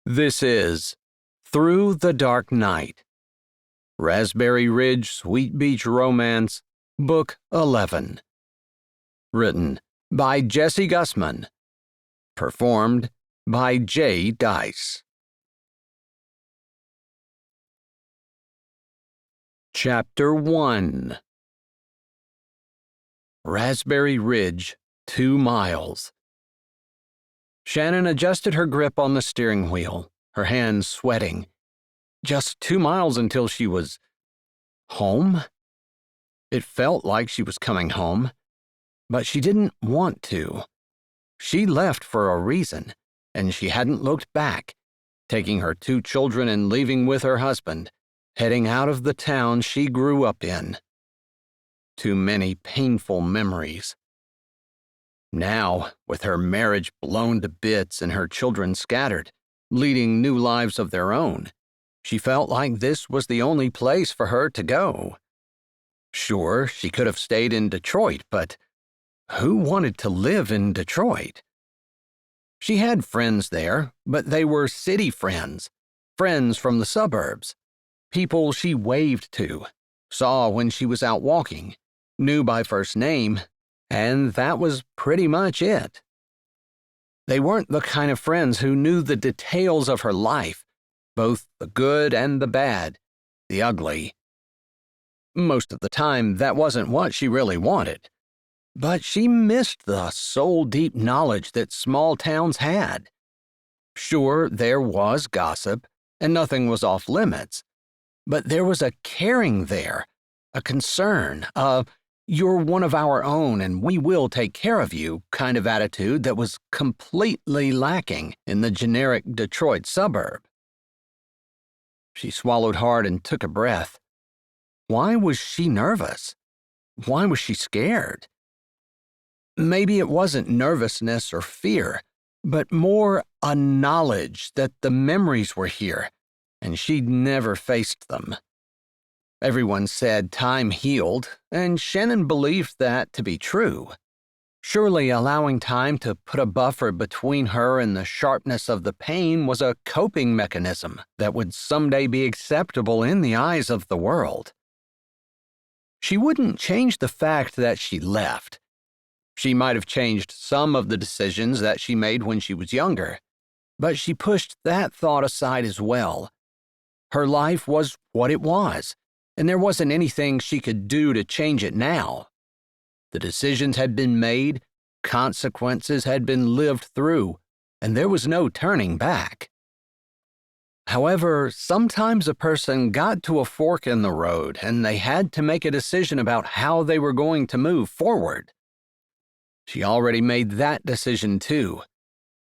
This is Through the Dark Night, Raspberry Ridge Sweet Beach Romance, Book 11. Written by Jessie Gussman. Performed by J. Dice. Chapter 1. Raspberry Ridge, 2 miles. Shannon adjusted her grip on the steering wheel, her hands sweating. Just 2 miles until she was home? It felt like she was coming home, but she didn't want to. She left for a reason, and she hadn't looked back, taking her 2 children and leaving with her husband, heading out of the town she grew up in. Too many painful memories. Now, with her marriage blown to bits and her children scattered, leading new lives of their own, she felt like this was the only place for her to go. Sure, she could have stayed in Detroit, but who wanted to live in Detroit? She had friends there, but they were city friends, friends from the suburbs, people she waved to, saw when she was out walking, knew by first name, and that was pretty much it. They weren't the kind of friends who knew the details of her life, both the good and the bad, the ugly. Most of the time, that wasn't what she really wanted. But she missed the soul-deep knowledge that small towns had. Sure, there was gossip, and nothing was off limits. But there was a caring there, a concern, you're one of our own and we will take care of you kind of attitude that was completely lacking in the generic Detroit suburb. She swallowed hard and took a breath. Why was she nervous? Why was she scared? Maybe it wasn't nervousness or fear, but more a knowledge that the memories were here and she'd never faced them. Everyone said time healed, and Shannon believed that to be true. Surely allowing time to put a buffer between her and the sharpness of the pain was a coping mechanism that would someday be acceptable in the eyes of the world. She wouldn't change the fact that she left. She might have changed some of the decisions that she made when she was younger, but she pushed that thought aside as well. Her life was what it was, and there wasn't anything she could do to change it now. The decisions had been made, consequences had been lived through, and there was no turning back. However, sometimes a person got to a fork in the road and they had to make a decision about how they were going to move forward. She already made that decision too.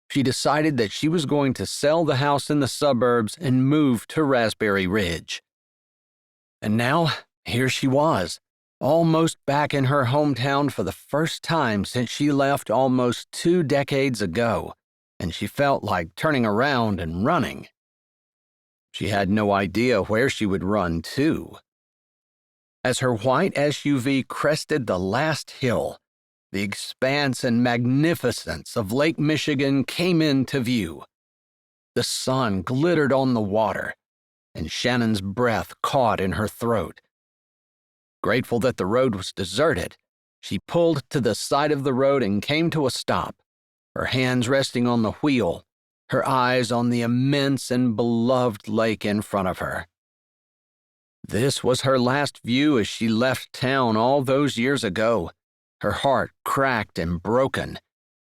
She decided that she was going to sell the house in the suburbs and move to Raspberry Ridge. And now, here she was, almost back in her hometown for the first time since she left almost 2 decades ago, and she felt like turning around and running. She had no idea where she would run to. As her white SUV crested the last hill, the expanse and magnificence of Lake Michigan came into view. The sun glittered on the water, and Shannon's breath caught in her throat. Grateful that the road was deserted, she pulled to the side of the road and came to a stop, her hands resting on the wheel, her eyes on the immense and beloved lake in front of her. This was her last view as she left town all those years ago, her heart cracked and broken,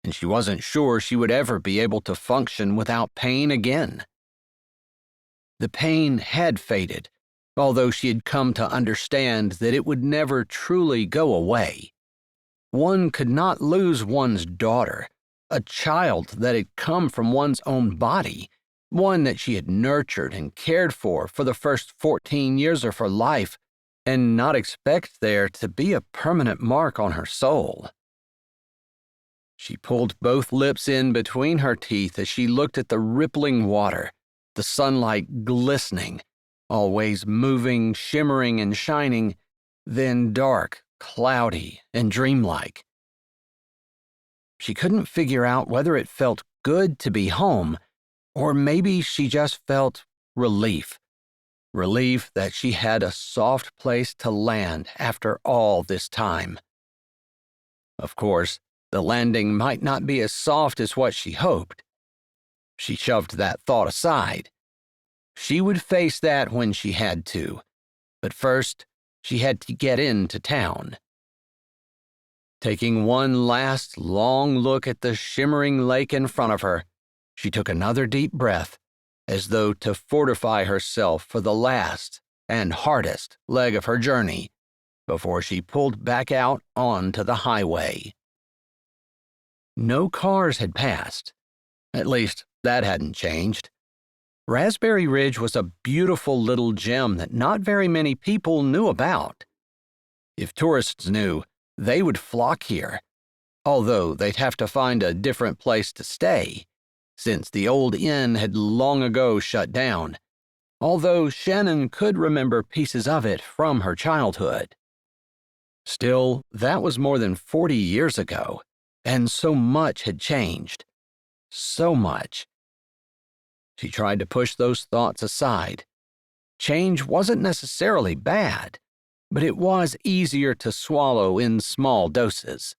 and she wasn't sure she would ever be able to function without pain again. The pain had faded, although she had come to understand that it would never truly go away. One could not lose one's daughter, a child that had come from one's own body, one that she had nurtured and cared for the first 14 years of her life, and not expect there to be a permanent mark on her soul. She pulled both lips in between her teeth as she looked at the rippling water, the sunlight glistening, always moving, shimmering, and shining, then dark, cloudy, and dreamlike. She couldn't figure out whether it felt good to be home Or maybe she just felt relief. Relief that she had a soft place to land after all this time. Of course, the landing might not be as soft as what she hoped. She shoved that thought aside. She would face that when she had to, but first, she had to get into town. Taking one last long look at the shimmering lake in front of her, she took another deep breath, as though to fortify herself for the last and hardest leg of her journey, before she pulled back out onto the highway. No cars had passed. At least, that hadn't changed. Raspberry Ridge was a beautiful little gem that not very many people knew about. If tourists knew, they would flock here, although they'd have to find a different place to stay, since the old inn had long ago shut down, although Shannon could remember pieces of it from her childhood. Still, that was more than 40 years ago, and so much had changed. So much. She tried to push those thoughts aside. Change wasn't necessarily bad, but it was easier to swallow in small doses.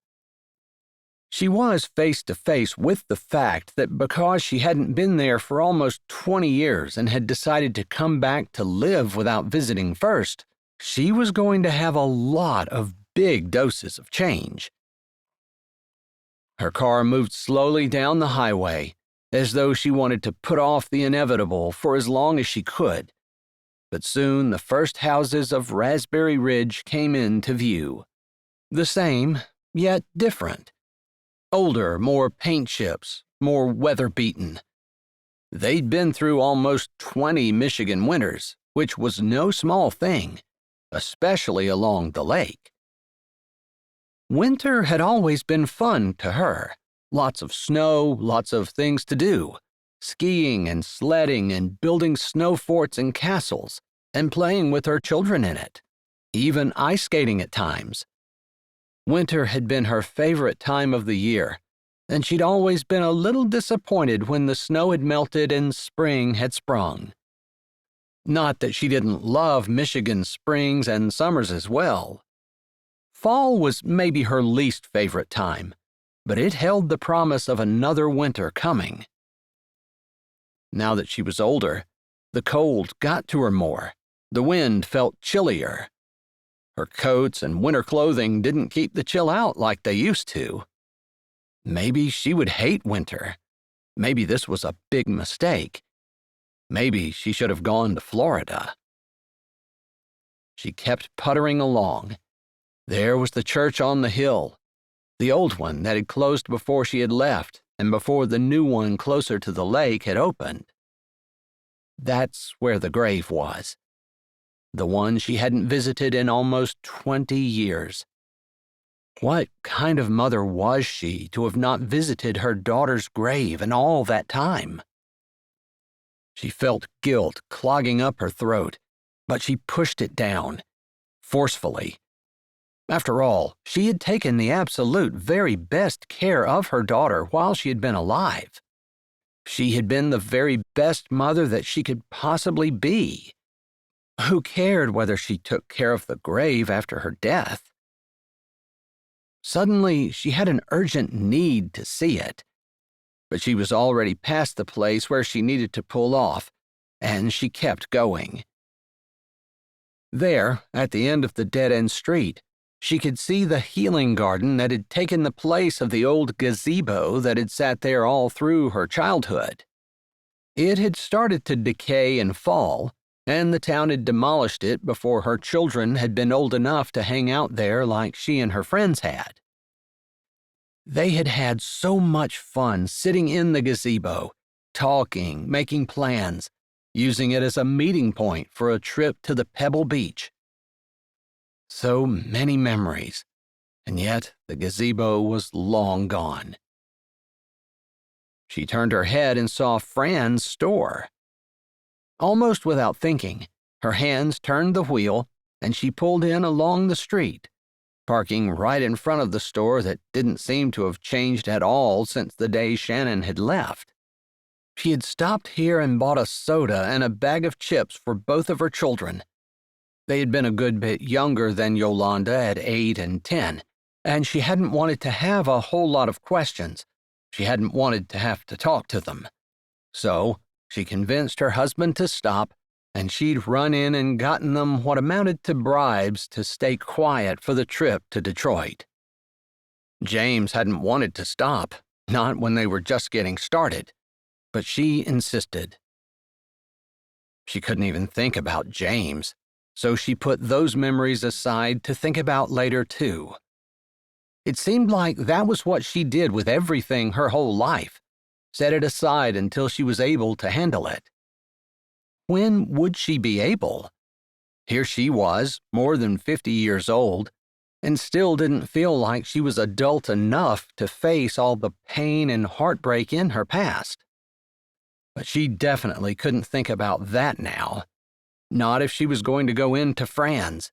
She was face to face with the fact that because she hadn't been there for almost 20 years and had decided to come back to live without visiting first, she was going to have a lot of big doses of change. Her car moved slowly down the highway, as though she wanted to put off the inevitable for as long as she could. But soon the first houses of Raspberry Ridge came into view. The same, yet different. Older, more paint chips, more weather-beaten. They'd been through almost 20 Michigan winters, which was no small thing, especially along the lake. Winter had always been fun to her. Lots of snow, lots of things to do. Skiing and sledding and building snow forts and castles, and playing with her children in it. Even ice skating at times. Winter had been her favorite time of the year, and she'd always been a little disappointed when the snow had melted and spring had sprung. Not that she didn't love Michigan's springs and summers as well. Fall was maybe her least favorite time, but it held the promise of another winter coming. Now that she was older, the cold got to her more. The wind felt chillier. Her coats and winter clothing didn't keep the chill out like they used to. Maybe she would hate winter. Maybe this was a big mistake. Maybe she should have gone to Florida. She kept puttering along. There was the church on the hill, the old one that had closed before she had left and before the new one closer to the lake had opened. That's where the grave was. The one she hadn't visited in almost 20 years. What kind of mother was she to have not visited her daughter's grave in all that time? She felt guilt clogging up her throat, but she pushed it down, forcefully. After all, she had taken the absolute very best care of her daughter while she had been alive. She had been the very best mother that she could possibly be. Who cared whether she took care of the grave after her death? Suddenly, she had an urgent need to see it. But she was already past the place where she needed to pull off, and she kept going. There, at the end of the dead-end street, she could see the healing garden that had taken the place of the old gazebo that had sat there all through her childhood. It had started to decay and fall, and the town had demolished it before her children had been old enough to hang out there like she and her friends had. They had had so much fun sitting in the gazebo, talking, making plans, using it as a meeting point for a trip to the Pebble Beach. So many memories, and yet the gazebo was long gone. She turned her head and saw Fran's store. Almost without thinking, her hands turned the wheel, and she pulled in along the street, parking right in front of the store that didn't seem to have changed at all since the day Shannon had left. She had stopped here and bought a soda and a bag of chips for both of her children. They had been a good bit younger than Yolanda at 8 and 10, and she hadn't wanted to have a whole lot of questions. She hadn't wanted to have to talk to them. So she convinced her husband to stop, and she'd run in and gotten them what amounted to bribes to stay quiet for the trip to Detroit. James hadn't wanted to stop, not when they were just getting started, but she insisted. She couldn't even think about James, so she put those memories aside to think about later, too. It seemed like that was what she did with everything her whole life, set it aside until she was able to handle it. When would she be able? Here she was, more than 50 years old, and still didn't feel like she was adult enough to face all the pain and heartbreak in her past. But she definitely couldn't think about that now. Not if she was going to go into Fran's,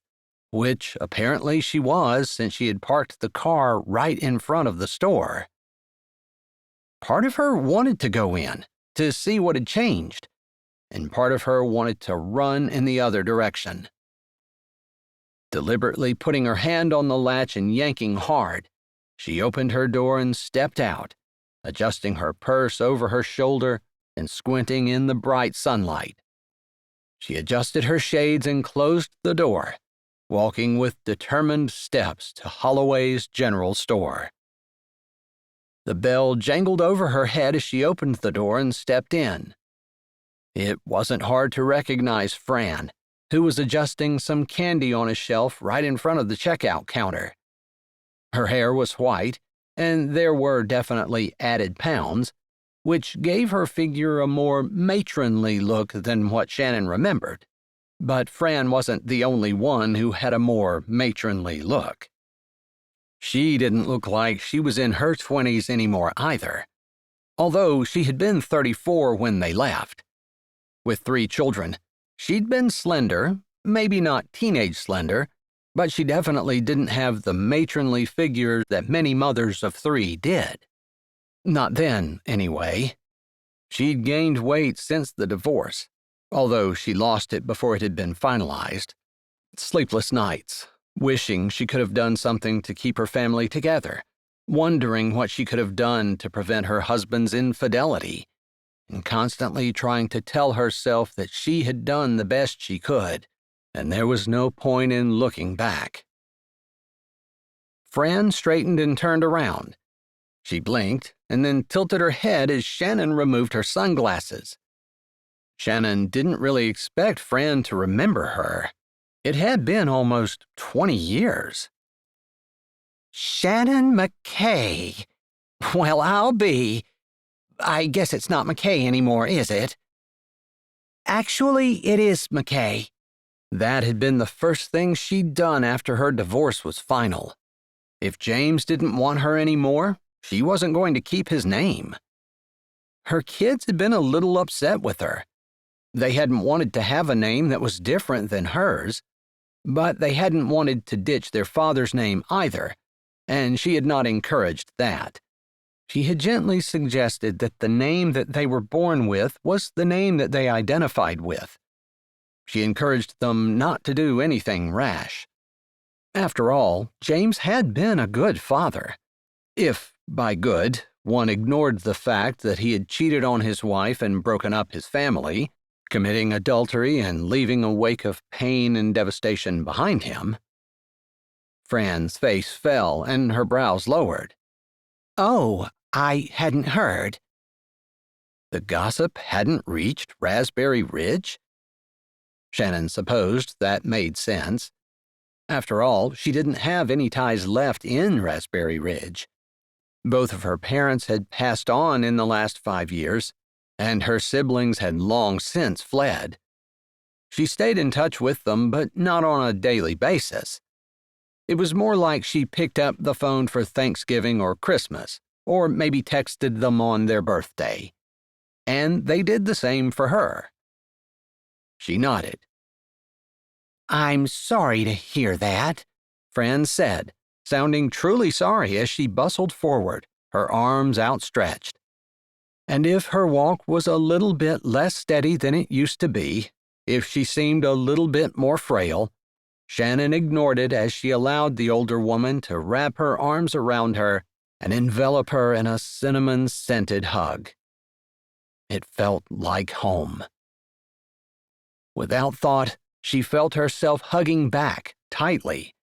which apparently she was since she had parked the car right in front of the store. Part of her wanted to go in, to see what had changed, and part of her wanted to run in the other direction. Deliberately putting her hand on the latch and yanking hard, she opened her door and stepped out, adjusting her purse over her shoulder and squinting in the bright sunlight. She adjusted her shades and closed the door, walking with determined steps to Holloway's General Store. The bell jangled over her head as she opened the door and stepped in. It wasn't hard to recognize Fran, who was adjusting some candy on a shelf right in front of the checkout counter. Her hair was white, and there were definitely added pounds, which gave her figure a more matronly look than what Shannon remembered. But Fran wasn't the only one who had a more matronly look. She didn't look like she was in her 20s anymore either, although she had been 34 when they left. With 3 children, she'd been slender, maybe not teenage slender, but she definitely didn't have the matronly figure that many mothers of 3 did. Not then, anyway. She'd gained weight since the divorce, although she lost it before it had been finalized. Sleepless nights, wishing she could have done something to keep her family together, wondering what she could have done to prevent her husband's infidelity, and constantly trying to tell herself that she had done the best she could, and there was no point in looking back. Fran straightened and turned around. She blinked and then tilted her head as Shannon removed her sunglasses. Shannon didn't really expect Fran to remember her. It had been almost 20 years. Shannon McKay. Well, I'll be. I guess it's not McKay anymore, is it? Actually, it is McKay. That had been the first thing she'd done after her divorce was final. If James didn't want her anymore, she wasn't going to keep his name. Her kids had been a little upset with her. They hadn't wanted to have a name that was different than hers, but they hadn't wanted to ditch their father's name either, and she had not encouraged that. She had gently suggested that the name that they were born with was the name that they identified with. She encouraged them not to do anything rash. After all, James had been a good father. If, by good, one ignored the fact that he had cheated on his wife and broken up his family, committing adultery and leaving a wake of pain and devastation behind him. Fran's face fell and her brows lowered. Oh, I hadn't heard. The gossip hadn't reached Raspberry Ridge? Shannon supposed that made sense. After all, she didn't have any ties left in Raspberry Ridge. Both of her parents had passed on in the last 5 years, and her siblings had long since fled. She stayed in touch with them, but not on a daily basis. It was more like she picked up the phone for Thanksgiving or Christmas, or maybe texted them on their birthday. And they did the same for her. She nodded. I'm sorry to hear that, Fran said, sounding truly sorry as she bustled forward, her arms outstretched. And if her walk was a little bit less steady than it used to be, if she seemed a little bit more frail, Shannon ignored it as she allowed the older woman to wrap her arms around her and envelop her in a cinnamon-scented hug. It felt like home. Without thought, she felt herself hugging back tightly,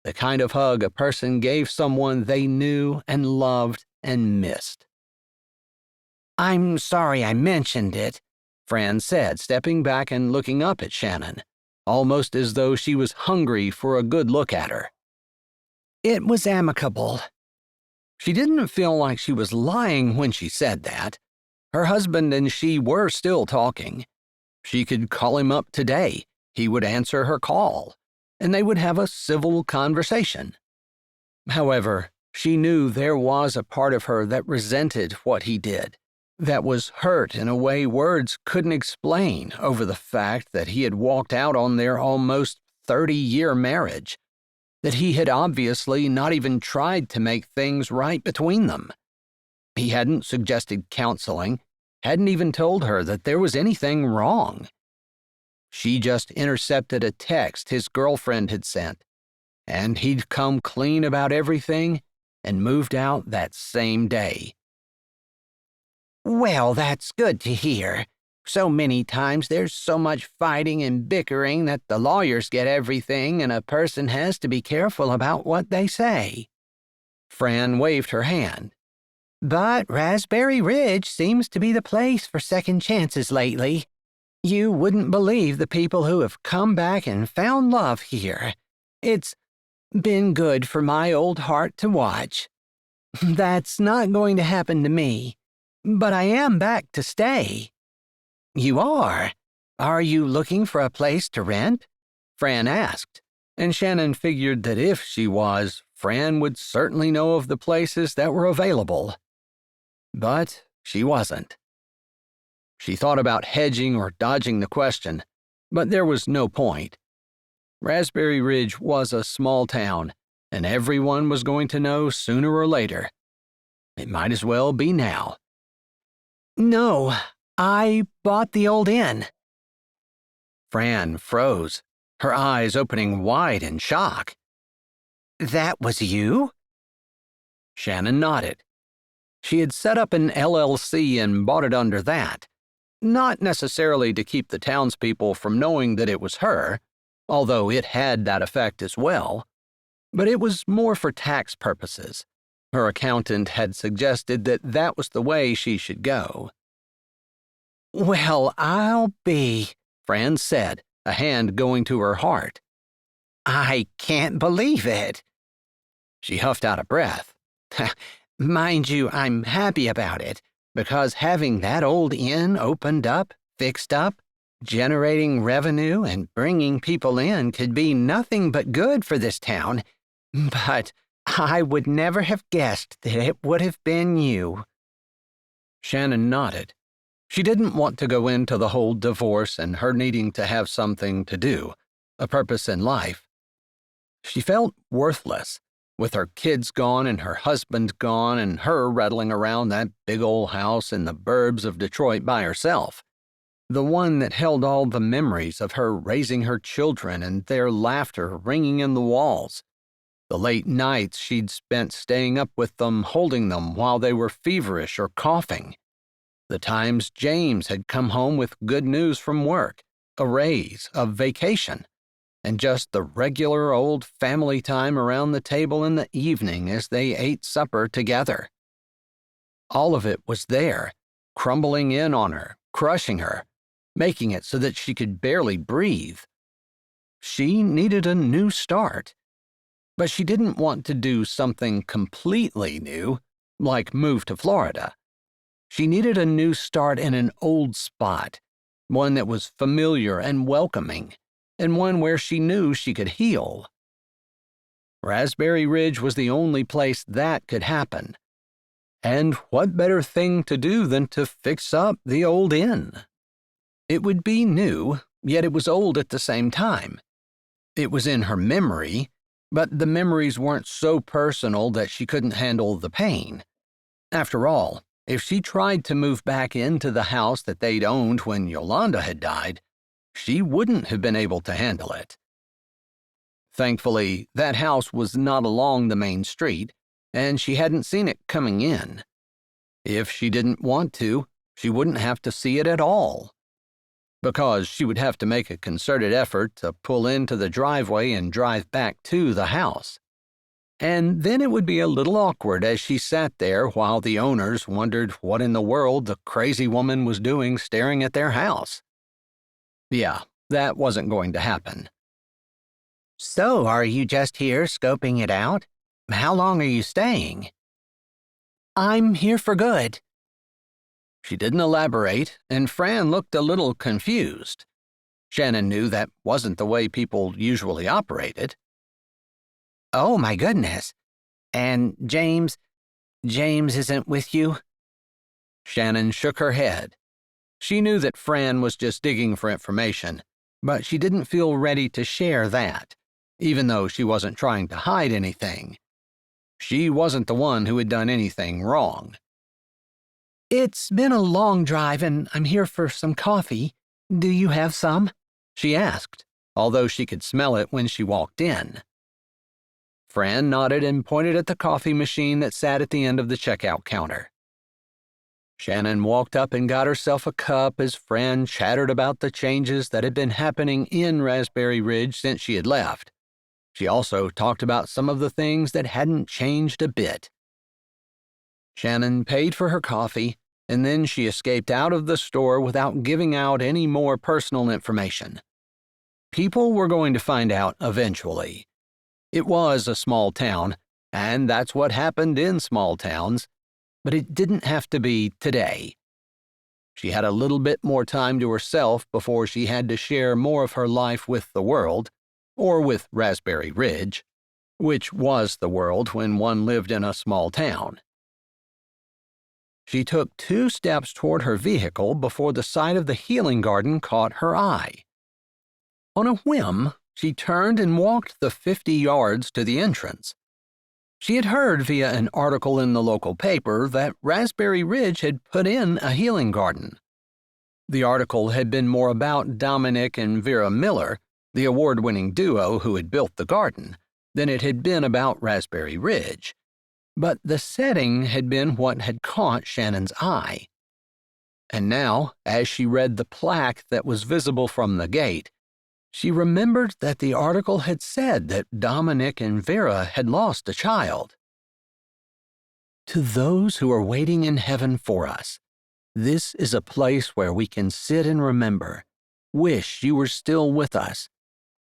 the kind of hug a person gave someone they knew and loved and missed. "I'm sorry I mentioned it," Fran said, stepping back and looking up at Shannon, almost as though she was hungry for a good look at her. "It was amicable." She didn't feel like she was lying when she said that. Her husband and she were still talking. She could call him up today. He would answer her call, and they would have a civil conversation. However, she knew there was a part of her that resented what he did, that was hurt in a way words couldn't explain over the fact that he had walked out on their almost 30-year marriage, that he had obviously not even tried to make things right between them. He hadn't suggested counseling, hadn't even told her that there was anything wrong. She just intercepted a text his girlfriend had sent, and he'd come clean about everything and moved out that same day. "Well, that's good to hear. So many times there's so much fighting and bickering that the lawyers get everything and a person has to be careful about what they say." Fran waved her hand. "But Raspberry Ridge seems to be the place for second chances lately. You wouldn't believe the people who have come back and found love here. It's been good for my old heart to watch. That's not going to happen to me. But I am back to stay." "You are? Are you looking for a place to rent?" Fran asked, and Shannon figured that if she was, Fran would certainly know of the places that were available. But she wasn't. She thought about hedging or dodging the question, but there was no point. Raspberry Ridge was a small town, and everyone was going to know sooner or later. It might as well be now. "No, I bought the old inn." Fran froze, her eyes opening wide in shock. "That was you?" Shannon nodded. She had set up an LLC and bought it under that, not necessarily to keep the townspeople from knowing that it was her, although it had that effect as well, but it was more for tax purposes. Her accountant had suggested that that was the way she should go. "Well, I'll be," Fran said, a hand going to her heart. "I can't believe it." She huffed out a breath. "Mind you, I'm happy about it, because having that old inn opened up, fixed up, generating revenue and bringing people in could be nothing but good for this town, but I would never have guessed that it would have been you." Shannon nodded. She didn't want to go into the whole divorce and her needing to have something to do, a purpose in life. She felt worthless, with her kids gone and her husband gone and her rattling around that big old house in the burbs of Detroit by herself, the one that held all the memories of her raising her children and their laughter ringing in the walls, the late nights she'd spent staying up with them, holding them while they were feverish or coughing, the times James had come home with good news from work, a raise, a vacation, and just the regular old family time around the table in the evening as they ate supper together. All of it was there, crumbling in on her, crushing her, making it so that she could barely breathe. She needed a new start. But she didn't want to do something completely new, like move to Florida. She needed a new start in an old spot, one that was familiar and welcoming, and one where she knew she could heal. Raspberry Ridge was the only place that could happen. And what better thing to do than to fix up the old inn? It would be new, yet it was old at the same time. It was in her memory, but the memories weren't so personal that she couldn't handle the pain. After all, If she tried to move back into the house that they'd owned when Yolanda had died, she wouldn't have been able to handle it. Thankfully, that house was not along the main street, and she hadn't seen it coming in. If she didn't want to, she wouldn't have to see it at all, because she would have to make a concerted effort to pull into the driveway and drive back to the house. And then it would be a little awkward as she sat there while the owners wondered what in the world the crazy woman was doing staring at their house. Yeah, that wasn't going to happen. So, are you just here scoping it out? How long are you staying? I'm here for good. She didn't elaborate, and Fran looked a little confused. Shannon knew that wasn't the way people usually operated. Oh, my goodness. And James isn't with you? Shannon shook her head. She knew that Fran was just digging for information, but she didn't feel ready to share that, even though she wasn't trying to hide anything. She wasn't the one who had done anything wrong. It's been a long drive, and I'm here for some coffee. Do you have some? She asked, although she could smell it when she walked in. Fran nodded and pointed at the coffee machine that sat at the end of the checkout counter. Shannon walked up and got herself a cup as Fran chattered about the changes that had been happening in Raspberry Ridge since she had left. She also talked about some of the things that hadn't changed a bit. Shannon paid for her coffee, and then she escaped out of the store without giving out any more personal information. People were going to find out eventually. It was a small town, and that's what happened in small towns, but it didn't have to be today. She had a little bit more time to herself before she had to share more of her life with the world, or with Raspberry Ridge, which was the world when one lived in a small town. She took 2 steps toward her vehicle before the sight of the healing garden caught her eye. On a whim, she turned and walked the 50 yards to the entrance. She had heard via an article in the local paper that Raspberry Ridge had put in a healing garden. The article had been more about Dominic and Vera Miller, the award-winning duo who had built the garden, than it had been about Raspberry Ridge. But the setting had been what had caught Shannon's eye. And now, as she read the plaque that was visible from the gate, she remembered that the article had said that Dominic and Vera had lost a child. To those who are waiting in heaven for us, this is a place where we can sit and remember, wish you were still with us,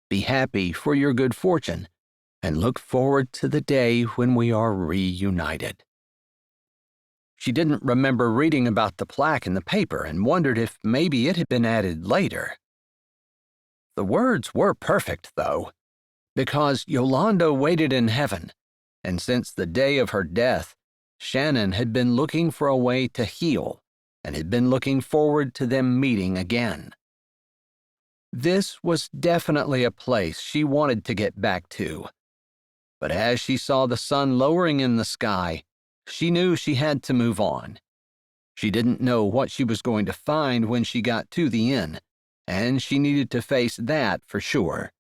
be happy for your good fortune, and look forward to the day when we are reunited. She didn't remember reading about the plaque in the paper and wondered if maybe it had been added later. The words were perfect, though, because Yolanda waited in heaven, and since the day of her death, Shannon had been looking for a way to heal and had been looking forward to them meeting again. This was definitely a place she wanted to get back to. But as she saw the sun lowering in the sky, she knew she had to move on. She didn't know what she was going to find when she got to the inn, and she needed to face that for sure.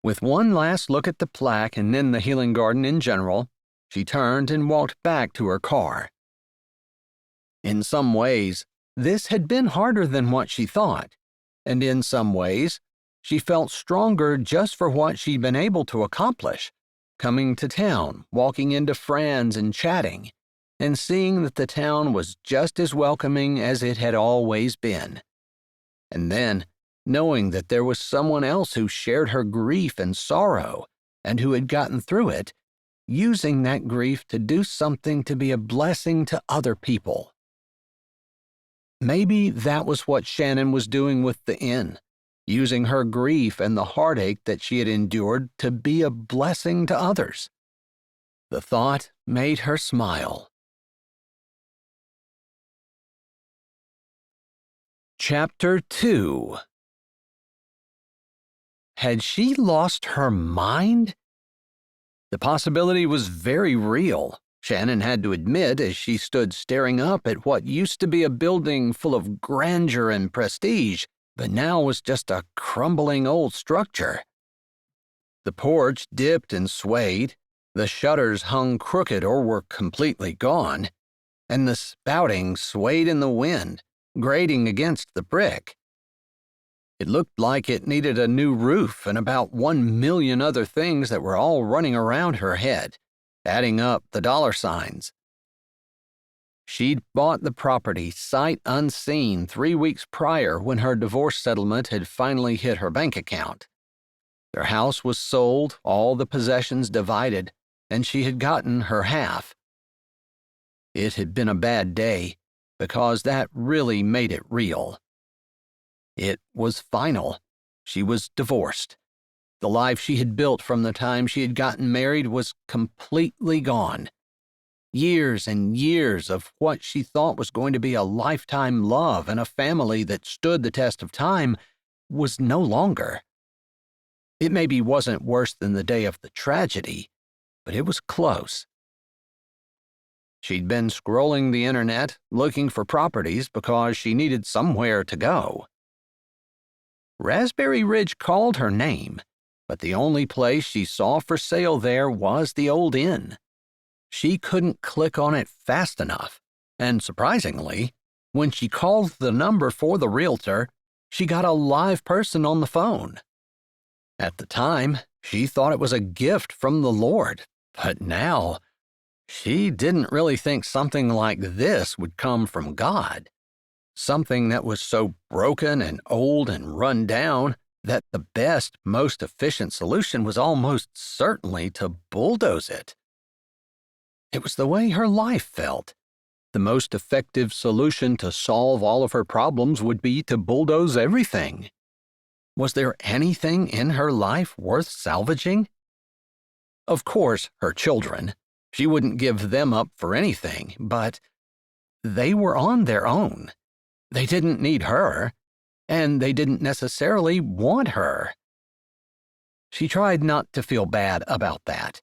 With one last look at the plaque and then the healing garden in general, she turned and walked back to her car. In some ways, this had been harder than what she thought, and in some ways, she felt stronger just for what she'd been able to accomplish, coming to town, walking into Fran's and chatting, and seeing that the town was just as welcoming as it had always been. And then, knowing that there was someone else who shared her grief and sorrow, and who had gotten through it, using that grief to do something to be a blessing to other people. Maybe that was what Shannon was doing with the inn, using her grief and the heartache that she had endured to be a blessing to others. The thought made her smile. Chapter 2. Had she lost her mind? The possibility was very real, Shannon had to admit as she stood staring up at what used to be a building full of grandeur and prestige, but now was just a crumbling old structure. The porch dipped and swayed, the shutters hung crooked or were completely gone, and the spouting swayed in the wind, grating against the brick. It looked like it needed a new roof and about 1,000,000 other things that were all running around her head, adding up the dollar signs. She'd bought the property sight unseen 3 weeks prior when her divorce settlement had finally hit her bank account. Their house was sold, all the possessions divided, and she had gotten her half. It had been a bad day, because that really made it real. It was final. She was divorced. The life she had built from the time she had gotten married was completely gone. Years and years of what she thought was going to be a lifetime love and a family that stood the test of time was no longer. It maybe wasn't worse than the day of the tragedy, but it was close. She'd been scrolling the internet, looking for properties because she needed somewhere to go. Raspberry Ridge called her name, but the only place she saw for sale there was the old inn. She couldn't click on it fast enough, and surprisingly, when she called the number for the realtor, she got a live person on the phone. At the time, she thought it was a gift from the Lord, but now, she didn't really think something like this would come from God. Something that was so broken and old and run down that the best, most efficient solution was almost certainly to bulldoze it. It was the way her life felt. The most effective solution to solve all of her problems would be to bulldoze everything. Was there anything in her life worth salvaging? Of course, her children. She wouldn't give them up for anything, but they were on their own. They didn't need her, and they didn't necessarily want her. She tried not to feel bad about that.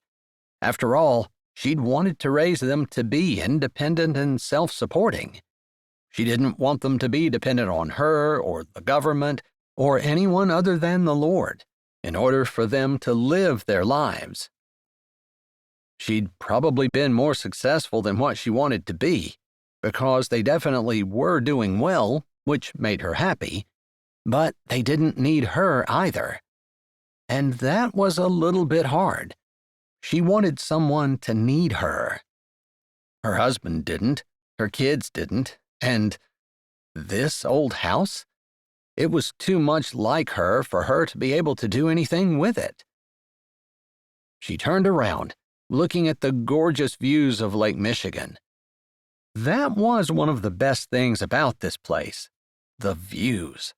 After all, she'd wanted to raise them to be independent and self-supporting. She didn't want them to be dependent on her or the government or anyone other than the Lord in order for them to live their lives. She'd probably been more successful than what she wanted to be, because they definitely were doing well, which made her happy, but they didn't need her either. And that was a little bit hard. She wanted someone to need her. Her husband didn't, her kids didn't, and this old house? It was too much like her for her to be able to do anything with it. She turned around, looking at the gorgeous views of Lake Michigan. That was one of the best things about this place, the views.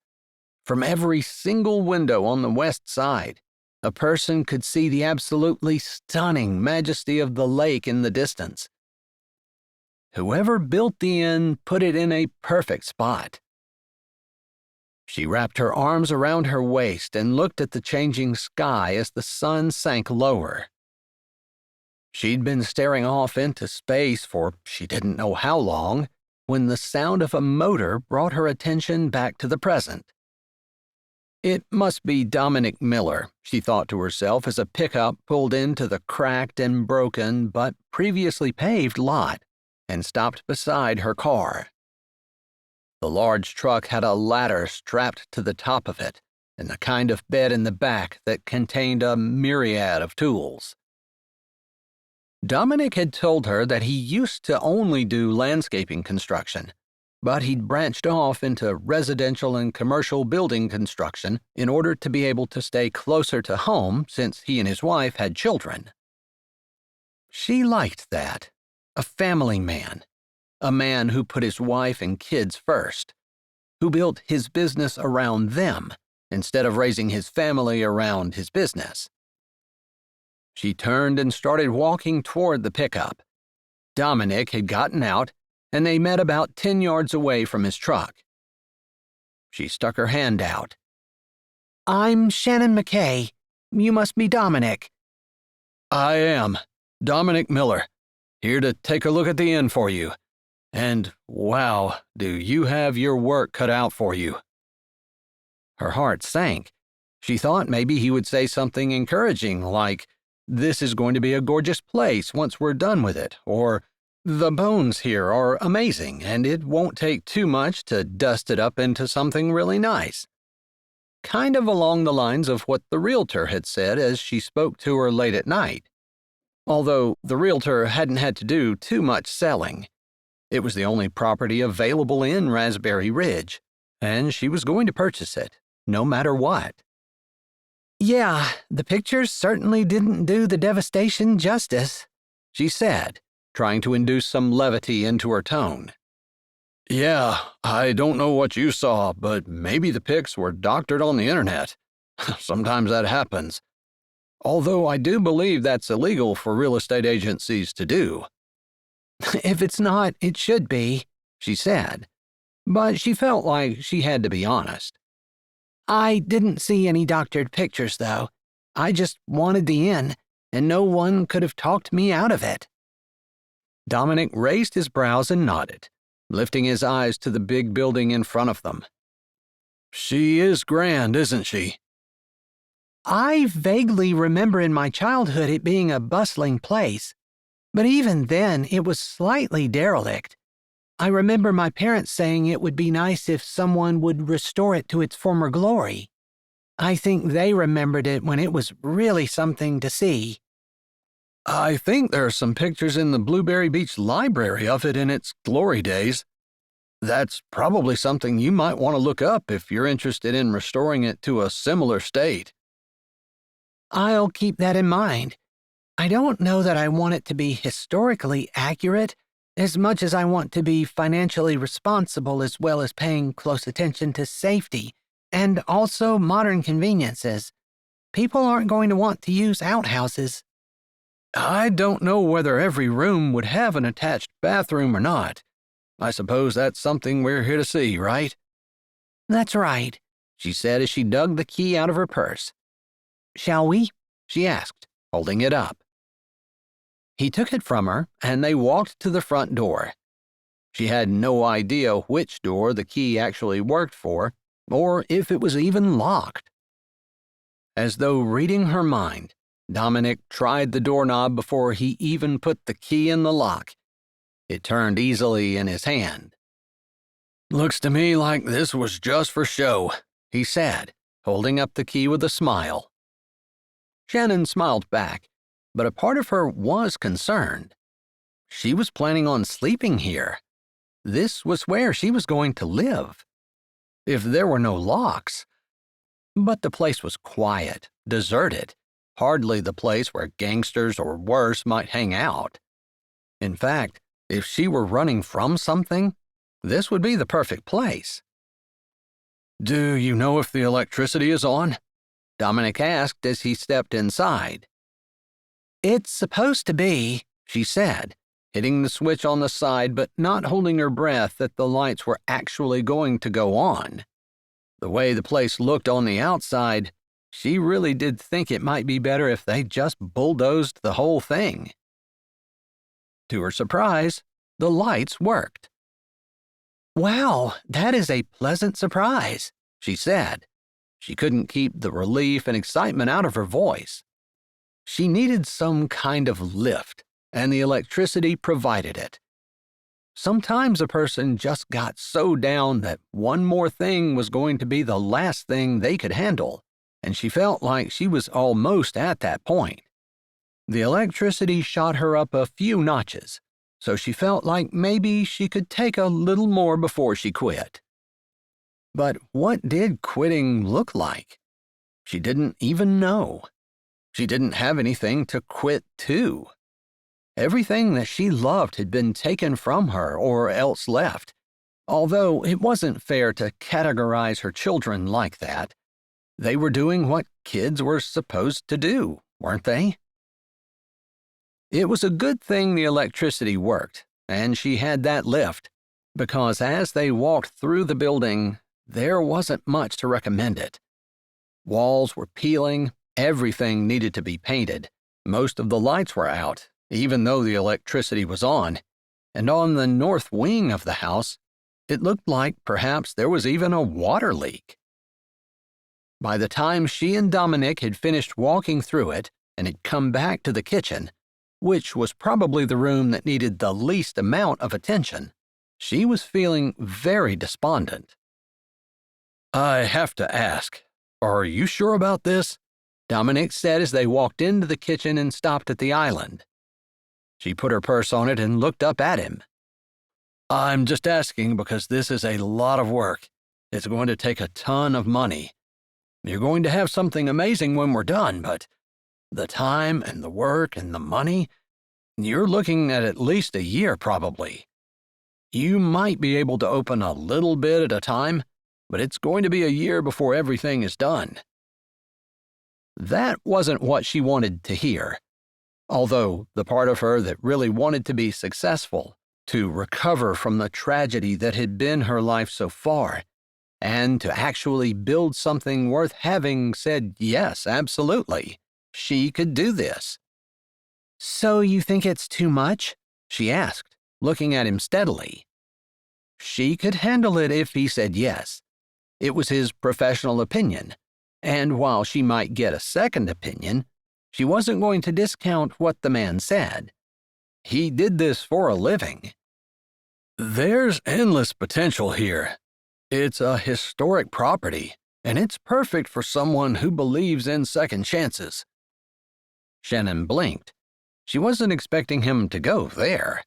From every single window on the west side, a person could see the absolutely stunning majesty of the lake in the distance. Whoever built the inn put it in a perfect spot. She wrapped her arms around her waist and looked at the changing sky as the sun sank lower. She'd been staring off into space for she didn't know how long when the sound of a motor brought her attention back to the present. It must be Dominic Miller, she thought to herself as a pickup pulled into the cracked and broken but previously paved lot and stopped beside her car. The large truck had a ladder strapped to the top of it and the kind of bed in the back that contained a myriad of tools. Dominic had told her that he used to only do landscaping construction, but he'd branched off into residential and commercial building construction in order to be able to stay closer to home since he and his wife had children. She liked that. A family man. A man who put his wife and kids first. Who built his business around them instead of raising his family around his business. She turned and started walking toward the pickup. Dominic had gotten out, and they met about 10 yards away from his truck. She stuck her hand out. I'm Shannon McKay. You must be Dominic. I am. Dominic Miller. Here to take a look at the inn for you. And wow, do you have your work cut out for you." Her heart sank. She thought maybe he would say something encouraging like, "This is going to be a gorgeous place once we're done with it," or "The bones here are amazing and it won't take too much to dust it up into something really nice." Kind of along the lines of what the realtor had said as she spoke to her late at night. Although the realtor hadn't had to do too much selling. It was the only property available in Raspberry Ridge, and she was going to purchase it, no matter what. "Yeah, the pictures certainly didn't do the devastation justice," she said, trying to induce some levity into her tone. "Yeah, I don't know what you saw, but maybe the pics were doctored on the internet. Sometimes that happens. Although I do believe that's illegal for real estate agencies to do." "If it's not, it should be," she said, but she felt like she had to be honest. "I didn't see any doctored pictures, though. I just wanted the inn, and no one could have talked me out of it." Dominic raised his brows and nodded, lifting his eyes to the big building in front of them. "She is grand, isn't she?" "I vaguely remember in my childhood it being a bustling place, but even then it was slightly derelict. I remember my parents saying it would be nice if someone would restore it to its former glory. I think they remembered it when it was really something to see." "I think there are some pictures in the Blueberry Beach Library of it in its glory days. That's probably something you might want to look up if you're interested in restoring it to a similar state." "I'll keep that in mind. I don't know that I want it to be historically accurate as much as I want to be financially responsible as well as paying close attention to safety and also modern conveniences. People aren't going to want to use outhouses." "I don't know whether every room would have an attached bathroom or not. I suppose that's something we're here to see, right?" "That's right," she said as she dug the key out of her purse. "Shall we?" she asked, holding it up. He took it from her, and they walked to the front door. She had no idea which door the key actually worked for, or if it was even locked. As though reading her mind, Dominic tried the doorknob before he even put the key in the lock. It turned easily in his hand. "Looks to me like this was just for show," he said, holding up the key with a smile. Shannon smiled back, but a part of her was concerned. She was planning on sleeping here. This was where she was going to live. If there were no locks. But the place was quiet, deserted, hardly the place where gangsters or worse might hang out. In fact, if she were running from something, this would be the perfect place. "Do you know if the electricity is on?" Dominic asked as he stepped inside. "It's supposed to be," she said, hitting the switch on the side but not holding her breath that the lights were actually going to go on. The way the place looked on the outside, she really did think it might be better if they just bulldozed the whole thing. To her surprise, the lights worked. "Wow, that is a pleasant surprise," she said. She couldn't keep the relief and excitement out of her voice. She needed some kind of lift, and the electricity provided it. Sometimes a person just got so down that one more thing was going to be the last thing they could handle, and she felt like she was almost at that point. The electricity shot her up a few notches, so she felt like maybe she could take a little more before she quit. But what did quitting look like? She didn't even know. She didn't have anything to quit to. Everything that she loved had been taken from her or else left, although it wasn't fair to categorize her children like that. They were doing what kids were supposed to do, weren't they? It was a good thing the electricity worked, and she had that lift, because as they walked through the building, there wasn't much to recommend it. Walls were peeling, everything needed to be painted, most of the lights were out, even though the electricity was on, and on the north wing of the house, it looked like perhaps there was even a water leak. By the time she and Dominic had finished walking through it and had come back to the kitchen, which was probably the room that needed the least amount of attention, she was feeling very despondent. "I have to ask, are you sure about this?" Dominic said as they walked into the kitchen and stopped at the island. She put her purse on it and looked up at him. "I'm just asking because this is a lot of work. It's going to take a ton of money. You're going to have something amazing when we're done, but the time and the work and the money, you're looking at least a year probably. You might be able to open a little bit at a time, but it's going to be a year before everything is done." That wasn't what she wanted to hear, although the part of her that really wanted to be successful, to recover from the tragedy that had been her life so far, and to actually build something worth having, said yes, absolutely. She could do this. "So you think it's too much?" she asked, looking at him steadily. She could handle it if he said yes. It was his professional opinion, and while she might get a second opinion, she wasn't going to discount what the man said. He did this for a living. "There's endless potential here. It's a historic property, and it's perfect for someone who believes in second chances." Shannon blinked. She wasn't expecting him to go there.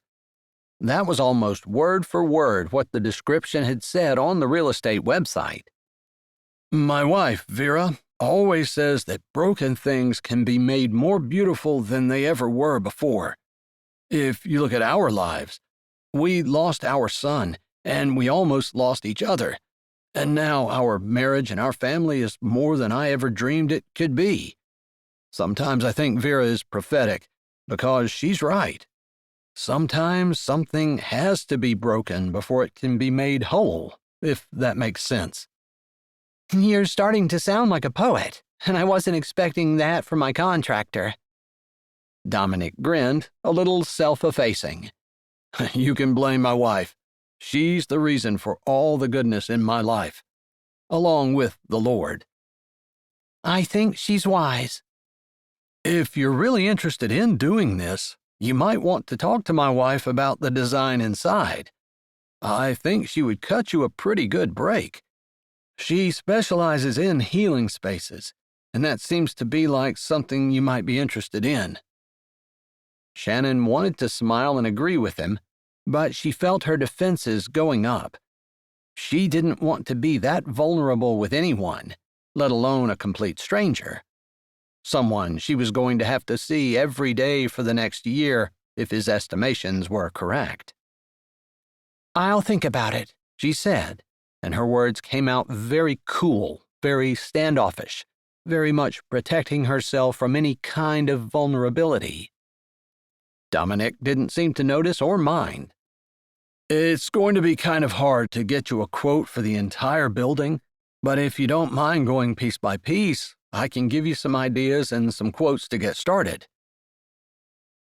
That was almost word for word what the description had said on the real estate website. "My wife, Vera, always says that broken things can be made more beautiful than they ever were before. If you look at our lives, we lost our son, and we almost lost each other. And now our marriage and our family is more than I ever dreamed it could be. Sometimes I think Vera is prophetic, because she's right. Sometimes something has to be broken before it can be made whole, if that makes sense." "You're starting to sound like a poet, and I wasn't expecting that from my contractor." Dominic grinned, a little self-effacing. "You can blame my wife. She's the reason for all the goodness in my life, along with the Lord." "I think she's wise." "If you're really interested in doing this, you might want to talk to my wife about the design inside. I think she would cut you a pretty good break. She specializes in healing spaces, and that seems to be like something you might be interested in." Shannon wanted to smile and agree with him, but she felt her defenses going up. She didn't want to be that vulnerable with anyone, let alone a complete stranger. Someone she was going to have to see every day for the next year if his estimations were correct. "I'll think about it," she said, and her words came out very cool, very standoffish, very much protecting herself from any kind of vulnerability. Dominic didn't seem to notice or mind. "It's going to be kind of hard to get you a quote for the entire building, but if you don't mind going piece by piece, I can give you some ideas and some quotes to get started."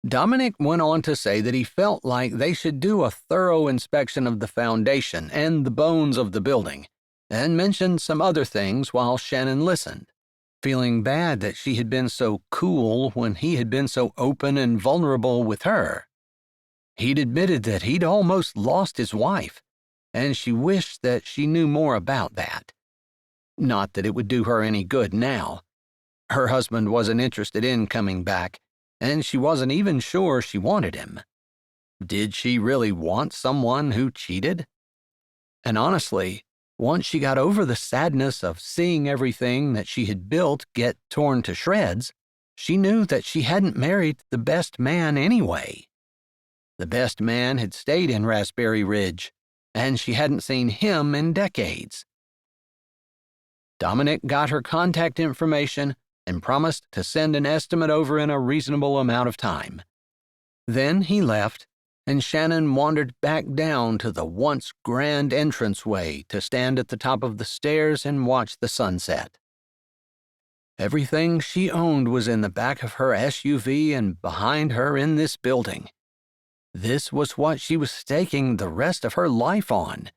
Dominic went on to say that he felt like they should do a thorough inspection of the foundation and the bones of the building, and mentioned some other things while Shannon listened, feeling bad that she had been so cool when he had been so open and vulnerable with her. He'd admitted that he'd almost lost his wife, and she wished that she knew more about that. Not that it would do her any good now. Her husband wasn't interested in coming back, and she wasn't even sure she wanted him. Did she really want someone who cheated? And honestly, once she got over the sadness of seeing everything that she had built get torn to shreds, she knew that she hadn't married the best man anyway. The best man had stayed in Raspberry Ridge, and she hadn't seen him in decades. Dominic got her contact information and promised to send an estimate over in a reasonable amount of time. Then he left, and Shannon wandered back down to the once grand entranceway to stand at the top of the stairs and watch the sunset. Everything she owned was in the back of her SUV and behind her in this building. This was what she was staking the rest of her life on.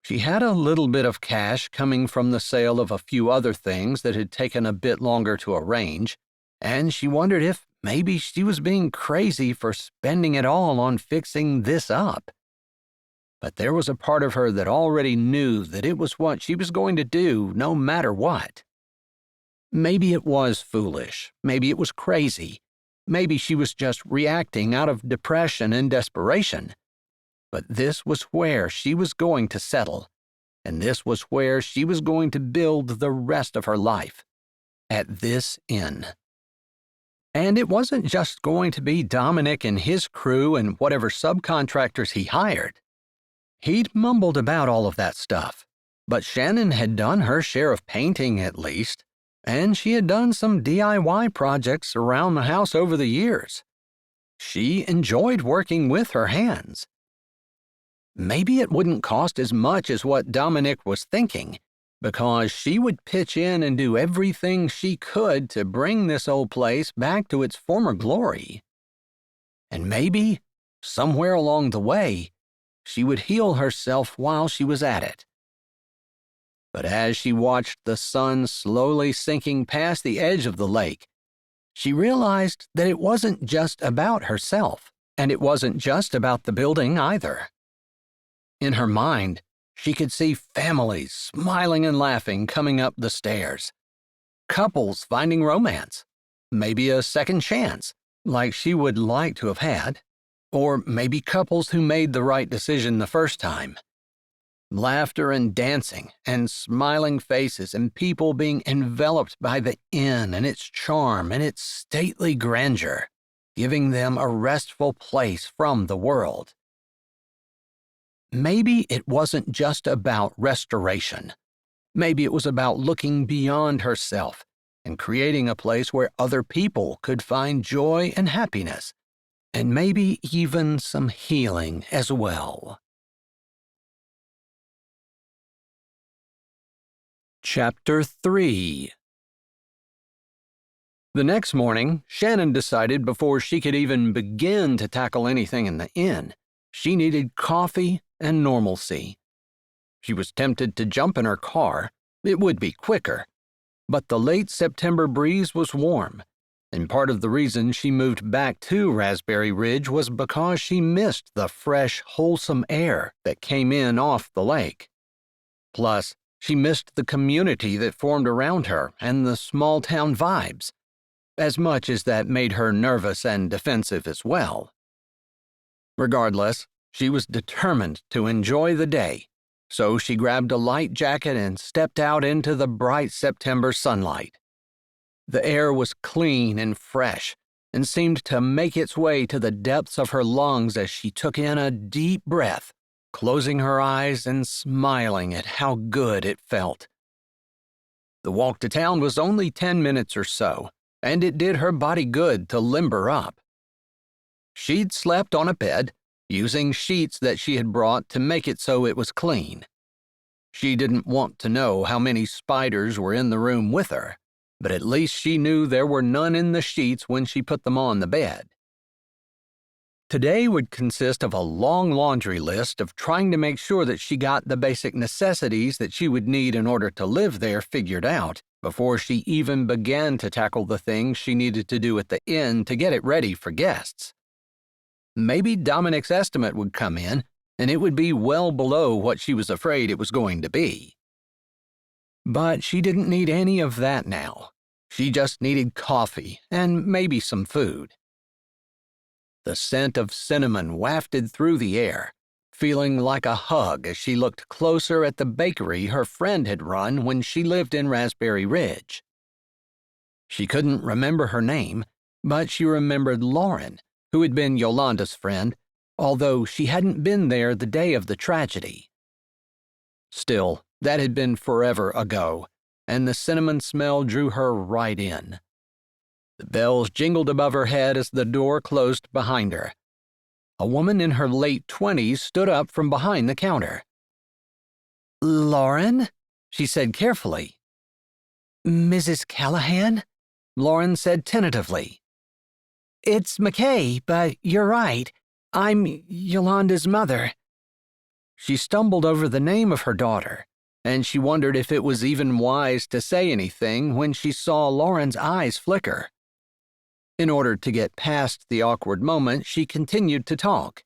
She had a little bit of cash coming from the sale of a few other things that had taken a bit longer to arrange, and she wondered if maybe she was being crazy for spending it all on fixing this up. But there was a part of her that already knew that it was what she was going to do no matter what. Maybe it was foolish, maybe it was crazy, maybe she was just reacting out of depression and desperation. But this was where she was going to settle, and this was where she was going to build the rest of her life, at this inn. And it wasn't just going to be Dominic and his crew and whatever subcontractors he hired. He'd mumbled about all of that stuff, but Shannon had done her share of painting at least, and she had done some DIY projects around the house over the years. She enjoyed working with her hands. Maybe it wouldn't cost as much as what Dominic was thinking, because she would pitch in and do everything she could to bring this old place back to its former glory. And maybe, somewhere along the way, she would heal herself while she was at it. But as she watched the sun slowly sinking past the edge of the lake, she realized that it wasn't just about herself, and it wasn't just about the building either. In her mind, she could see families smiling and laughing coming up the stairs, couples finding romance, maybe a second chance, like she would like to have had, or maybe couples who made the right decision the first time. Laughter and dancing and smiling faces and people being enveloped by the inn and its charm and its stately grandeur, giving them a restful place from the world. Maybe it wasn't just about restoration. Maybe it was about looking beyond herself and creating a place where other people could find joy and happiness, and maybe even some healing as well. Chapter 3. The next morning, Shannon decided before she could even begin to tackle anything in the inn, she needed coffee and normalcy. She was tempted to jump in her car. It would be quicker. But the late September breeze was warm, and part of the reason she moved back to Raspberry Ridge was because she missed the fresh, wholesome air that came in off the lake. Plus, she missed the community that formed around her and the small-town vibes, as much as that made her nervous and defensive as well. Regardless, she was determined to enjoy the day, so she grabbed a light jacket and stepped out into the bright September sunlight. The air was clean and fresh, and seemed to make its way to the depths of her lungs as she took in a deep breath, closing her eyes and smiling at how good it felt. The walk to town was only 10 minutes or so, and it did her body good to limber up. She'd slept on a bed, using sheets that she had brought to make it so it was clean. She didn't want to know how many spiders were in the room with her, but at least she knew there were none in the sheets when she put them on the bed. Today would consist of a long laundry list of trying to make sure that she got the basic necessities that she would need in order to live there figured out before she even began to tackle the things she needed to do at the inn to get it ready for guests. Maybe Dominic's estimate would come in, and it would be well below what she was afraid it was going to be. But she didn't need any of that now. She just needed coffee and maybe some food. The scent of cinnamon wafted through the air, feeling like a hug as she looked closer at the bakery her friend had run when she lived in Raspberry Ridge. She couldn't remember her name, but she remembered Lauren, who had been Yolanda's friend, although she hadn't been there the day of the tragedy. Still, that had been forever ago, and the cinnamon smell drew her right in. The bells jingled above her head as the door closed behind her. A woman in her late 20s stood up from behind the counter. "Lauren?" she said carefully. Mrs. Callahan? Lauren said tentatively. It's McKay, but you're right. I'm Yolanda's mother. She stumbled over the name of her daughter, and she wondered if it was even wise to say anything when she saw Lauren's eyes flicker. In order to get past the awkward moment, she continued to talk.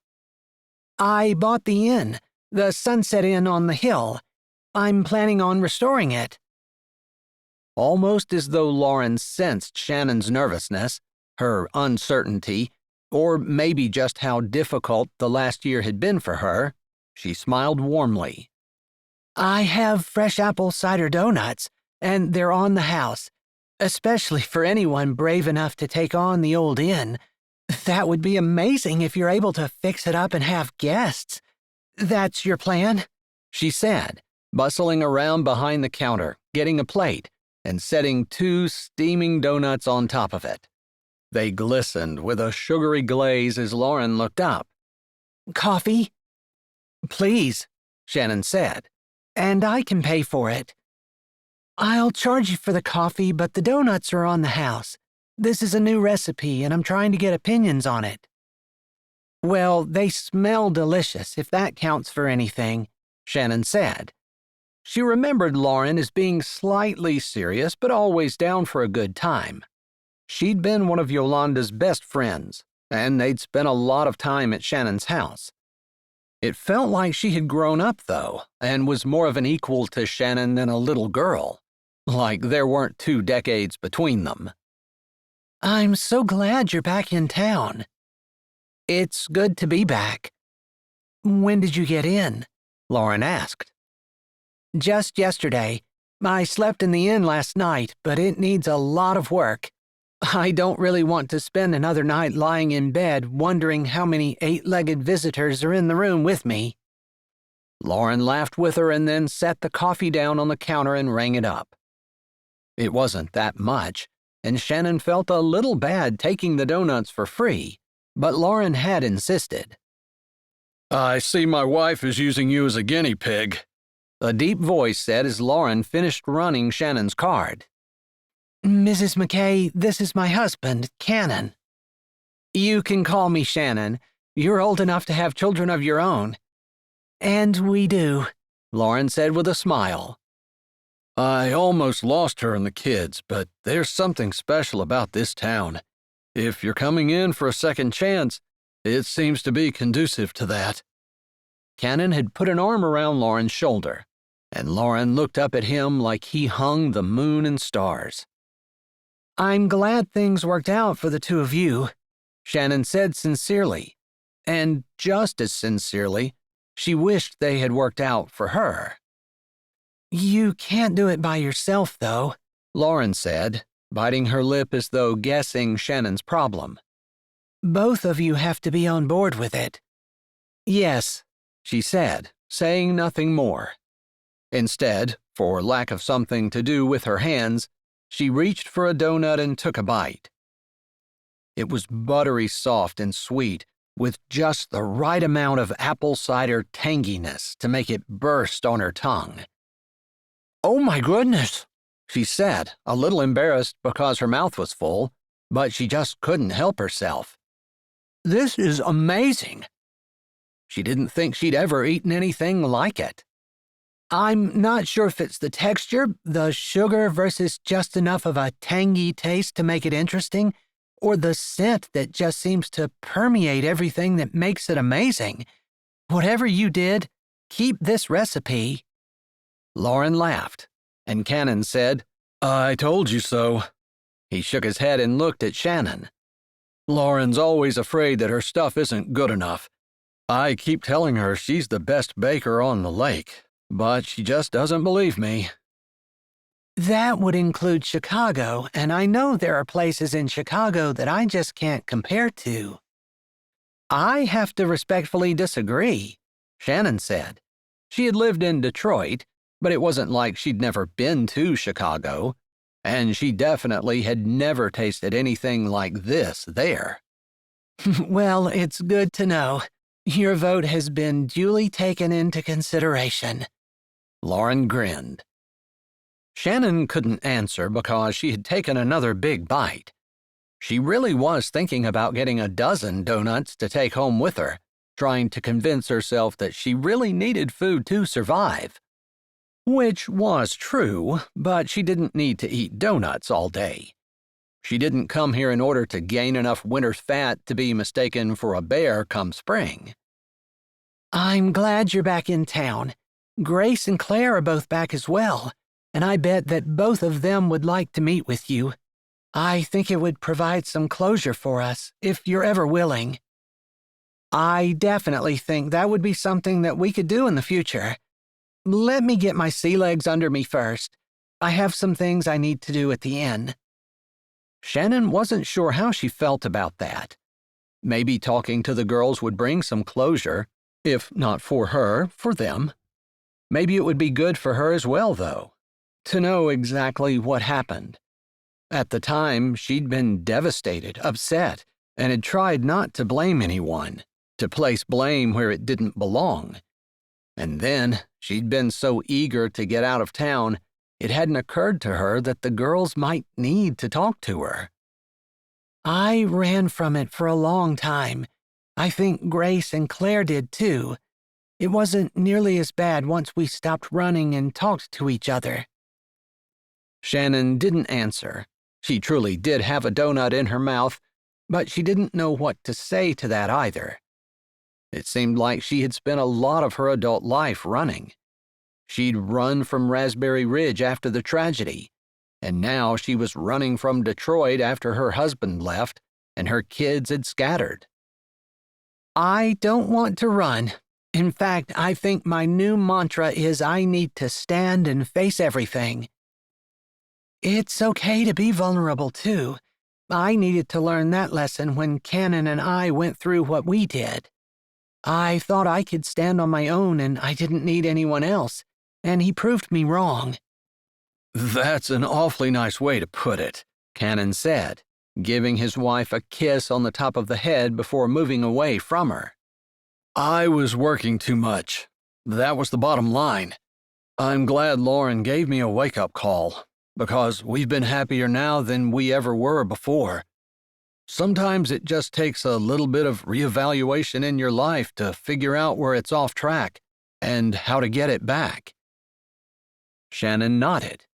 I bought the inn, the Sunset Inn on the hill. I'm planning on restoring it. Almost as though Lauren sensed Shannon's nervousness, her uncertainty, or maybe just how difficult the last year had been for her, she smiled warmly. I have fresh apple cider donuts, and they're on the house, especially for anyone brave enough to take on the old inn. That would be amazing if you're able to fix it up and have guests. That's your plan? She said, bustling around behind the counter, getting a plate, and setting 2 steaming donuts on top of it. They glistened with a sugary glaze as Lauren looked up. Coffee? Please, Shannon said. And I can pay for it. I'll charge you for the coffee, but the donuts are on the house. This is a new recipe, and I'm trying to get opinions on it. Well, they smell delicious, if that counts for anything, Shannon said. She remembered Lauren as being slightly serious, but always down for a good time. She'd been one of Yolanda's best friends, and they'd spent a lot of time at Shannon's house. It felt like she had grown up, though, and was more of an equal to Shannon than a little girl, like there weren't 2 decades between them. I'm so glad you're back in town. It's good to be back. When did you get in? Lauren asked. Just yesterday. I slept in the inn last night, but it needs a lot of work. I don't really want to spend another night lying in bed wondering how many 8-legged visitors are in the room with me. Lauren laughed with her and then set the coffee down on the counter and rang it up. It wasn't that much, and Shannon felt a little bad taking the donuts for free, but Lauren had insisted. I see my wife is using you as a guinea pig, a deep voice said as Lauren finished running Shannon's card. Mrs. McKay, this is my husband, Cannon. You can call me Shannon. You're old enough to have children of your own. And we do, Lauren said with a smile. I almost lost her and the kids, but there's something special about this town. If you're coming in for a second chance, it seems to be conducive to that. Cannon had put an arm around Lauren's shoulder, and Lauren looked up at him like he hung the moon and stars. I'm glad things worked out for the 2 of you, Shannon said sincerely, and just as sincerely, she wished they had worked out for her. You can't do it by yourself, though, Lauren said, biting her lip as though guessing Shannon's problem. Both of you have to be on board with it. Yes, she said, saying nothing more. Instead, for lack of something to do with her hands, she reached for a donut and took a bite. It was buttery soft and sweet, with just the right amount of apple cider tanginess to make it burst on her tongue. Oh my goodness, she said, a little embarrassed because her mouth was full, but she just couldn't help herself. This is amazing. She didn't think she'd ever eaten anything like it. I'm not sure if it's the texture, the sugar versus just enough of a tangy taste to make it interesting, or the scent that just seems to permeate everything that makes it amazing. Whatever you did, keep this recipe. Lauren laughed, and Cannon said, I told you so. He shook his head and looked at Shannon. Lauren's always afraid that her stuff isn't good enough. I keep telling her she's the best baker on the lake, but she just doesn't believe me. That would include Chicago, and I know there are places in Chicago that I just can't compare to. I have to respectfully disagree, Shannon said. She had lived in Detroit, but it wasn't like she'd never been to Chicago, and she definitely had never tasted anything like this there. Well, it's good to know. Your vote has been duly taken into consideration. Lauren grinned. Shannon couldn't answer because she had taken another big bite. She really was thinking about getting a dozen donuts to take home with her, trying to convince herself that she really needed food to survive. Which was true, but she didn't need to eat donuts all day. She didn't come here in order to gain enough winter fat to be mistaken for a bear come spring. I'm glad you're back in town. Grace and Claire are both back as well, and I bet that both of them would like to meet with you. I think it would provide some closure for us, if you're ever willing. I definitely think that would be something that we could do in the future. Let me get my sea legs under me first. I have some things I need to do at the inn. Shannon wasn't sure how she felt about that. Maybe talking to the girls would bring some closure, if not for her, for them. Maybe it would be good for her as well, though, to know exactly what happened. At the time, she'd been devastated, upset, and had tried not to blame anyone, to place blame where it didn't belong. And then, she'd been so eager to get out of town, it hadn't occurred to her that the girls might need to talk to her. I ran from it for a long time. I think Grace and Claire did too. It wasn't nearly as bad once we stopped running and talked to each other. Shannon didn't answer. She truly did have a donut in her mouth, but she didn't know what to say to that either. It seemed like she had spent a lot of her adult life running. She'd run from Raspberry Ridge after the tragedy, and now she was running from Detroit after her husband left and her kids had scattered. I don't want to run. In fact, I think my new mantra is I need to stand and face everything. It's okay to be vulnerable, too. I needed to learn that lesson when Cannon and I went through what we did. I thought I could stand on my own and I didn't need anyone else, and he proved me wrong. That's an awfully nice way to put it, Cannon said, giving his wife a kiss on the top of the head before moving away from her. I was working too much. That was the bottom line. I'm glad Lauren gave me a wake-up call, because we've been happier now than we ever were before. Sometimes it just takes a little bit of reevaluation in your life to figure out where it's off track and how to get it back. Shannon nodded.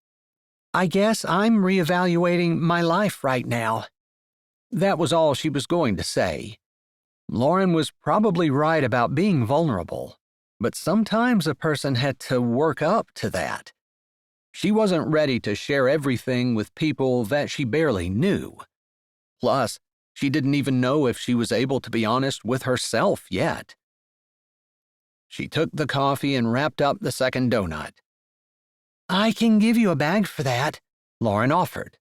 I guess I'm reevaluating my life right now. That was all she was going to say. Lauren was probably right about being vulnerable, but sometimes a person had to work up to that. She wasn't ready to share everything with people that she barely knew. Plus, she didn't even know if she was able to be honest with herself yet. She took the coffee and wrapped up the second donut. I can give you a bag for that, Lauren offered.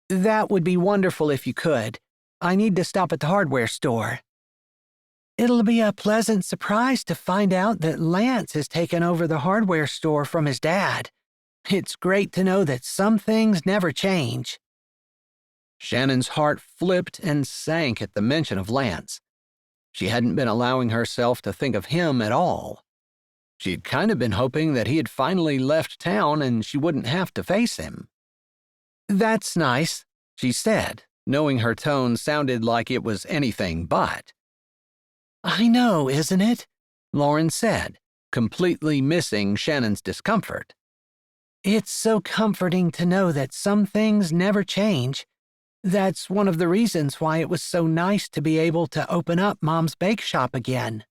That would be wonderful if you could. I need to stop at the hardware store. It'll be a pleasant surprise to find out that Lance has taken over the hardware store from his dad. It's great to know that some things never change. Shannon's heart flipped and sank at the mention of Lance. She hadn't been allowing herself to think of him at all. She'd kind of been hoping that he had finally left town and she wouldn't have to face him. That's nice, she said, knowing her tone sounded like it was anything but. I know, isn't it? Lauren said, completely missing Shannon's discomfort. It's so comforting to know that some things never change. That's one of the reasons why it was so nice to be able to open up Mom's bake shop again.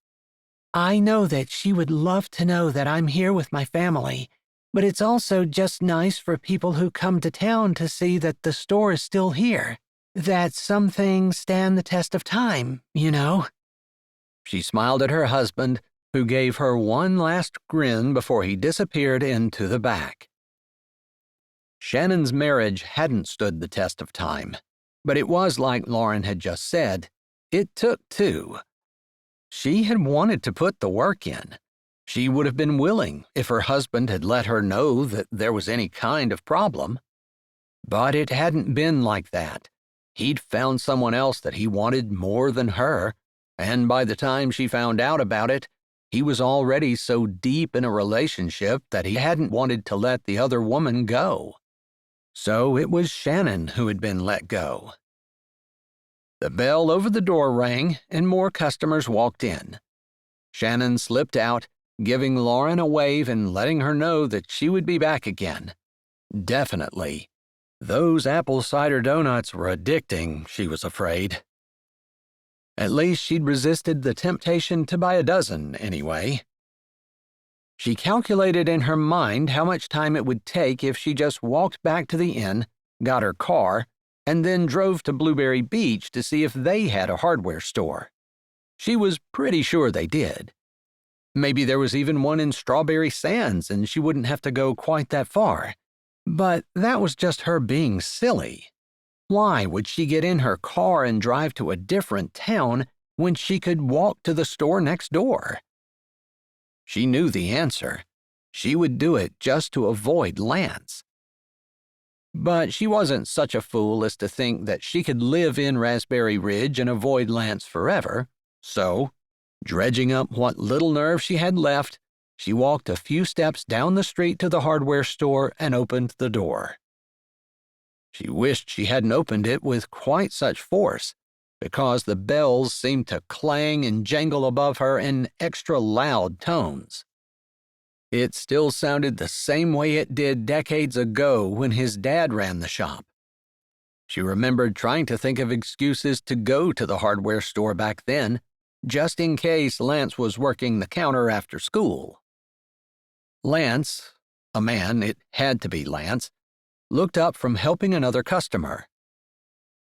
I know that she would love to know that I'm here with my family, but it's also just nice for people who come to town to see that the store is still here, that some things stand the test of time, you know? She smiled at her husband, who gave her one last grin before he disappeared into the back. Shannon's marriage hadn't stood the test of time, but it was like Lauren had just said, it took two. She had wanted to put the work in. She would have been willing if her husband had let her know that there was any kind of problem. But it hadn't been like that. He'd found someone else that he wanted more than her, and by the time she found out about it, He was already so deep in a relationship that he hadn't wanted to let the other woman go. So it was Shannon who had been let go. The bell over the door rang, and more customers walked in. Shannon slipped out, giving Lauren a wave and letting her know that she would be back again. Definitely. Those apple cider donuts were addicting, she was afraid. At least she'd resisted the temptation to buy a dozen, anyway. She calculated in her mind how much time it would take if she just walked back to the inn, got her car, and then drove to Blueberry Beach to see if they had a hardware store. She was pretty sure they did. Maybe there was even one in Strawberry Sands and she wouldn't have to go quite that far. But that was just her being silly. Why would she get in her car and drive to a different town when she could walk to the store next door? She knew the answer. She would do it just to avoid Lance. But she wasn't such a fool as to think that she could live in Raspberry Ridge and avoid Lance forever, so, dredging up what little nerve she had left, she walked a few steps down the street to the hardware store and opened the door. She wished she hadn't opened it with quite such force, because the bells seemed to clang and jangle above her in extra loud tones. It still sounded the same way it did decades ago when his dad ran the shop. She remembered trying to think of excuses to go to the hardware store back then, just in case Lance was working the counter after school. Lance, a man, it had to be Lance, looked up from helping another customer.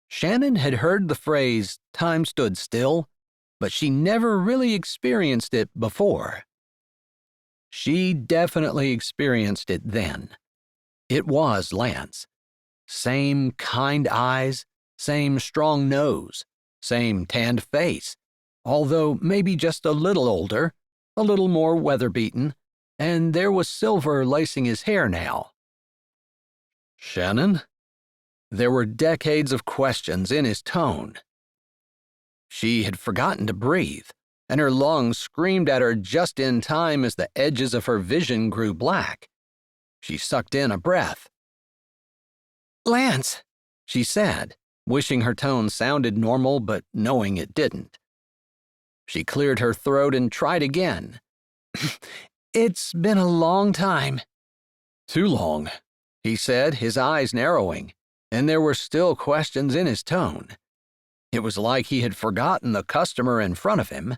Shannon had heard the phrase, "time stood still," but she never really experienced it before. She definitely experienced it then. It was Lance. Same kind eyes, same strong nose, same tanned face, although maybe just a little older, a little more weather-beaten, and there was silver lacing his hair now. Shannon? There were decades of questions in his tone. She had forgotten to breathe, and her lungs screamed at her just in time as the edges of her vision grew black. She sucked in a breath. "Lance," she said, wishing her tone sounded normal but knowing it didn't. She cleared her throat and tried again. "It's been a long time." "Too long," he said, his eyes narrowing, and there were still questions in his tone. It was like he had forgotten the customer in front of him.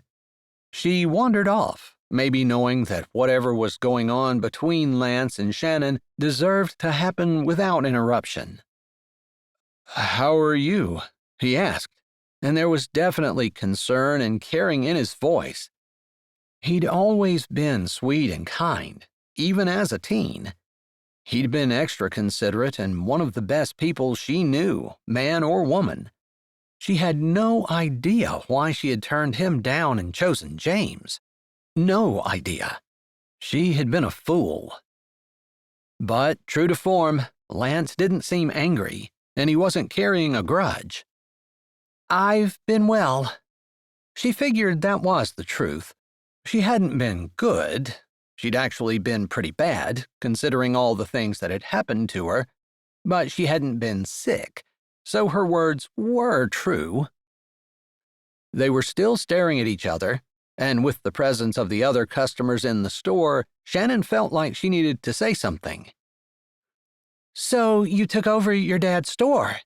She wandered off, maybe knowing that whatever was going on between Lance and Shannon deserved to happen without interruption. "How are you?" he asked, and there was definitely concern and caring in his voice. He'd always been sweet and kind, even as a teen. He'd been extra considerate and one of the best people she knew, man or woman. She had no idea why she had turned him down and chosen James. No idea. She had been a fool. But, true to form, Lance didn't seem angry, and he wasn't carrying a grudge. "I've been well." She figured that was the truth. She hadn't been good. She'd actually been pretty bad, considering all the things that had happened to her, but she hadn't been sick, so her words were true. They were still staring at each other, and with the presence of the other customers in the store, Shannon felt like she needed to say something. "So you took over your dad's store?"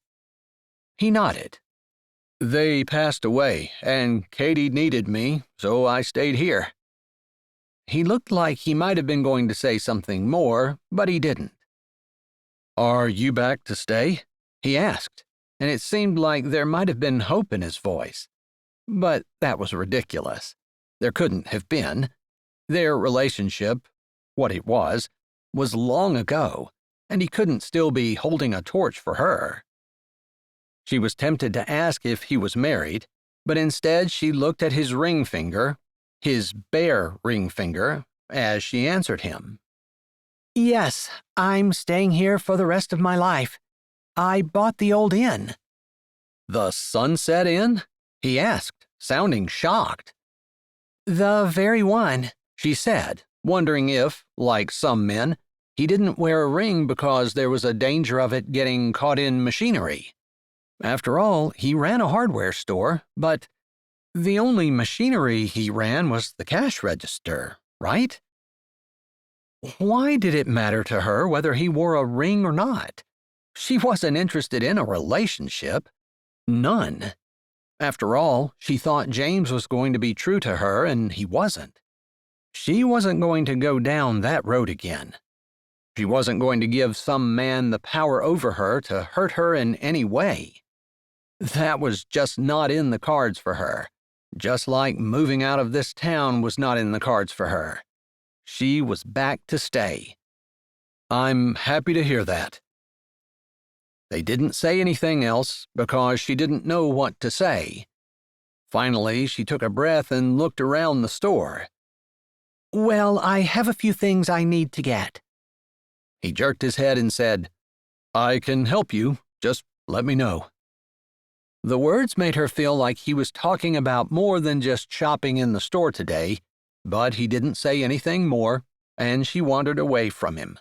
He nodded. "They passed away, and Katie needed me, so I stayed here." He looked like he might have been going to say something more, but he didn't. "Are you back to stay?" he asked, and it seemed like there might have been hope in his voice. But that was ridiculous. There couldn't have been. Their relationship, what it was long ago, and he couldn't still be holding a torch for her. She was tempted to ask if he was married, but instead she looked at his ring finger, his bare ring finger, as she answered him. "Yes, I'm staying here for the rest of my life. I bought the old inn." "The Sunset Inn?" he asked, sounding shocked. "The very one," she said, wondering if, like some men, he didn't wear a ring because there was a danger of it getting caught in machinery. After all, he ran a hardware store, but the only machinery he ran was the cash register, right? Why did it matter to her whether he wore a ring or not? She wasn't interested in a relationship. None. After all, she thought James was going to be true to her, and he wasn't. She wasn't going to go down that road again. She wasn't going to give some man the power over her to hurt her in any way. That was just not in the cards for her, just like moving out of this town was not in the cards for her. She was back to stay. I'm happy to hear that. They didn't say anything else because she didn't know what to say. Finally, she took a breath and looked around the store. Well, I have a few things I need to get. He jerked his head and said, I can help you, just let me know. The words made her feel like he was talking about more than just shopping in the store today, but he didn't say anything more, and she wandered away from him.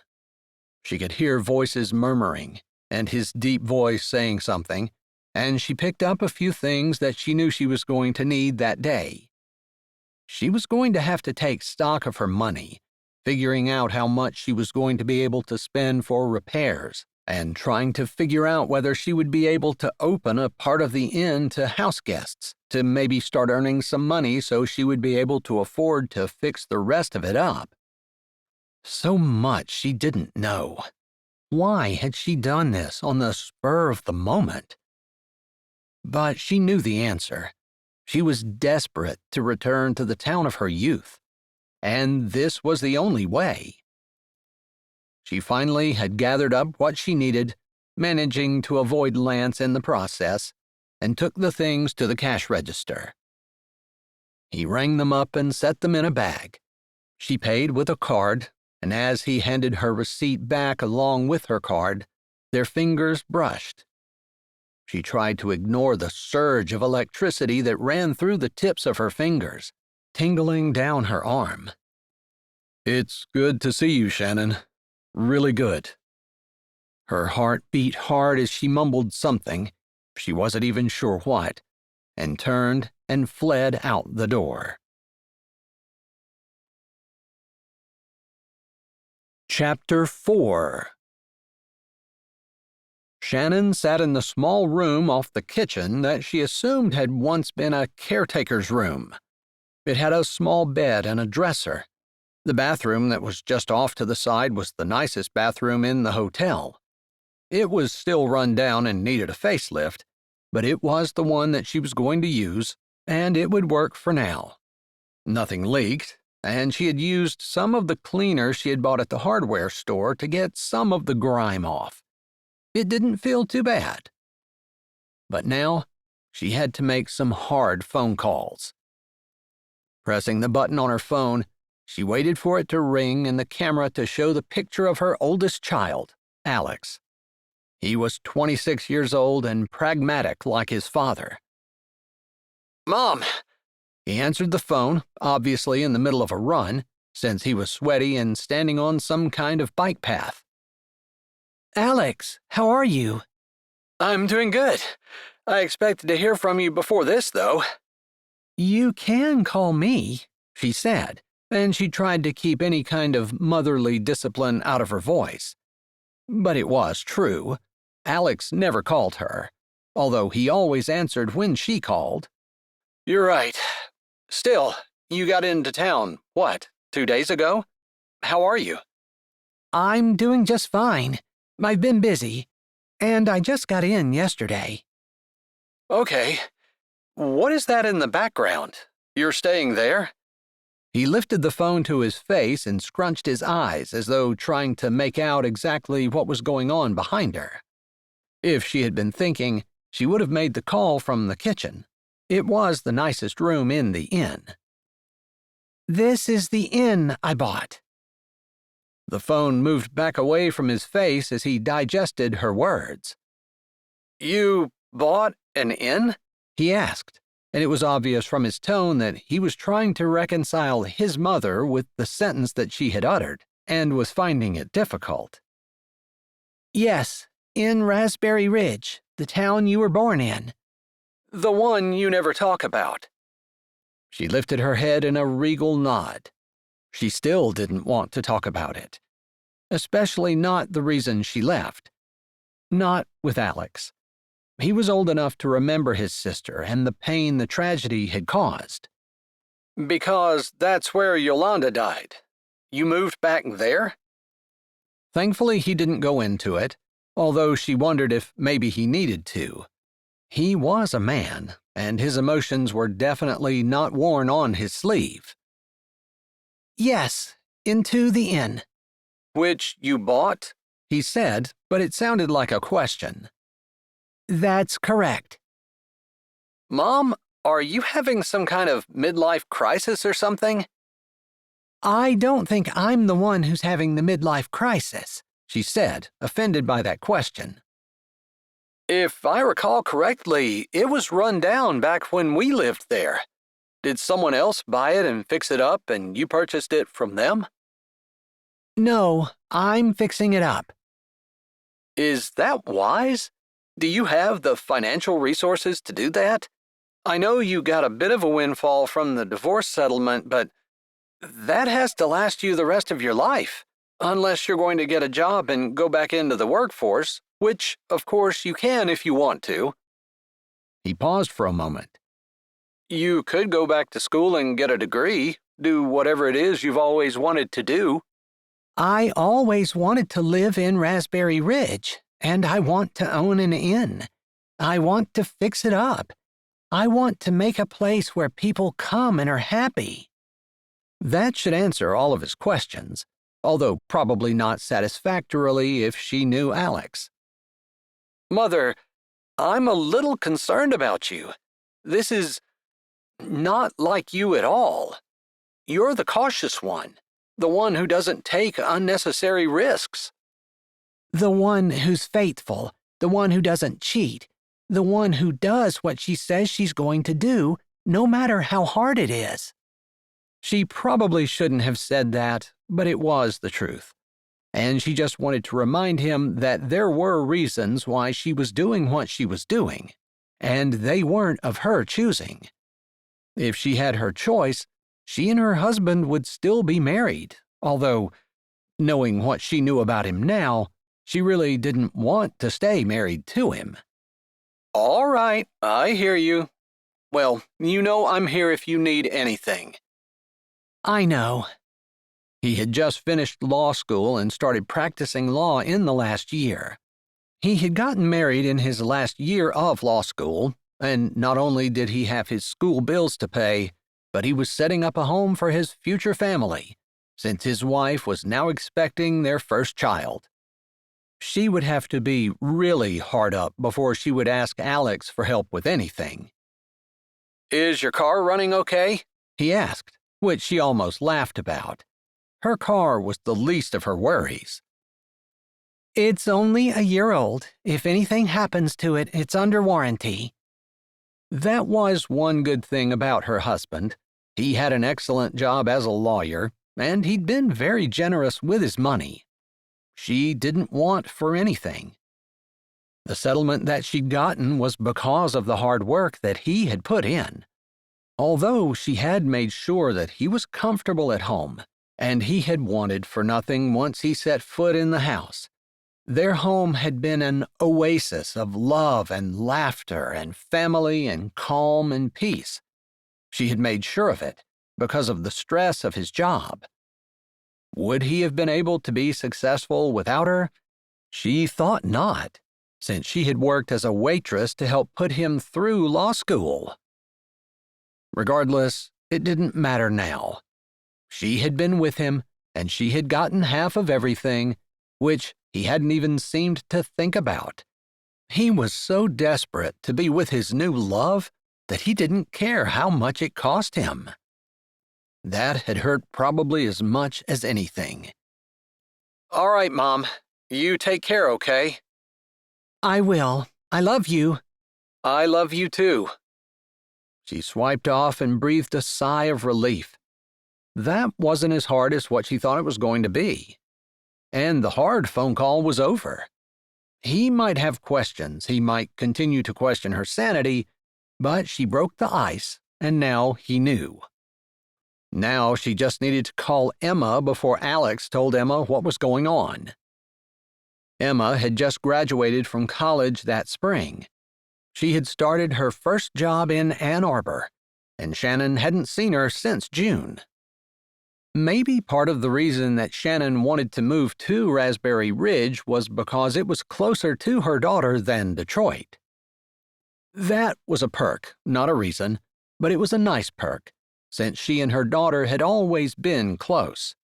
She could hear voices murmuring, and his deep voice saying something, and she picked up a few things that she knew she was going to need that day. She was going to have to take stock of her money, figuring out how much she was going to be able to spend for repairs, and trying to figure out whether she would be able to open a part of the inn to house guests, to maybe start earning some money so she would be able to afford to fix the rest of it up. So much she didn't know. Why had she done this on the spur of the moment? But she knew the answer. She was desperate to return to the town of her youth, and this was the only way. She finally had gathered up what she needed, managing to avoid Lance in the process, and took the things to the cash register. He rang them up and set them in a bag. She paid with a card, and as he handed her receipt back along with her card, their fingers brushed. She tried to ignore the surge of electricity that ran through the tips of her fingers, tingling down her arm. It's good to see you, Shannon. Really good. Her heart beat hard as she mumbled something, she wasn't even sure what, and turned and fled out the door. Chapter 4. Shannon sat in the small room off the kitchen that she assumed had once been a caretaker's room. It had a small bed and a dresser. The bathroom that was just off to the side was the nicest bathroom in the hotel. It was still run down and needed a facelift, but it was the one that she was going to use, and it would work for now. Nothing leaked, and she had used some of the cleaner she had bought at the hardware store to get some of the grime off. It didn't feel too bad. But now, she had to make some hard phone calls. Pressing the button on her phone, she waited for it to ring and the camera to show the picture of her oldest child, Alex. He was 26 years old and pragmatic like his father. Mom! He answered the phone, obviously in the middle of a run, since he was sweaty and standing on some kind of bike path. Alex, how are you? I'm doing good. I expected to hear from you before this, though. You can call me, she said, and she tried to keep any kind of motherly discipline out of her voice. But it was true. Alex never called her, although he always answered when she called. You're right. Still, you got into town, 2 days ago? How are you? I'm doing just fine. I've been busy, and I just got in yesterday. Okay. What is that in the background? You're staying there? He lifted the phone to his face and scrunched his eyes as though trying to make out exactly what was going on behind her. If she had been thinking, she would have made the call from the kitchen. It was the nicest room in the inn. This is the inn I bought. The phone moved back away from his face as he digested her words. You bought an inn? He asked, and it was obvious from his tone that he was trying to reconcile his mother with the sentence that she had uttered, and was finding it difficult. Yes, in Raspberry Ridge, the town you were born in. The one you never talk about. She lifted her head in a regal nod. She still didn't want to talk about it. Especially not the reason she left. Not with Alex. He was old enough to remember his sister and the pain the tragedy had caused. Because that's where Yolanda died. You moved back there? Thankfully, he didn't go into it, although she wondered if maybe he needed to. He was a man, and his emotions were definitely not worn on his sleeve. Yes, into the inn. Which you bought? He said, but it sounded like a question. That's correct. Mom, are you having some kind of midlife crisis or something? I don't think I'm the one who's having the midlife crisis, she said, offended by that question. If I recall correctly, it was run down back when we lived there. Did someone else buy it and fix it up, and you purchased it from them? No, I'm fixing it up. Is that wise? Do you have the financial resources to do that? I know you got a bit of a windfall from the divorce settlement, but that has to last you the rest of your life, unless you're going to get a job and go back into the workforce, which, of course, you can if you want to. He paused for a moment. You could go back to school and get a degree, do whatever it is you've always wanted to do. I always wanted to live in Raspberry Ridge, and I want to own an inn. I want to fix it up. I want to make a place where people come and are happy. That should answer all of his questions, although probably not satisfactorily if she knew Alex. Mother, I'm a little concerned about you. This is not like you at all. You're the cautious one, the one who doesn't take unnecessary risks. The one who's faithful, the one who doesn't cheat, the one who does what she says she's going to do, no matter how hard it is. She probably shouldn't have said that, but it was the truth. And she just wanted to remind him that there were reasons why she was doing what she was doing, and they weren't of her choosing. If she had her choice, she and her husband would still be married, although, knowing what she knew about him now, she really didn't want to stay married to him. All right, I hear you. Well, you know I'm here if you need anything. I know. He had just finished law school and started practicing law in the last year. He had gotten married in his last year of law school, and not only did he have his school bills to pay, but he was setting up a home for his future family, since his wife was now expecting their first child. She would have to be really hard up before she would ask Alex for help with anything. Is your car running okay? He asked, which she almost laughed about. Her car was the least of her worries. It's only a year old. If anything happens to it, it's under warranty. That was one good thing about her husband. He had an excellent job as a lawyer, and he'd been very generous with his money. She didn't want for anything. The settlement that she'd gotten was because of the hard work that he had put in. Although she had made sure that he was comfortable at home, and he had wanted for nothing once he set foot in the house. Their home had been an oasis of love and laughter and family and calm and peace. She had made sure of it because of the stress of his job. Would he have been able to be successful without her? She thought not, since she had worked as a waitress to help put him through law school. Regardless, it didn't matter now. She had been with him, and she had gotten half of everything, which he hadn't even seemed to think about. He was so desperate to be with his new love that he didn't care how much it cost him. That had hurt probably as much as anything. All right, Mom. You take care, okay? I will. I love you. I love you too. She swiped off and breathed a sigh of relief. That wasn't as hard as what she thought it was going to be. And the hard phone call was over. He might have questions, he might continue to question her sanity, but she broke the ice, and now he knew. Now she just needed to call Emma before Alex told Emma what was going on. Emma had just graduated from college that spring. She had started her first job in Ann Arbor, and Shannon hadn't seen her since June. Maybe part of the reason that Shannon wanted to move to Raspberry Ridge was because it was closer to her daughter than Detroit. That was a perk, not a reason, but it was a nice perk, since she and her daughter had always been close.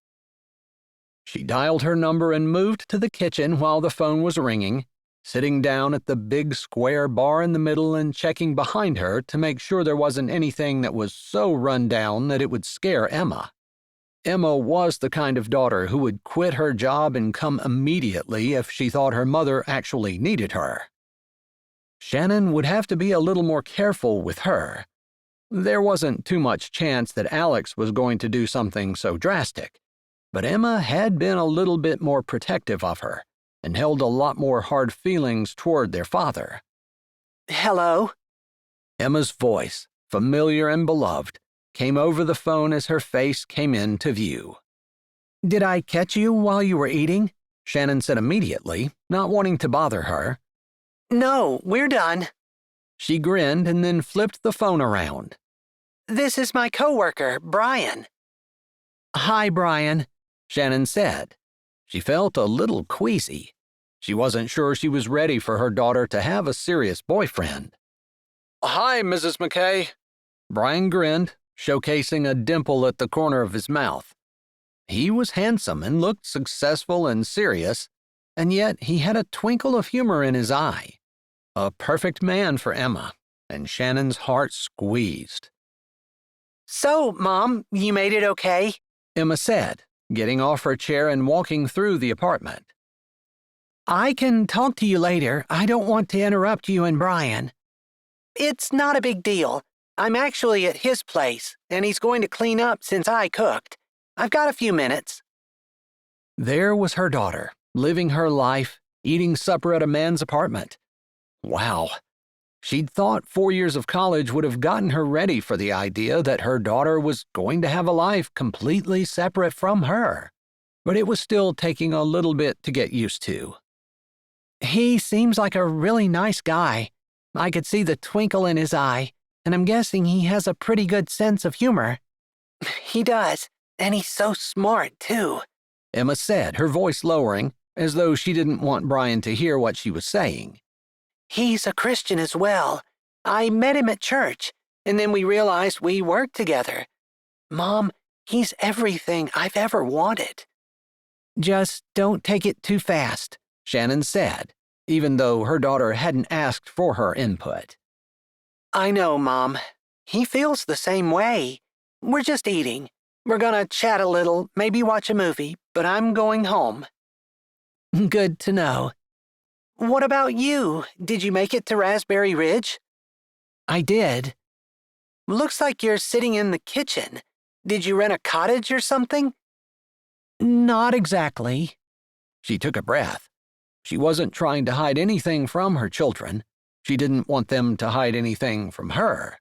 She dialed her number and moved to the kitchen while the phone was ringing, sitting down at the big square bar in the middle and checking behind her to make sure there wasn't anything that was so run down that it would scare Emma. Emma was the kind of daughter who would quit her job and come immediately if she thought her mother actually needed her. Shannon would have to be a little more careful with her. There wasn't too much chance that Alex was going to do something so drastic, but Emma had been a little bit more protective of her and held a lot more hard feelings toward their father. Hello? Emma's voice, familiar and beloved, came over the phone as her face came into view. Did I catch you while you were eating? Shannon said immediately, not wanting to bother her. No, we're done. She grinned and then flipped the phone around. This is my coworker, Brian. Hi, Brian, Shannon said. She felt a little queasy. She wasn't sure she was ready for her daughter to have a serious boyfriend. Hi, Mrs. McKay. Brian grinned, showcasing a dimple at the corner of his mouth. He was handsome and looked successful and serious, and yet he had a twinkle of humor in his eye. A perfect man for Emma, and Shannon's heart squeezed. So, Mom, you made it okay? Emma said, getting off her chair and walking through the apartment. I can talk to you later. I don't want to interrupt you and Brian. It's not a big deal. I'm actually at his place, and he's going to clean up since I cooked. I've got a few minutes. There was her daughter, living her life, eating supper at a man's apartment. Wow. She'd thought 4 years of college would have gotten her ready for the idea that her daughter was going to have a life completely separate from her. But it was still taking a little bit to get used to. He seems like a really nice guy. I could see the twinkle in his eye, and I'm guessing he has a pretty good sense of humor. He does, and he's so smart, too, Emma said, her voice lowering, as though she didn't want Brian to hear what she was saying. He's a Christian as well. I met him at church, and then we realized we worked together. Mom, he's everything I've ever wanted. Just don't take it too fast, Shannon said, even though her daughter hadn't asked for her input. I know, Mom. He feels the same way. We're just eating. We're gonna chat a little, maybe watch a movie, but I'm going home. Good to know. What about you? Did you make it to Raspberry Ridge? I did. Looks like you're sitting in the kitchen. Did you rent a cottage or something? Not exactly. She took a breath. She wasn't trying to hide anything from her children. She didn't want them to hide anything from her.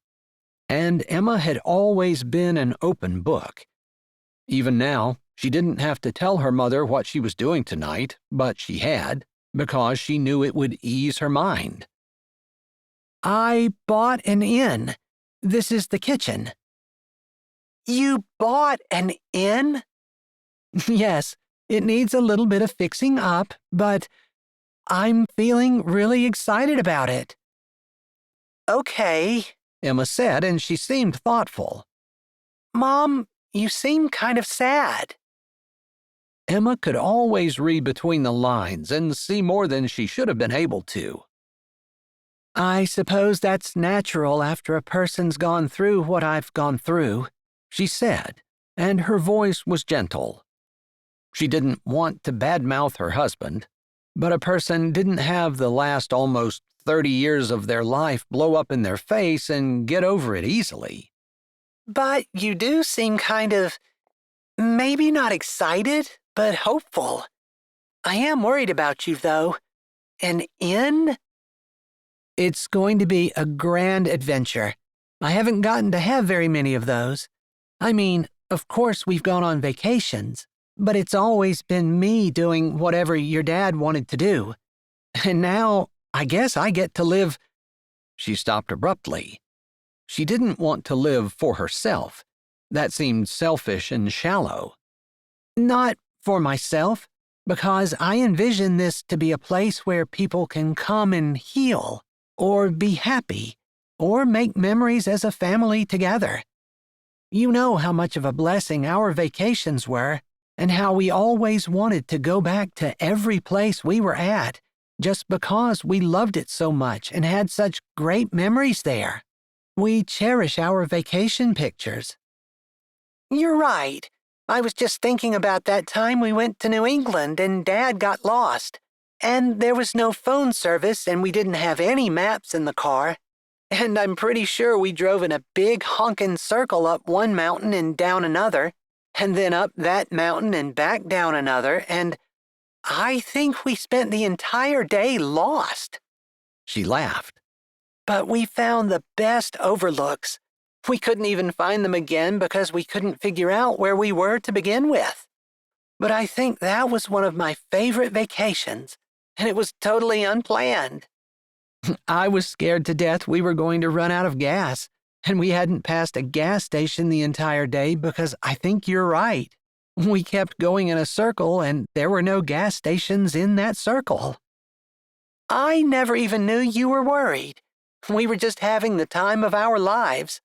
And Emma had always been an open book. Even now, she didn't have to tell her mother what she was doing tonight, but she had, because she knew it would ease her mind. I bought an inn. This is the kitchen. You bought an inn? Yes, it needs a little bit of fixing up, but I'm feeling really excited about it. Okay, Emma said, and she seemed thoughtful. Mom, you seem kind of sad. Emma could always read between the lines and see more than she should have been able to. I suppose that's natural after a person's gone through what I've gone through, she said, and her voice was gentle. She didn't want to badmouth her husband. But a person didn't have the last almost 30 years of their life blow up in their face and get over it easily. But you do seem kind of, maybe not excited, but hopeful. I am worried about you, though. An inn? It's going to be a grand adventure. I haven't gotten to have very many of those. I mean, of course we've gone on vacations, but it's always been me doing whatever your dad wanted to do. And now, I guess I get to live. She stopped abruptly. She didn't want to live for herself. That seemed selfish and shallow. Not for myself, because I envision this to be a place where people can come and heal, or be happy, or make memories as a family together. You know how much of a blessing our vacations were, and how we always wanted to go back to every place we were at, just because we loved it so much and had such great memories there. We cherish our vacation pictures. You're right. I was just thinking about that time we went to New England and Dad got lost. And there was no phone service and we didn't have any maps in the car. And I'm pretty sure we drove in a big honkin' circle up one mountain and down another, and then up that mountain and back down another, and I think we spent the entire day lost. She laughed. But we found the best overlooks. We couldn't even find them again because we couldn't figure out where we were to begin with. But I think that was one of my favorite vacations, and it was totally unplanned. I was scared to death we were going to run out of gas, and we hadn't passed a gas station the entire day because I think you're right. We kept going in a circle, and there were no gas stations in that circle. I never even knew you were worried. We were just having the time of our lives.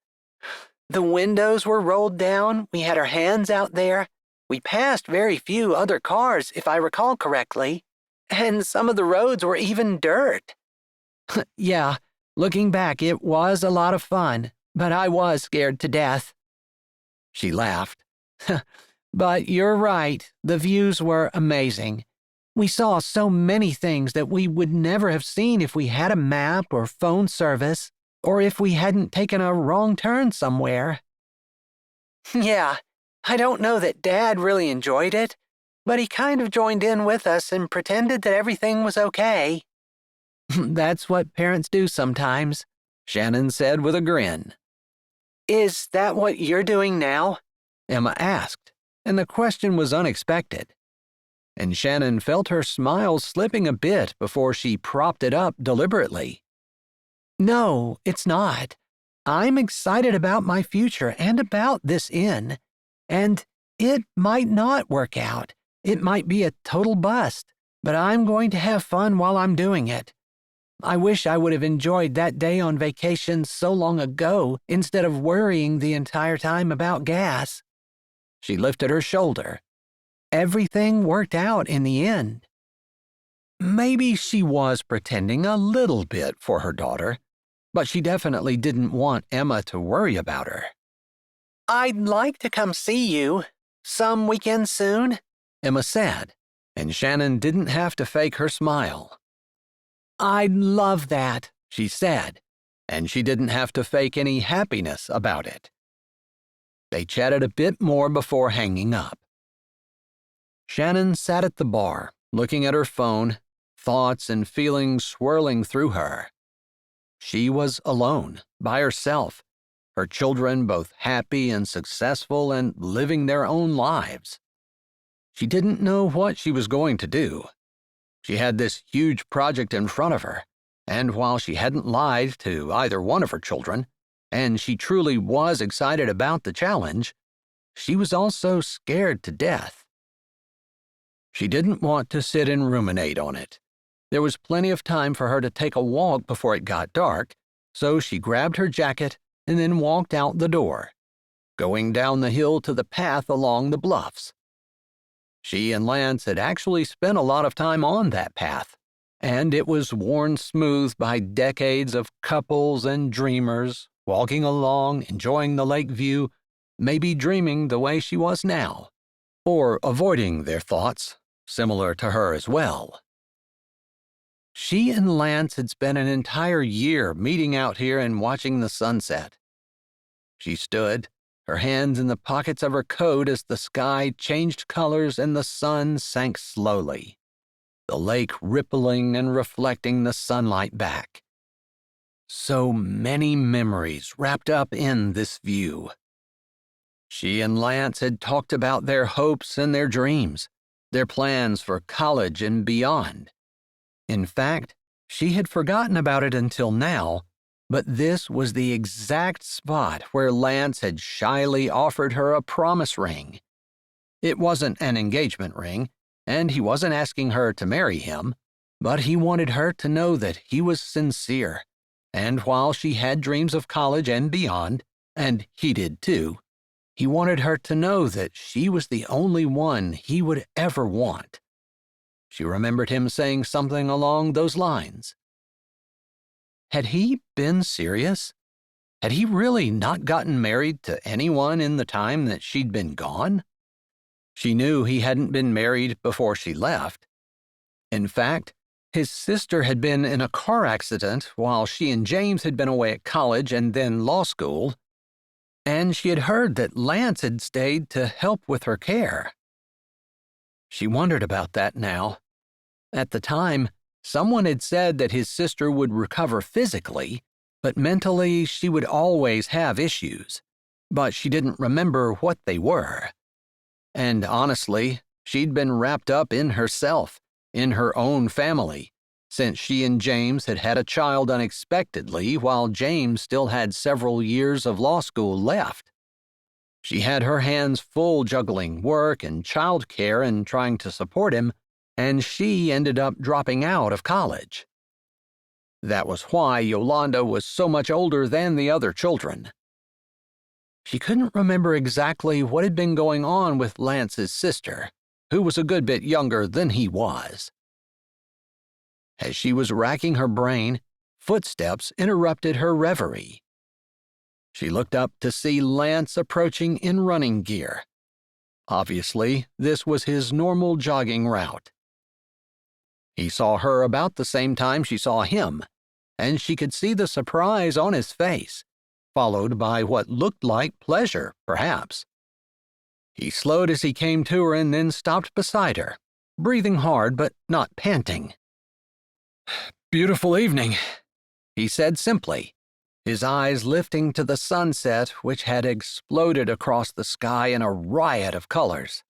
The windows were rolled down, we had our hands out there. We passed very few other cars, if I recall correctly, and some of the roads were even dirt. Yeah, looking back, it was a lot of fun, but I was scared to death. She laughed. But you're right, the views were amazing. We saw so many things that we would never have seen if we had a map or phone service, or if we hadn't taken a wrong turn somewhere. Yeah, I don't know that Dad really enjoyed it, but he kind of joined in with us and pretended that everything was okay. That's what parents do sometimes, Shannon said with a grin. Is that what you're doing now? Emma asked, and the question was unexpected. And Shannon felt her smile slipping a bit before she propped it up deliberately. No, it's not. I'm excited about my future and about this inn. And it might not work out. It might be a total bust, but I'm going to have fun while I'm doing it. I wish I would have enjoyed that day on vacation so long ago instead of worrying the entire time about gas. She lifted her shoulder. Everything worked out in the end. Maybe she was pretending a little bit for her daughter, but she definitely didn't want Emma to worry about her. I'd like to come see you some weekend soon, Emma said, and Shannon didn't have to fake her smile. I'd love that, she said, and she didn't have to fake any happiness about it. They chatted a bit more before hanging up. Shannon sat at the bar, looking at her phone, thoughts and feelings swirling through her. She was alone, by herself, her children both happy and successful and living their own lives. She didn't know what she was going to do. She had this huge project in front of her, and while she hadn't lied to either one of her children, and she truly was excited about the challenge, she was also scared to death. She didn't want to sit and ruminate on it. There was plenty of time for her to take a walk before it got dark, so she grabbed her jacket and then walked out the door, going down the hill to the path along the bluffs. She and Lance had actually spent a lot of time on that path, and it was worn smooth by decades of couples and dreamers walking along, enjoying the lake view, maybe dreaming the way she was now, or avoiding their thoughts, similar to her as well. She and Lance had spent an entire year meeting out here and watching the sunset. She stood, her hands in the pockets of her coat as the sky changed colors and the sun sank slowly, the lake rippling and reflecting the sunlight back. So many memories wrapped up in this view. She and Lance had talked about their hopes and their dreams, their plans for college and beyond. In fact, she had forgotten about it until now, but this was the exact spot where Lance had shyly offered her a promise ring. It wasn't an engagement ring, and he wasn't asking her to marry him, but he wanted her to know that he was sincere, and while she had dreams of college and beyond, and he did too, he wanted her to know that she was the only one he would ever want. She remembered him saying something along those lines. Had he been serious? Had he really not gotten married to anyone in the time that she'd been gone? She knew he hadn't been married before she left. In fact, his sister had been in a car accident while she and James had been away at college and then law school, and she had heard that Lance had stayed to help with her care. She wondered about that now. At the time, someone had said that his sister would recover physically, but mentally she would always have issues, but she didn't remember what they were. And honestly, she'd been wrapped up in herself, in her own family, since she and James had had a child unexpectedly while James still had several years of law school left. She had her hands full juggling work and child care and trying to support him, and she ended up dropping out of college. That was why Yolanda was so much older than the other children. She couldn't remember exactly what had been going on with Lance's sister, who was a good bit younger than he was. As she was racking her brain, footsteps interrupted her reverie. She looked up to see Lance approaching in running gear. Obviously, this was his normal jogging route. He saw her about the same time she saw him, and she could see the surprise on his face, followed by what looked like pleasure, perhaps. He slowed as he came to her and then stopped beside her, breathing hard but not panting. "Beautiful evening," he said simply, his eyes lifting to the sunset which had exploded across the sky in a riot of colors.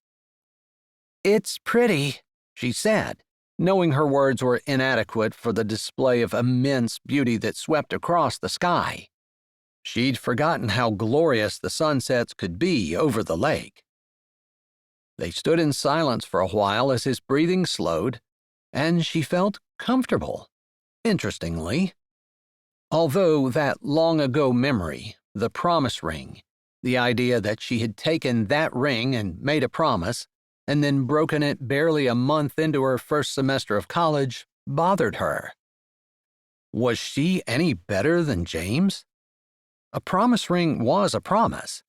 "It's pretty," she said, knowing her words were inadequate for the display of immense beauty that swept across the sky. She'd forgotten how glorious the sunsets could be over the lake. They stood in silence for a while as his breathing slowed, and she felt comfortable, interestingly. Although that long-ago memory, the promise ring, the idea that she had taken that ring and made a promise, and then broken it barely a month into her first semester of college, bothered her. Was she any better than James? A promise ring was a promise.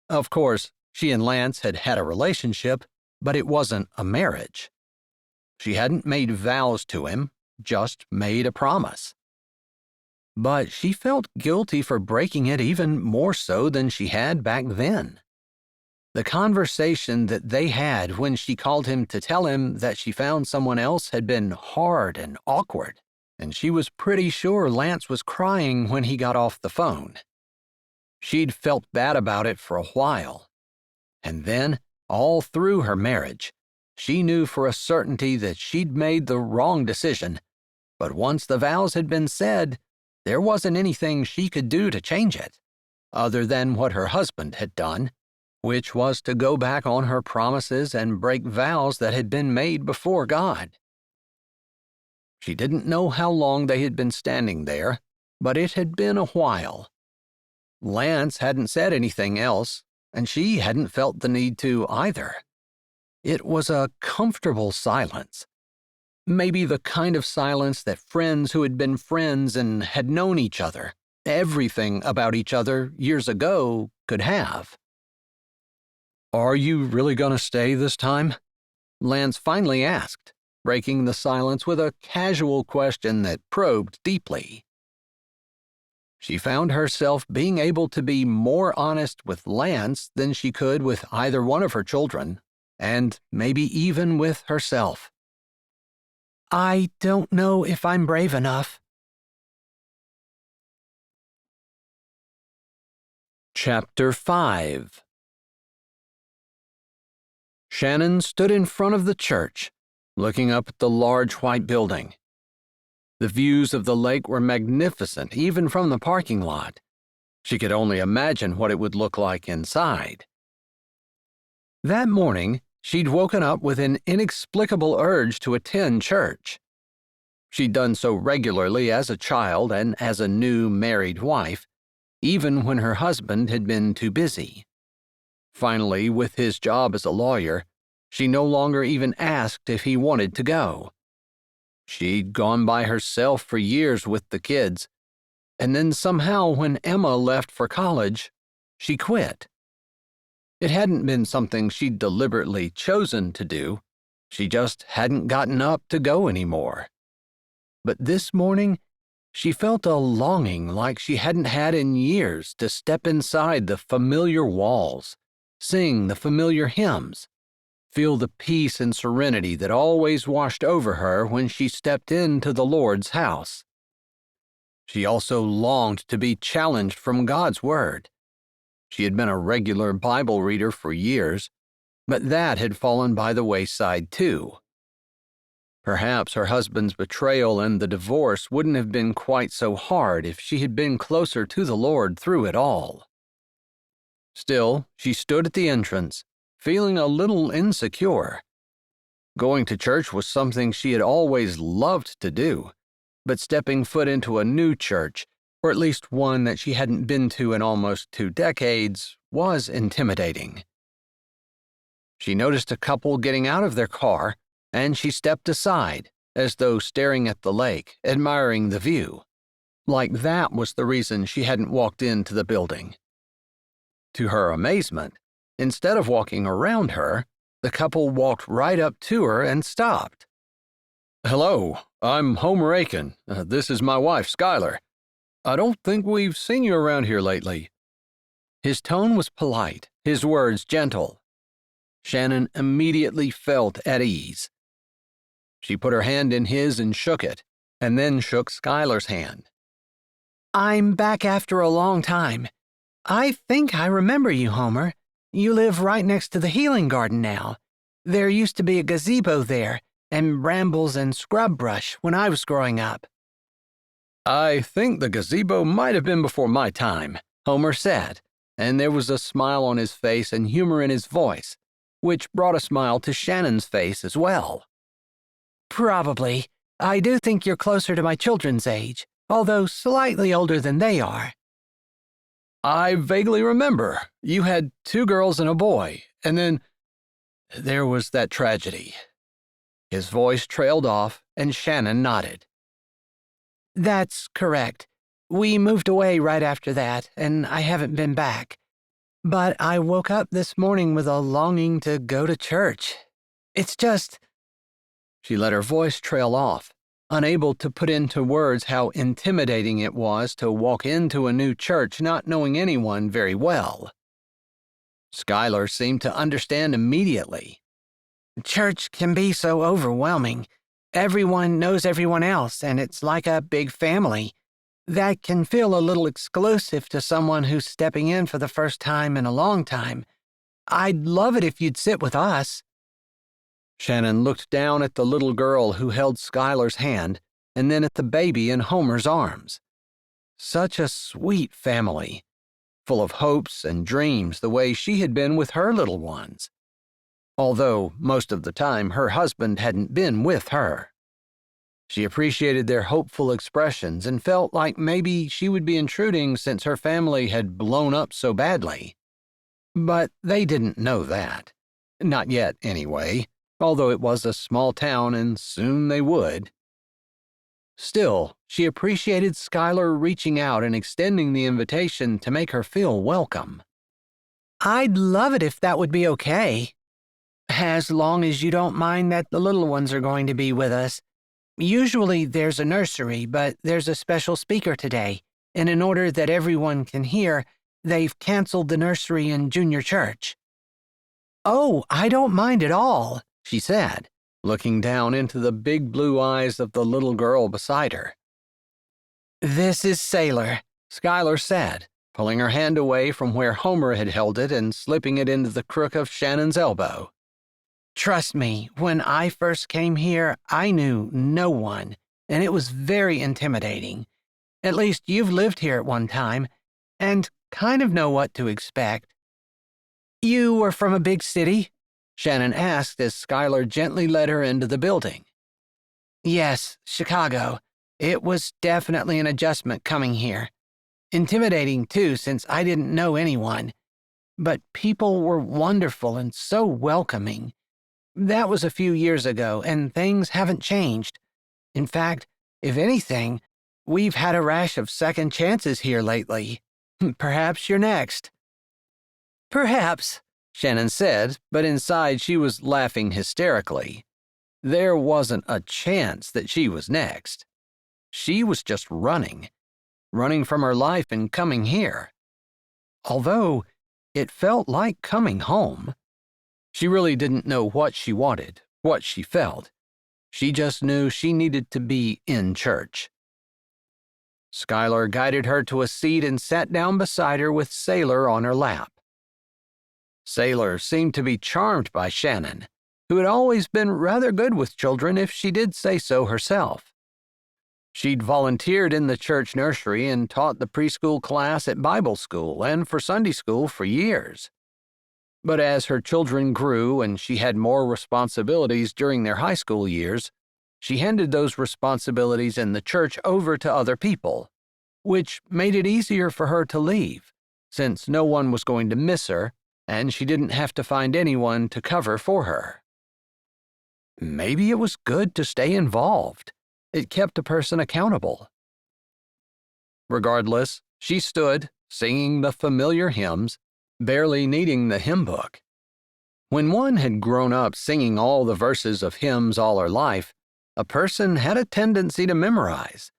Of course, she and Lance had had a relationship, but it wasn't a marriage. She hadn't made vows to him, just made a promise. But she felt guilty for breaking it even more so than she had back then. The conversation that they had when she called him to tell him that she found someone else had been hard and awkward, and she was pretty sure Lance was crying when he got off the phone. She'd felt bad about it for a while. And then, all through her marriage, she knew for a certainty that she'd made the wrong decision, but once the vows had been said, there wasn't anything she could do to change it, other than what her husband had done, which was to go back on her promises and break vows that had been made before God. She didn't know how long they had been standing there, but it had been a while. Lance hadn't said anything else, and she hadn't felt the need to either. It was a comfortable silence. Maybe the kind of silence that friends who had been friends and had known each other, everything about each other years ago, could have. "Are you really going to stay this time?" Lance finally asked, breaking the silence with a casual question that probed deeply. She found herself being able to be more honest with Lance than she could with either one of her children, and maybe even with herself. I don't know if I'm brave enough. Chapter 5. Shannon stood in front of the church, looking up at the large white building. The views of the lake were magnificent, even from the parking lot. She could only imagine what it would look like inside. That morning, she'd woken up with an inexplicable urge to attend church. She'd done so regularly as a child and as a new married wife, even when her husband had been too busy. Finally, with his job as a lawyer, she no longer even asked if he wanted to go. She'd gone by herself for years with the kids, and then somehow when Emma left for college, she quit. It hadn't been something she'd deliberately chosen to do. She just hadn't gotten up to go anymore. But this morning, she felt a longing like she hadn't had in years to step inside the familiar walls, sing the familiar hymns, feel the peace and serenity that always washed over her when she stepped into the Lord's house. She also longed to be challenged from God's Word. She had been a regular Bible reader for years, but that had fallen by the wayside too. Perhaps her husband's betrayal and the divorce wouldn't have been quite so hard if she had been closer to the Lord through it all. Still, she stood at the entrance, feeling a little insecure. Going to church was something she had always loved to do, but stepping foot into a new church, or at least one that she hadn't been to in almost 2 decades, was intimidating. She noticed a couple getting out of their car, and she stepped aside, as though staring at the lake, admiring the view. Like that was the reason she hadn't walked into the building. To her amazement, instead of walking around her, the couple walked right up to her and stopped. "Hello, I'm Homer Aiken. This is my wife, Skylar. I don't think we've seen you around here lately." His tone was polite, his words gentle. Shannon immediately felt at ease. She put her hand in his and shook it, and then shook Skylar's hand. I'm back after a long time. I think I remember you, Homer. You live right next to the healing garden now. There used to be a gazebo there, and brambles and scrub brush when I was growing up. "I think the gazebo might have been before my time," Homer said, and there was a smile on his face and humor in his voice, which brought a smile to Shannon's face as well. Probably. I do think you're closer to my children's age, although slightly older than they are. "I vaguely remember. You had 2 girls and a boy, and then there was that tragedy." His voice trailed off, and Shannon nodded. That's correct. We moved away right after that, and I haven't been back. But I woke up this morning with a longing to go to church. It's just... She let her voice trail off, unable to put into words how intimidating it was to walk into a new church not knowing anyone very well. Skylar seemed to understand immediately. Church can be so overwhelming. Everyone knows everyone else, and it's like a big family. That can feel a little exclusive to someone who's stepping in for the first time in a long time. I'd love it if you'd sit with us. Shannon looked down at the little girl who held Skylar's hand, and then at the baby in Homer's arms. Such a sweet family, full of hopes and dreams the way she had been with her little ones. Although most of the time her husband hadn't been with her. She appreciated their hopeful expressions and felt like maybe she would be intruding since her family had blown up so badly. But they didn't know that. Not yet, anyway, although it was a small town and soon they would. Still, she appreciated Skylar reaching out and extending the invitation to make her feel welcome. I'd love it if that would be okay. As long as you don't mind that the little ones are going to be with us. Usually there's a nursery, but there's a special speaker today, and in order that everyone can hear, they've canceled the nursery and junior church. Oh, I don't mind at all, she said, looking down into the big blue eyes of the little girl beside her. This is Sailor, Skylar said, pulling her hand away from where Homer had held it and slipping it into the crook of Shannon's elbow. Trust me, when I first came here, I knew no one, and it was very intimidating. At least you've lived here at one time, and kind of know what to expect. You were from a big city? Shannon asked as Skylar gently led her into the building. Yes, Chicago. It was definitely an adjustment coming here. Intimidating, too, since I didn't know anyone. But people were wonderful and so welcoming. That was a few years ago, and things haven't changed. In fact, if anything, we've had a rash of second chances here lately. Perhaps you're next. Perhaps, Shannon said, but inside she was laughing hysterically. There wasn't a chance that she was next. She was just running from her life and coming here. Although it felt like coming home. She really didn't know what she wanted, what she felt. She just knew she needed to be in church. Skylar guided her to a seat and sat down beside her with Sailor on her lap. Sailor seemed to be charmed by Shannon, who had always been rather good with children if she did say so herself. She'd volunteered in the church nursery and taught the preschool class at Bible school and for Sunday school for years. But as her children grew and she had more responsibilities during their high school years, she handed those responsibilities in the church over to other people, which made it easier for her to leave, since no one was going to miss her and she didn't have to find anyone to cover for her. Maybe it was good to stay involved. It kept a person accountable. Regardless, she stood, singing the familiar hymns, barely needing the hymn book. When one had grown up singing all the verses of hymns all her life, a person had a tendency to memorize,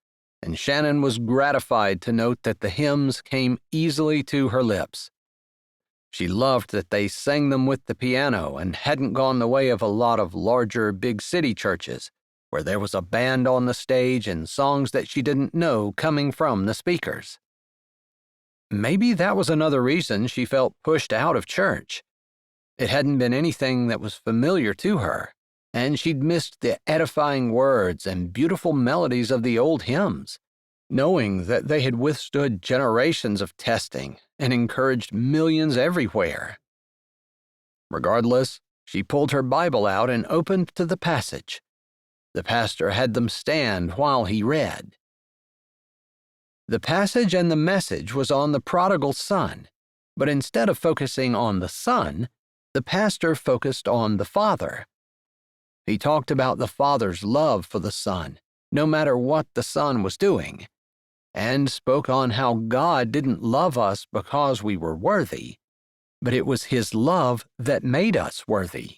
and Shannon was gratified to note that the hymns came easily to her lips. She loved that they sang them with the piano and hadn't gone the way of a lot of larger big city churches, where there was a band on the stage and songs that she didn't know coming from the speakers. Maybe that was another reason she felt pushed out of church. It hadn't been anything that was familiar to her, and she'd missed the edifying words and beautiful melodies of the old hymns, knowing that they had withstood generations of testing and encouraged millions everywhere. Regardless, she pulled her Bible out and opened to the passage. The pastor had them stand while he read. The passage and the message was on the prodigal son, but instead of focusing on the son, the pastor focused on the father. He talked about the father's love for the son, no matter what the son was doing, and spoke on how God didn't love us because we were worthy, but it was his love that made us worthy.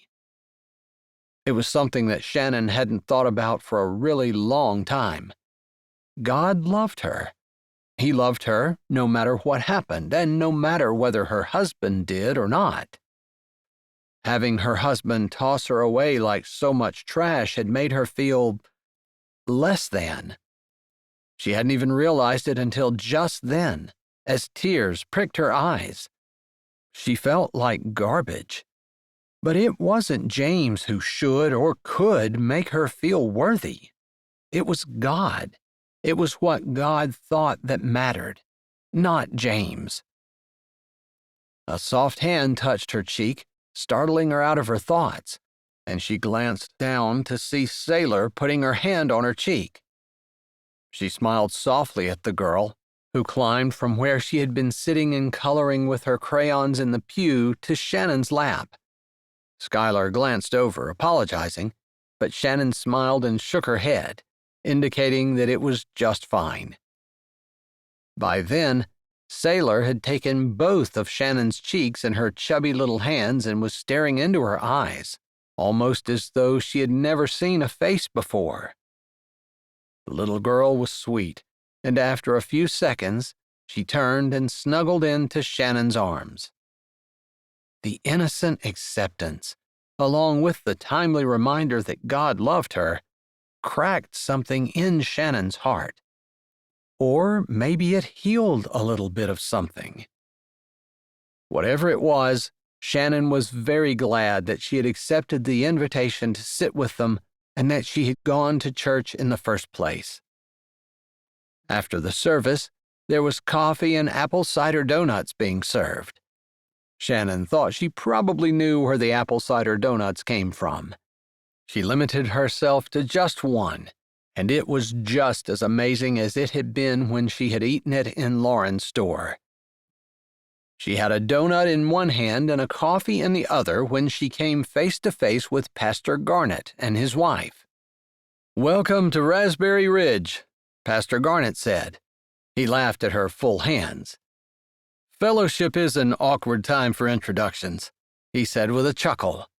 It was something that Shannon hadn't thought about for a really long time. God loved her. He loved her no matter what happened and no matter whether her husband did or not. Having her husband toss her away like so much trash had made her feel less than. She hadn't even realized it until just then, as tears pricked her eyes. She felt like garbage. But it wasn't James who should or could make her feel worthy. It was God. It was what God thought that mattered, not James. A soft hand touched her cheek, startling her out of her thoughts, and she glanced down to see Sailor putting her hand on her cheek. She smiled softly at the girl, who climbed from where she had been sitting and coloring with her crayons in the pew to Shannon's lap. Skylar glanced over, apologizing, but Shannon smiled and shook her head, indicating that it was just fine. By then, Sailor had taken both of Shannon's cheeks in her chubby little hands and was staring into her eyes, almost as though she had never seen a face before. The little girl was sweet, and after a few seconds, she turned and snuggled into Shannon's arms. The innocent acceptance, along with the timely reminder that God loved her, cracked something in Shannon's heart. Or maybe it healed a little bit of something. Whatever it was, Shannon was very glad that she had accepted the invitation to sit with them and that she had gone to church in the first place. After the service, there was coffee and apple cider donuts being served. Shannon thought she probably knew where the apple cider donuts came from. She limited herself to just one, and it was just as amazing as it had been when she had eaten it in Lauren's store. She had a donut in one hand and a coffee in the other when she came face to face with Pastor Garnett and his wife. "Welcome to Raspberry Ridge," Pastor Garnett said. He laughed at her full hands. "Fellowship is an awkward time for introductions," he said with a chuckle.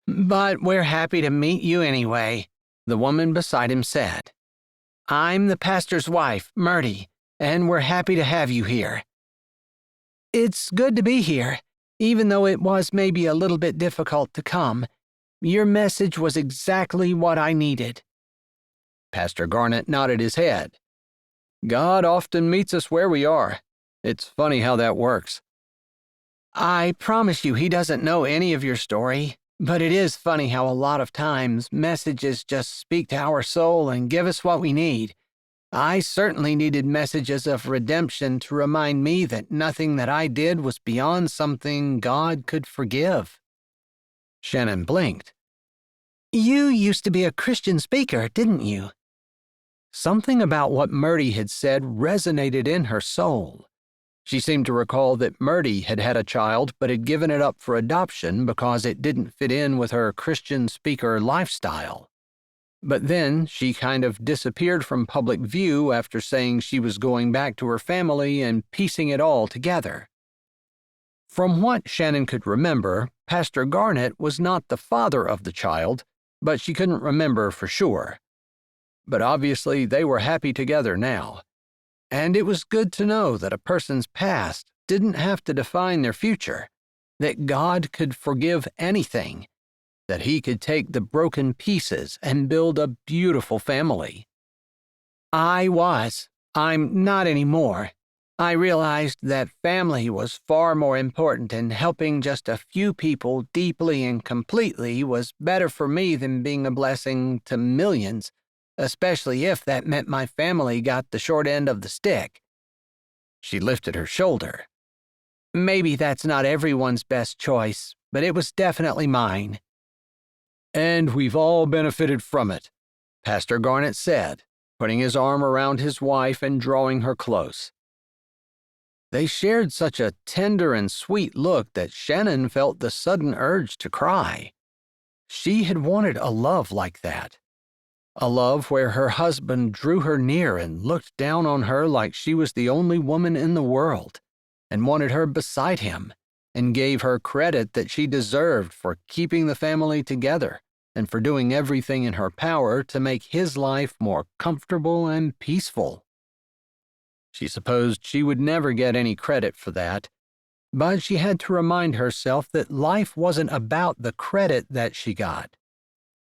"But we're happy to meet you anyway," the woman beside him said. "I'm the pastor's wife, Murdy, and we're happy to have you here. It's good to be here, even though it was maybe a little bit difficult to come. Your message was exactly what I needed." Pastor Garnett nodded his head. "God often meets us where we are. It's funny how that works." "I promise you he doesn't know any of your story, but it is funny how a lot of times messages just speak to our soul and give us what we need. I certainly needed messages of redemption to remind me that nothing that I did was beyond something God could forgive." Shannon blinked. "You used to be a Christian speaker, didn't you?" Something about what Murdy had said resonated in her soul. She seemed to recall that Murdy had had a child but had given it up for adoption because it didn't fit in with her Christian speaker lifestyle. But then she kind of disappeared from public view after saying she was going back to her family and piecing it all together. From what Shannon could remember, Pastor Garnett was not the father of the child, but she couldn't remember for sure. But obviously they were happy together now. And it was good to know that a person's past didn't have to define their future, that God could forgive anything, that he could take the broken pieces and build a beautiful family. I'm not anymore. I realized that family was far more important, and helping just a few people deeply and completely was better for me than being a blessing to millions, especially if that meant my family got the short end of the stick." She lifted her shoulder. "Maybe that's not everyone's best choice, but it was definitely mine." "And we've all benefited from it," Pastor Garnett said, putting his arm around his wife and drawing her close. They shared such a tender and sweet look that Shannon felt the sudden urge to cry. She had wanted a love like that. A love where her husband drew her near and looked down on her like she was the only woman in the world, and wanted her beside him, and gave her credit that she deserved for keeping the family together and for doing everything in her power to make his life more comfortable and peaceful. She supposed she would never get any credit for that, but she had to remind herself that life wasn't about the credit that she got,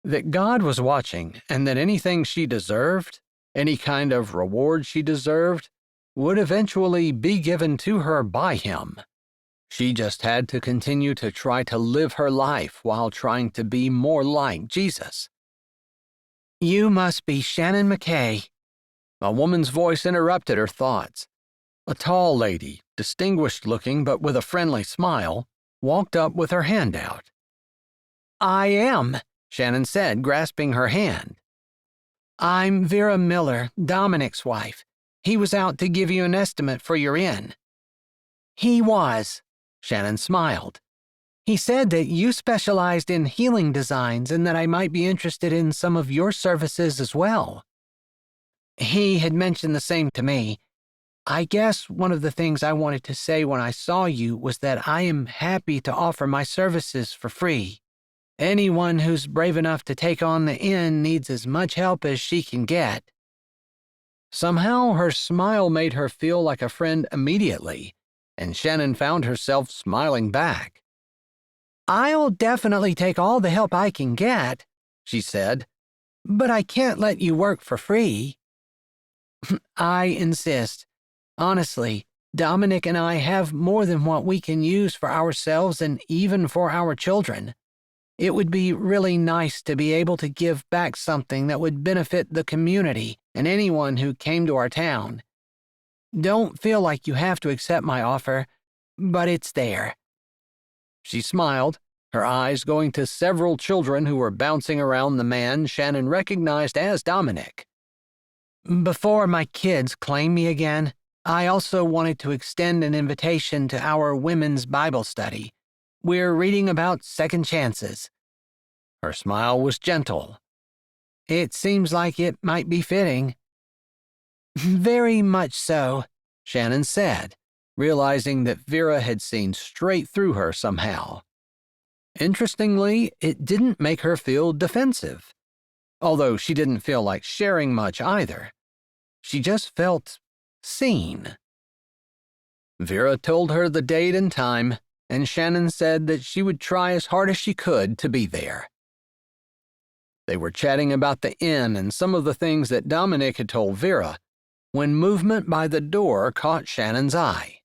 that God was watching and that anything she deserved, any kind of reward she deserved, would eventually be given to her by him. She just had to continue to try to live her life while trying to be more like Jesus. "You must be Shannon McKay." A woman's voice interrupted her thoughts. A tall lady, distinguished-looking but with a friendly smile, walked up with her hand out. "I am," Shannon said, grasping her hand. "I'm Vera Miller, Dominic's wife. He was out to give you an estimate for your inn." "He was," Shannon smiled. "He said that you specialized in healing designs and that I might be interested in some of your services as well." "He had mentioned the same to me. I guess one of the things I wanted to say when I saw you was that I am happy to offer my services for free. Anyone who's brave enough to take on the inn needs as much help as she can get." Somehow her smile made her feel like a friend immediately, and Shannon found herself smiling back. "I'll definitely take all the help I can get," she said, "but I can't let you work for free." "I insist. Honestly, Dominic and I have more than what we can use for ourselves and even for our children. It would be really nice to be able to give back something that would benefit the community and anyone who came to our town. Don't feel like you have to accept my offer, but it's there." She smiled, her eyes going to several children who were bouncing around the man Shannon recognized as Dominic. "Before my kids claim me again, I also wanted to extend an invitation to our women's Bible study. We're reading about second chances." Her smile was gentle. "It seems like it might be fitting." "Very much so," Shannon said, realizing that Vera had seen straight through her somehow. Interestingly, it didn't make her feel defensive, although she didn't feel like sharing much either. She just felt seen. Vera told her the date and time, and Shannon said that she would try as hard as she could to be there. They were chatting about the inn and some of the things that Dominic had told Vera when movement by the door caught Shannon's eye.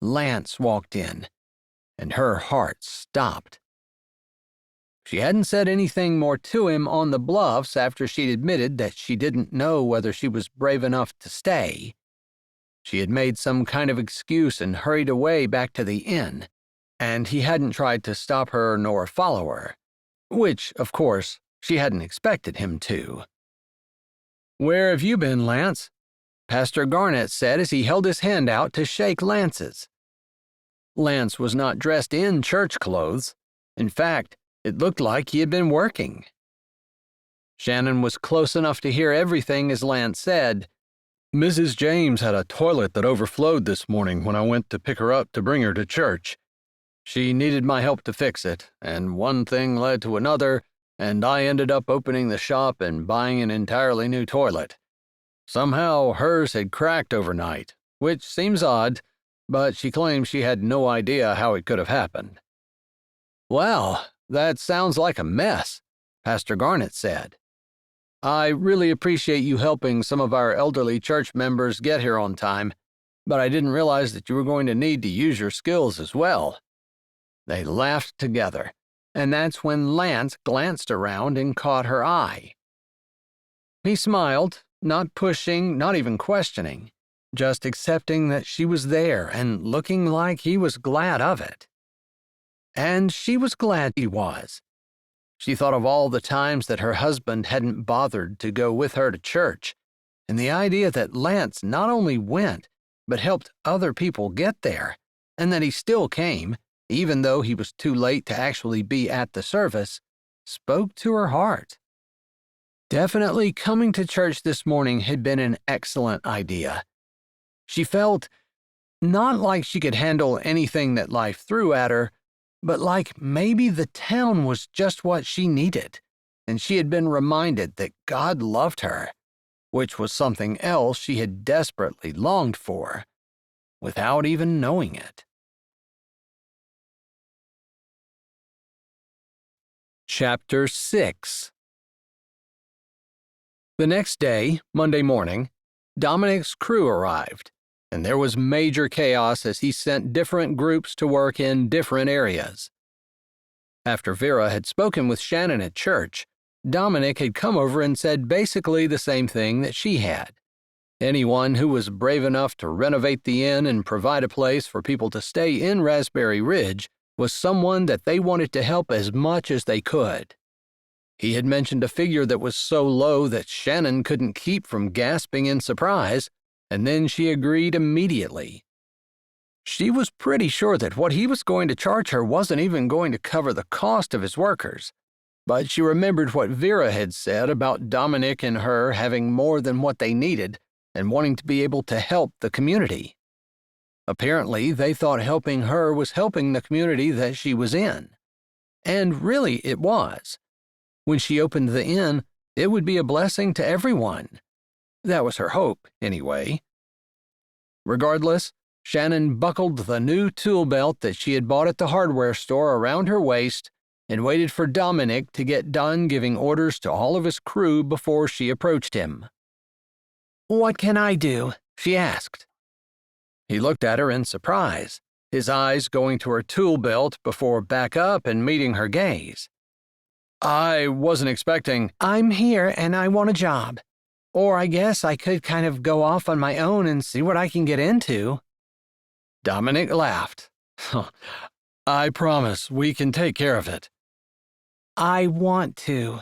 Lance walked in, and her heart stopped. She hadn't said anything more to him on the bluffs after she'd admitted that she didn't know whether she was brave enough to stay. She had made some kind of excuse and hurried away back to the inn, and he hadn't tried to stop her nor follow her, which, of course, she hadn't expected him to. "Where have you been, Lance?" Pastor Garnett said as he held his hand out to shake Lance's. Lance was not dressed in church clothes. In fact, it looked like he had been working. Shannon was close enough to hear everything as Lance said, "Mrs. James had a toilet that overflowed this morning when I went to pick her up to bring her to church. She needed my help to fix it, and one thing led to another, and I ended up opening the shop and buying an entirely new toilet. Somehow hers had cracked overnight, which seems odd, but she claims she had no idea how it could have happened." "Well, that sounds like a mess," Pastor Garnett said. "I really appreciate you helping some of our elderly church members get here on time, but I didn't realize that you were going to need to use your skills as well." They laughed together, and that's when Lance glanced around and caught her eye. He smiled, not pushing, not even questioning, just accepting that she was there and looking like he was glad of it. And she was glad he was. She thought of all the times that her husband hadn't bothered to go with her to church, and the idea that Lance not only went, but helped other people get there, and that he still came, even though he was too late to actually be at the service, spoke to her heart. Definitely coming to church this morning had been an excellent idea. She felt not like she could handle anything that life threw at her, but like maybe the town was just what she needed, and she had been reminded that God loved her, which was something else she had desperately longed for, without even knowing it. Chapter 6. The next day, Monday morning, Dominic's crew arrived, and there was major chaos as he sent different groups to work in different areas. After Vera had spoken with Shannon at church, Dominic had come over and said basically the same thing that she had. Anyone who was brave enough to renovate the inn and provide a place for people to stay in Raspberry Ridge was someone that they wanted to help as much as they could. He had mentioned a figure that was so low that Shannon couldn't keep from gasping in surprise, and then she agreed immediately. She was pretty sure that what he was going to charge her wasn't even going to cover the cost of his workers, but she remembered what Vera had said about Dominic and her having more than what they needed, and wanting to be able to help the community. Apparently, they thought helping her was helping the community that she was in. And really, it was. When she opened the inn, it would be a blessing to everyone. That was her hope, anyway. Regardless, Shannon buckled the new tool belt that she had bought at the hardware store around her waist and waited for Dominic to get done giving orders to all of his crew before she approached him. "What can I do?" she asked. He looked at her in surprise, his eyes going to her tool belt before back up and meeting her gaze. "I wasn't expecting—" "I'm here and I want a job. Or I guess I could kind of go off on my own and see what I can get into." Dominic laughed. "I promise we can take care of it." "I want to."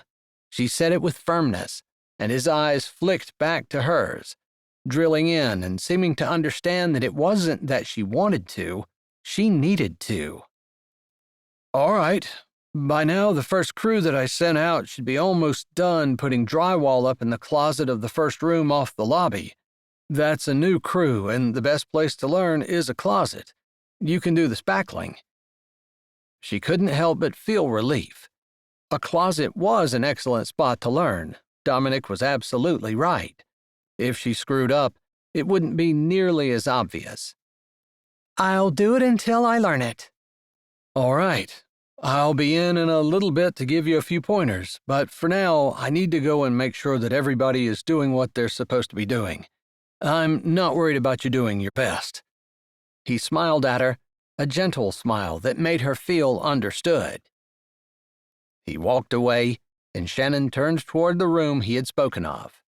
She said it with firmness, and his eyes flicked back to hers, drilling in and seeming to understand that it wasn't that she wanted to, she needed to. "All right. By now, the first crew that I sent out should be almost done putting drywall up in the closet of the first room off the lobby. That's a new crew, and the best place to learn is a closet. You can do the spackling." She couldn't help but feel relief. A closet was an excellent spot to learn. Dominic was absolutely right. If she screwed up, it wouldn't be nearly as obvious. "I'll do it until I learn it." "All right. I'll be in a little bit to give you a few pointers, but for now, I need to go and make sure that everybody is doing what they're supposed to be doing. I'm not worried about you doing your best." He smiled at her, a gentle smile that made her feel understood. He walked away, and Shannon turned toward the room he had spoken of.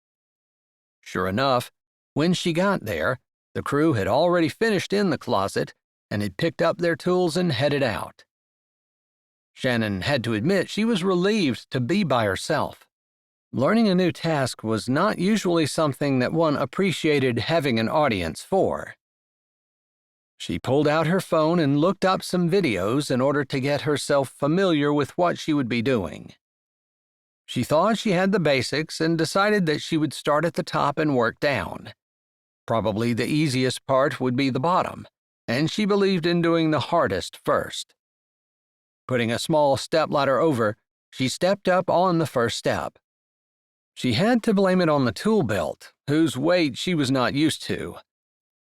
Sure enough, when she got there, the crew had already finished in the closet and had picked up their tools and headed out. Shannon had to admit she was relieved to be by herself. Learning a new task was not usually something that one appreciated having an audience for. She pulled out her phone and looked up some videos in order to get herself familiar with what she would be doing. She thought she had the basics and decided that she would start at the top and work down. Probably the easiest part would be the bottom, and she believed in doing the hardest first. Putting a small stepladder over, she stepped up on the first step. She had to blame it on the tool belt, whose weight she was not used to.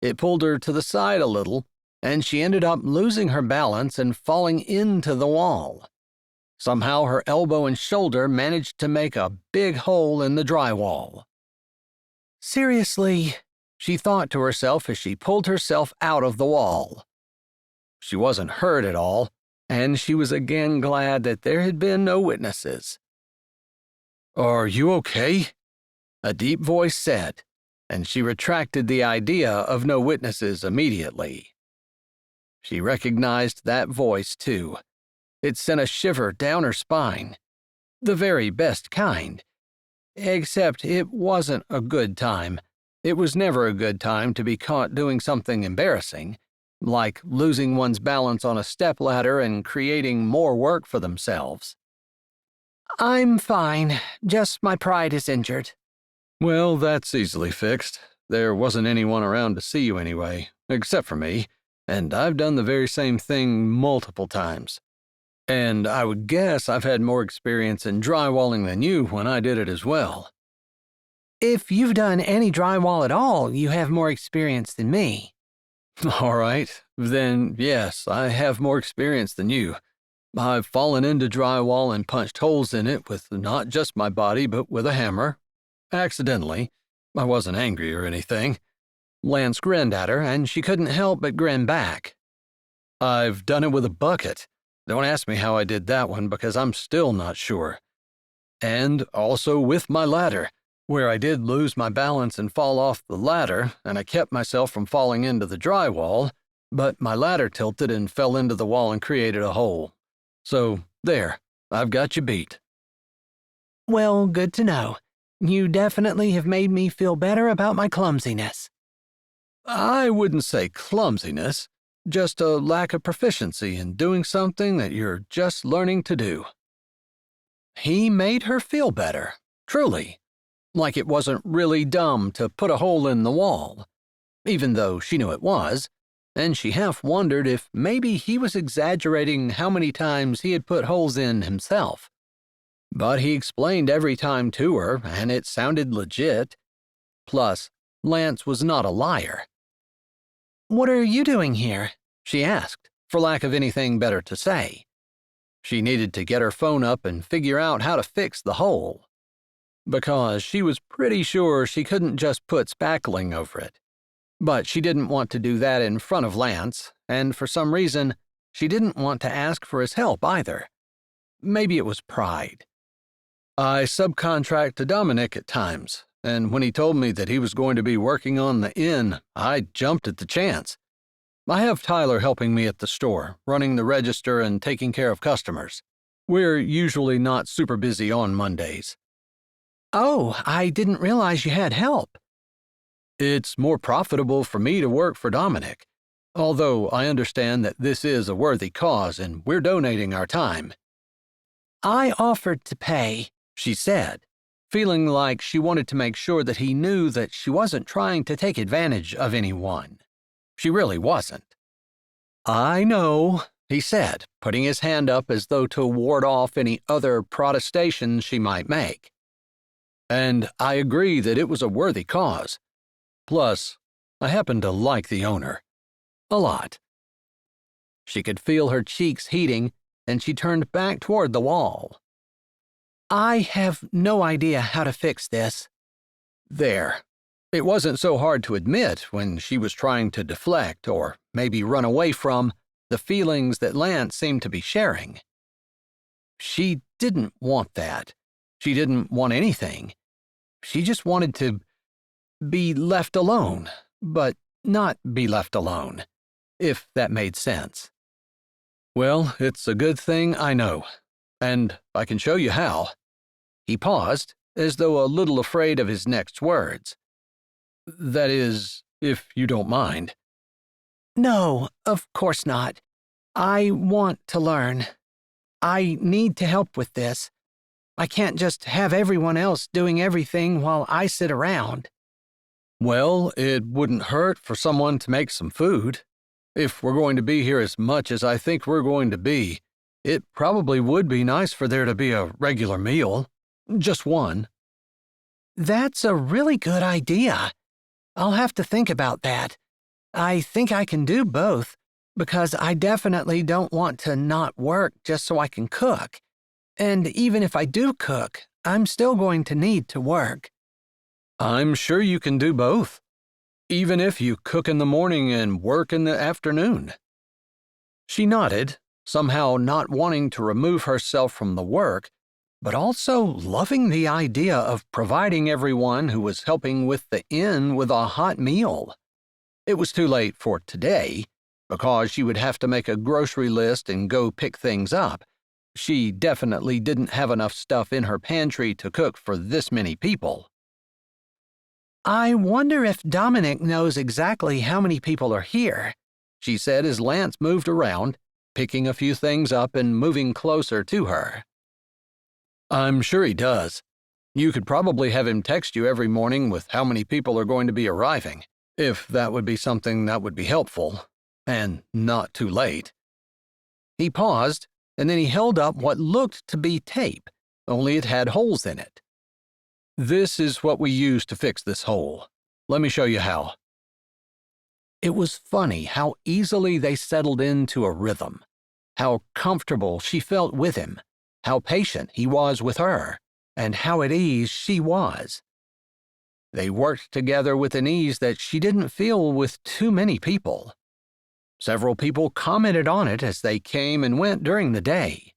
It pulled her to the side a little, and she ended up losing her balance and falling into the wall. Somehow her elbow and shoulder managed to make a big hole in the drywall. "Seriously," she thought to herself as she pulled herself out of the wall. She wasn't hurt at all, and she was again glad that there had been no witnesses. "Are you okay?" a deep voice said, and she retracted the idea of no witnesses immediately. She recognized that voice, too. It sent a shiver down her spine. The very best kind. Except it wasn't a good time. It was never a good time to be caught doing something embarrassing, like losing one's balance on a stepladder and creating more work for themselves. "I'm fine. Just my pride is injured." "Well, that's easily fixed. There wasn't anyone around to see you anyway, except for me, and I've done the very same thing multiple times. And I would guess I've had more experience in drywalling than you when I did it as well." "If you've done any drywall at all, you have more experience than me." "All right, then yes, I have more experience than you. I've fallen into drywall and punched holes in it with not just my body, but with a hammer. Accidentally. I wasn't angry or anything." Lance grinned at her, and she couldn't help but grin back. "I've done it with a bucket. Don't ask me how I did that one, because I'm still not sure. And also with my ladder, where I did lose my balance and fall off the ladder, and I kept myself from falling into the drywall, but my ladder tilted and fell into the wall and created a hole. So, there, I've got you beat." "Well, good to know. You definitely have made me feel better about my clumsiness." "I wouldn't say clumsiness, just a lack of proficiency in doing something that you're just learning to do." He made her feel better, truly. like it wasn't really dumb to put a hole in the wall, even though she knew it was, and she half wondered if maybe he was exaggerating how many times he had put holes in himself. But he explained every time to her, and it sounded legit. Plus, Lance was not a liar. "What are you doing here?" she asked, for lack of anything better to say. She needed to get her phone up and figure out how to fix the hole, because she was pretty sure she couldn't just put spackling over it. But she didn't want to do that in front of Lance, and for some reason, she didn't want to ask for his help either. Maybe it was pride. "I subcontract to Dominic at times, and when he told me that he was going to be working on the inn, I jumped at the chance. I have Tyler helping me at the store, running the register and taking care of customers. We're usually not super busy on Mondays." "Oh, I didn't realize you had help." "It's more profitable for me to work for Dominic, although I understand that this is a worthy cause and we're donating our time." "I offered to pay," she said, feeling like she wanted to make sure that he knew that she wasn't trying to take advantage of anyone. She really wasn't. "I know," he said, putting his hand up as though to ward off any other protestations she might make. "And I agree that it was a worthy cause. Plus, I happen to like the owner. A lot." She could feel her cheeks heating, and she turned back toward the wall. "I have no idea how to fix this." There. It wasn't so hard to admit when she was trying to deflect, or maybe run away from, the feelings that Lance seemed to be sharing. She didn't want that. She didn't want anything. She just wanted to be left alone, but not be left alone, if that made sense. "Well, it's a good thing I know, and I can show you how." He paused, as though a little afraid of his next words. "That is, if you don't mind." "No, of course not. I want to learn. I need to help with this. I can't just have everyone else doing everything while I sit around." "Well, it wouldn't hurt for someone to make some food. If we're going to be here as much as I think we're going to be, it probably would be nice for there to be a regular meal. Just one." "That's a really good idea. I'll have to think about that. I think I can do both, because I definitely don't want to not work just so I can cook. And even if I do cook, I'm still going to need to work." "I'm sure you can do both, even if you cook in the morning and work in the afternoon." She nodded, somehow not wanting to remove herself from the work, but also loving the idea of providing everyone who was helping with the inn with a hot meal. It was too late for today, because she would have to make a grocery list and go pick things up. She definitely didn't have enough stuff in her pantry to cook for this many people. "I wonder if Dominic knows exactly how many people are here," she said as Lance moved around, picking a few things up and moving closer to her. "I'm sure he does. You could probably have him text you every morning with how many people are going to be arriving, if that would be something that would be helpful, and not too late." He paused, and then he held up what looked to be tape, only it had holes in it. "This is what we use to fix this hole. Let me show you how." It was funny how easily they settled into a rhythm, how comfortable she felt with him, how patient he was with her, and how at ease she was. They worked together with an ease that she didn't feel with too many people. Several people commented on it as they came and went during the day.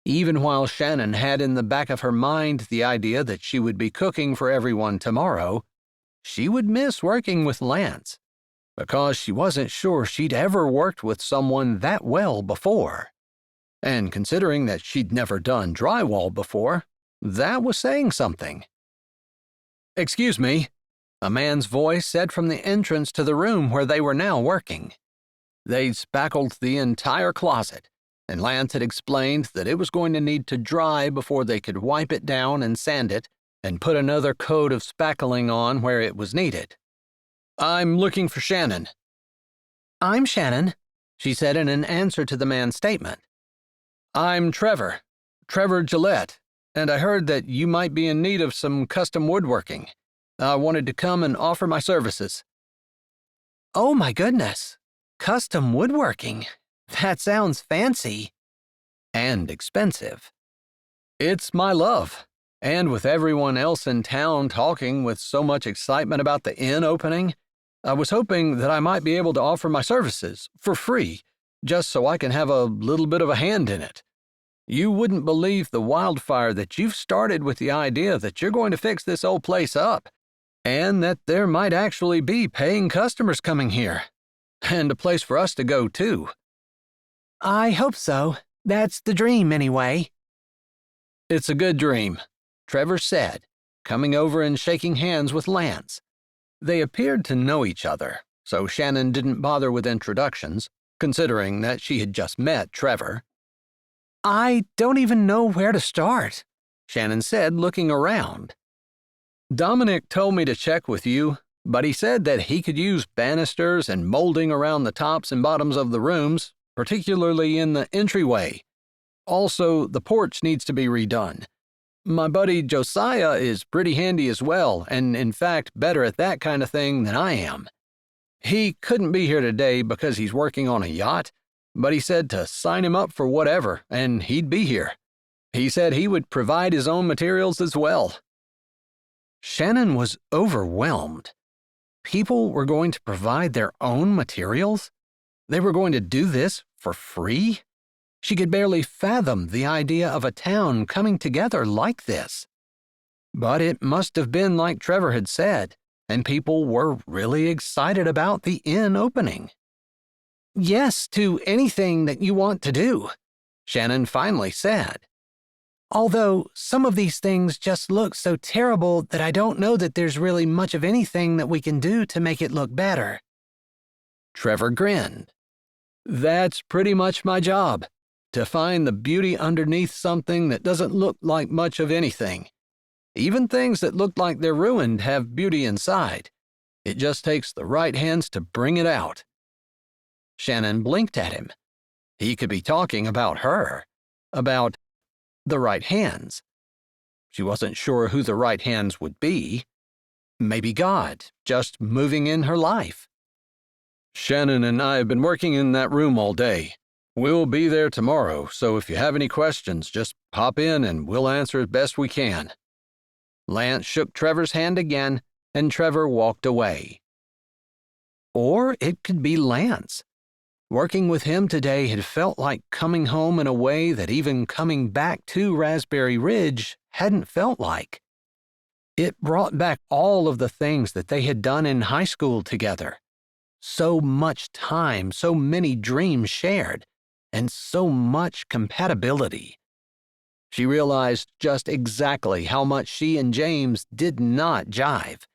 Even while Shannon had in the back of her mind the idea that she would be cooking for everyone tomorrow, she would miss working with Lance, because she wasn't sure she'd ever worked with someone that well before. And considering that she'd never done drywall before, that was saying something. "Excuse me," a man's voice said from the entrance to the room where they were now working. They'd spackled the entire closet, and Lance had explained that it was going to need to dry before they could wipe it down and sand it, and put another coat of spackling on where it was needed. "I'm looking for Shannon." "I'm Shannon," she said in an answer to the man's statement. "I'm Trevor Gillette, and I heard that you might be in need of some custom woodworking. I wanted to come and offer my services." "Oh my goodness. Custom woodworking. That sounds fancy." "And expensive." "It's my love. And with everyone else in town talking with so much excitement about the inn opening, I was hoping that I might be able to offer my services for free, just so I can have a little bit of a hand in it. You wouldn't believe the wildfire that you've started with the idea that you're going to fix this old place up, and that there might actually be paying customers coming here, and a place for us to go, too." "I hope so. That's the dream, anyway." "It's a good dream," Trevor said, coming over and shaking hands with Lance. They appeared to know each other, so Shannon didn't bother with introductions, considering that she had just met Trevor. "I don't even know where to start," Shannon said, looking around. "Dominic told me to check with you, but he said that he could use banisters and molding around the tops and bottoms of the rooms, particularly in the entryway. Also, the porch needs to be redone. My buddy Josiah is pretty handy as well, and in fact better at that kind of thing than I am. He couldn't be here today because he's working on a yacht, but he said to sign him up for whatever, and he'd be here. He said he would provide his own materials as well." Shannon was overwhelmed. People were going to provide their own materials? They were going to do this for free? She could barely fathom the idea of a town coming together like this. But it must have been like Trevor had said, and people were really excited about the inn opening. "Yes to anything that you want to do," Shannon finally said. "Although some of these things just look so terrible that I don't know that there's really much of anything that we can do to make it look better." Trevor grinned. "That's pretty much my job, to find the beauty underneath something that doesn't look like much of anything. Even things that look like they're ruined have beauty inside. It just takes the right hands to bring it out." Shannon blinked at him. He could be talking about her, about the right hands. She wasn't sure who the right hands would be. Maybe God, just moving in her life. "Shannon and I have been working in that room all day. We'll be there tomorrow, so if you have any questions, just pop in and we'll answer as best we can." Lance shook Trevor's hand again, and Trevor walked away. Or it could be Lance. Working with him today had felt like coming home in a way that even coming back to Raspberry Ridge hadn't felt like. It brought back all of the things that they had done in high school together. So much time, so many dreams shared, and so much compatibility. She realized just exactly how much she and James did not jive,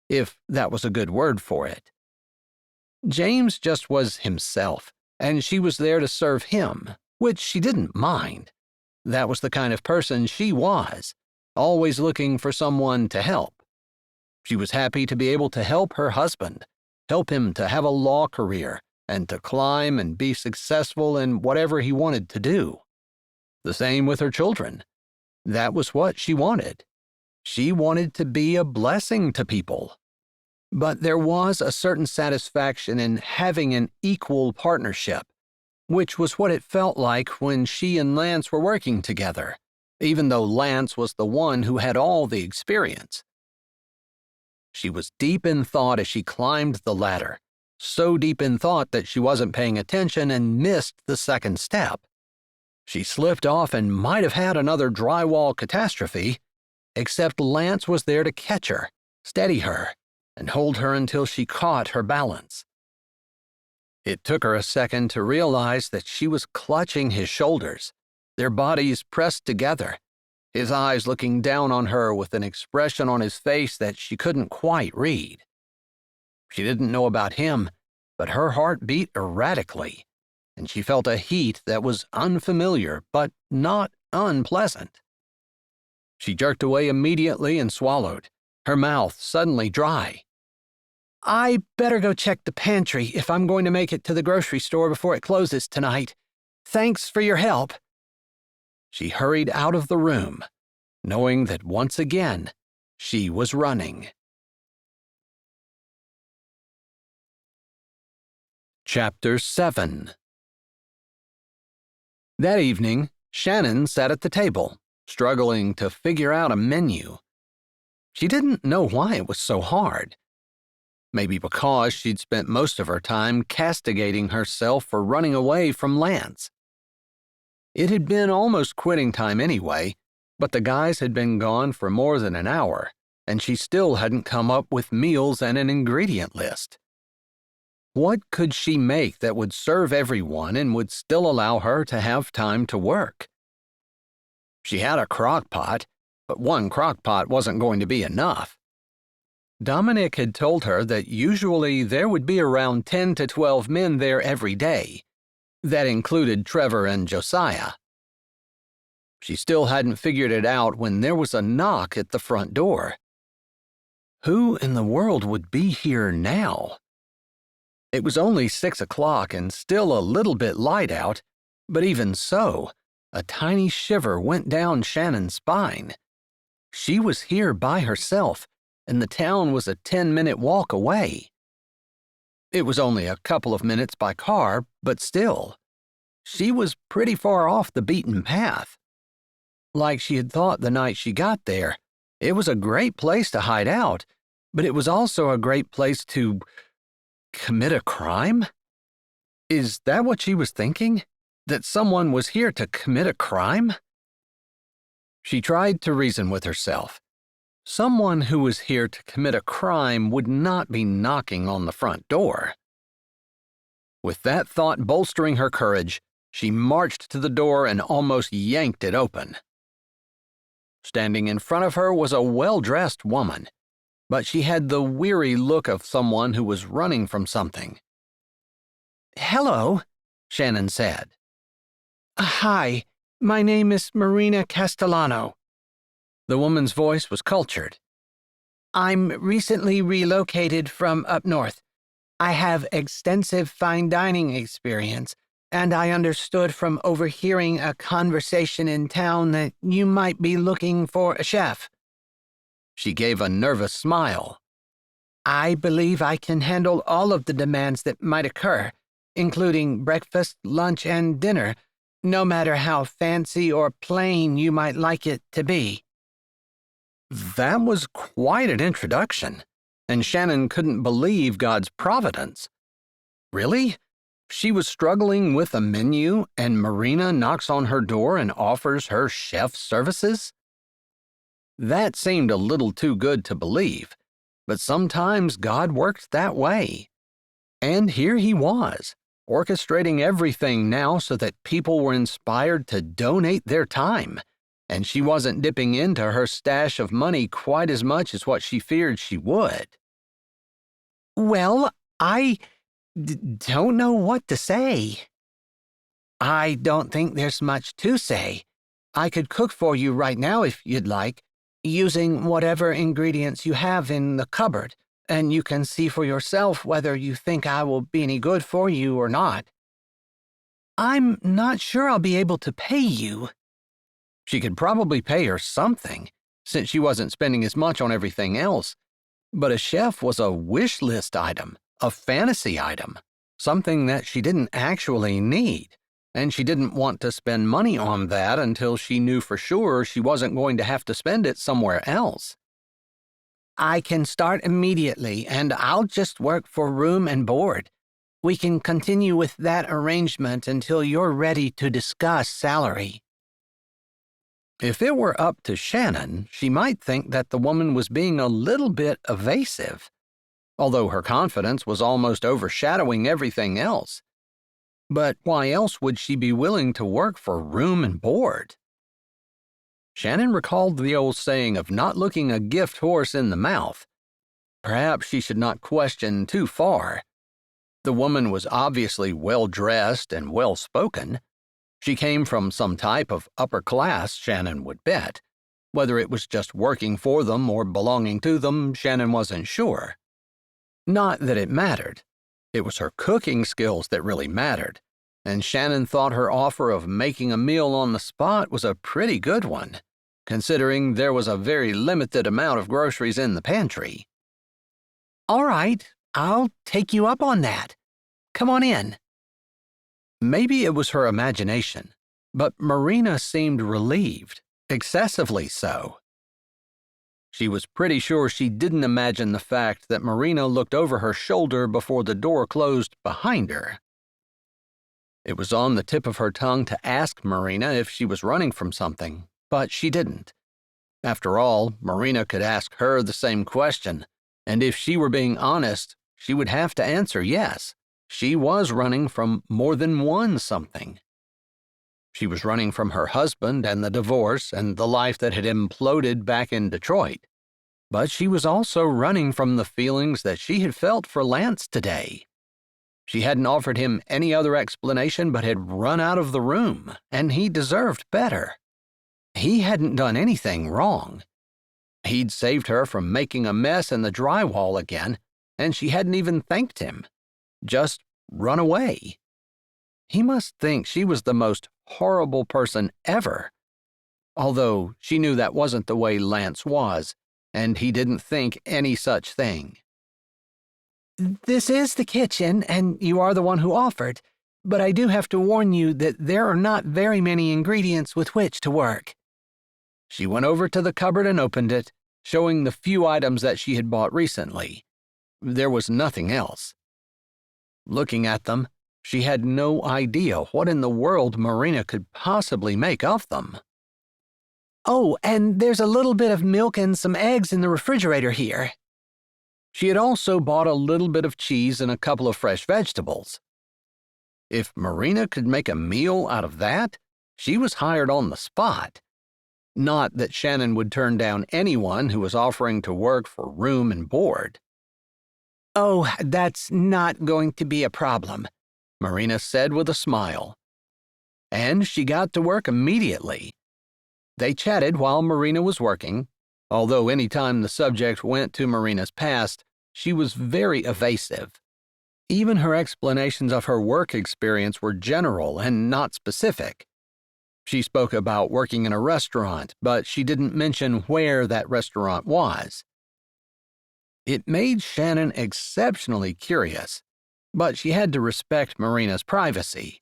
if that was a good word for it. James just was himself, and she was there to serve him, which she didn't mind. That was the kind of person she was, always looking for someone to help. She was happy to be able to help her husband, help him to have a law career, and to climb and be successful in whatever he wanted to do. The same with her children. That was what she wanted. She wanted to be a blessing to people. But there was a certain satisfaction in having an equal partnership, which was what it felt like when she and Lance were working together, even though Lance was the one who had all the experience. She was deep in thought as she climbed the ladder, so deep in thought that she wasn't paying attention and missed the second step. She slipped off and might have had another drywall catastrophe, except Lance was there to catch her, steady her, and hold her until she caught her balance. It took her a second to realize that she was clutching his shoulders, their bodies pressed together, his eyes looking down on her with an expression on his face that she couldn't quite read. She didn't know about him, but her heart beat erratically, and she felt a heat that was unfamiliar but not unpleasant. She jerked away immediately and swallowed, her mouth suddenly dry. I better go check the pantry if I'm going to make it to the grocery store before it closes tonight. Thanks for your help. She hurried out of the room, knowing that once again she was running. Chapter 7. That evening, Shannon sat at the table, struggling to figure out a menu. She didn't know why it was so hard. Maybe because she'd spent most of her time castigating herself for running away from Lance. It had been almost quitting time anyway, but the guys had been gone for more than an hour, and she still hadn't come up with meals and an ingredient list. What could she make that would serve everyone and would still allow her to have time to work? She had a crock pot, but one crock pot wasn't going to be enough. Dominic had told her that usually there would be around 10 to 12 men there every day. That included Trevor and Josiah. She still hadn't figured it out when there was a knock at the front door. Who in the world would be here now? It was only 6 o'clock and still a little bit light out, but even so, a tiny shiver went down Shannon's spine. She was here by herself, and the town was a 10-minute walk away. It was only a couple of minutes by car, but still, she was pretty far off the beaten path. Like she had thought the night she got there, it was a great place to hide out, but it was also a great place to commit a crime? Is that what she was thinking? That someone was here to commit a crime? She tried to reason with herself. Someone who was here to commit a crime would not be knocking on the front door. With that thought bolstering her courage, she marched to the door and almost yanked it open. Standing in front of her was a well-dressed woman, but she had the weary look of someone who was running from something. Hello, Shannon said. Hi, my name is Marina Castellano. The woman's voice was cultured. I'm recently relocated from up north. I have extensive fine dining experience, and I understood from overhearing a conversation in town that you might be looking for a chef. She gave a nervous smile. I believe I can handle all of the demands that might occur, including breakfast, lunch, and dinner, no matter how fancy or plain you might like it to be. That was quite an introduction, and Shannon couldn't believe God's providence. Really? She was struggling with a menu, and Marina knocks on her door and offers her chef services? That seemed a little too good to believe, but sometimes God worked that way. And here he was, orchestrating everything now so that people were inspired to donate their time, and she wasn't dipping into her stash of money quite as much as what she feared she would. Well, I don't know what to say. I don't think there's much to say. I could cook for you right now if you'd like, using whatever ingredients you have in the cupboard, and you can see for yourself whether you think I will be any good for you or not. I'm not sure I'll be able to pay you. She could probably pay her something, since she wasn't spending as much on everything else. But a chef was a wish list item, a fantasy item, something that she didn't actually need, and she didn't want to spend money on that until she knew for sure she wasn't going to have to spend it somewhere else. I can start immediately, and I'll just work for room and board. We can continue with that arrangement until you're ready to discuss salary. If it were up to Shannon, she might think that the woman was being a little bit evasive, although her confidence was almost overshadowing everything else. But why else would she be willing to work for room and board? Shannon recalled the old saying of not looking a gift horse in the mouth. Perhaps she should not question too far. The woman was obviously well-dressed and well-spoken. She came from some type of upper class, Shannon would bet, Whether it was just working for them or belonging to them, Shannon wasn't sure. Not that it mattered. It was her cooking skills that really mattered, and Shannon thought her offer of making a meal on the spot was a pretty good one, considering there was a very limited amount of groceries in the pantry. All right, I'll take you up on that. Come on in. Maybe it was her imagination, but Marina seemed relieved, excessively so. She was pretty sure she didn't imagine the fact that Marina looked over her shoulder before the door closed behind her. It was on the tip of her tongue to ask Marina if she was running from something, but she didn't. After all, Marina could ask her the same question, and if she were being honest, she would have to answer yes. She was running from more than one something. She was running from her husband and the divorce and the life that had imploded back in Detroit. But she was also running from the feelings that she had felt for Lance today. She hadn't offered him any other explanation but had run out of the room, and he deserved better. He hadn't done anything wrong. He'd saved her from making a mess in the drywall again, and she hadn't even thanked him. Just run away. He must think she was the most horrible person ever, although she knew that wasn't the way Lance was, and he didn't think any such thing. This is the kitchen, and you are the one who offered, but I do have to warn you that there are not very many ingredients with which to work. She went over to the cupboard and opened it, showing the few items that she had bought recently. There was nothing else. Looking at them, she had no idea what in the world Marina could possibly make of them. Oh, and there's a little bit of milk and some eggs in the refrigerator here. She had also bought a little bit of cheese and a couple of fresh vegetables. If Marina could make a meal out of that, she was hired on the spot. Not that Shannon would turn down anyone who was offering to work for room and board. Oh, that's not going to be a problem, Marina said with a smile. And she got to work immediately. They chatted while Marina was working, although any time the subject went to Marina's past, she was very evasive. Even her explanations of her work experience were general and not specific. She spoke about working in a restaurant, but she didn't mention where that restaurant was. It made Shannon exceptionally curious, but she had to respect Marina's privacy.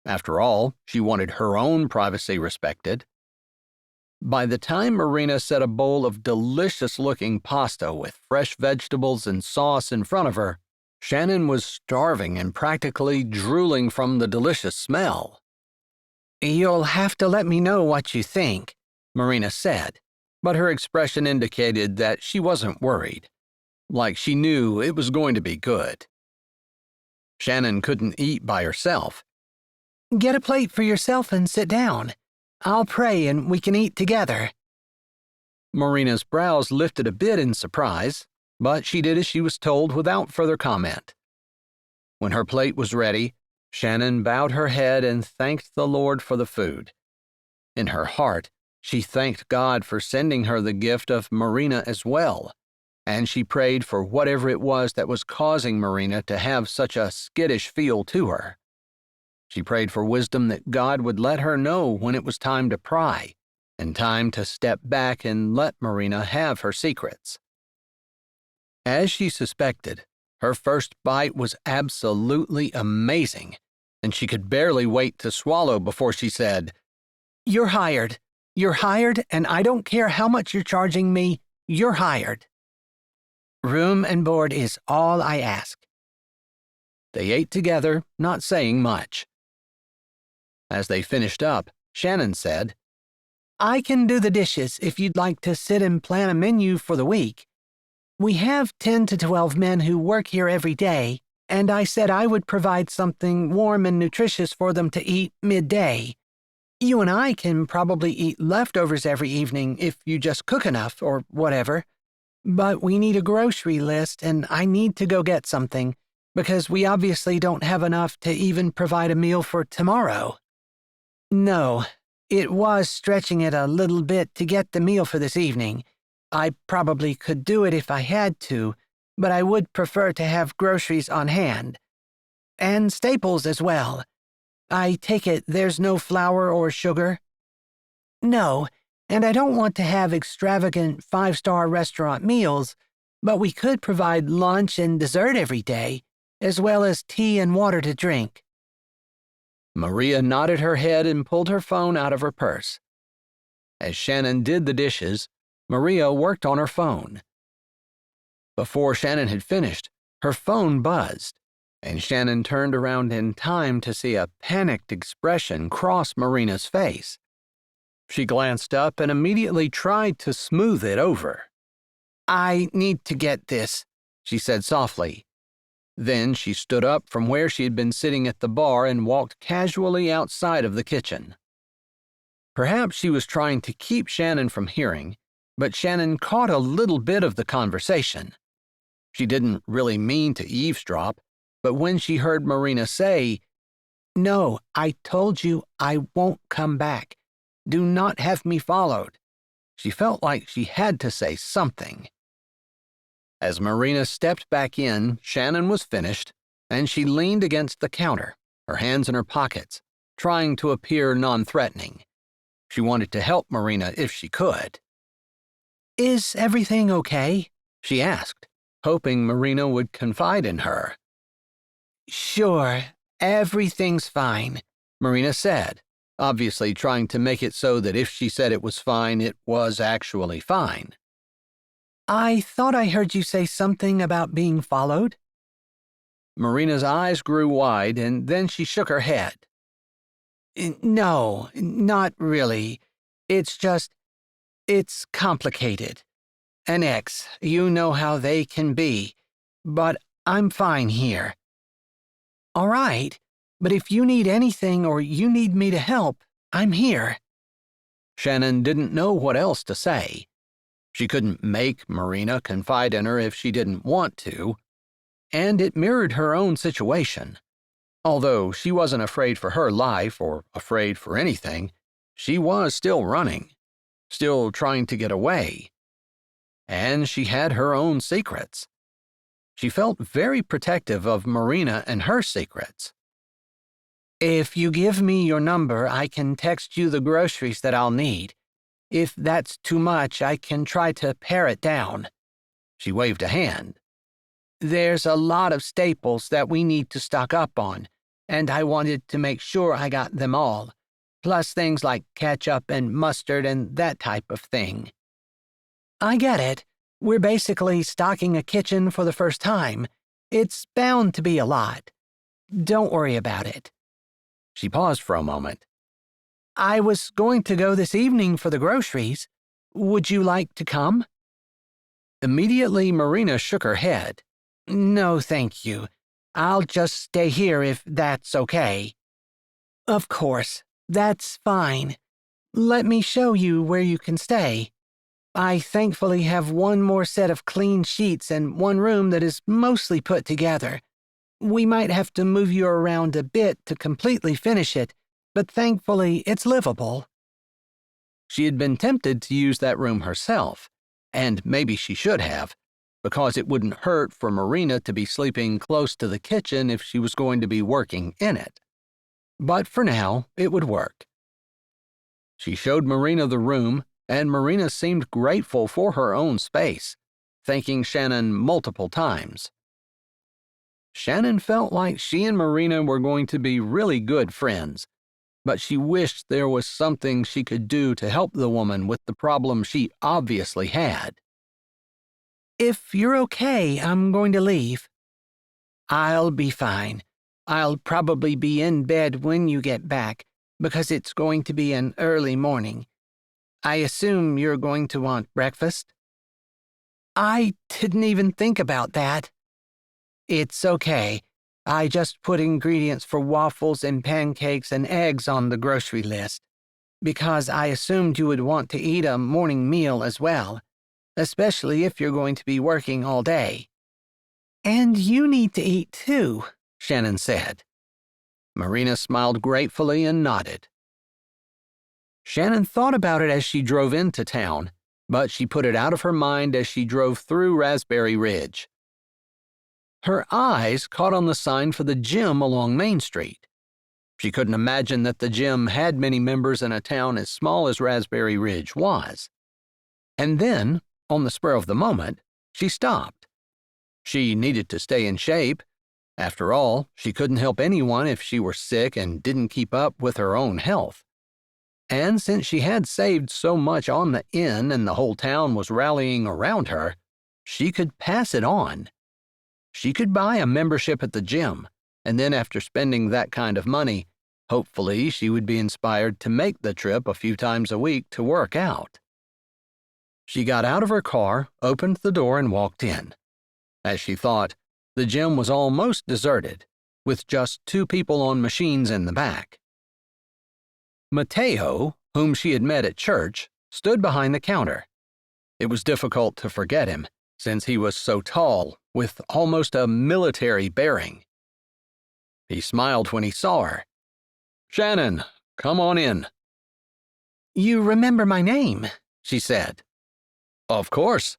After all, she wanted her own privacy respected. By the time Marina set a bowl of delicious-looking pasta with fresh vegetables and sauce in front of her, Shannon was starving and practically drooling from the delicious smell. You'll have to let me know what you think, Marina said, but her expression indicated that she wasn't worried, like she knew it was going to be good. Shannon couldn't eat by herself. Get a plate for yourself and sit down. I'll pray and we can eat together. Marina's brows lifted a bit in surprise, but she did as she was told without further comment. When her plate was ready, Shannon bowed her head and thanked the Lord for the food. In her heart, she thanked God for sending her the gift of Marina as well, and she prayed for whatever it was that was causing Marina to have such a skittish feel to her. She prayed for wisdom that God would let her know when it was time to pry, and time to step back and let Marina have her secrets. As she suspected, her first bite was absolutely amazing, and she could barely wait to swallow before she said, "You're hired. You're hired, and I don't care how much you're charging me, you're hired. Room and board is all I ask." They ate together, not saying much. As they finished up, Shannon said, "I can do the dishes if you'd like to sit and plan a menu for the week. We have 10 to 12 men who work here every day, and I said I would provide something warm and nutritious for them to eat midday. You and I can probably eat leftovers every evening if you just cook enough or whatever. But we need a grocery list, and I need to go get something, because we obviously don't have enough to even provide a meal for tomorrow." "No, It was stretching it a little bit to get the meal for this evening. I probably could do it if I had to, but I would prefer to have groceries on hand. And staples as well. I take it there's no flour or sugar? No, and I don't want to have extravagant five-star restaurant meals, but we could provide lunch and dessert every day, as well as tea and water to drink. Maria nodded her head and pulled her phone out of her purse. As Shannon did the dishes, Maria worked on her phone. Before Shannon had finished, her phone buzzed, and Shannon turned around in time to see a panicked expression cross Marina's face. She glanced up and immediately tried to smooth it over. I need to get this, she said softly. Then she stood up from where she had been sitting at the bar and walked casually outside of the kitchen. Perhaps she was trying to keep Shannon from hearing, but Shannon caught a little bit of the conversation. She didn't really mean to eavesdrop, but when she heard Marina say, "No, I told you I won't come back. Do not have me followed," she felt like she had to say something. As Marina stepped back in, Shannon was finished, and she leaned against the counter, her hands in her pockets, trying to appear non-threatening. She wanted to help Marina if she could. Is everything okay? She asked, hoping Marina would confide in her. Sure, everything's fine, Marina said, obviously trying to make it so that if she said it was fine, it was actually fine. I thought I heard you say something about being followed. Marina's eyes grew wide, and then she shook her head. No, not really. It's complicated. An ex, you know how they can be. But I'm fine here. All right, but if you need anything or you need me to help, I'm here. Shannon didn't know what else to say. She couldn't make Marina confide in her if she didn't want to, and it mirrored her own situation. Although she wasn't afraid for her life or afraid for anything, she was still running, still trying to get away. And she had her own secrets. She felt very protective of Marina and her secrets. If you give me your number, I can text you the groceries that I'll need. If that's too much, I can try to pare it down. She waved a hand. There's a lot of staples that we need to stock up on, and I wanted to make sure I got them all, plus things like ketchup and mustard and that type of thing. I get it. We're basically stocking a kitchen for the first time. It's bound to be a lot. Don't worry about it. She paused for a moment. I was going to go this evening for the groceries. Would you like to come? Immediately, Marina shook her head. No, thank you. I'll just stay here if that's okay. Of course, that's fine. Let me show you where you can stay. I thankfully have one more set of clean sheets and one room that is mostly put together. We might have to move you around a bit to completely finish it, but thankfully it's livable. She had been tempted to use that room herself, and maybe she should have, because it wouldn't hurt for Marina to be sleeping close to the kitchen if she was going to be working in it. But for now, it would work. She showed Marina the room, and Marina seemed grateful for her own space, thanking Shannon multiple times. Shannon felt like she and Marina were going to be really good friends, but she wished there was something she could do to help the woman with the problem she obviously had. If you're okay, I'm going to leave. I'll be fine. I'll probably be in bed when you get back, because it's going to be an early morning. I assume you're going to want breakfast? I didn't even think about that. It's okay. I just put ingredients for waffles and pancakes and eggs on the grocery list, because I assumed you would want to eat a morning meal as well, especially if you're going to be working all day. And you need to eat too, Shannon said. Marina smiled gratefully and nodded. Shannon thought about it as she drove into town, but she put it out of her mind as she drove through Raspberry Ridge. Her eyes caught on the sign for the gym along Main Street. She couldn't imagine that the gym had many members in a town as small as Raspberry Ridge was. And then, on the spur of the moment, she stopped. She needed to stay in shape. After all, she couldn't help anyone if she were sick and didn't keep up with her own health. And since she had saved so much on the inn and the whole town was rallying around her, she could pass it on. She could buy a membership at the gym, and then after spending that kind of money, hopefully she would be inspired to make the trip a few times a week to work out. She got out of her car, opened the door, and walked in. As she thought, the gym was almost deserted, with just 2 people on machines in the back. Mateo, whom she had met at church, stood behind the counter. It was difficult to forget him, since he was so tall, with almost a military bearing. He smiled when he saw her. "Shannon, come on in." "You remember my name," she said. "Of course.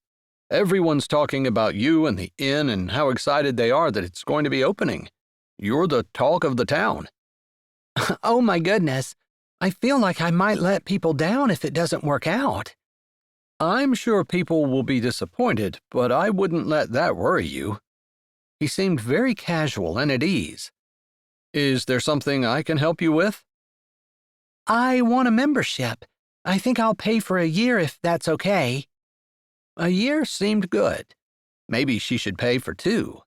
Everyone's talking about you and the inn and how excited they are that it's going to be opening. You're the talk of the town." "Oh my goodness. I feel like I might let people down if it doesn't work out." "I'm sure people will be disappointed, but I wouldn't let that worry you." He seemed very casual and at ease. "Is there something I can help you with?" "I want a membership. I think I'll pay for a year if that's okay." A year seemed good. Maybe she should pay for 2.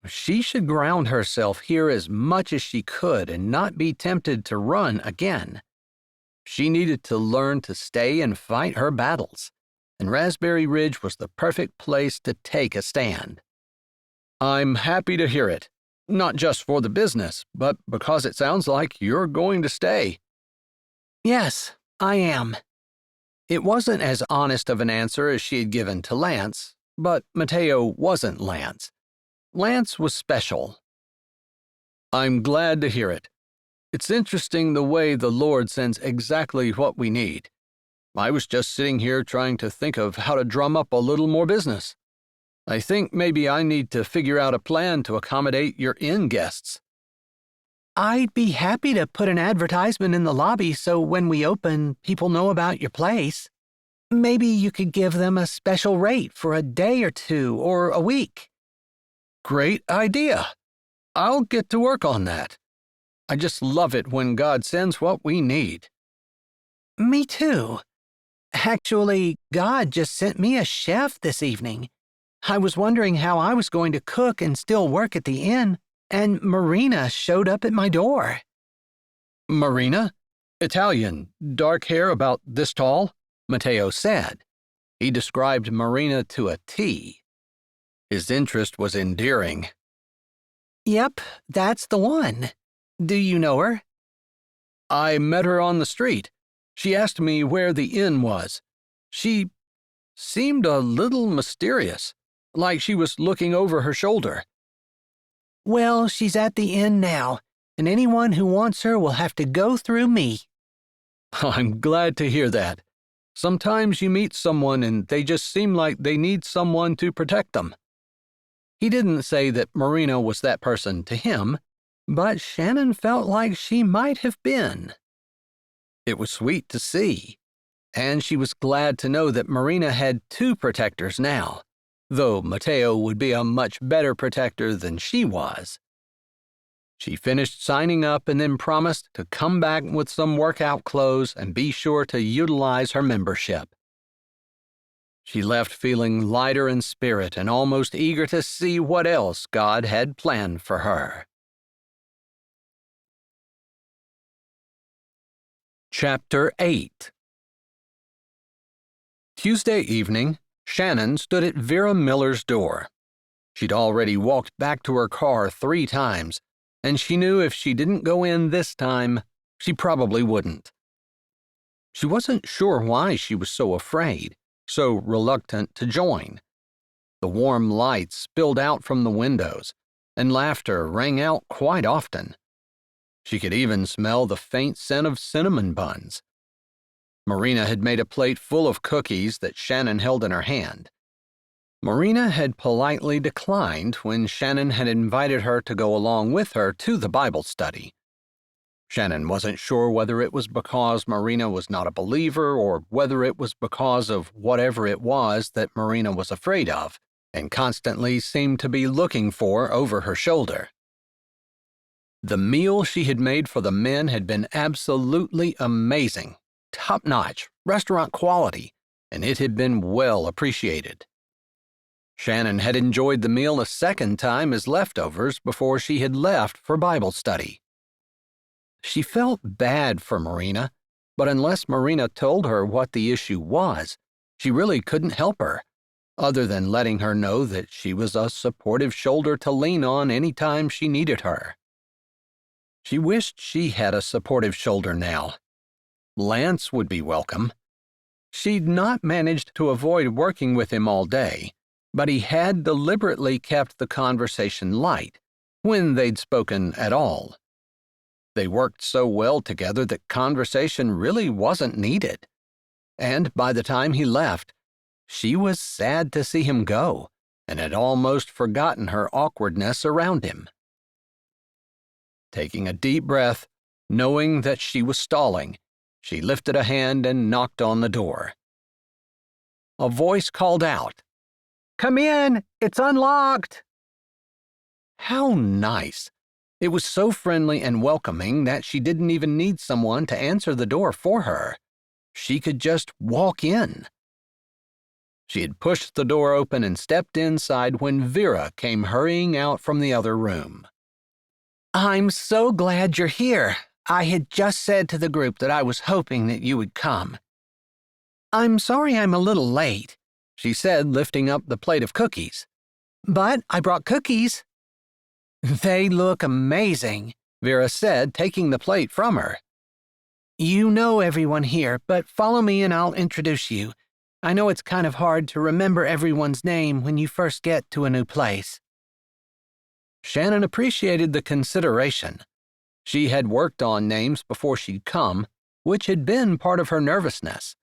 She should ground herself here as much as she could and not be tempted to run again. She needed to learn to stay and fight her battles, and Raspberry Ridge was the perfect place to take a stand. "I'm happy to hear it, not just for the business, but because it sounds like you're going to stay." "Yes, I am." It wasn't as honest of an answer as she had given to Lance, but Mateo wasn't Lance. Lance was special. "I'm glad to hear it. It's interesting the way the Lord sends exactly what we need. I was just sitting here trying to think of how to drum up a little more business. I think maybe I need to figure out a plan to accommodate your inn guests." "I'd be happy to put an advertisement in the lobby so when we open, people know about your place. Maybe you could give them a special rate for a day or 2 or a week." "Great idea. I'll get to work on that. I just love it when God sends what we need." "Me too. Actually, God just sent me a chef this evening. I was wondering how I was going to cook and still work at the inn, and Marina showed up at my door." "Marina? Italian, dark hair about this tall?" Mateo said. He described Marina to a T. His interest was endearing. "Yep, that's the one. Do you know her?" "I met her on the street. She asked me where the inn was. She seemed a little mysterious, like she was looking over her shoulder." "Well, she's at the inn now, and anyone who wants her will have to go through me." "I'm glad to hear that. Sometimes you meet someone and they just seem like they need someone to protect them." He didn't say that Marina was that person to him, but Shannon felt like she might have been. It was sweet to see, and she was glad to know that Marina had 2 protectors now, though Mateo would be a much better protector than she was. She finished signing up and then promised to come back with some workout clothes and be sure to utilize her membership. She left feeling lighter in spirit and almost eager to see what else God had planned for her. Chapter 8. Tuesday evening, Shannon stood at Vera Miller's door. She'd already walked back to her car 3 times, and she knew if she didn't go in this time, she probably wouldn't. She wasn't sure why she was so afraid, so reluctant to join. The warm lights spilled out from the windows, and laughter rang out quite often. She could even smell the faint scent of cinnamon buns. Marina had made a plate full of cookies that Shannon held in her hand. Marina had politely declined when Shannon had invited her to go along with her to the Bible study. Shannon wasn't sure whether it was because Marina was not a believer or whether it was because of whatever it was that Marina was afraid of and constantly seemed to be looking for over her shoulder. The meal she had made for the men had been absolutely amazing, top-notch, restaurant quality, and it had been well appreciated. Shannon had enjoyed the meal a second time as leftovers before she had left for Bible study. She felt bad for Marina, but unless Marina told her what the issue was, she really couldn't help her, other than letting her know that she was a supportive shoulder to lean on any time she needed her. She wished she had a supportive shoulder now. Lance would be welcome. She'd not managed to avoid working with him all day, but he had deliberately kept the conversation light, when they'd spoken at all. They worked so well together that conversation really wasn't needed. And by the time he left, she was sad to see him go, and had almost forgotten her awkwardness around him. Taking a deep breath, knowing that she was stalling, she lifted a hand and knocked on the door. A voice called out, "Come in! It's unlocked!" How nice! It was so friendly and welcoming that she didn't even need someone to answer the door for her. She could just walk in. She had pushed the door open and stepped inside when Vera came hurrying out from the other room. "I'm so glad you're here. I had just said to the group that I was hoping that you would come." "I'm sorry I'm a little late," she said, lifting up the plate of cookies. "But I brought cookies." "They look amazing," Vera said, taking the plate from her. "You know everyone here, but follow me and I'll introduce you. I know it's kind of hard to remember everyone's name when you first get to a new place." Shannon appreciated the consideration. She had worked on names before she'd come, which had been part of her nervousness.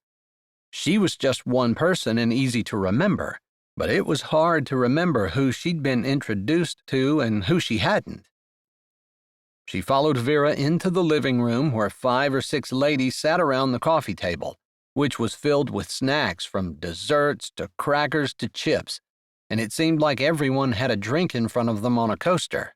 She was just one person and easy to remember, but it was hard to remember who she'd been introduced to and who she hadn't. She followed Vera into the living room where 5 or 6 ladies sat around the coffee table, which was filled with snacks from desserts to crackers to chips, and it seemed like everyone had a drink in front of them on a coaster.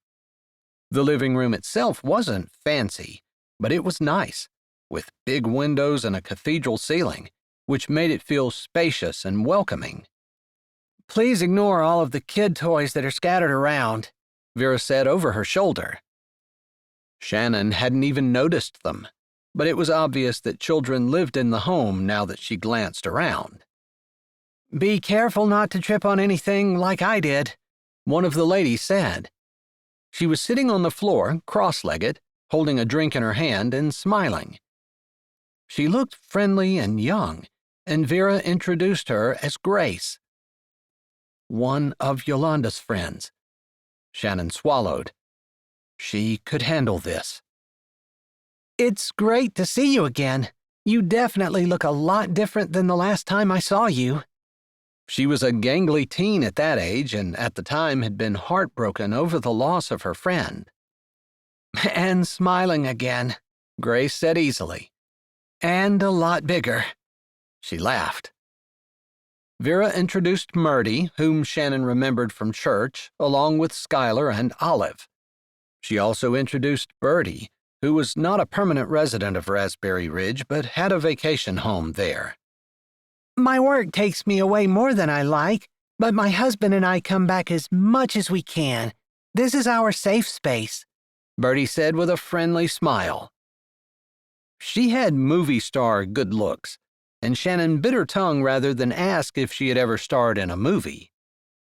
The living room itself wasn't fancy, but it was nice, with big windows and a cathedral ceiling, which made it feel spacious and welcoming. "Please ignore all of the kid toys that are scattered around," Vera said over her shoulder. Shannon hadn't even noticed them, but it was obvious that children lived in the home now that she glanced around. "Be careful not to trip on anything like I did," one of the ladies said. She was sitting on the floor, cross-legged, holding a drink in her hand and smiling. She looked friendly and young, and Vera introduced her as Grace, one of Yolanda's friends. Shannon swallowed. She could handle this. "It's great to see you again. You definitely look a lot different than the last time I saw you." She was a gangly teen at that age and at the time had been heartbroken over the loss of her friend. "And smiling again," Grace said easily. "And a lot bigger." She laughed. Vera introduced Murdy, whom Shannon remembered from church, along with Skylar and Olive. She also introduced Bertie, who was not a permanent resident of Raspberry Ridge but had a vacation home there. "My work takes me away more than I like, but my husband and I come back as much as we can. This is our safe space," Bertie said with a friendly smile. She had movie star good looks, and Shannon bit her tongue rather than ask if she had ever starred in a movie.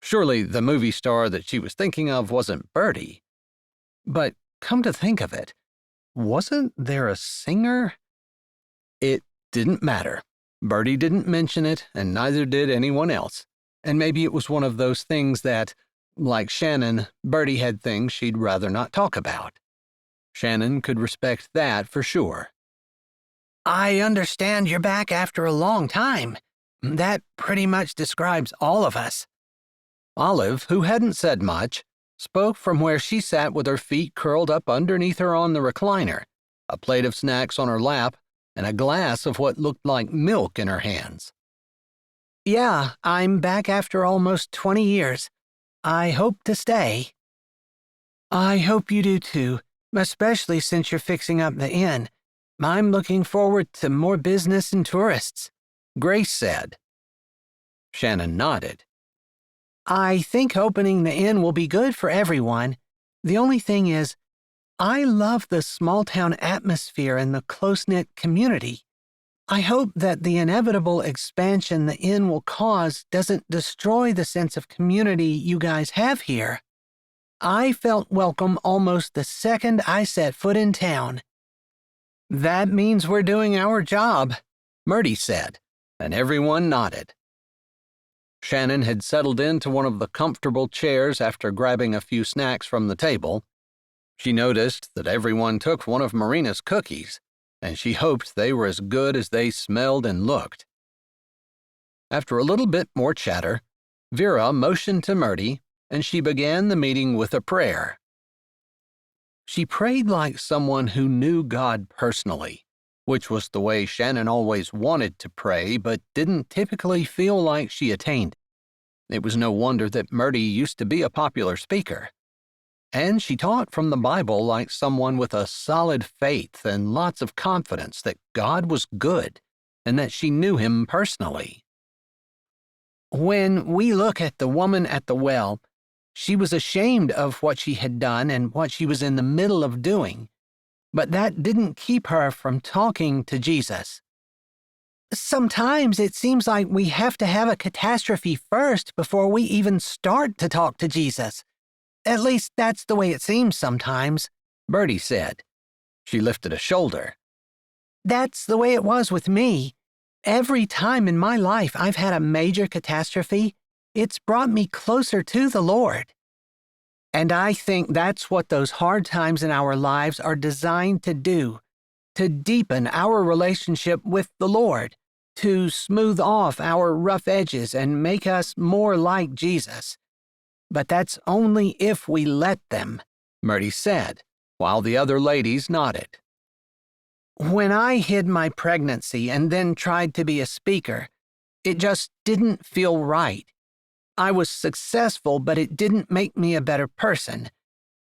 Surely the movie star that she was thinking of wasn't Bertie. But come to think of it, wasn't there a singer? It didn't matter. Bertie didn't mention it, and neither did anyone else. And maybe it was one of those things that, like Shannon, Bertie had things she'd rather not talk about. Shannon could respect that for sure. I understand you're back after a long time. That pretty much describes all of us. Olive, who hadn't said much, spoke from where she sat with her feet curled up underneath her on the recliner, a plate of snacks on her lap, and a glass of what looked like milk in her hands. Yeah, I'm back after almost 20 years. I hope to stay. I hope you do too, especially since you're fixing up the inn. I'm looking forward to more business and tourists, Grace said. Shannon nodded. I think opening the inn will be good for everyone. The only thing is, I love the small-town atmosphere and the close-knit community. I hope that the inevitable expansion the inn will cause doesn't destroy the sense of community you guys have here. I felt welcome almost the second I set foot in town. That means we're doing our job, Murdy said, and everyone nodded. Shannon had settled into one of the comfortable chairs after grabbing a few snacks from the table. She noticed that everyone took one of Marina's cookies, and she hoped they were as good as they smelled and looked. After a little bit more chatter, Vera motioned to Murdy, and she began the meeting with a prayer. She prayed like someone who knew God personally, which was the way Shannon always wanted to pray but didn't typically feel like she attained. It was no wonder that Murdy used to be a popular speaker. And she taught from the Bible like someone with a solid faith and lots of confidence that God was good and that she knew him personally. When we look at the woman at the well, she was ashamed of what she had done and what she was in the middle of doing, but that didn't keep her from talking to Jesus. Sometimes it seems like we have to have a catastrophe first before we even start to talk to Jesus. At least that's the way it seems sometimes, Bertie said. She lifted a shoulder. That's the way it was with me. Every time in my life I've had a major catastrophe, it's brought me closer to the Lord. And I think that's what those hard times in our lives are designed to do, to deepen our relationship with the Lord, to smooth off our rough edges and make us more like Jesus. But that's only if we let them, Murdy said, while the other ladies nodded. When I hid my pregnancy and then tried to be a speaker, it just didn't feel right. I was successful, but it didn't make me a better person.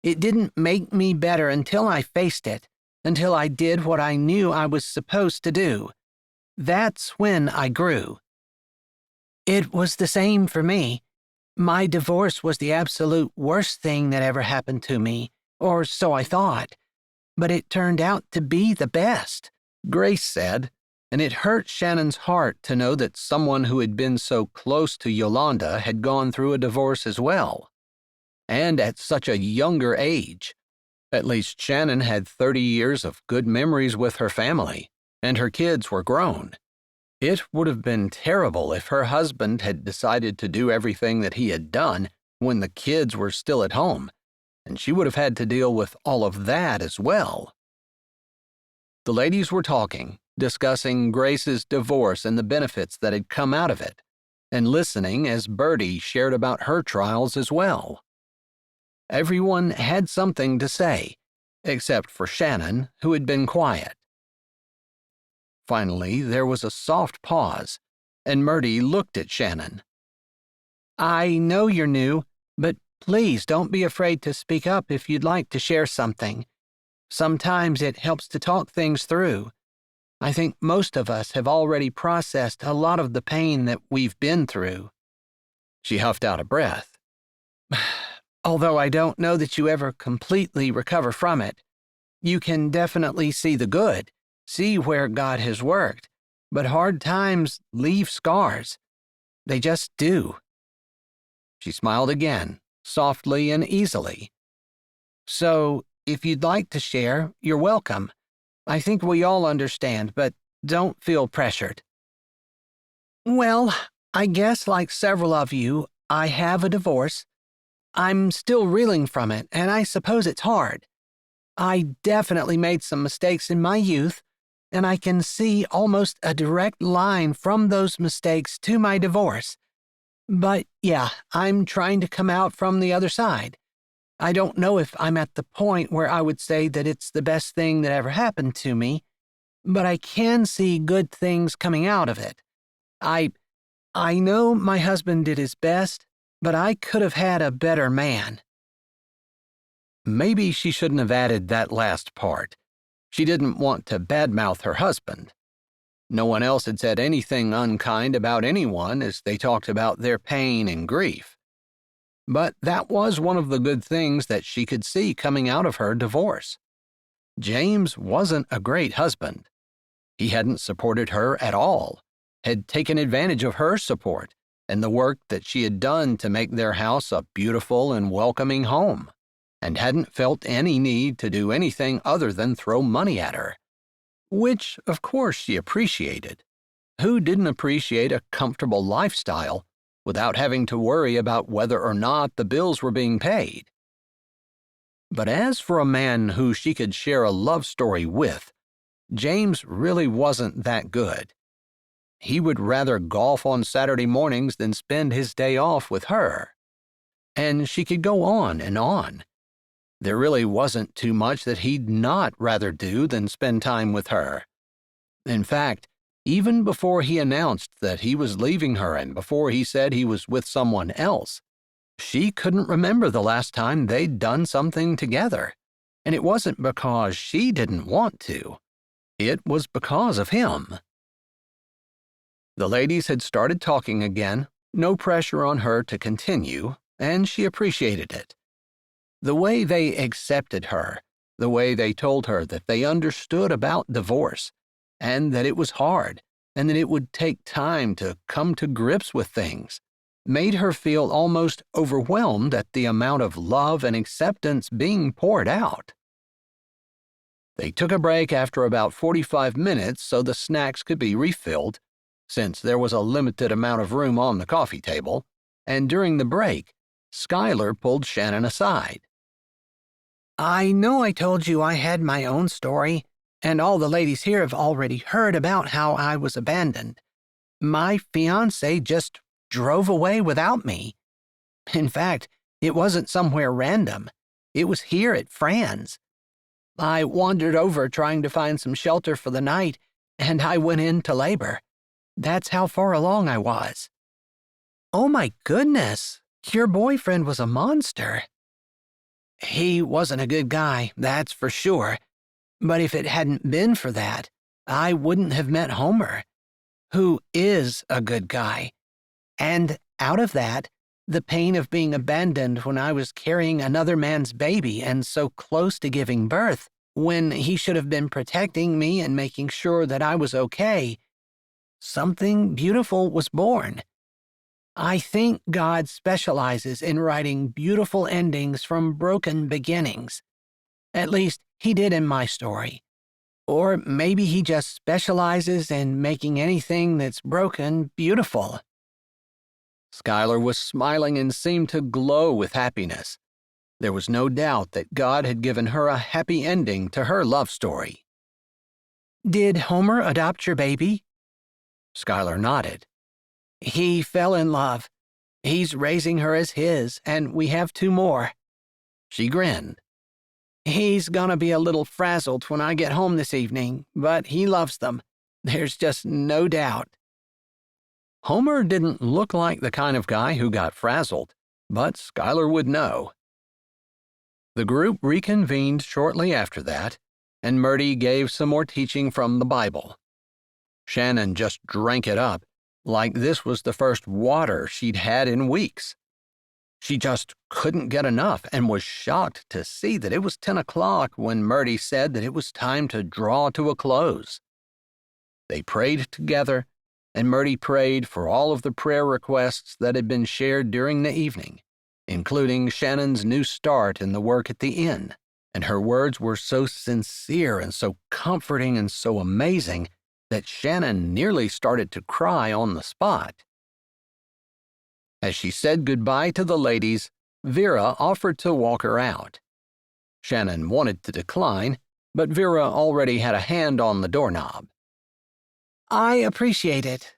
It didn't make me better until I faced it, until I did what I knew I was supposed to do. That's when I grew. It was the same for me. My divorce was the absolute worst thing that ever happened to me, or so I thought. But it turned out to be the best, Grace said, and it hurt Shannon's heart to know that someone who had been so close to Yolanda had gone through a divorce as well. And at such a younger age. At least Shannon had 30 years of good memories with her family, and her kids were grown. It would have been terrible if her husband had decided to do everything that he had done when the kids were still at home, and she would have had to deal with all of that as well. The ladies were talking, discussing Grace's divorce and the benefits that had come out of it, and listening as Bertie shared about her trials as well. Everyone had something to say, except for Shannon, who had been quiet. Finally, there was a soft pause, and Murdy looked at Shannon. I know you're new, but please don't be afraid to speak up if you'd like to share something. Sometimes it helps to talk things through. I think most of us have already processed a lot of the pain that we've been through. She huffed out a breath. Although I don't know that you ever completely recover from it. You can definitely see the good, see where God has worked, but hard times leave scars. They just do. She smiled again, softly and easily. So, if you'd like to share, you're welcome. I think we all understand, but don't feel pressured. Well, I guess like several of you, I have a divorce. I'm still reeling from it, and I suppose it's hard. I definitely made some mistakes in my youth, and I can see almost a direct line from those mistakes to my divorce. But yeah, I'm trying to come out from the other side. I don't know if I'm at the point where I would say that it's the best thing that ever happened to me, but I can see good things coming out of it. I know my husband did his best, but I could have had a better man. Maybe she shouldn't have added that last part. She didn't want to badmouth her husband. No one else had said anything unkind about anyone as they talked about their pain and grief. But that was one of the good things that she could see coming out of her divorce. James wasn't a great husband. He hadn't supported her at all, had taken advantage of her support and the work that she had done to make their house a beautiful and welcoming home, and hadn't felt any need to do anything other than throw money at her. Which, of course, she appreciated. Who didn't appreciate a comfortable lifestyle without having to worry about whether or not the bills were being paid? But as for a man who she could share a love story with, James really wasn't that good. He would rather golf on Saturday mornings than spend his day off with her. And she could go on and on. There really wasn't too much that he'd not rather do than spend time with her. In fact, even before he announced that he was leaving her and before he said he was with someone else, she couldn't remember the last time they'd done something together. And it wasn't because she didn't want to. It was because of him. The ladies had started talking again, no pressure on her to continue, and she appreciated it. The way they accepted her, the way they told her that they understood about divorce, and that it was hard, and that it would take time to come to grips with things, made her feel almost overwhelmed at the amount of love and acceptance being poured out. They took a break after about 45 minutes so the snacks could be refilled, since there was a limited amount of room on the coffee table, and during the break, Skylar pulled Shannon aside. I know I told you I had my own story, and all the ladies here have already heard about how I was abandoned. My fiancé just drove away without me. In fact, it wasn't somewhere random. It was here at Fran's. I wandered over trying to find some shelter for the night, and I went into labor. That's how far along I was. Oh my goodness, your boyfriend was a monster. He wasn't a good guy, that's for sure. But if it hadn't been for that, I wouldn't have met Homer, who is a good guy. And out of that, the pain of being abandoned when I was carrying another man's baby and so close to giving birth, when he should have been protecting me and making sure that I was okay, something beautiful was born. I think God specializes in writing beautiful endings from broken beginnings. At least, he did in my story. Or maybe he just specializes in making anything that's broken beautiful. Skylar was smiling and seemed to glow with happiness. There was no doubt that God had given her a happy ending to her love story. Did Homer adopt your baby? Skylar nodded. He fell in love. He's raising her as his, and we have 2 more. She grinned. He's gonna be a little frazzled when I get home this evening, but he loves them. There's just no doubt. Homer didn't look like the kind of guy who got frazzled, but Skylar would know. The group reconvened shortly after that, and Murdy gave some more teaching from the Bible. Shannon just drank it up, like this was the first water she'd had in weeks. She just couldn't get enough and was shocked to see that it was 10 o'clock when Murdy said that it was time to draw to a close. They prayed together, and Murdy prayed for all of the prayer requests that had been shared during the evening, including Shannon's new start in the work at the inn, and her words were so sincere and so comforting and so amazing that Shannon nearly started to cry on the spot. As she said goodbye to the ladies, Vera offered to walk her out. Shannon wanted to decline, but Vera already had a hand on the doorknob. I appreciate it.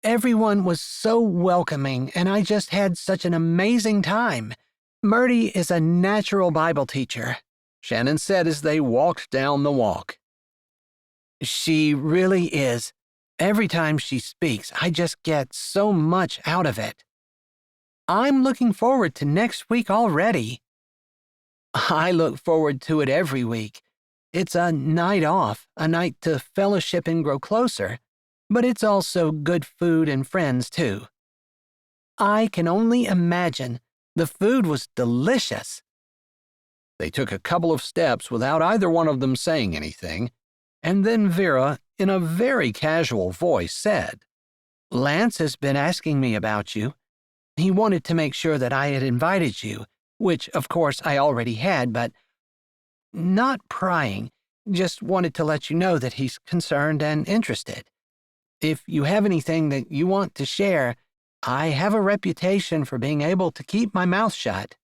Everyone was so welcoming, and I just had such an amazing time. Murdy is a natural Bible teacher, Shannon said as they walked down the walk. She really is. Every time she speaks, I just get so much out of it. I'm looking forward to next week already. I look forward to it every week. It's a night off, a night to fellowship and grow closer, but it's also good food and friends, too. I can only imagine. The food was delicious. They took a couple of steps without either one of them saying anything, and then Vera, in a very casual voice, said, Lance has been asking me about you. He wanted to make sure that I had invited you, which, of course, I already had, but not prying, just wanted to let you know that he's concerned and interested. If you have anything that you want to share, I have a reputation for being able to keep my mouth shut.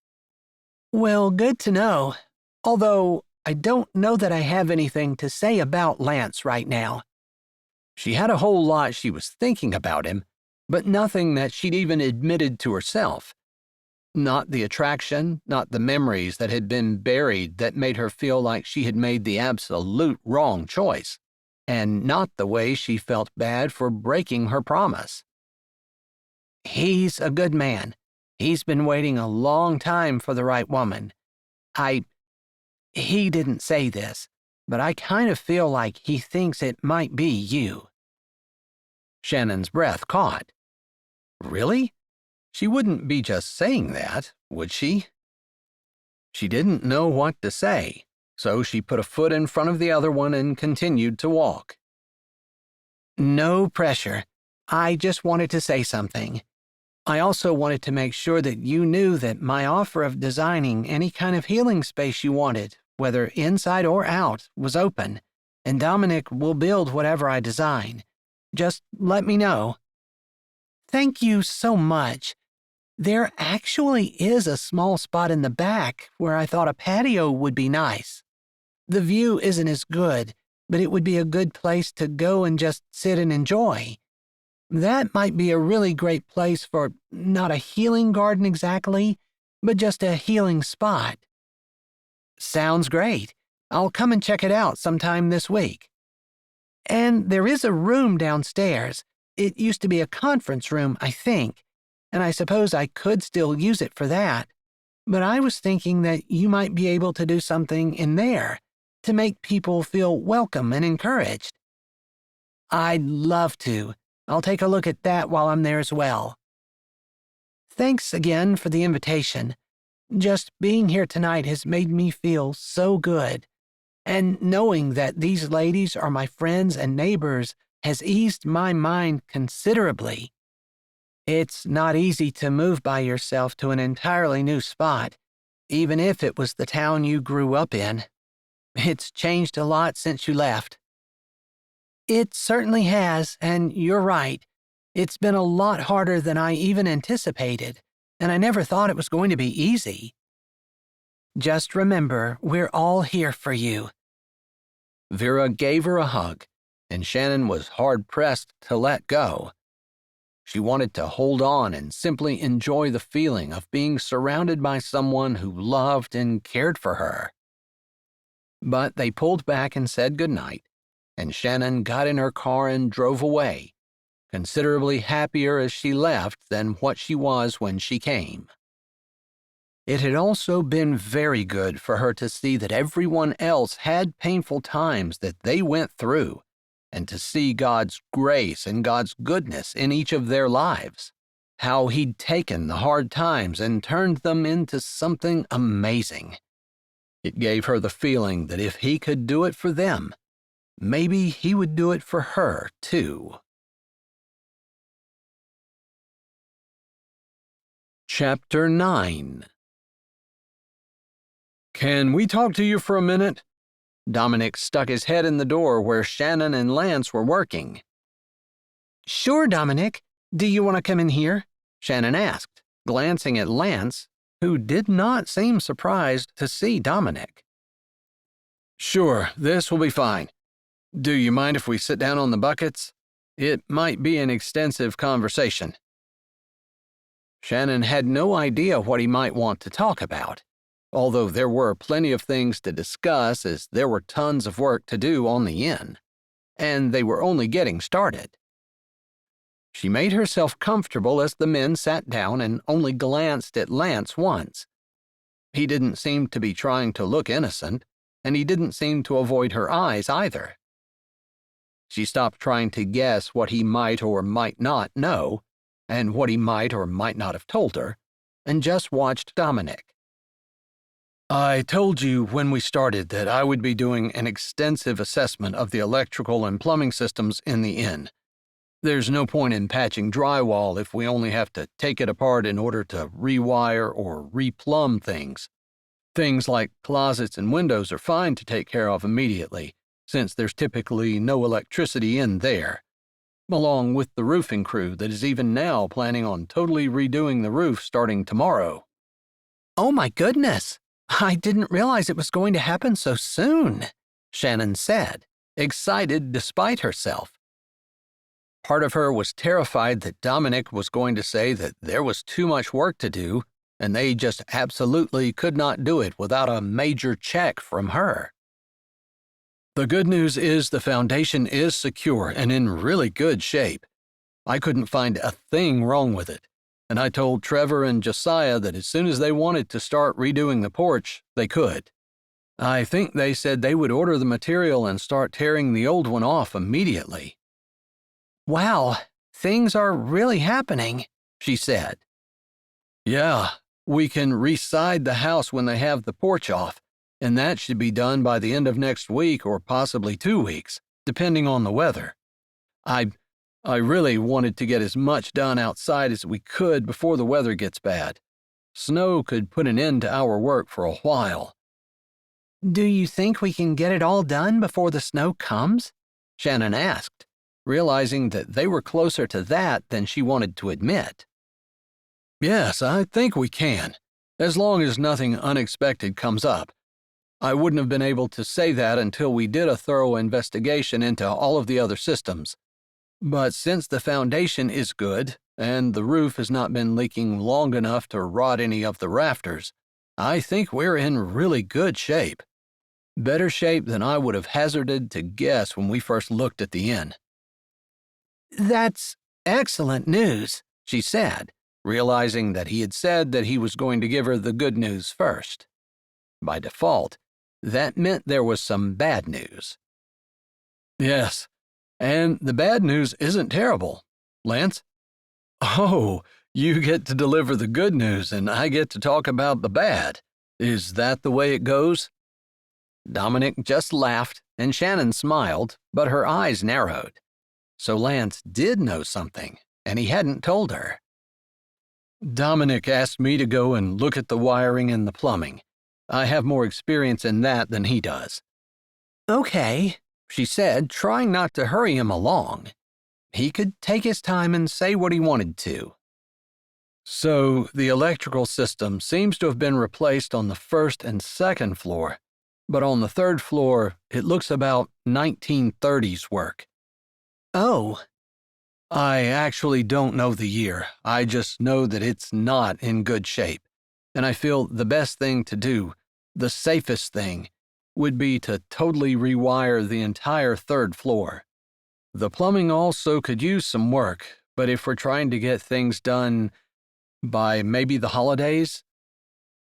Well, good to know, although I don't know that I have anything to say about Lance right now. She had a whole lot she was thinking about him, but nothing that she'd even admitted to herself. Not the attraction, not the memories that had been buried that made her feel like she had made the absolute wrong choice, and not the way she felt bad for breaking her promise. He's a good man. He's been waiting a long time for the right woman. He didn't say this, but I kind of feel like he thinks it might be you. Shannon's breath caught. Really? She wouldn't be just saying that, would she? She didn't know what to say, so she put a foot in front of the other one and continued to walk. No pressure. I just wanted to say something. I also wanted to make sure that you knew that my offer of designing any kind of healing space you wanted, whether inside or out, was open, and Dominic will build whatever I design. Just let me know. Thank you so much. There actually is a small spot in the back where I thought a patio would be nice. The view isn't as good, but it would be a good place to go and just sit and enjoy. That might be a really great place for not a healing garden exactly, but just a healing spot. Sounds great. I'll come and check it out sometime this week. And there is a room downstairs. It used to be a conference room, I think, and I suppose I could still use it for that. But I was thinking that you might be able to do something in there to make people feel welcome and encouraged. I'd love to. I'll take a look at that while I'm there as well. Thanks again for the invitation. Just being here tonight has made me feel so good, and knowing that these ladies are my friends and neighbors has eased my mind considerably. It's not easy to move by yourself to an entirely new spot, even if it was the town you grew up in. It's changed a lot since you left. It certainly has, and you're right. It's been a lot harder than I even anticipated, and I never thought it was going to be easy. Just remember, we're all here for you. Vera gave her a hug, and Shannon was hard-pressed to let go. She wanted to hold on and simply enjoy the feeling of being surrounded by someone who loved and cared for her. But they pulled back and said goodnight, and Shannon got in her car and drove away, considerably happier as she left than what she was when she came. It had also been very good for her to see that everyone else had painful times that they went through, and to see God's grace and God's goodness in each of their lives, how He'd taken the hard times and turned them into something amazing. It gave her the feeling that if He could do it for them, maybe He would do it for her, too. Chapter 9. Can we talk to you for a minute? Dominic stuck his head in the door where Shannon and Lance were working. Sure, Dominic. Do you want to come in here? Shannon asked, glancing at Lance, who did not seem surprised to see Dominic. Sure, this will be fine. Do you mind if we sit down on the buckets? It might be an extensive conversation. Shannon had no idea what he might want to talk about, although there were plenty of things to discuss as there were tons of work to do on the inn, and they were only getting started. She made herself comfortable as the men sat down and only glanced at Lance once. He didn't seem to be trying to look innocent, and he didn't seem to avoid her eyes either. She stopped trying to guess what he might or might not know, and what he might or might not have told her, and just watched Dominic. I told you when we started that I would be doing an extensive assessment of the electrical and plumbing systems in the inn. There's no point in patching drywall if we only have to take it apart in order to rewire or replumb things. Things like closets and windows are fine to take care of immediately, since there's typically no electricity in there, along with the roofing crew that is even now planning on totally redoing the roof starting tomorrow. Oh my goodness! I didn't realize it was going to happen so soon, Shannon said, excited despite herself. Part of her was terrified that Dominic was going to say that there was too much work to do, and they just absolutely could not do it without a major check from her. The good news is the foundation is secure and in really good shape. I couldn't find a thing wrong with it, and I told Trevor and Josiah that as soon as they wanted to start redoing the porch, they could. I think they said they would order the material and start tearing the old one off immediately. Wow, things are really happening, she said. Yeah, we can reside the house when they have the porch off, and that should be done by the end of next week or possibly 2 weeks, depending on the weather. I really wanted to get as much done outside as we could before the weather gets bad. Snow could put an end to our work for a while. Do you think we can get it all done before the snow comes? Shannon asked, realizing that they were closer to that than she wanted to admit. Yes, I think we can, as long as nothing unexpected comes up. I wouldn't have been able to say that until we did a thorough investigation into all of the other systems. But since the foundation is good, and the roof has not been leaking long enough to rot any of the rafters, I think we're in really good shape. Better shape than I would have hazarded to guess when we first looked at the inn. That's excellent news, she said, realizing that he had said that he was going to give her the good news first. By default, that meant there was some bad news. Yes, and the bad news isn't terrible. Lance? Oh, you get to deliver the good news and I get to talk about the bad. Is that the way it goes? Dominic just laughed and Shannon smiled, but her eyes narrowed. So Lance did know something, and he hadn't told her. Dominic asked me to go and look at the wiring and the plumbing. I have more experience in that than he does. Okay, she said, trying not to hurry him along. He could take his time and say what he wanted to. So, the electrical system seems to have been replaced on the first and second floor, but on the third floor, it looks about 1930s work. Oh. I actually don't know the year. I just know that it's not in good shape. And I feel the best thing to do, the safest thing, would be to totally rewire the entire third floor. The plumbing also could use some work, but if we're trying to get things done by maybe the holidays?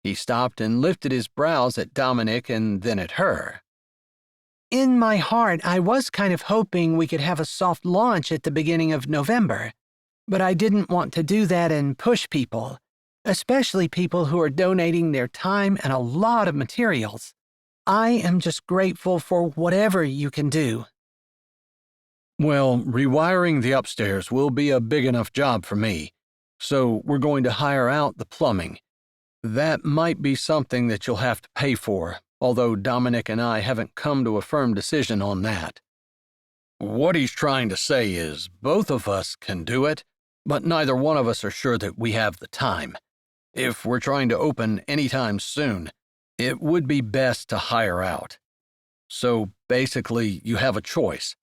He stopped and lifted his brows at Dominic and then at her. In my heart, I was kind of hoping we could have a soft launch at the beginning of November, but I didn't want to do that and push people, especially people who are donating their time and a lot of materials. I am just grateful for whatever you can do. Well, rewiring the upstairs will be a big enough job for me, so we're going to hire out the plumbing. That might be something that you'll have to pay for, although Dominic and I haven't come to a firm decision on that. What he's trying to say is both of us can do it, but neither one of us are sure that we have the time. If we're trying to open anytime soon, it would be best to hire out. So basically, you have a choice.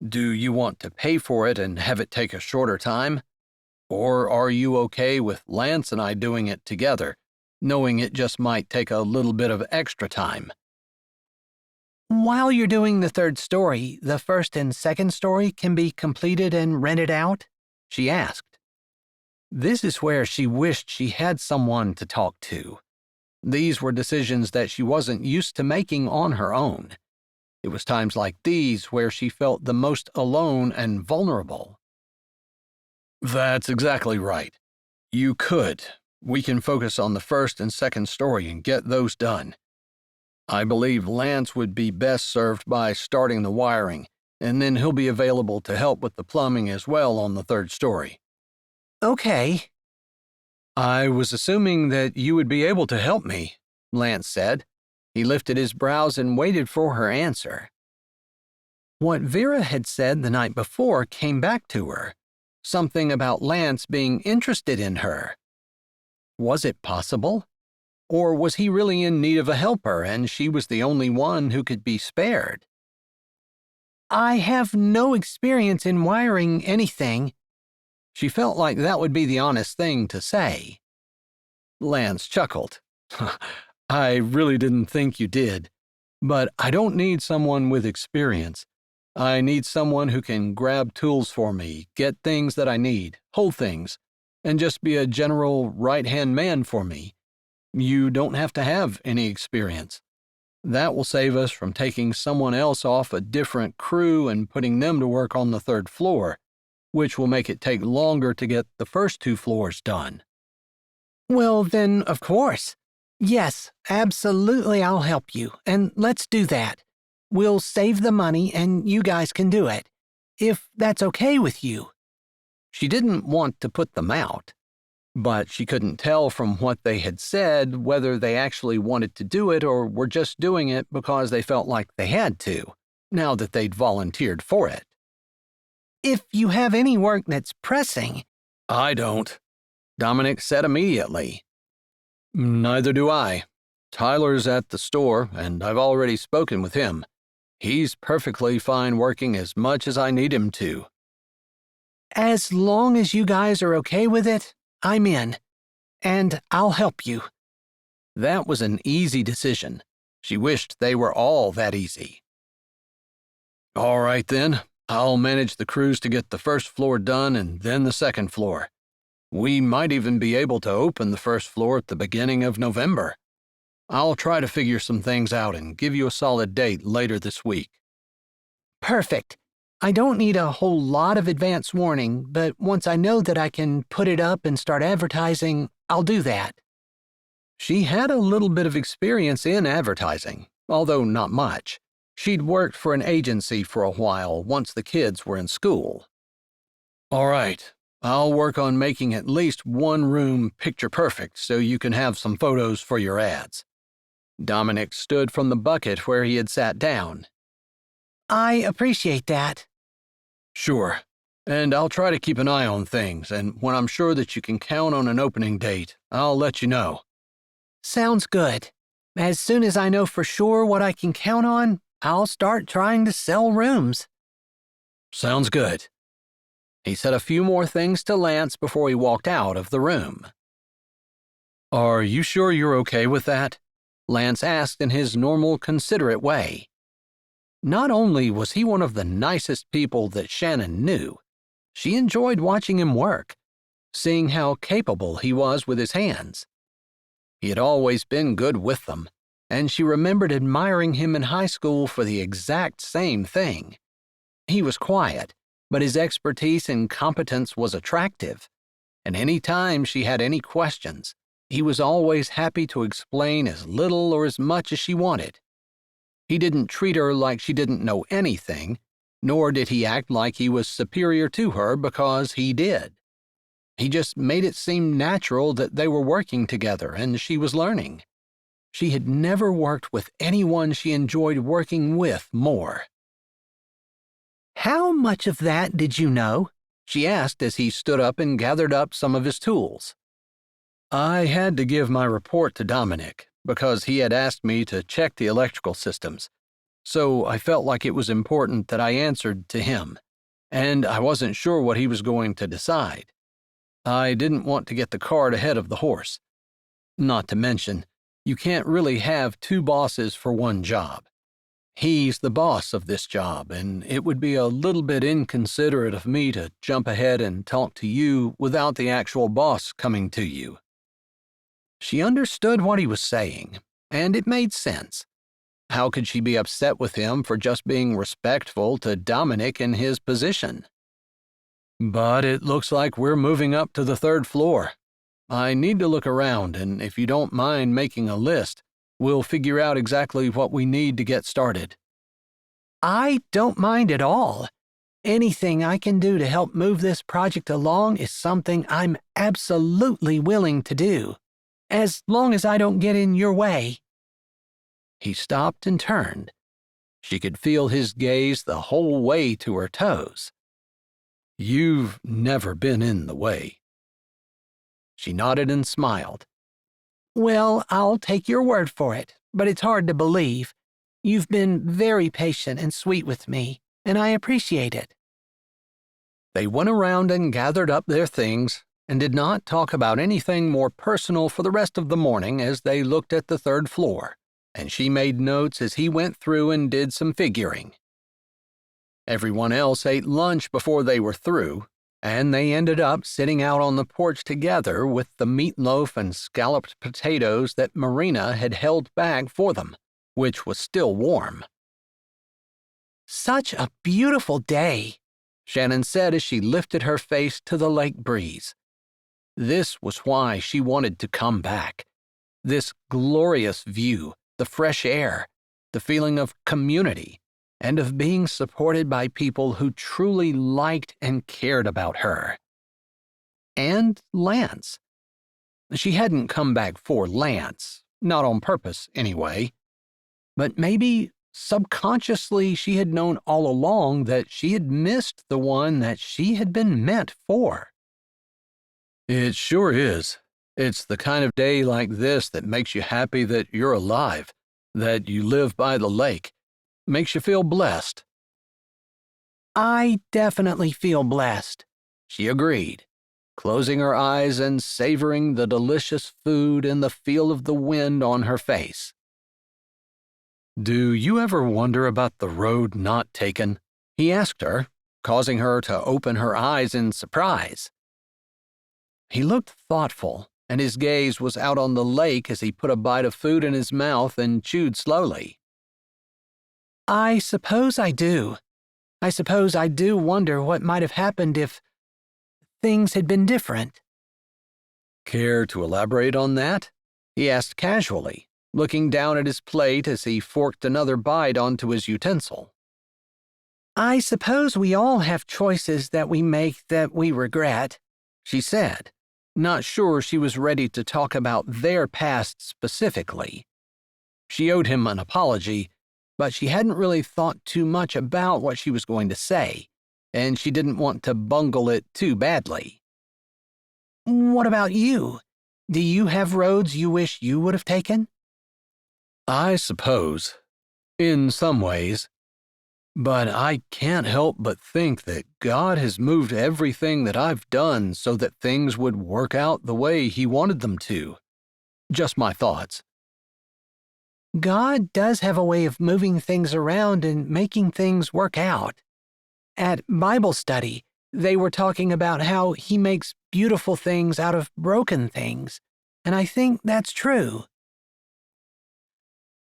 Do you want to pay for it and have it take a shorter time? Or are you okay with Lance and I doing it together, knowing it just might take a little bit of extra time? While you're doing the third story, the first and second story can be completed and rented out? She asked. This is where she wished she had someone to talk to. These were decisions that she wasn't used to making on her own. It was times like these where she felt the most alone and vulnerable. That's exactly right. You could. We can focus on the first and second story and get those done. I believe Lance would be best served by starting the wiring, and then he'll be available to help with the plumbing as well on the third story. Okay. I was assuming that you would be able to help me, Lance said. He lifted his brows and waited for her answer. What Vera had said the night before came back to her. Something about Lance being interested in her. Was it possible? Or was he really in need of a helper and she was the only one who could be spared? I have no experience in wiring anything. She felt like that would be the honest thing to say. Lance chuckled. I really didn't think you did, but I don't need someone with experience. I need someone who can grab tools for me, get things that I need, hold things, and just be a general right-hand man for me. You don't have to have any experience. That will save us from taking someone else off a different crew and putting them to work on the third floor, which will make it take longer to get the first 2 floors done. Well, then, of course. Yes, absolutely, I'll help you, and let's do that. We'll save the money and you guys can do it, if that's okay with you. She didn't want to put them out, but she couldn't tell from what they had said whether they actually wanted to do it or were just doing it because they felt like they had to, now that they'd volunteered for it. If you have any work that's pressing. I don't, Dominic said immediately. Neither do I. Tyler's at the store, and I've already spoken with him. He's perfectly fine working as much as I need him to. As long as you guys are okay with it, I'm in. And I'll help you. That was an easy decision. She wished they were all that easy. All right then, I'll manage the crews to get the first floor done and then the second floor. We might even be able to open the first floor at the beginning of November. I'll try to figure some things out and give you a solid date later this week. Perfect. I don't need a whole lot of advance warning, but once I know that I can put it up and start advertising, I'll do that. She had a little bit of experience in advertising, although not much. She'd worked for an agency for a while once the kids were in school. All right. I'll work on making at least one room picture perfect so you can have some photos for your ads. Dominic stood from the bucket where he had sat down. I appreciate that. Sure, and I'll try to keep an eye on things, and when I'm sure that you can count on an opening date, I'll let you know. Sounds good. As soon as I know for sure what I can count on, I'll start trying to sell rooms. Sounds good. He said a few more things to Lance before he walked out of the room. Are you sure you're okay with that? Lance asked in his normal, considerate way. Not only was he one of the nicest people that Shannon knew, she enjoyed watching him work, seeing how capable he was with his hands. He had always been good with them, and she remembered admiring him in high school for the exact same thing. He was quiet, but his expertise and competence was attractive, and any time she had any questions, he was always happy to explain as little or as much as she wanted. He didn't treat her like she didn't know anything, nor did he act like he was superior to her because he did. He just made it seem natural that they were working together and she was learning. She had never worked with anyone she enjoyed working with more. How much of that did you know? She asked as he stood up and gathered up some of his tools. I had to give my report to Dominic because he had asked me to check the electrical systems. so I felt like it was important that I answered to him, and I wasn't sure what he was going to decide. I didn't want to get the cart ahead of the horse. Not to mention, you can't really have two bosses for one job. He's the boss of this job, and it would be a little bit inconsiderate of me to jump ahead and talk to you without the actual boss coming to you. She understood what he was saying, and it made sense. How could she be upset with him for just being respectful to Dominic in his position? But it looks like we're moving up to the 3rd floor. I need to look around, and if you don't mind making a list, we'll figure out exactly what we need to get started. I don't mind at all. Anything I can do to help move this project along is something I'm absolutely willing to do, as long as I don't get in your way. He stopped and turned. She could feel his gaze the whole way to her toes. You've never been in the way. She nodded and smiled. Well, I'll take your word for it, but it's hard to believe. You've been very patient and sweet with me, and I appreciate it. They went around and gathered up their things and did not talk about anything more personal for the rest of the morning as they looked at the 3rd floor, and she made notes as he went through and did some figuring. Everyone else ate lunch before they were through, and they ended up sitting out on the porch together with the meatloaf and scalloped potatoes that Marina had held back for them, which was still warm. Such a beautiful day, Shannon said as she lifted her face to the lake breeze. This was why she wanted to come back. This glorious view, the fresh air, the feeling of community, and of being supported by people who truly liked and cared about her. And Lance. She hadn't come back for Lance, not on purpose anyway. But maybe subconsciously she had known all along that she had missed the one that she had been meant for. It sure is. It's the kind of day like this that makes you happy that you're alive, that you live by the lake. Makes you feel blessed. I definitely feel blessed, she agreed, closing her eyes and savoring the delicious food and the feel of the wind on her face. Do you ever wonder about the road not taken? He asked her, causing her to open her eyes in surprise. He looked thoughtful, and his gaze was out on the lake as he put a bite of food in his mouth and chewed slowly. I suppose I do. I suppose I do wonder what might have happened if things had been different. Care to elaborate on that? He asked casually, looking down at his plate as he forked another bite onto his utensil. I suppose we all have choices that we make that we regret, she said, not sure she was ready to talk about their past specifically. She owed him an apology, but she hadn't really thought too much about what she was going to say, and she didn't want to bungle it too badly. What about you? Do you have roads you wish you would have taken? I suppose, in some ways. But I can't help but think that God has moved everything that I've done so that things would work out the way He wanted them to. Just my thoughts. God does have a way of moving things around and making things work out. At Bible study, they were talking about how He makes beautiful things out of broken things, and I think that's true.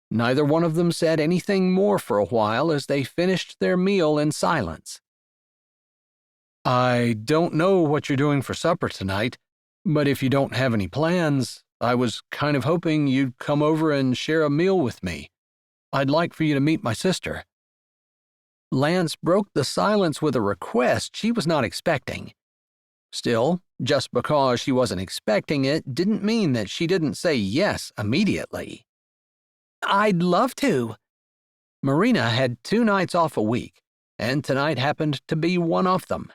Neither one of them said anything more for a while as they finished their meal in silence. I don't know what you're doing for supper tonight, but if you don't have any plans, I was kind of hoping you'd come over and share a meal with me. I'd like for you to meet my sister. Lance broke the silence with a request she was not expecting. Still, just because she wasn't expecting it didn't mean that she didn't say yes immediately. I'd love to. Marina had 2 nights off a week, and tonight happened to be one of them.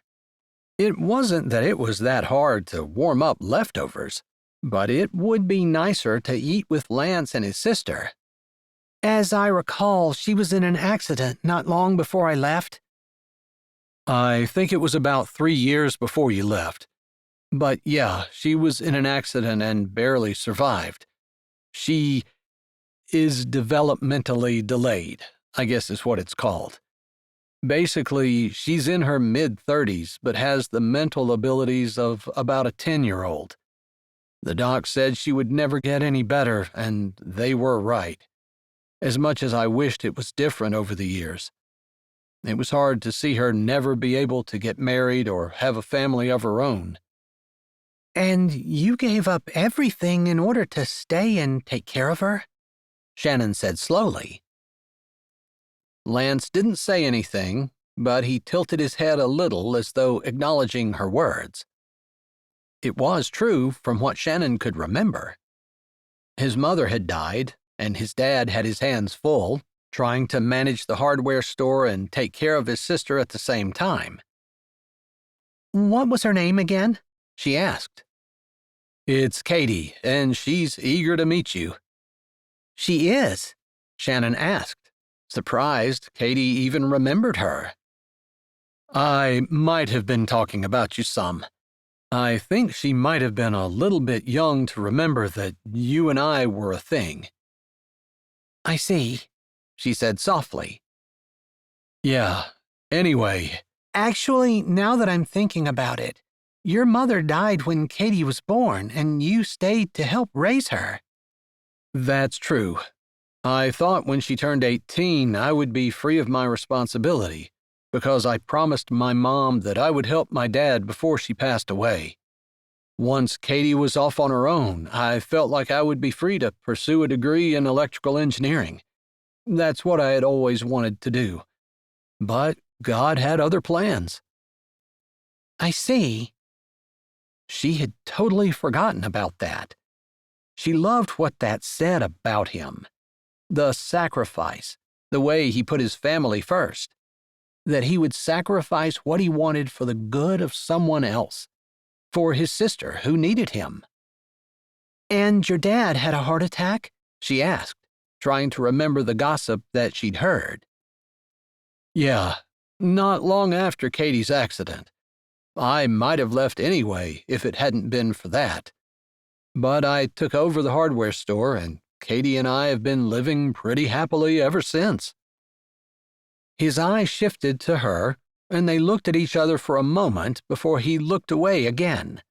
It wasn't that it was that hard to warm up leftovers, but it would be nicer to eat with Lance and his sister. As I recall, she was in an accident not long before I left. I think it was about 3 years before you left. But yeah, she was in an accident and barely survived. She is developmentally delayed, I guess is what it's called. Basically, she's in her mid-30s but has the mental abilities of about a 10-year-old. The doc said she would never get any better, and they were right. As much as I wished it was different over the years. It was hard to see her never be able to get married or have a family of her own. And you gave up everything in order to stay and take care of her? Shannon said slowly. Lance didn't say anything, but he tilted his head a little as though acknowledging her words. It was true from what Shannon could remember. His mother had died, and his dad had his hands full, trying to manage the hardware store and take care of his sister at the same time. What was her name again? She asked. It's Katie, and she's eager to meet you. She is? Shannon asked, surprised Katie even remembered her. I might have been talking about you some. I think she might have been a little bit young to remember that you and I were a thing. I see, she said softly. Yeah, anyway. Actually, now that I'm thinking about it, your mother died when Katie was born, and you stayed to help raise her. That's true. I thought when she turned 18 I would be free of my responsibility, because I promised my mom that I would help my dad before she passed away. Once Katie was off on her own, I felt like I would be free to pursue a degree in electrical engineering. That's what I had always wanted to do. But God had other plans. I see. She had totally forgotten about that. She loved what that said about him. The sacrifice, the way he put his family first. That he would sacrifice what he wanted for the good of someone else. For his sister who needed him. And your dad had a heart attack? She asked, trying to remember the gossip that she'd heard. Yeah, not long after Katie's accident. I might have left anyway if it hadn't been for that. But I took over the hardware store, and Katie and I have been living pretty happily ever since. His eyes shifted to her, and they looked at each other for a moment before he looked away again.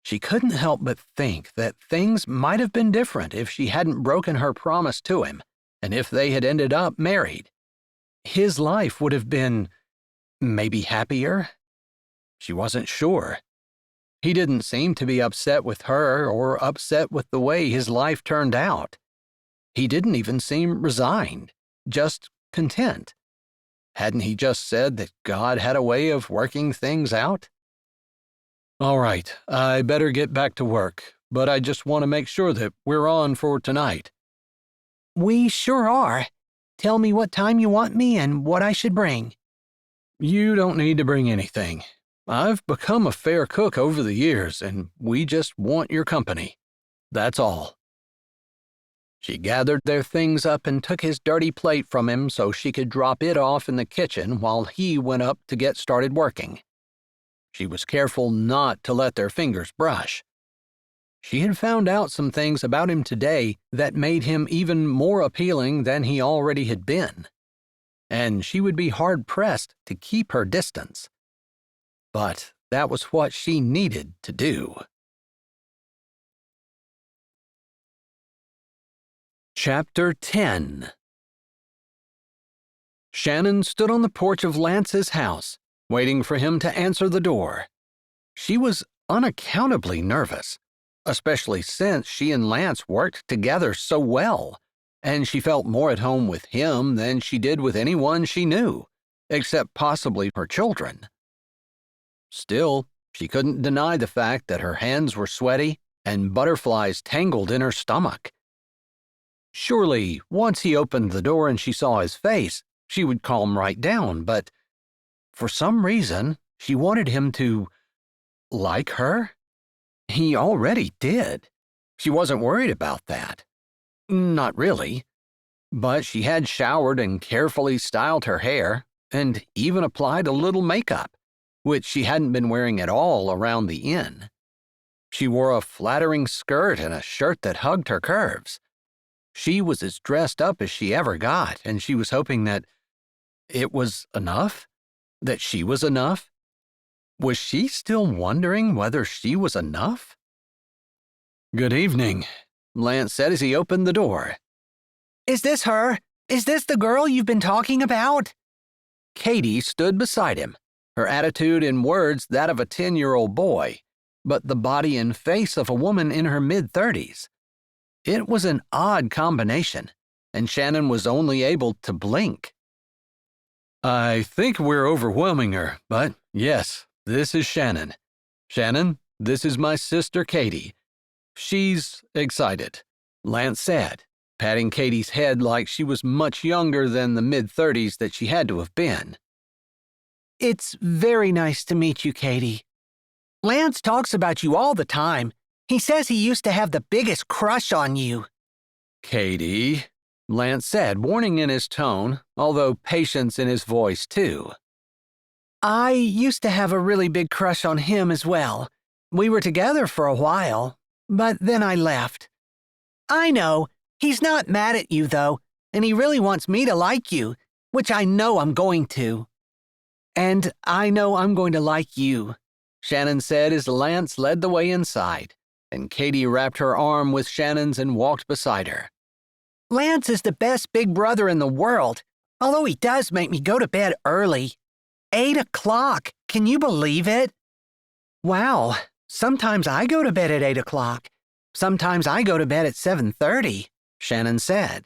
She couldn't help but think that things might have been different if she hadn't broken her promise to him, and if they had ended up married. His life would have been, maybe happier? She wasn't sure. He didn't seem to be upset with her or upset with the way his life turned out. He didn't even seem resigned, just content. Hadn't he just said that God had a way of working things out? All right, I better get back to work, but I just want to make sure that we're on for tonight. We sure are. Tell me what time you want me and what I should bring. You don't need to bring anything. I've become a fair cook over the years, and we just want your company. That's all. She gathered their things up and took his dirty plate from him so she could drop it off in the kitchen while he went up to get started working. She was careful not to let their fingers brush. She had found out some things about him today that made him even more appealing than he already had been. And she would be hard-pressed to keep her distance. But that was what she needed to do. Chapter 10. Shannon stood on the porch of Lance's house, waiting for him to answer the door. She was unaccountably nervous, especially since she and Lance worked together so well, and she felt more at home with him than she did with anyone she knew, except possibly her children. Still, she couldn't deny the fact that her hands were sweaty and butterflies tangled in her stomach. Surely, once he opened the door and she saw his face, she would calm right down, but for some reason, she wanted him to like her. He already did. She wasn't worried about that. Not really. But she had showered and carefully styled her hair, and even applied a little makeup, which she hadn't been wearing at all around the inn. She wore a flattering skirt and a shirt that hugged her curves. She was as dressed up as she ever got, and she was hoping that it was enough? That she was enough? Was she still wondering whether she was enough? "Good evening," Lance said as he opened the door. Is this her? Is this the girl you've been talking about? Katie stood beside him, her attitude and words that of a 10-year-old boy, but the body and face of a woman in her mid-30s. It was an odd combination, and Shannon was only able to blink. "I think we're overwhelming her, but yes, this is Shannon. Shannon, this is my sister Katie. She's excited," Lance said, patting Katie's head like she was much younger than the mid-30s that she had to have been. It's very nice to meet you, Katie. Lance talks about you all the time. He says he used to have the biggest crush on you. "Katie," Lance said, warning in his tone, although patience in his voice too. I used to have a really big crush on him as well. We were together for a while, but then I left. I know, he's not mad at you though, and he really wants me to like you, which I know I'm going to. And I know I'm going to like you, Shannon said as Lance led the way inside, and Katie wrapped her arm with Shannon's and walked beside her. Lance is the best big brother in the world, although he does make me go to bed early. 8 o'clock, can you believe it? Wow, sometimes I go to bed at 8 o'clock. Sometimes I go to bed at 7:30, Shannon said.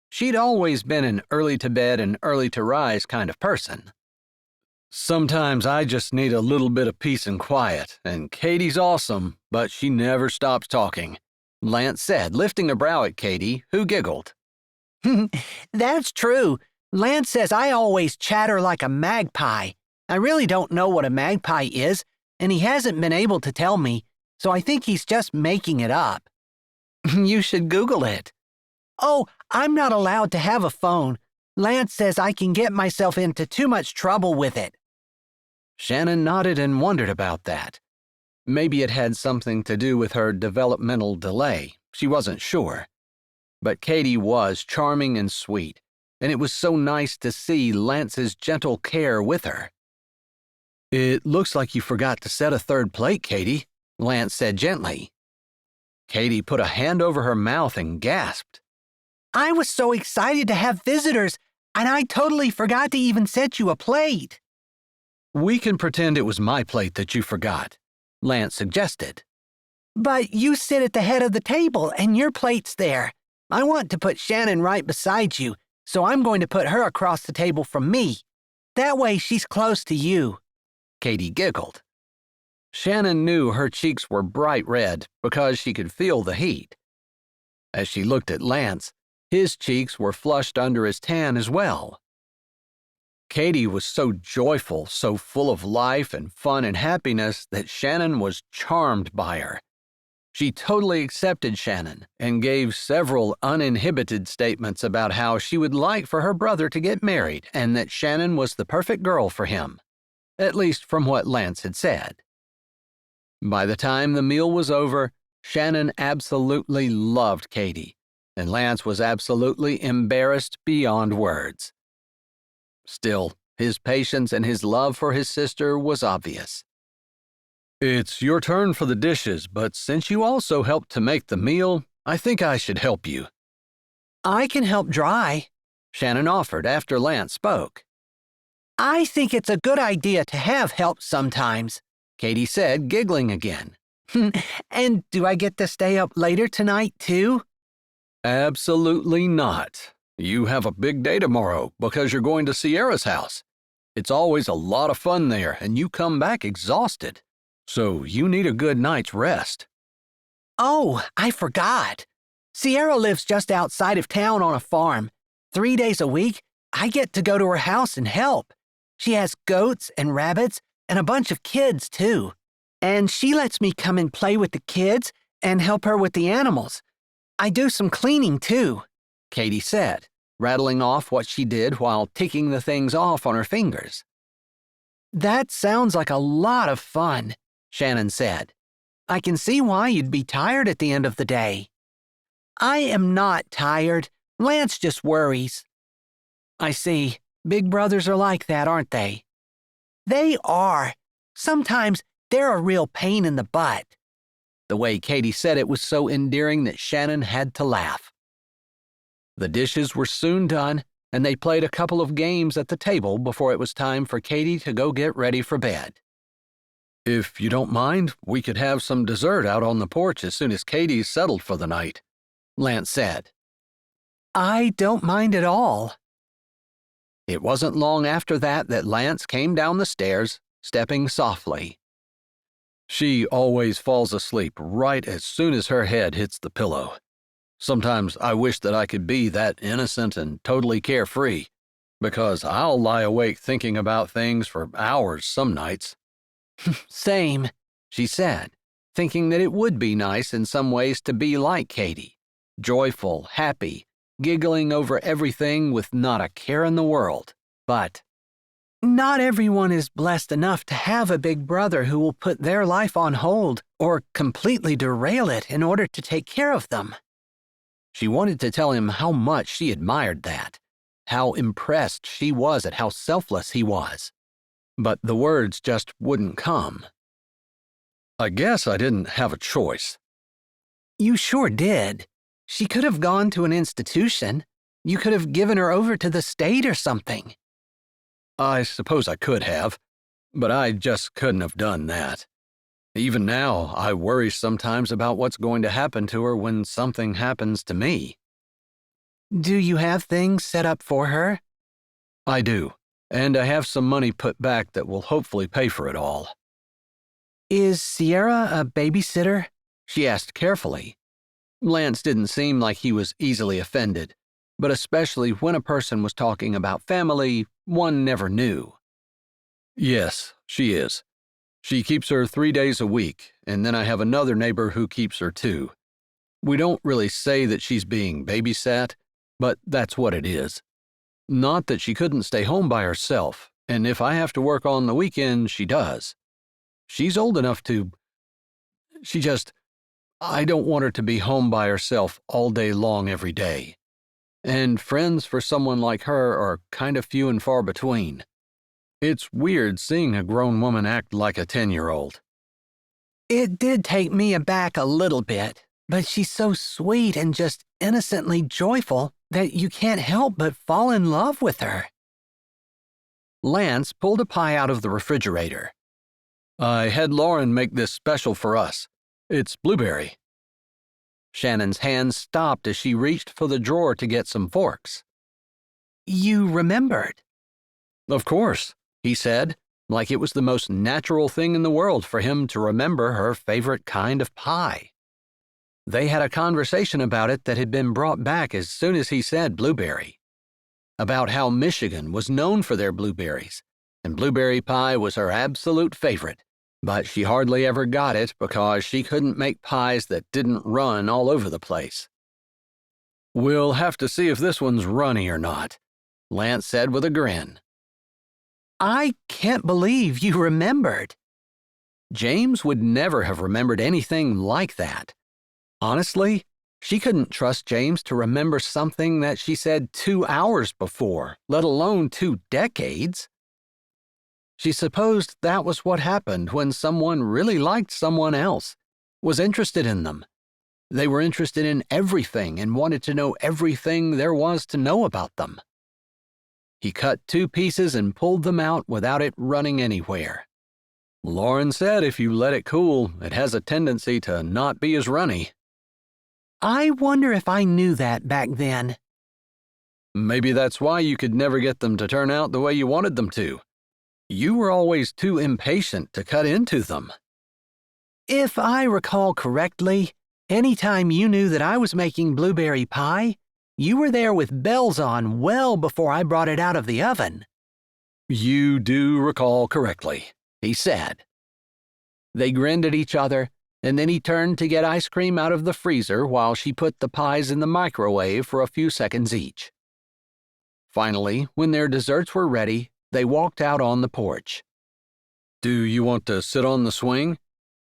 She'd always been an early-to-bed and early-to-rise kind of person. "Sometimes I just need a little bit of peace and quiet, and Katie's awesome, but she never stops talking," Lance said, lifting a brow at Katie, who giggled. That's true. Lance says I always chatter like a magpie. I really don't know what a magpie is, and he hasn't been able to tell me, so I think he's just making it up. You should Google it. Oh, I'm not allowed to have a phone. Lance says I can get myself into too much trouble with it. Shannon nodded and wondered about that. Maybe it had something to do with her developmental delay. She wasn't sure. But Katie was charming and sweet, and it was so nice to see Lance's gentle care with her. "It looks like you forgot to set a third plate, Katie," Lance said gently. Katie put a hand over her mouth and gasped. I was so excited to have visitors, and I totally forgot to even set you a plate. "We can pretend it was my plate that you forgot," Lance suggested. "But you sit at the head of the table, and your plate's there. I want to put Shannon right beside you, so I'm going to put her across the table from me. That way she's close to you." Katie giggled. Shannon knew her cheeks were bright red because she could feel the heat. As she looked at Lance, his cheeks were flushed under his tan as well. Katie was so joyful, so full of life and fun and happiness that Shannon was charmed by her. She totally accepted Shannon and gave several uninhibited statements about how she would like for her brother to get married and that Shannon was the perfect girl for him, at least from what Lance had said. By the time the meal was over, Shannon absolutely loved Katie, and Lance was absolutely embarrassed beyond words. Still, his patience and his love for his sister was obvious. "It's your turn for the dishes, but since you also helped to make the meal, I think I should help you." "I can help dry," Shannon offered after Lance spoke. "I think it's a good idea to have help sometimes," Katie said, giggling again. "And do I get to stay up later tonight, too?" "Absolutely not. You have a big day tomorrow because you're going to Sierra's house. It's always a lot of fun there, and you come back exhausted. So you need a good night's rest." "Oh, I forgot. Sierra lives just outside of town on a farm. 3 days a week, I get to go to her house and help. She has goats and rabbits and a bunch of kids, too. And she lets me come and play with the kids and help her with the animals. I do some cleaning, too," Katie said, rattling off what she did while ticking the things off on her fingers. That sounds like a lot of fun, Shannon said. I can see why you'd be tired at the end of the day. I am not tired. Lance just worries. I see. Big brothers are like that, aren't they? They are. Sometimes they're a real pain in the butt. The way Katie said it was so endearing that Shannon had to laugh. The dishes were soon done, and they played a couple of games at the table before it was time for Katie to go get ready for bed. "If you don't mind, we could have some dessert out on the porch as soon as Katie's settled for the night," Lance said. I don't mind at all. It wasn't long after that Lance came down the stairs, stepping softly. "She always falls asleep right as soon as her head hits the pillow. Sometimes I wish that I could be that innocent and totally carefree, because I'll lie awake thinking about things for hours some nights." Same, she said, thinking that it would be nice in some ways to be like Katie, joyful, happy, giggling over everything with not a care in the world. But not everyone is blessed enough to have a big brother who will put their life on hold or completely derail it in order to take care of them. She wanted to tell him how much she admired that, how impressed she was at how selfless he was. But the words just wouldn't come. "I guess I didn't have a choice." You sure did. She could have gone to an institution. You could have given her over to the state or something. "I suppose I could have, but I just couldn't have done that. Even now, I worry sometimes about what's going to happen to her when something happens to me." Do you have things set up for her? "I do, and I have some money put back that will hopefully pay for it all." Is Sierra a babysitter? She asked carefully. Lance didn't seem like he was easily offended, but especially when a person was talking about family, one never knew. "Yes, she is. She keeps her 3 days a week, and then I have another neighbor who keeps her too. We don't really say that she's being babysat, but that's what it is. Not that she couldn't stay home by herself, and if I have to work on the weekend, she does. She's old enough to... I don't want her to be home by herself all day long every day. And friends for someone like her are kind of few and far between. It's weird seeing a grown woman act like a 10-year-old. It did take me aback a little bit, but she's so sweet and just innocently joyful that you can't help but fall in love with her." Lance pulled a pie out of the refrigerator. "I had Lauren make this special for us. It's blueberry." Shannon's hand stopped as she reached for the drawer to get some forks. You remembered? "Of course," he said, like it was the most natural thing in the world for him to remember her favorite kind of pie. They had a conversation about it that had been brought back as soon as he said blueberry. About how Michigan was known for their blueberries, and blueberry pie was her absolute favorite, but she hardly ever got it because she couldn't make pies that didn't run all over the place. "We'll have to see if this one's runny or not," Lance said with a grin. I can't believe you remembered. James would never have remembered anything like that. Honestly, she couldn't trust James to remember something that she said 2 hours before, let alone 2 decades. She supposed that was what happened when someone really liked someone else, was interested in them. They were interested in everything and wanted to know everything there was to know about them. He cut 2 pieces and pulled them out without it running anywhere. Lauren said if you let it cool, it has a tendency to not be as runny. I wonder if I knew that back then. Maybe that's why you could never get them to turn out the way you wanted them to. You were always too impatient to cut into them. If I recall correctly, any time you knew that I was making blueberry pie, you were there with bells on well before I brought it out of the oven. You do recall correctly, he said. They grinned at each other, and then he turned to get ice cream out of the freezer while she put the pies in the microwave for a few seconds each. Finally, when their desserts were ready, they walked out on the porch. "Do you want to sit on the swing?"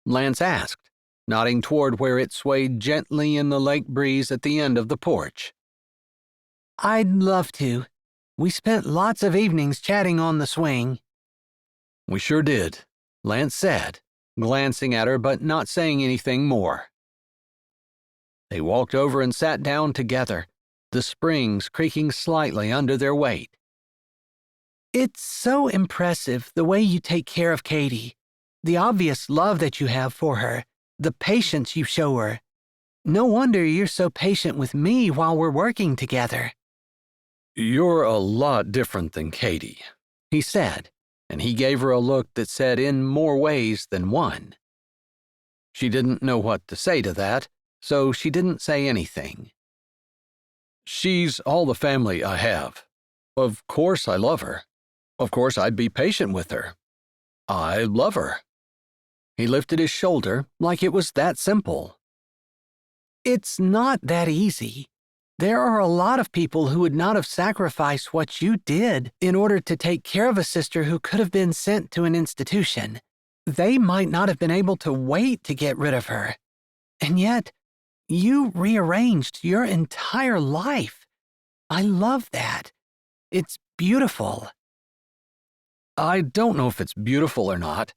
Lance asked, nodding toward where it swayed gently in the lake breeze at the end of the porch. I'd love to. We spent lots of evenings chatting on the swing. "We sure did," Lance said, glancing at her but not saying anything more. They walked over and sat down together, the springs creaking slightly under their weight. It's so impressive the way you take care of Katie, the obvious love that you have for her, the patience you show her. No wonder you're so patient with me while we're working together. "You're a lot different than Katie," he said, and he gave her a look that said in more ways than one. She didn't know what to say to that, so she didn't say anything. "She's all the family I have. Of course I love her. Of course I'd be patient with her. I love her." He lifted his shoulder like it was that simple. It's not that easy. There are a lot of people who would not have sacrificed what you did in order to take care of a sister who could have been sent to an institution. They might not have been able to wait to get rid of her. And yet, you rearranged your entire life. I love that. It's beautiful. I don't know if it's beautiful or not,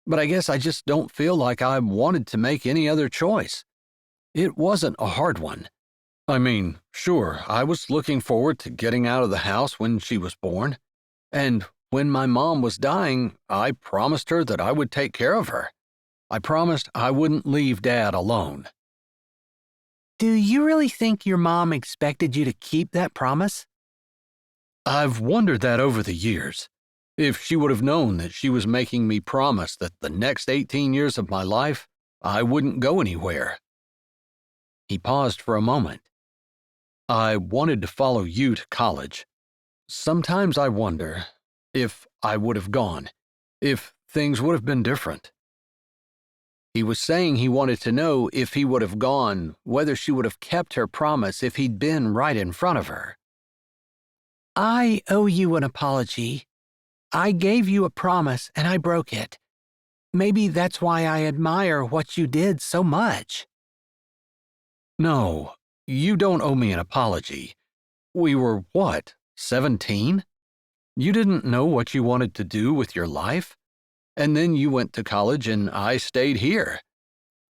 but I guess I just don't feel like I wanted to make any other choice. It wasn't a hard one. I mean, sure, I was looking forward to getting out of the house when she was born, and when my mom was dying, I promised her that I would take care of her. I promised I wouldn't leave Dad alone. Do you really think your mom expected you to keep that promise? I've wondered that over the years. If she would have known that she was making me promise that the next 18 years of my life, I wouldn't go anywhere. He paused for a moment. I wanted to follow you to college. Sometimes I wonder if I would have gone, if things would have been different. He was saying he wanted to know if he would have gone, whether she would have kept her promise if he'd been right in front of her. I owe you an apology. I gave you a promise and I broke it. Maybe that's why I admire what you did so much. No, you don't owe me an apology. We were, 17? You didn't know what you wanted to do with your life? And then you went to college and I stayed here.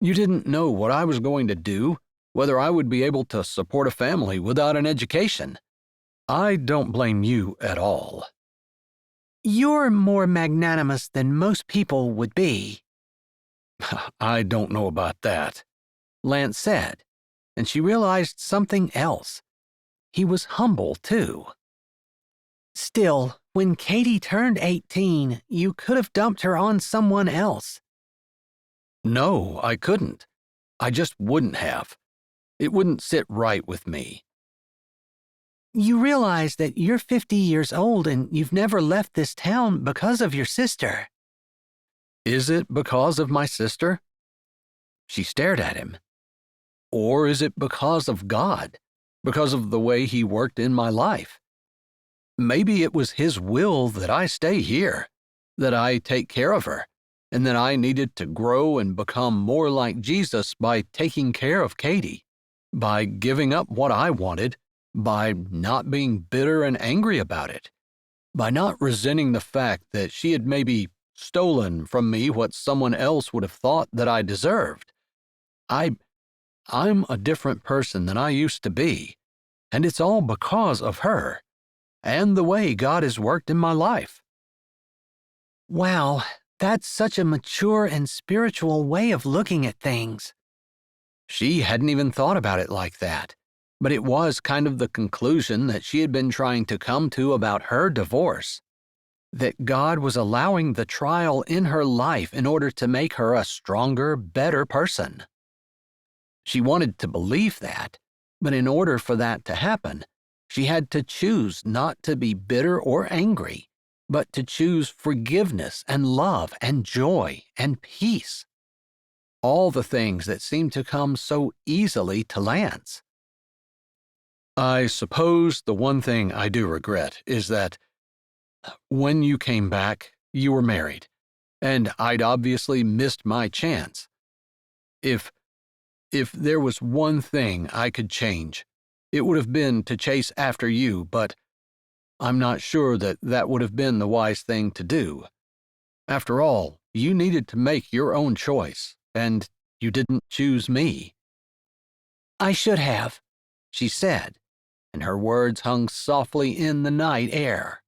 You didn't know what I was going to do, whether I would be able to support a family without an education. I don't blame you at all. You're more magnanimous than most people would be. I don't know about that, Lance said, and she realized something else. He was humble, too. Still, when Katie turned 18, you could have dumped her on someone else. No, I couldn't. I just wouldn't have. It wouldn't sit right with me. You realize that you're 50 years old and you've never left this town because of your sister. Is it because of my sister? She stared at him. Or is it because of God? Because of the way He worked in my life? Maybe it was His will that I stay here, that I take care of her, and that I needed to grow and become more like Jesus by taking care of Katie, by giving up what I wanted, by not being bitter and angry about it, by not resenting the fact that she had maybe stolen from me what someone else would have thought that I deserved. I'm a different person than I used to be, and it's all because of her, and the way God has worked in my life. Wow, that's such a mature and spiritual way of looking at things. She hadn't even thought about it like that, but it was kind of the conclusion that she had been trying to come to about her divorce, that God was allowing the trial in her life in order to make her a stronger, better person. She wanted to believe that, but in order for that to happen, she had to choose not to be bitter or angry, but to choose forgiveness and love and joy and peace. All the things that seemed to come so easily to Lance. I suppose the one thing I do regret is that when you came back, you were married, and I'd obviously missed my chance. If there was one thing I could change, it would have been to chase after you, but I'm not sure that that would have been the wise thing to do. After all, you needed to make your own choice, and you didn't choose me. I should have, she said, and her words hung softly in the night air.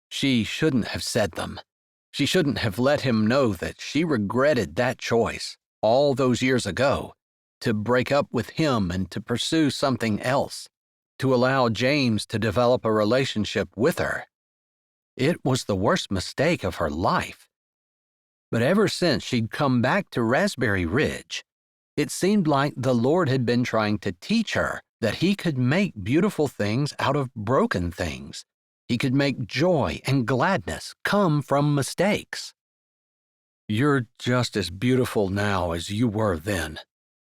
She shouldn't have said them. She shouldn't have let him know that she regretted that choice, all those years ago, to break up with him and to pursue something else, to allow James to develop a relationship with her. It was the worst mistake of her life. But ever since she'd come back to Raspberry Ridge, it seemed like the Lord had been trying to teach her that He could make beautiful things out of broken things. He could make joy and gladness come from mistakes. "You're just as beautiful now as you were then,"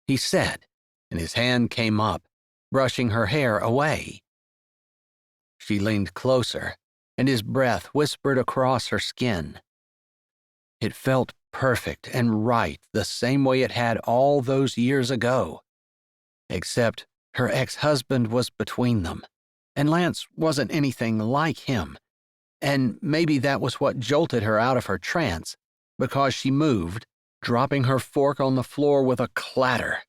he said, and his hand came up, brushing her hair away. She leaned closer, and his breath whispered across her skin. It felt perfect and right, the same way it had all those years ago. Except her ex-husband was between them, and Lance wasn't anything like him, and maybe that was what jolted her out of her trance, because she moved, dropping her fork on the floor with a clatter.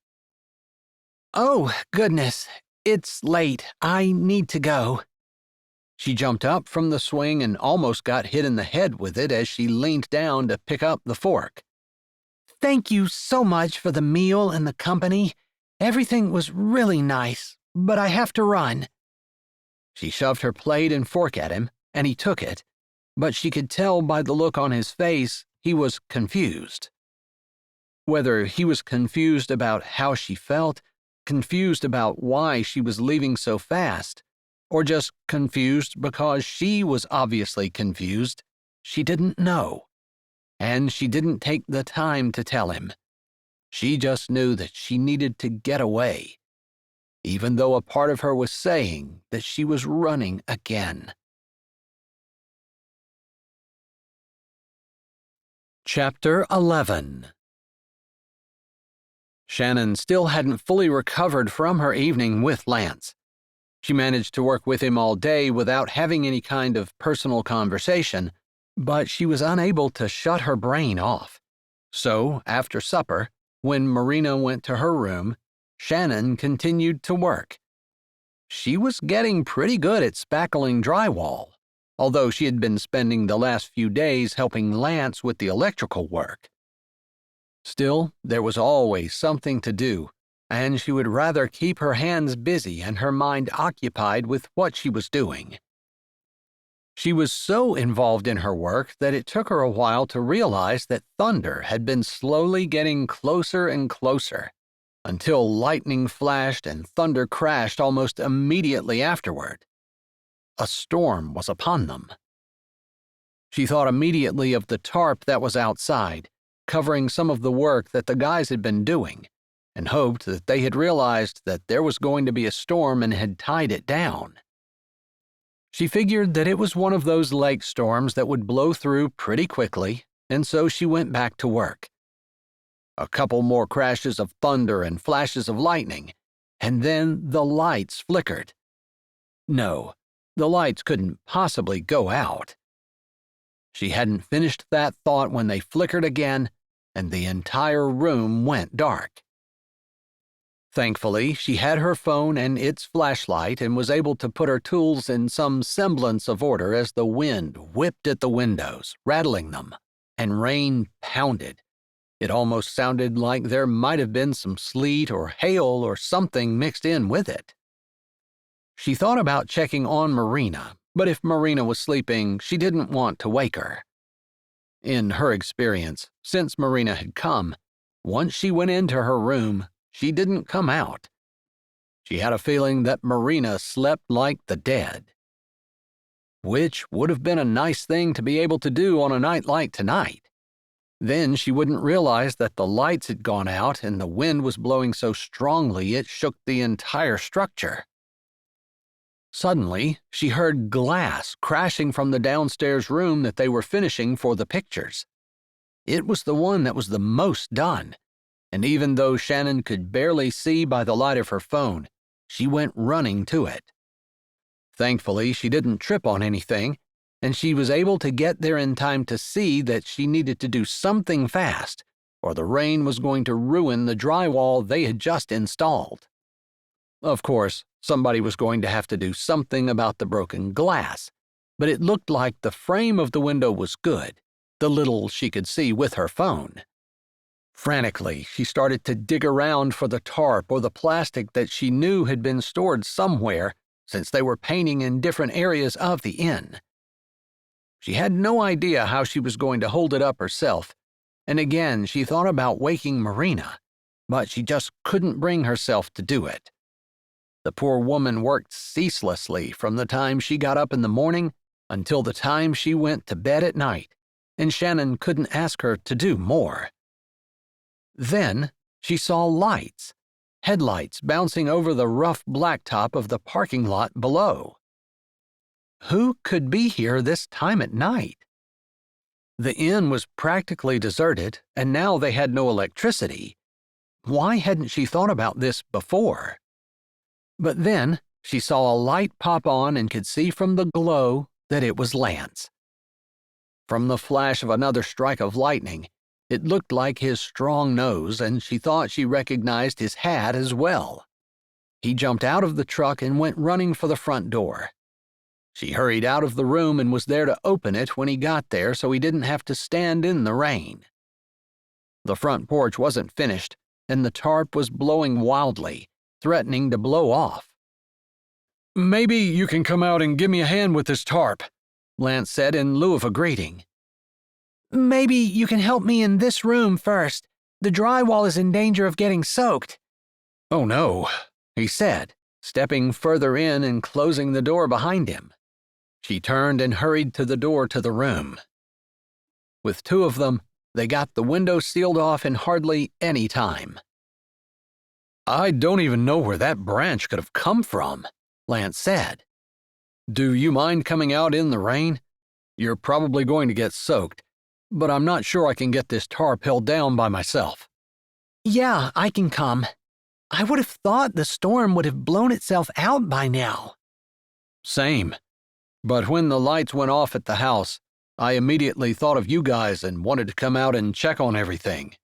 "Oh, goodness, it's late. I need to go." She jumped up from the swing and almost got hit in the head with it as she leaned down to pick up the fork. "Thank you so much for the meal and the company. Everything was really nice, but I have to run." She shoved her plate and fork at him, and he took it, but she could tell by the look on his face he was confused. Whether he was confused about how she felt, confused about why she was leaving so fast, or just confused because she was obviously confused, she didn't know. And she didn't take the time to tell him. She just knew that she needed to get away, even though a part of her was saying that she was running again. Chapter 11. Shannon still hadn't fully recovered from her evening with Lance. She managed to work with him all day without having any kind of personal conversation, but she was unable to shut her brain off. So, after supper, when Marina went to her room, Shannon continued to work. She was getting pretty good at spackling drywall, although she had been spending the last few days helping Lance with the electrical work. Still, there was always something to do, and she would rather keep her hands busy and her mind occupied with what she was doing. She was so involved in her work that it took her a while to realize that thunder had been slowly getting closer and closer, until lightning flashed and thunder crashed almost immediately afterward. A storm was upon them. She thought immediately of the tarp that was outside, covering some of the work that the guys had been doing, and hoped that they had realized that there was going to be a storm and had tied it down. She figured that it was one of those lake storms that would blow through pretty quickly, and so she went back to work. A couple more crashes of thunder and flashes of lightning, and then the lights flickered. No, the lights couldn't possibly go out. She hadn't finished that thought when they flickered again, and the entire room went dark. Thankfully, she had her phone and its flashlight and was able to put her tools in some semblance of order as the wind whipped at the windows, rattling them, and rain pounded. It almost sounded like there might have been some sleet or hail or something mixed in with it. She thought about checking on Marina, but if Marina was sleeping, she didn't want to wake her. In her experience, since Marina had come, once she went into her room, she didn't come out. She had a feeling that Marina slept like the dead. Which would have been a nice thing to be able to do on a night like tonight. Then she wouldn't realize that the lights had gone out and the wind was blowing so strongly it shook the entire structure. Suddenly, she heard glass crashing from the downstairs room that they were finishing for the pictures. It was the one that was the most done, and even though Shannon could barely see by the light of her phone, she went running to it. Thankfully, she didn't trip on anything, and she was able to get there in time to see that she needed to do something fast, or the rain was going to ruin the drywall they had just installed. Of course, somebody was going to have to do something about the broken glass, but it looked like the frame of the window was good, the little she could see with her phone. Frantically, she started to dig around for the tarp or the plastic that she knew had been stored somewhere, since they were painting in different areas of the inn. She had no idea how she was going to hold it up herself, and again she thought about waking Marina, but she just couldn't bring herself to do it. The poor woman worked ceaselessly from the time she got up in the morning until the time she went to bed at night, and Shannon couldn't ask her to do more. Then she saw lights, headlights bouncing over the rough blacktop of the parking lot below. Who could be here this time at night? The inn was practically deserted, and now they had no electricity. Why hadn't she thought about this before? But then she saw a light pop on and could see from the glow that it was Lance. From the flash of another strike of lightning, it looked like his strong nose, and she thought she recognized his hat as well. He jumped out of the truck and went running for the front door. She hurried out of the room and was there to open it when he got there so he didn't have to stand in the rain. The front porch wasn't finished, and the tarp was blowing wildly, threatening to blow off. "Maybe you can come out and give me a hand with this tarp," Lance said in lieu of a greeting. Maybe you can help me in this room first. The drywall is in danger of getting soaked. "Oh no," he said, stepping further in and closing the door behind him. She turned and hurried to the door to the room. With two of them, they got the window sealed off in hardly any time. "I don't even know where that branch could have come from," Lance said. "Do you mind coming out in the rain? You're probably going to get soaked, but I'm not sure I can get this tarp held down by myself." Yeah, I can come. I would have thought the storm would have blown itself out by now. Same. But when the lights went off at the house, I immediately thought of you guys and wanted to come out and check on everything.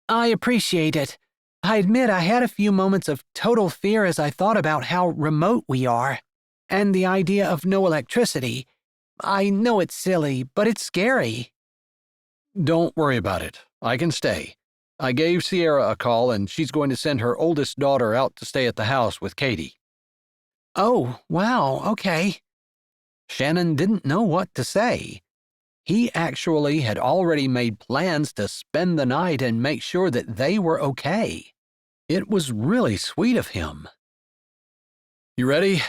I appreciate it. I admit I had a few moments of total fear as I thought about how remote we are, and the idea of no electricity. I know it's silly, but it's scary. Don't worry about it. I can stay. I gave Sierra a call, and she's going to send her oldest daughter out to stay at the house with Katie. Oh, wow, okay. Shannon didn't know what to say. He actually had already made plans to spend the night and make sure that they were okay. It was really sweet of him. "You ready?"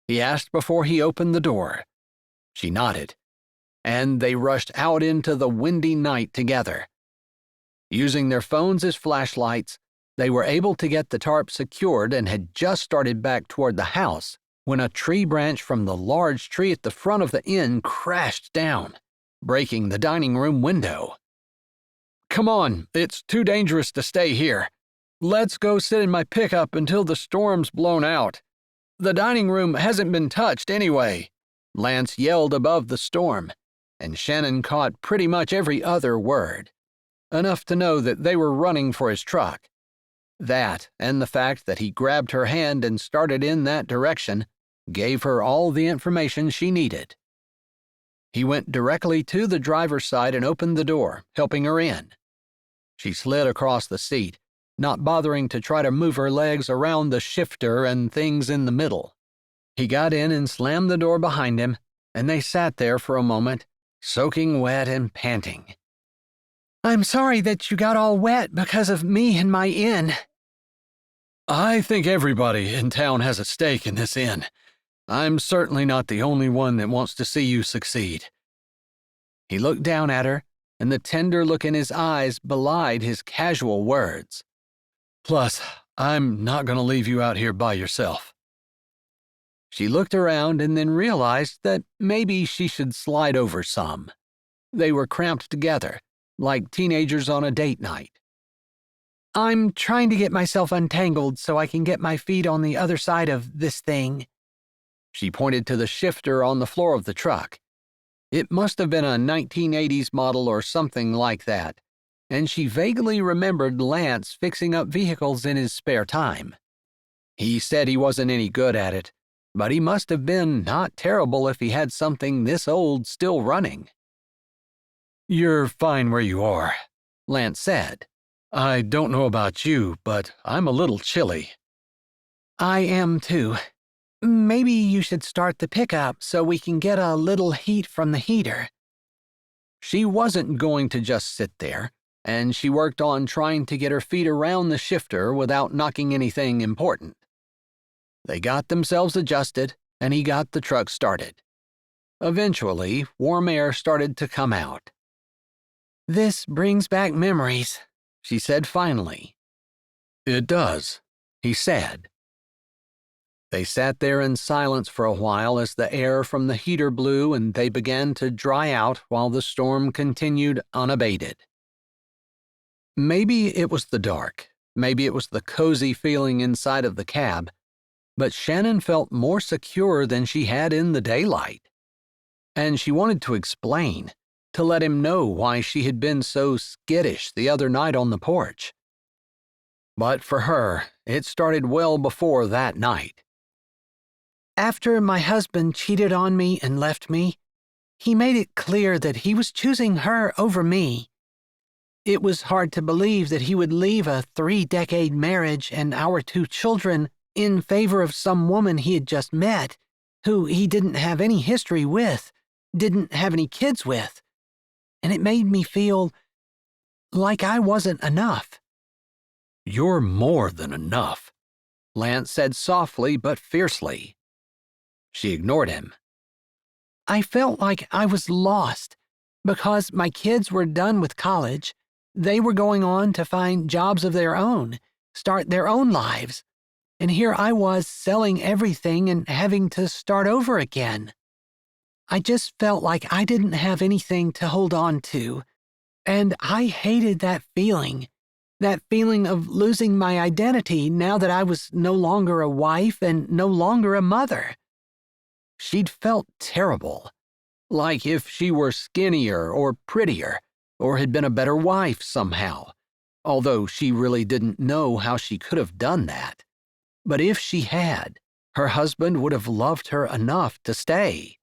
he asked before he opened the door. She nodded, and they rushed out into the windy night together. Using their phones as flashlights, they were able to get the tarp secured and had just started back toward the house when a tree branch from the large tree at the front of the inn crashed down, breaking the dining room window. "Come on, it's too dangerous to stay here. Let's go sit in my pickup until the storm's blown out. The dining room hasn't been touched anyway," Lance yelled above the storm, and Shannon caught pretty much every other word, enough to know that they were running for his truck. That, and the fact that he grabbed her hand and started in that direction, gave her all the information she needed. He went directly to the driver's side and opened the door, helping her in. She slid across the seat, not bothering to try to move her legs around the shifter and things in the middle. He got in and slammed the door behind him, and they sat there for a moment, soaking wet and panting. I'm sorry that you got all wet because of me and my inn. "I think everybody in town has a stake in this inn. I'm certainly not the only one that wants to see you succeed." He looked down at her, and the tender look in his eyes belied his casual words. "Plus, I'm not going to leave you out here by yourself." She looked around and then realized that maybe she should slide over some. They were cramped together, like teenagers on a date night. I'm trying to get myself untangled so I can get my feet on the other side of this thing. She pointed to the shifter on the floor of the truck. It must have been a 1980s model or something like that, and she vaguely remembered Lance fixing up vehicles in his spare time. He said he wasn't any good at it, but he must have been not terrible if he had something this old still running. "You're fine where you are," Lance said. "I don't know about you, but I'm a little chilly." I am too. Maybe you should start the pickup so we can get a little heat from the heater. She wasn't going to just sit there, and she worked on trying to get her feet around the shifter without knocking anything important. They got themselves adjusted, and he got the truck started. Eventually, warm air started to come out. "This brings back memories," she said finally. "It does," he said. They sat there in silence for a while as the air from the heater blew and they began to dry out while the storm continued unabated. Maybe it was the dark, maybe it was the cozy feeling inside of the cab, but Shannon felt more secure than she had in the daylight. And she wanted to explain, to let him know why she had been so skittish the other night on the porch. But for her, it started well before that night. After my husband cheated on me and left me, he made it clear that he was choosing her over me. It was hard to believe that he would leave a 3-decade marriage and our 2 children in favor of some woman he had just met, who he didn't have any history with, didn't have any kids with. And it made me feel like I wasn't enough. "You're more than enough," Lance said softly but fiercely. She ignored him. I felt like I was lost because my kids were done with college. They were going on to find jobs of their own, start their own lives. And here I was selling everything and having to start over again. I just felt like I didn't have anything to hold on to. And I hated that feeling of losing my identity now that I was no longer a wife and no longer a mother. She'd felt terrible, like if she were skinnier or prettier, or had been a better wife somehow, although she really didn't know how she could have done that. But if she had, her husband would have loved her enough to stay.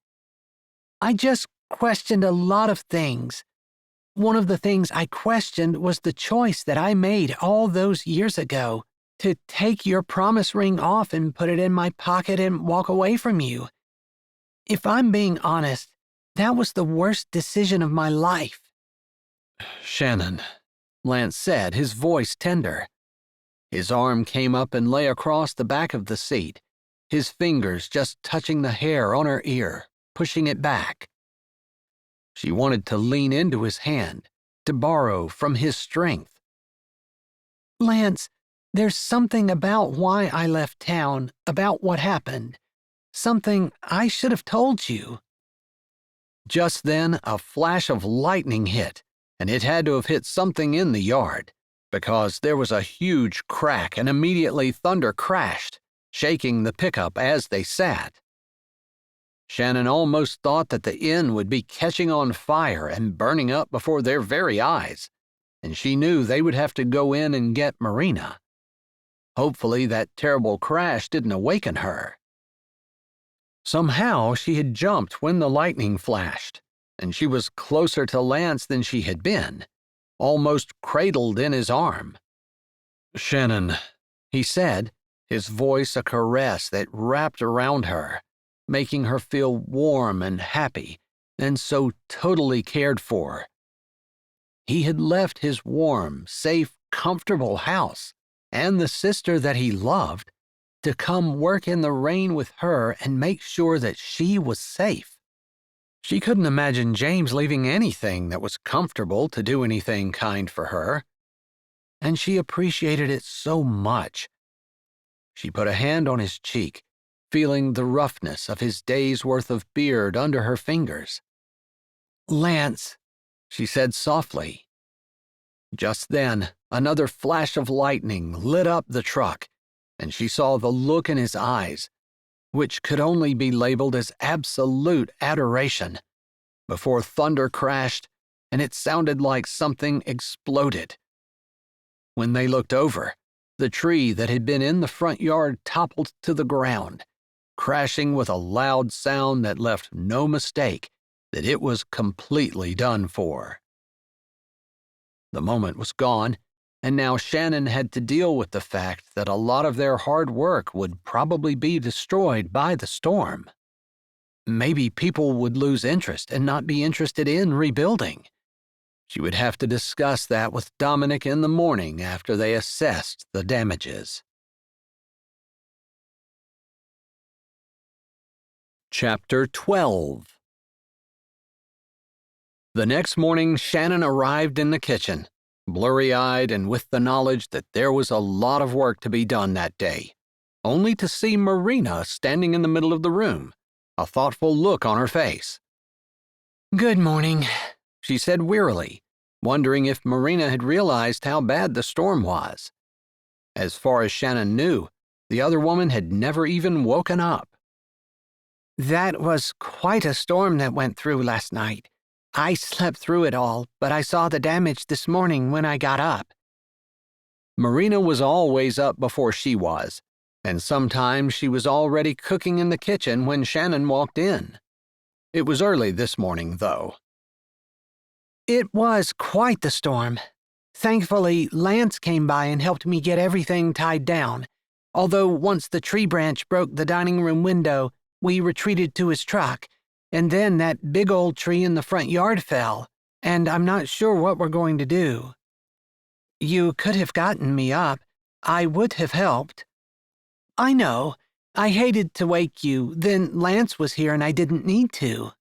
I just questioned a lot of things. One of the things I questioned was the choice that I made all those years ago to take your promise ring off and put it in my pocket and walk away from you. If I'm being honest, that was the worst decision of my life. "Shannon," Lance said, his voice tender. His arm came up and lay across the back of the seat, his fingers just touching the hair on her ear, pushing it back. She wanted to lean into his hand, to borrow from his strength. Lance, there's something about why I left town, about what happened. Something I should have told you. Just then, a flash of lightning hit, and it had to have hit something in the yard, because there was a huge crack and immediately thunder crashed, shaking the pickup as they sat. Shannon almost thought that the inn would be catching on fire and burning up before their very eyes, and she knew they would have to go in and get Marina. Hopefully that terrible crash didn't awaken her. Somehow she had jumped when the lightning flashed, and she was closer to Lance than she had been, almost cradled in his arm. "Shannon," he said, his voice a caress that wrapped around her, making her feel warm and happy, and so totally cared for. He had left his warm, safe, comfortable house, and the sister that he loved, to come work in the rain with her and make sure that she was safe. She couldn't imagine James leaving anything that was comfortable to do anything kind for her, and she appreciated it so much. She put a hand on his cheek, feeling the roughness of his day's worth of beard under her fingers. "Lance," she said softly. Just then, another flash of lightning lit up the truck, and she saw the look in his eyes, which could only be labeled as absolute adoration, before thunder crashed and it sounded like something exploded. When they looked over, the tree that had been in the front yard toppled to the ground, crashing with a loud sound that left no mistake that it was completely done for. The moment was gone, and now Shannon had to deal with the fact that a lot of their hard work would probably be destroyed by the storm. Maybe people would lose interest and not be interested in rebuilding. She would have to discuss that with Dominic in the morning after they assessed the damages. Chapter 12. The next morning, Shannon arrived in the kitchen, blurry-eyed and with the knowledge that there was a lot of work to be done that day, only to see Marina standing in the middle of the room, a thoughtful look on her face. "Good morning," she said wearily, wondering if Marina had realized how bad the storm was. As far as Shannon knew, the other woman had never even woken up. "That was quite a storm that went through last night. I slept through it all, but I saw the damage this morning when I got up." Marina was always up before she was, and sometimes she was already cooking in the kitchen when Shannon walked in. It was early this morning, though. "It was quite the storm. Thankfully, Lance came by and helped me get everything tied down, although once the tree branch broke the dining room window, we retreated to his truck, and then that big old tree in the front yard fell, and I'm not sure what we're going to do. You could have gotten me up. I would have helped." "I know. I hated to wake you, then Lance was here and I didn't need to."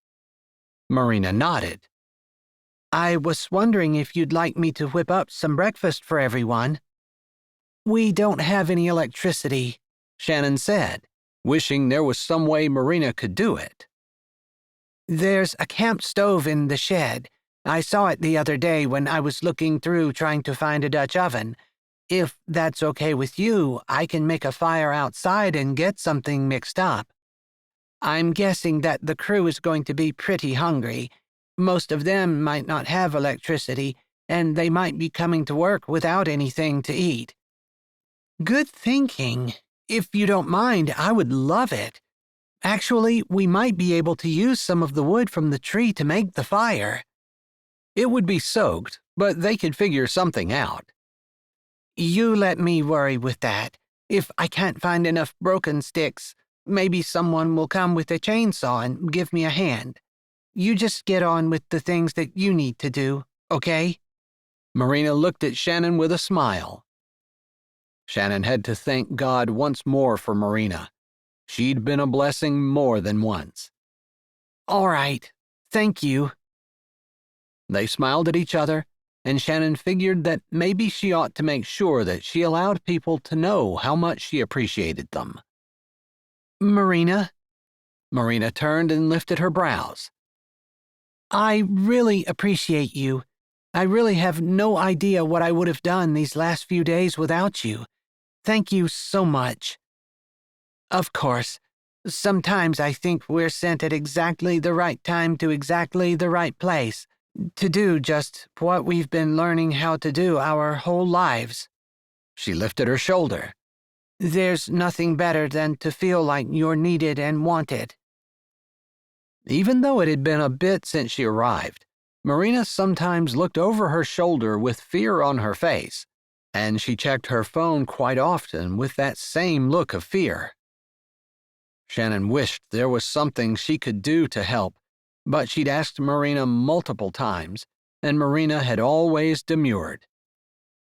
Marina nodded. "I was wondering if you'd like me to whip up some breakfast for everyone." "We don't have any electricity," Shannon said, wishing there was some way Marina could do it. "There's a camp stove in the shed. I saw it the other day when I was looking through trying to find a Dutch oven. If that's okay with you, I can make a fire outside and get something mixed up. I'm guessing that the crew is going to be pretty hungry. Most of them might not have electricity, and they might be coming to work without anything to eat." "Good thinking. If you don't mind, I would love it. Actually, we might be able to use some of the wood from the tree to make the fire." It would be soaked, but they could figure something out. "You let me worry with that. If I can't find enough broken sticks, maybe someone will come with a chainsaw and give me a hand. You just get on with the things that you need to do, okay?" Marina looked at Shannon with a smile. Shannon had to thank God once more for Marina. She'd been a blessing more than once. "All right. Thank you." They smiled at each other, and Shannon figured that maybe she ought to make sure that she allowed people to know how much she appreciated them. "Marina?" Marina turned and lifted her brows. "I really appreciate you. I really have no idea what I would have done these last few days without you. Thank you so much. Of course, sometimes I think we're sent at exactly the right time to exactly the right place, to do just what we've been learning how to do our whole lives." She lifted her shoulder. "There's nothing better than to feel like you're needed and wanted." Even though it had been a bit since she arrived, Marina sometimes looked over her shoulder with fear on her face, and she checked her phone quite often with that same look of fear. Shannon wished there was something she could do to help, but she'd asked Marina multiple times, and Marina had always demurred.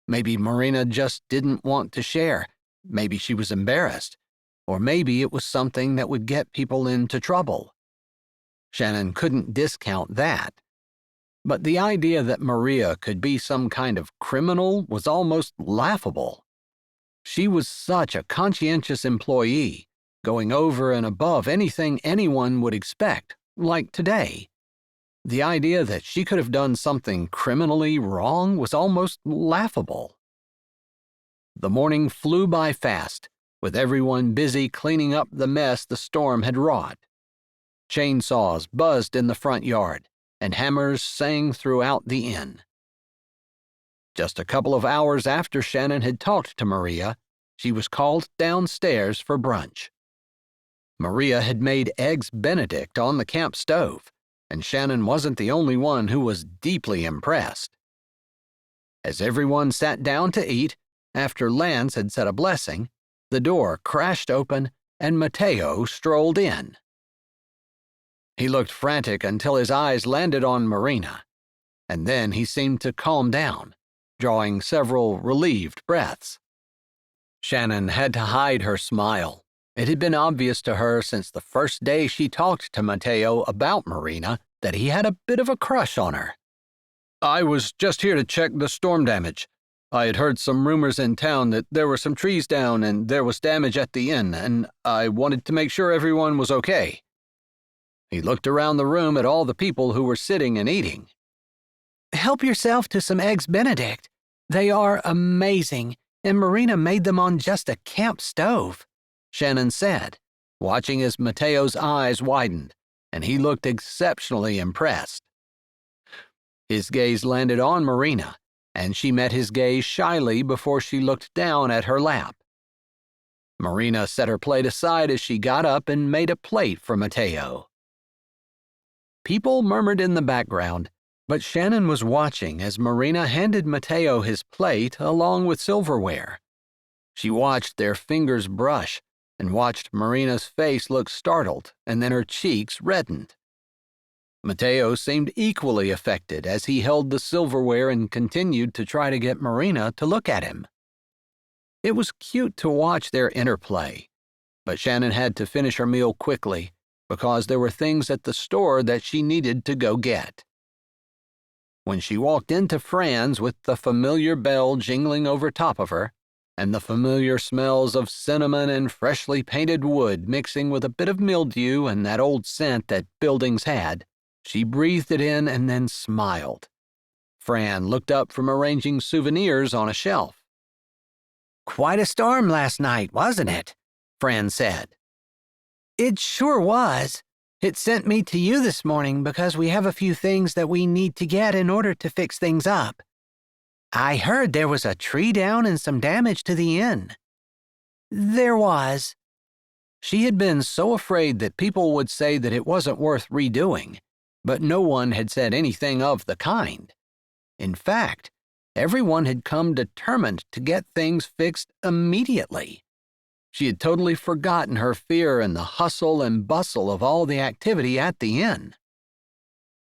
Maybe Marina just didn't want to share, maybe she was embarrassed, or maybe it was something that would get people into trouble. Shannon couldn't discount that. But the idea that Maria could be some kind of criminal was almost laughable. She was such a conscientious employee, going over and above anything anyone would expect, like today. The idea that she could have done something criminally wrong was almost laughable. The morning flew by fast, with everyone busy cleaning up the mess the storm had wrought. Chainsaws buzzed in the front yard, and hammers sang throughout the inn. Just a couple of hours after Shannon had talked to Maria, she was called downstairs for brunch. Maria had made eggs Benedict on the camp stove, and Shannon wasn't the only one who was deeply impressed. As everyone sat down to eat, after Lance had said a blessing, the door crashed open and Mateo strolled in. He looked frantic until his eyes landed on Marina, and then he seemed to calm down, drawing several relieved breaths. Shannon had to hide her smile. It had been obvious to her since the first day she talked to Mateo about Marina that he had a bit of a crush on her. "I was just here to check the storm damage. I had heard some rumors in town that there were some trees down and there was damage at the inn, and I wanted to make sure everyone was okay." He looked around the room at all the people who were sitting and eating. "Help yourself to some eggs Benedict. They are amazing, and Marina made them on just a camp stove," Shannon said, watching as Mateo's eyes widened, and he looked exceptionally impressed. His gaze landed on Marina, and she met his gaze shyly before she looked down at her lap. Marina set her plate aside as she got up and made a plate for Mateo. People murmured in the background, but Shannon was watching as Marina handed Mateo his plate along with silverware. She watched their fingers brush and watched Marina's face look startled, and then her cheeks reddened. Mateo seemed equally affected as he held the silverware and continued to try to get Marina to look at him. It was cute to watch their interplay, but Shannon had to finish her meal quickly because there were things at the store that she needed to go get. When she walked into Fran's with the familiar bell jingling over top of her, and the familiar smells of cinnamon and freshly painted wood mixing with a bit of mildew and that old scent that buildings had, she breathed it in and then smiled. Fran looked up from arranging souvenirs on a shelf. "Quite a storm last night, wasn't it?" Fran said. "It sure was. It sent me to you this morning because we have a few things that we need to get in order to fix things up. I heard there was a tree down and some damage to the inn." "There was." She had been so afraid that people would say that it wasn't worth redoing, but no one had said anything of the kind. In fact, everyone had come determined to get things fixed immediately. She had totally forgotten her fear in the hustle and bustle of all the activity at the inn.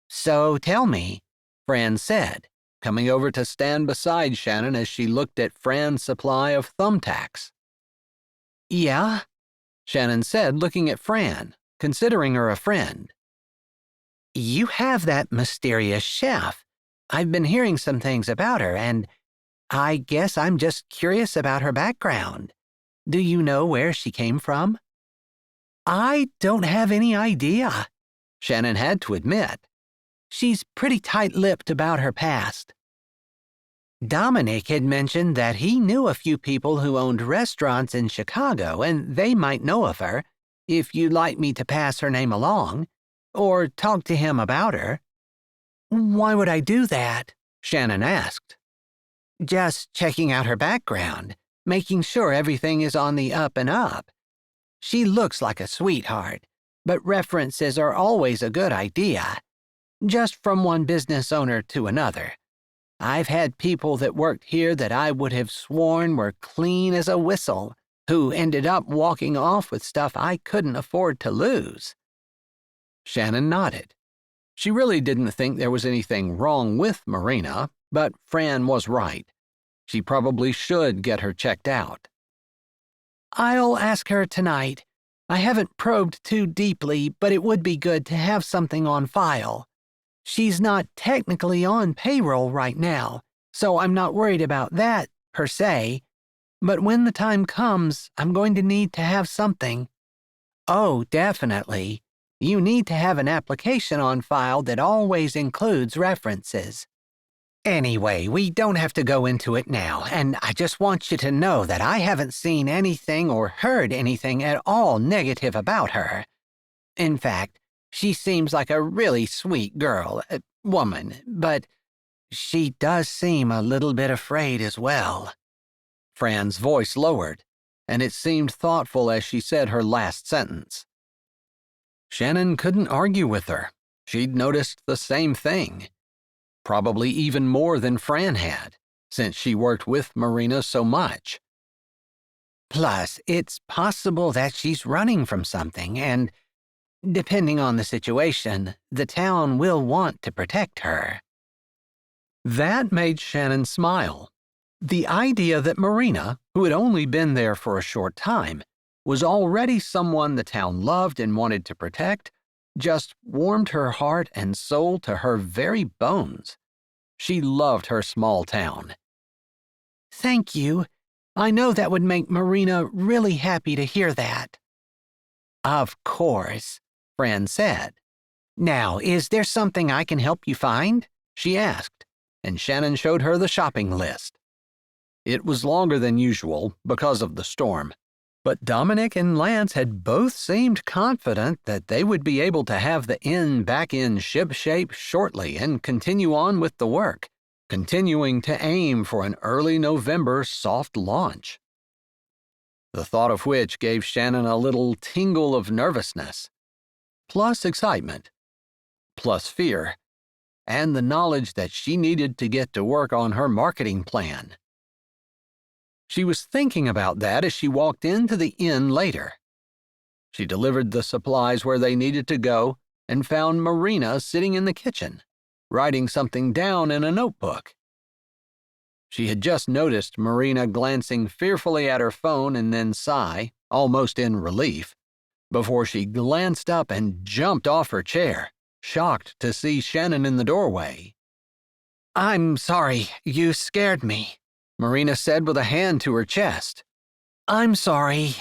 "So tell me," Fran said, coming over to stand beside Shannon as she looked at Fran's supply of thumbtacks. "Yeah?" Shannon said, looking at Fran, considering her a friend. "You have that mysterious chef. I've been hearing some things about her, and I guess I'm just curious about her background. Do you know where she came from?" "I don't have any idea," Shannon had to admit. "She's pretty tight-lipped about her past. Dominic had mentioned that he knew a few people who owned restaurants in Chicago, and they might know of her, if you'd like me to pass her name along, or talk to him about her." "Why would I do that?" Shannon asked. "Just checking out her background, making sure everything is on the up and up. She looks like a sweetheart, but references are always a good idea, just from one business owner to another. I've had people that worked here that I would have sworn were clean as a whistle, who ended up walking off with stuff I couldn't afford to lose." Shannon nodded. She really didn't think there was anything wrong with Marina, but Fran was right. She probably should get her checked out. "I'll ask her tonight. I haven't probed too deeply, but it would be good to have something on file. She's not technically on payroll right now, so I'm not worried about that, per se. But when the time comes, I'm going to need to have something." Oh, definitely. You need to have an application on file that always includes references. Anyway, we don't have to go into it now, and I just want you to know that I haven't seen anything or heard anything at all negative about her. In fact, she seems like a really sweet girl, woman, but she does seem a little bit afraid as well. Fran's voice lowered, and it seemed thoughtful as she said her last sentence. Shannon couldn't argue with her. She'd noticed the same thing. Probably even more than Fran had, since she worked with Marina so much. Plus, it's possible that she's running from something, and depending on the situation, the town will want to protect her. That made Shannon smile. The idea that Marina, who had only been there for a short time, was already someone the town loved and wanted to protect just warmed her heart and soul to her very bones. She loved her small town. Thank you. I know that would make Marina really happy to hear that. Of course, Fran said. Now, is there something I can help you find? She asked, and Shannon showed her the shopping list. It was longer than usual because of the storm, but Dominic and Lance had both seemed confident that they would be able to have the inn back in shipshape shortly and continue on with the work, continuing to aim for an early November soft launch. The thought of which gave Shannon a little tingle of nervousness, plus excitement, plus fear, and the knowledge that she needed to get to work on her marketing plan. She was thinking about that as she walked into the inn later. She delivered the supplies where they needed to go and found Marina sitting in the kitchen, writing something down in a notebook. She had just noticed Marina glancing fearfully at her phone and then sigh, almost in relief, before she glanced up and jumped off her chair, shocked to see Shannon in the doorway. I'm sorry, you scared me, Marina said with a hand to her chest. I'm sorry.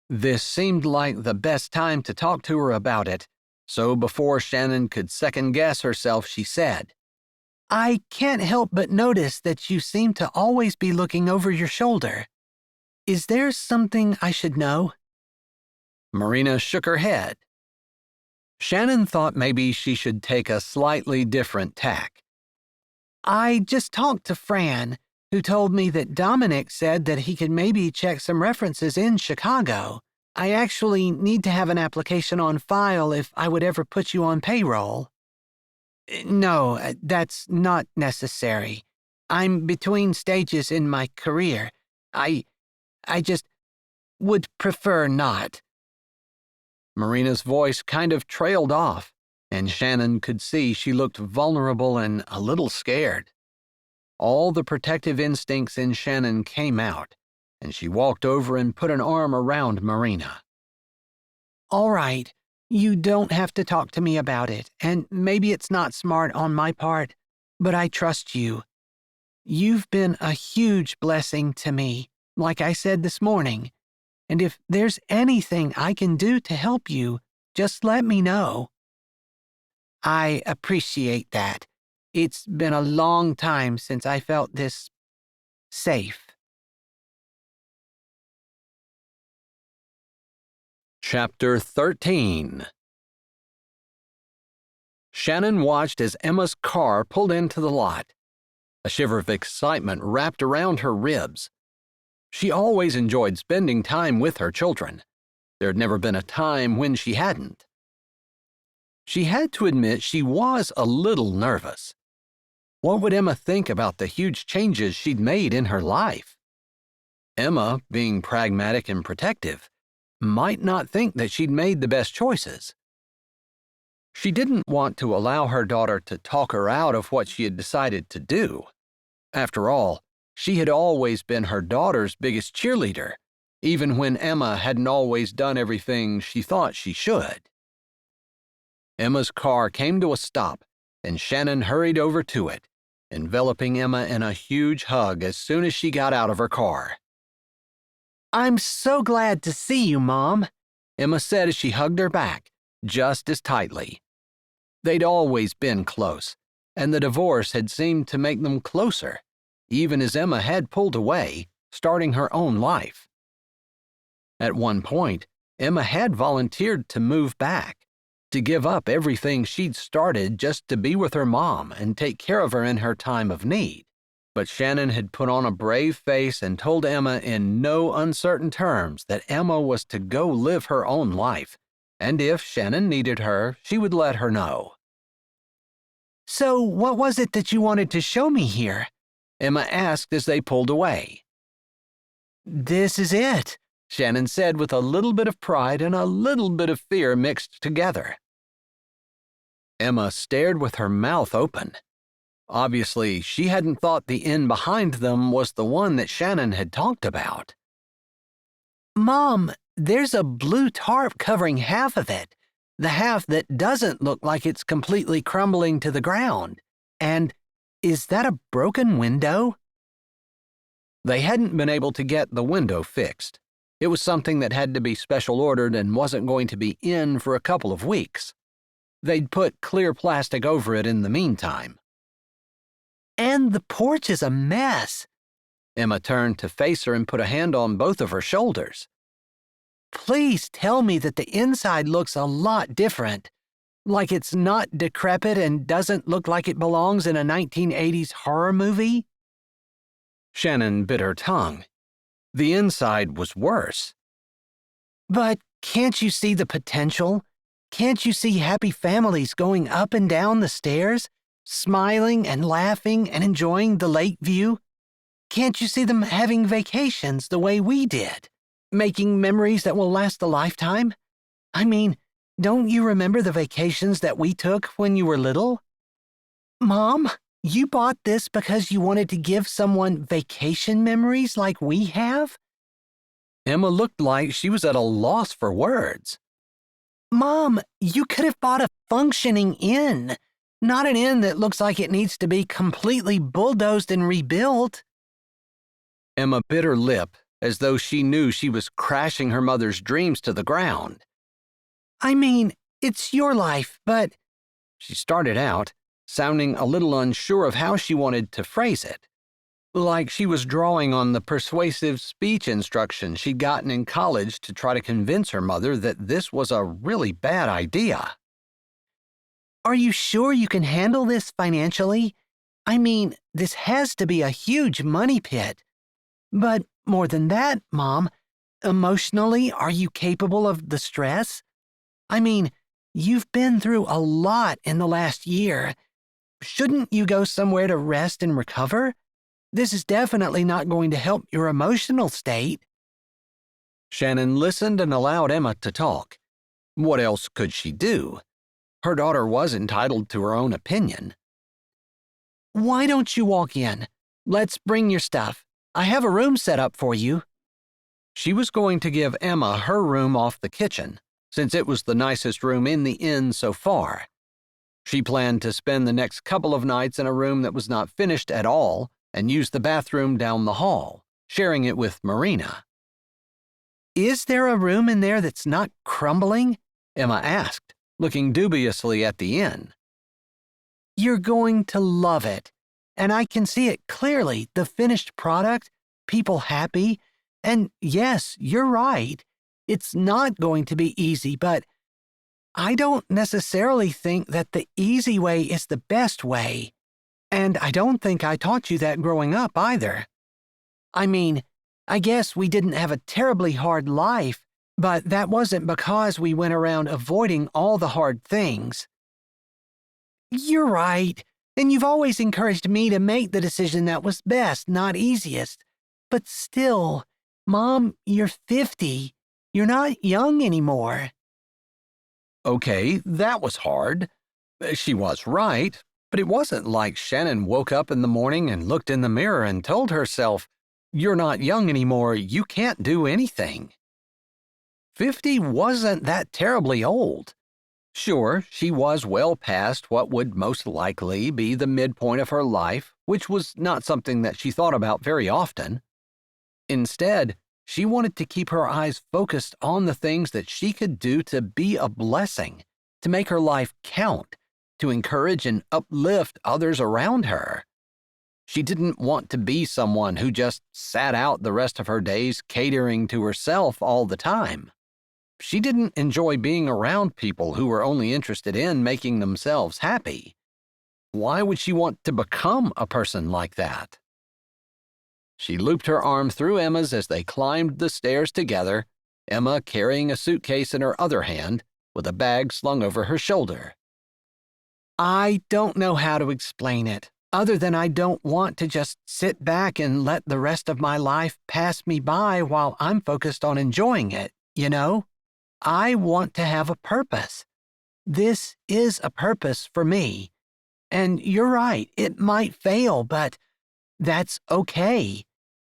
This seemed like the best time to talk to her about it, so before Shannon could second-guess herself, she said, I can't help but notice that you seem to always be looking over your shoulder. Is there something I should know? Marina shook her head. Shannon thought maybe she should take a slightly different tack. I just talked to Fran, who told me that Dominic said that he could maybe check some references in Chicago. I actually need to have an application on file if I would ever put you on payroll. No, that's not necessary. I'm between stages in my career. I just would prefer not. Marina's voice kind of trailed off, and Shannon could see she looked vulnerable and a little scared. All the protective instincts in Shannon came out, and she walked over and put an arm around Marina. All right, you don't have to talk to me about it, and maybe it's not smart on my part, but I trust you. You've been a huge blessing to me, like I said this morning, and if there's anything I can do to help you, just let me know. I appreciate that. It's been a long time since I felt this safe. Chapter 13. Shannon watched as Emma's car pulled into the lot. A shiver of excitement wrapped around her ribs. She always enjoyed spending time with her children. There had never been a time when she hadn't. She had to admit she was a little nervous. What would Emma think about the huge changes she'd made in her life? Emma, being pragmatic and protective, might not think that she'd made the best choices. She didn't want to allow her daughter to talk her out of what she had decided to do. After all, she had always been her daughter's biggest cheerleader, even when Emma hadn't always done everything she thought she should. Emma's car came to a stop, and Shannon hurried over to it, enveloping Emma in a huge hug as soon as she got out of her car. I'm so glad to see you, Mom. Emma said as she hugged her back, just as tightly. They'd always been close, and the divorce had seemed to make them closer, even as Emma had pulled away, starting her own life. At one point, Emma had volunteered to move back, to give up everything she'd started just to be with her mom and take care of her in her time of need. But Shannon had put on a brave face and told Emma in no uncertain terms that Emma was to go live her own life, and if Shannon needed her, she would let her know. So what was it that you wanted to show me here? Emma asked as they pulled away. This is it, Shannon said with a little bit of pride and a little bit of fear mixed together. Emma stared with her mouth open. Obviously, she hadn't thought the inn behind them was the one that Shannon had talked about. Mom, there's a blue tarp covering half of it, the half that doesn't look like it's completely crumbling to the ground. And is that a broken window? They hadn't been able to get the window fixed. It was something that had to be special ordered and wasn't going to be in for a couple of weeks. They'd put clear plastic over it in the meantime. And the porch is a mess. Emma turned to face her and put a hand on both of her shoulders. Please tell me that the inside looks a lot different, like it's not decrepit and doesn't look like it belongs in a 1980s horror movie. Shannon bit her tongue. The inside was worse. But can't you see the potential? Can't you see happy families going up and down the stairs, smiling and laughing and enjoying the lake view? Can't you see them having vacations the way we did, making memories that will last a lifetime? I mean, don't you remember the vacations that we took when you were little? Mom, you bought this because you wanted to give someone vacation memories like we have? Emma looked like she was at a loss for words. Mom, you could have bought a functioning inn, not an inn that looks like it needs to be completely bulldozed and rebuilt. Emma bit her lip as though she knew she was crashing her mother's dreams to the ground. I mean, it's your life, but... She started out, sounding a little unsure of how she wanted to phrase it, like she was drawing on the persuasive speech instruction she'd gotten in college to try to convince her mother that this was a really bad idea. Are you sure you can handle this financially? I mean, this has to be a huge money pit. But more than that, Mom, emotionally, are you capable of the stress? I mean, you've been through a lot in the last year. Shouldn't you go somewhere to rest and recover? This is definitely not going to help your emotional state. Shannon listened and allowed Emma to talk. What else could she do? Her daughter was entitled to her own opinion. Why don't you walk in? Let's bring your stuff. I have a room set up for you. She was going to give Emma her room off the kitchen, since it was the nicest room in the inn so far. She planned to spend the next couple of nights in a room that was not finished at all and use the bathroom down the hall, sharing it with Marina. Is there a room in there that's not crumbling? Emma asked, looking dubiously at the inn. You're going to love it. And I can see it clearly, the finished product, people happy. And yes, you're right. It's not going to be easy, but I don't necessarily think that the easy way is the best way. And I don't think I taught you that growing up either. I mean, I guess we didn't have a terribly hard life, but that wasn't because we went around avoiding all the hard things. You're right. And you've always encouraged me to make the decision that was best, not easiest. But still, Mom, you're 50. You're not young anymore. Okay, that was hard. She was right, but it wasn't like Shannon woke up in the morning and looked in the mirror and told herself, "You're not young anymore, you can't do anything." 50 wasn't that terribly old. Sure, she was well past what would most likely be the midpoint of her life, which was not something that she thought about very often. Instead, She wanted to keep her eyes focused on the things that she could do to be a blessing, to make her life count, to encourage and uplift others around her. She didn't want to be someone who just sat out the rest of her days catering to herself all the time. She didn't enjoy being around people who were only interested in making themselves happy. Why would she want to become a person like that? She looped her arm through Emma's as they climbed the stairs together, Emma carrying a suitcase in her other hand, with a bag slung over her shoulder. I don't know how to explain it, other than I don't want to just sit back and let the rest of my life pass me by while I'm focused on enjoying it, you know? I want to have a purpose. This is a purpose for me. And you're right, it might fail, but that's okay.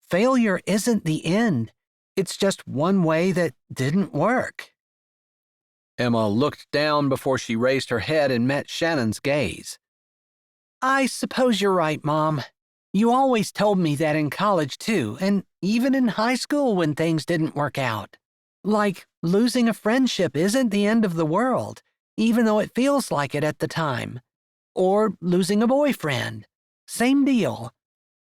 Failure isn't the end. It's just one way that didn't work. Emma looked down before she raised her head and met Shannon's gaze. I suppose you're right, Mom. You always told me that in college, too, and even in high school when things didn't work out. Like, losing a friendship isn't the end of the world, even though it feels like it at the time. Or losing a boyfriend. Same deal.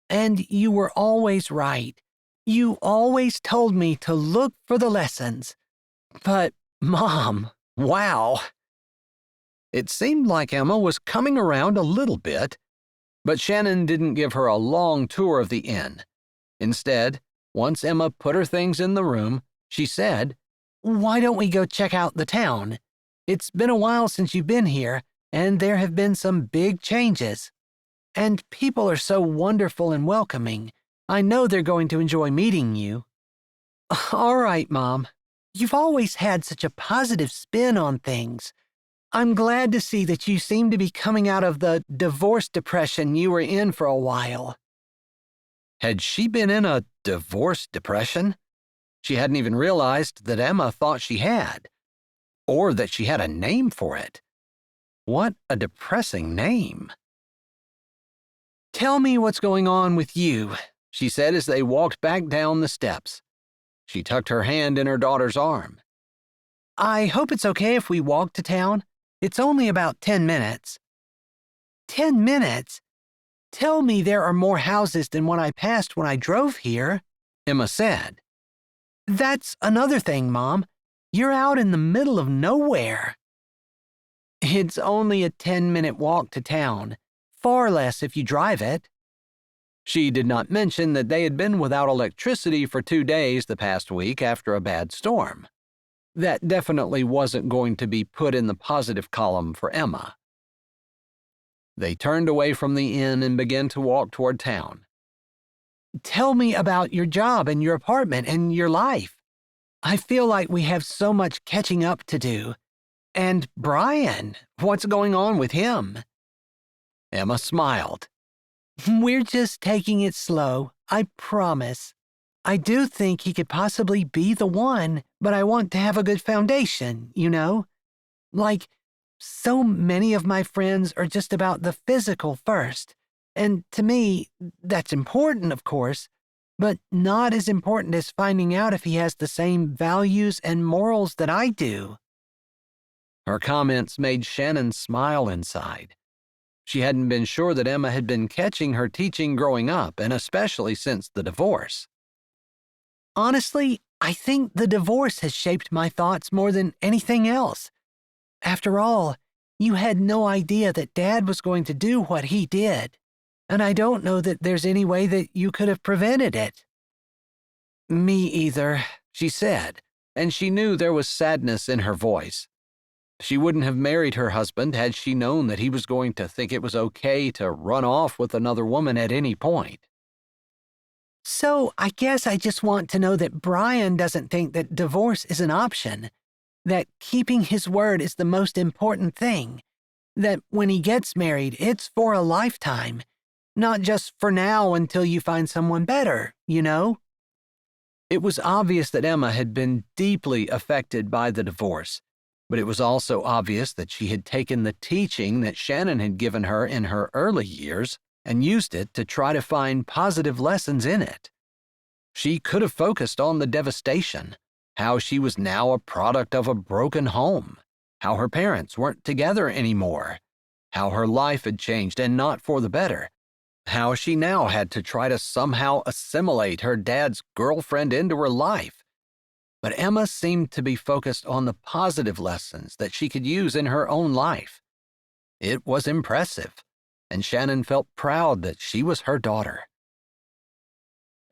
And you were always right. You always told me to look for the lessons. But, Mom, wow. It seemed like Emma was coming around a little bit, but Shannon didn't give her a long tour of the inn. Instead, once Emma put her things in the room, she said, "Why don't we go check out the town? It's been a while since you've been here, and there have been some big changes. And people are so wonderful and welcoming. I know they're going to enjoy meeting you." "All right, Mom. You've always had such a positive spin on things. I'm glad to see that you seem to be coming out of the divorce depression you were in for a while." Had she been in a divorce depression? She hadn't even realized that Emma thought she had, or that she had a name for it. What a depressing name. "Tell me what's going on with you," she said as they walked back down the steps. She tucked her hand in her daughter's arm. "I hope it's okay if we walk to town. It's only about 10 minutes. 10 minutes? Tell me there are more houses than what I passed when I drove here," Emma said. "That's another thing, Mom. You're out in the middle of nowhere." "It's only a 10-minute walk to town. Far less if you drive it." She did not mention that they had been without electricity for 2 days the past week after a bad storm. That definitely wasn't going to be put in the positive column for Emma. They turned away from the inn and began to walk toward town. "Tell me about your job and your apartment and your life. I feel like we have so much catching up to do. And Brian, what's going on with him?" Emma smiled. "We're just taking it slow, I promise. I do think he could possibly be the one, but I want to have a good foundation, you know? Like, so many of my friends are just about the physical first. And to me, that's important, of course, but not as important as finding out if he has the same values and morals that I do." Her comments made Shannon smile inside. She hadn't been sure that Emma had been catching her teaching growing up, and especially since the divorce. "Honestly, I think the divorce has shaped my thoughts more than anything else. After all, you had no idea that Dad was going to do what he did, and I don't know that there's any way that you could have prevented it." "Me either," she said, and she knew there was sadness in her voice. She wouldn't have married her husband had she known that he was going to think it was okay to run off with another woman at any point. "So I guess I just want to know that Brian doesn't think that divorce is an option, that keeping his word is the most important thing, that when he gets married, it's for a lifetime, not just for now until you find someone better, you know?" It was obvious that Emma had been deeply affected by the divorce, but it was also obvious that she had taken the teaching that Shannon had given her in her early years and used it to try to find positive lessons in it. She could have focused on the devastation, how she was now a product of a broken home, how her parents weren't together anymore, how her life had changed and not for the better, how she now had to try to somehow assimilate her dad's girlfriend into her life. But Emma seemed to be focused on the positive lessons that she could use in her own life. It was impressive, and Shannon felt proud that she was her daughter.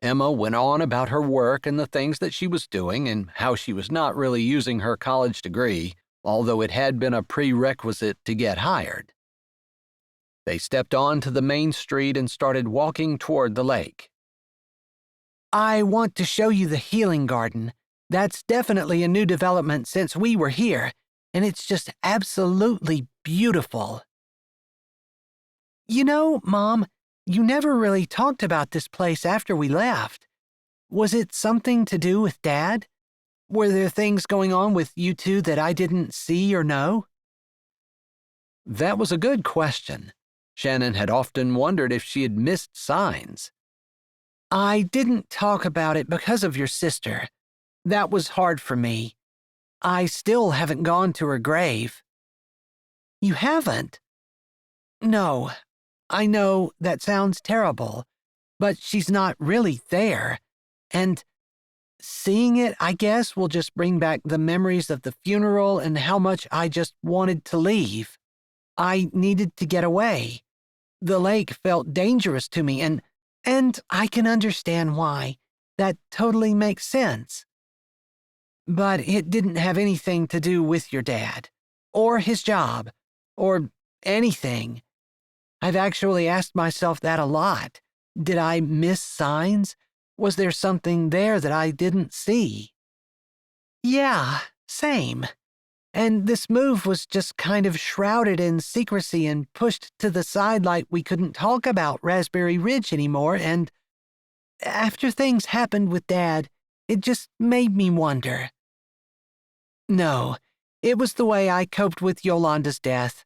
Emma went on about her work and the things that she was doing and how she was not really using her college degree, although it had been a prerequisite to get hired. They stepped onto the main street and started walking toward the lake. I want to show you the healing garden. That's definitely a new development since we were here, and it's just absolutely beautiful. You know, Mom, you never really talked about this place after we left. Was it something to do with Dad? Were there things going on with you two that I didn't see or know? That was a good question. Shannon had often wondered if she had missed signs. I didn't talk about it because of your sister. That was hard for me. I still haven't gone to her grave. You haven't? No, I know that sounds terrible, but she's not really there, and seeing it, I guess, will just bring back the memories of the funeral and how much I just wanted to leave. I needed to get away. The lake felt dangerous to me, and I can understand why. That totally makes sense. But it didn't have anything to do with your dad, or his job, or anything. I've actually asked myself that a lot. Did I miss signs? Was there something there that I didn't see? Yeah, same. And this move was just kind of shrouded in secrecy and pushed to the side like we couldn't talk about Raspberry Ridge anymore, and after things happened with Dad, it just made me wonder. No, it was the way I coped with Yolanda's death.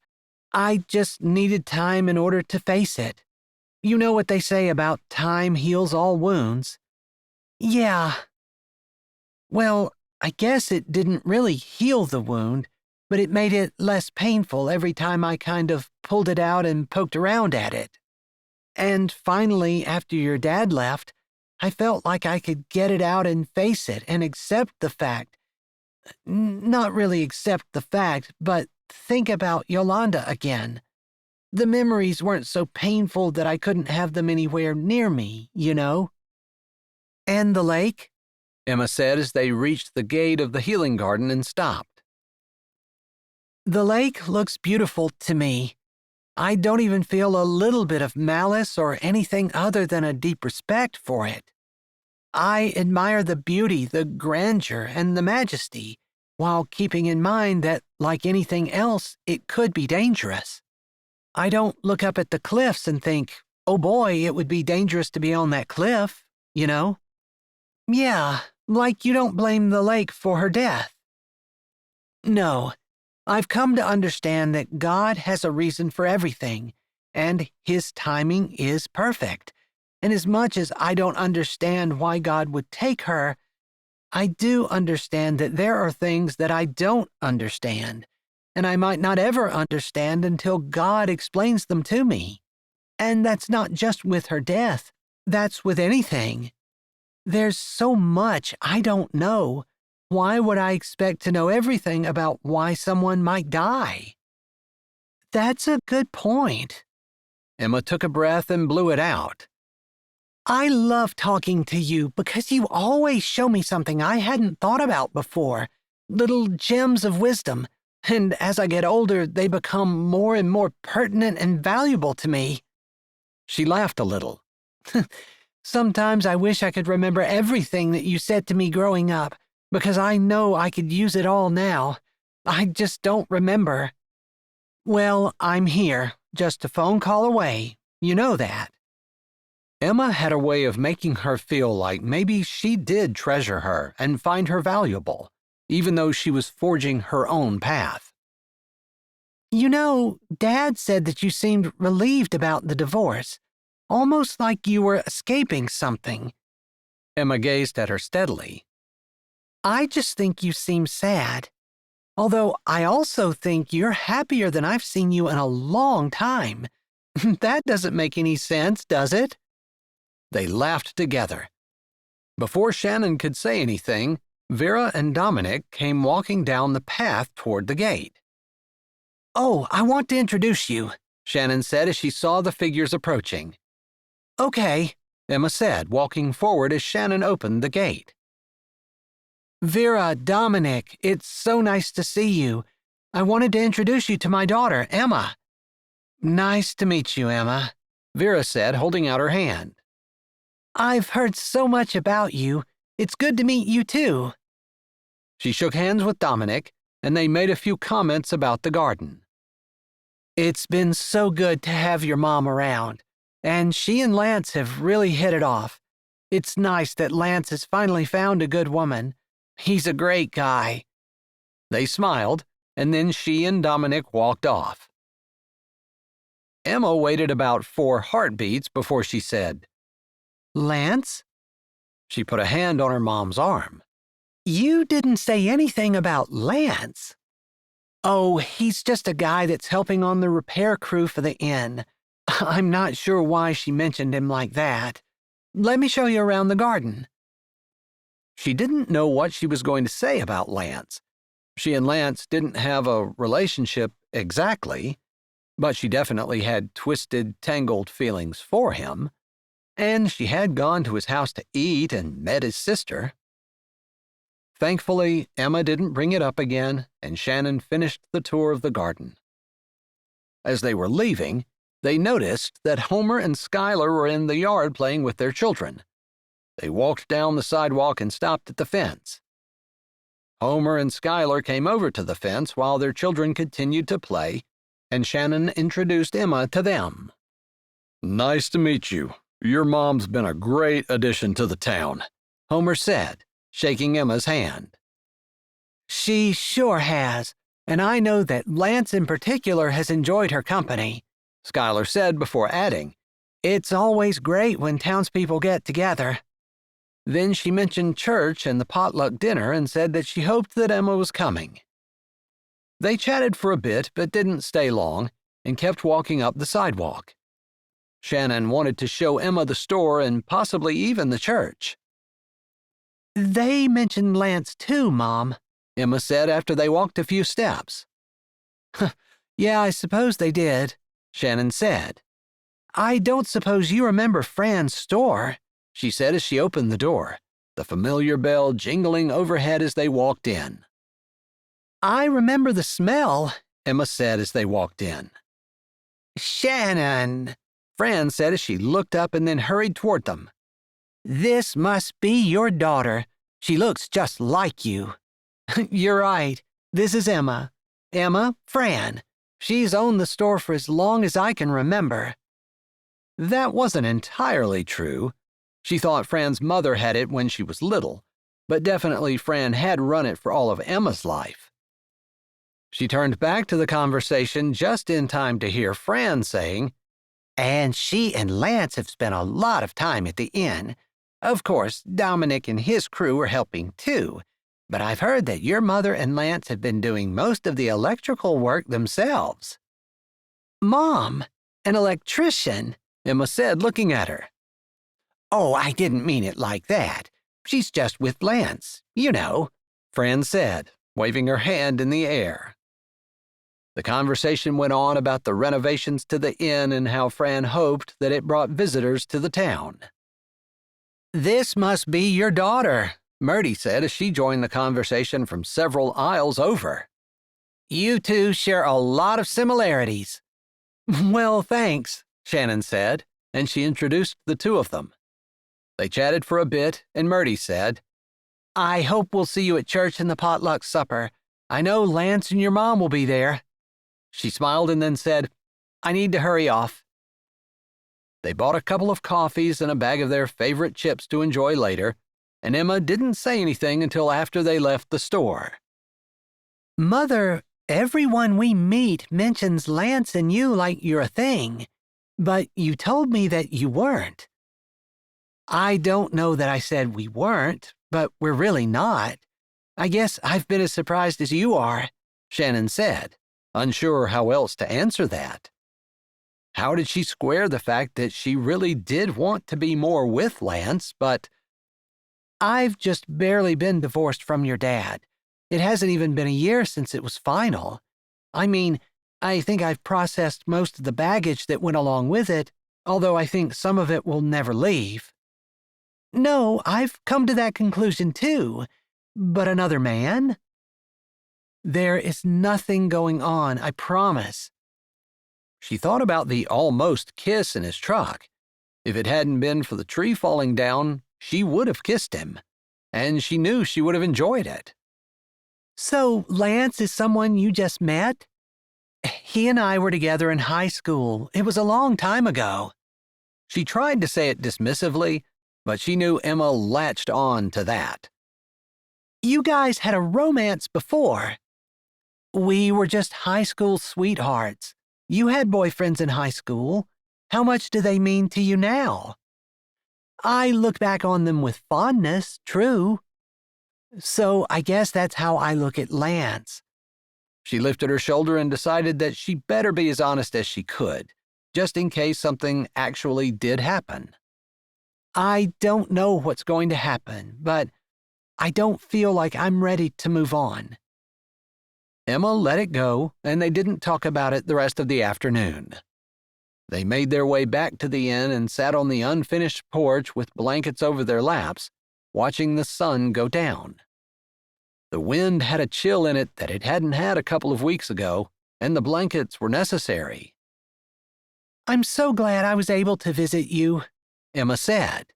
I just needed time in order to face it. You know what they say about time heals all wounds? Yeah. Well, I guess it didn't really heal the wound, but it made it less painful every time I kind of pulled it out and poked around at it. And finally, after your dad left, I felt like I could get it out and face it and accept the fact. Not really accept the fact, but think about Yolanda again. The memories weren't so painful that I couldn't have them anywhere near me, you know? And the lake? Emma said as they reached the gate of the healing garden and stopped. The lake looks beautiful to me. I don't even feel a little bit of malice or anything other than a deep respect for it. I admire the beauty, the grandeur, and the majesty, while keeping in mind that, like anything else, it could be dangerous. I don't look up at the cliffs and think, oh boy, it would be dangerous to be on that cliff, you know? Yeah, like you don't blame the lake for her death. No, I've come to understand that God has a reason for everything, and His timing is perfect. And as much as I don't understand why God would take her, I do understand that there are things that I don't understand, and I might not ever understand until God explains them to me. And that's not just with her death, that's with anything. There's so much I don't know. Why would I expect to know everything about why someone might die? That's a good point. Emma took a breath and blew it out. I love talking to you because you always show me something I hadn't thought about before, little gems of wisdom, and as I get older, they become more and more pertinent and valuable to me. She laughed a little. Sometimes I wish I could remember everything that you said to me growing up, because I know I could use it all now. I just don't remember. Well, I'm here, just a phone call away. You know that. Emma had a way of making her feel like maybe she did treasure her and find her valuable, even though she was forging her own path. You know, Dad said that you seemed relieved about the divorce, almost like you were escaping something. Emma gazed at her steadily. I just think you seem sad. Although I also think you're happier than I've seen you in a long time. That doesn't make any sense, does it? They laughed together. Before Shannon could say anything, Vera and Dominic came walking down the path toward the gate. Oh, I want to introduce you, Shannon said as she saw the figures approaching. Okay, Emma said, walking forward as Shannon opened the gate. Vera, Dominic, it's so nice to see you. I wanted to introduce you to my daughter, Emma. Nice to meet you, Emma, Vera said, holding out her hand. I've heard so much about you. It's good to meet you, too. She shook hands with Dominic, and they made a few comments about the garden. It's been so good to have your mom around, and she and Lance have really hit it off. It's nice that Lance has finally found a good woman. He's a great guy. They smiled, and then she and Dominic walked off. Emma waited about 4 heartbeats before she said, Lance? She put a hand on her mom's arm. You didn't say anything about Lance. Oh, he's just a guy that's helping on the repair crew for the inn. I'm not sure why she mentioned him like that. Let me show you around the garden. She didn't know what she was going to say about Lance. She and Lance didn't have a relationship exactly, but she definitely had twisted, tangled feelings for him, and she had gone to his house to eat and met his sister. Thankfully, Emma didn't bring it up again, and Shannon finished the tour of the garden. As they were leaving, they noticed that Homer and Skylar were in the yard playing with their children. They walked down the sidewalk and stopped at the fence. Homer and Skylar came over to the fence while their children continued to play, and Shannon introduced Emma to them. Nice to meet you. Your mom's been a great addition to the town, Homer said, shaking Emma's hand. She sure has, and I know that Lance in particular has enjoyed her company, Skylar said before adding, It's always great when townspeople get together. Then she mentioned church and the potluck dinner and said that she hoped that Emma was coming. They chatted for a bit but didn't stay long and kept walking up the sidewalk. Shannon wanted to show Emma the store and possibly even the church. They mentioned Lance too, Mom, Emma said after they walked a few steps. Yeah, I suppose they did, Shannon said. I don't suppose you remember Fran's store, she said as she opened the door, the familiar bell jingling overhead as they walked in. I remember the smell, Emma said as they walked in. Shannon, Fran said as she looked up and then hurried toward them. This must be your daughter. She looks just like you. You're right. This is Emma. Emma, Fran. She's owned the store for as long as I can remember. That wasn't entirely true. She thought Fran's mother had it when she was little, but definitely Fran had run it for all of Emma's life. She turned back to the conversation just in time to hear Fran saying, And she and Lance have spent a lot of time at the inn. Of course, Dominic and his crew are helping too, but I've heard that your mother and Lance have been doing most of the electrical work themselves. Mom, an electrician, Emma said, looking at her. Oh, I didn't mean it like that. She's just with Lance, you know, Fran said, waving her hand in the air. The conversation went on about the renovations to the inn and how Fran hoped that it brought visitors to the town. This must be your daughter, Murdy said as she joined the conversation from several aisles over. You two share a lot of similarities. Well, thanks, Shannon said, and she introduced the two of them. They chatted for a bit, and Murdy said, I hope we'll see you at church and the potluck supper. I know Lance and your mom will be there. She smiled and then said, I need to hurry off. They bought a couple of coffees and a bag of their favorite chips to enjoy later, and Emma didn't say anything until after they left the store. Mother, everyone we meet mentions Lance and you like you're a thing, but you told me that you weren't. I don't know that I said we weren't, but we're really not. I guess I've been as surprised as you are, Shannon said, unsure how else to answer that. How did she square the fact that she really did want to be more with Lance, but I've just barely been divorced from your dad. It hasn't even been a year since it was final. I mean, I think I've processed most of the baggage that went along with it, although I think some of it will never leave. No, I've come to that conclusion too. But another man? There is nothing going on, I promise. She thought about the almost kiss in his truck. If it hadn't been for the tree falling down, she would have kissed him, and she knew she would have enjoyed it. So, Lance is someone you just met? He and I were together in high school. It was a long time ago. She tried to say it dismissively, but she knew Emma latched on to that. You guys had a romance before. We were just high school sweethearts. You had boyfriends in high school. How much do they mean to you now? I look back on them with fondness, true. So I guess that's how I look at Lance. She lifted her shoulder and decided that she better be as honest as she could, just in case something actually did happen. I don't know what's going to happen, but I don't feel like I'm ready to move on. Emma let it go, and they didn't talk about it the rest of the afternoon. They made their way back to the inn and sat on the unfinished porch with blankets over their laps, watching the sun go down. The wind had a chill in it that it hadn't had a couple of weeks ago, and the blankets were necessary. I'm so glad I was able to visit you, Emma said.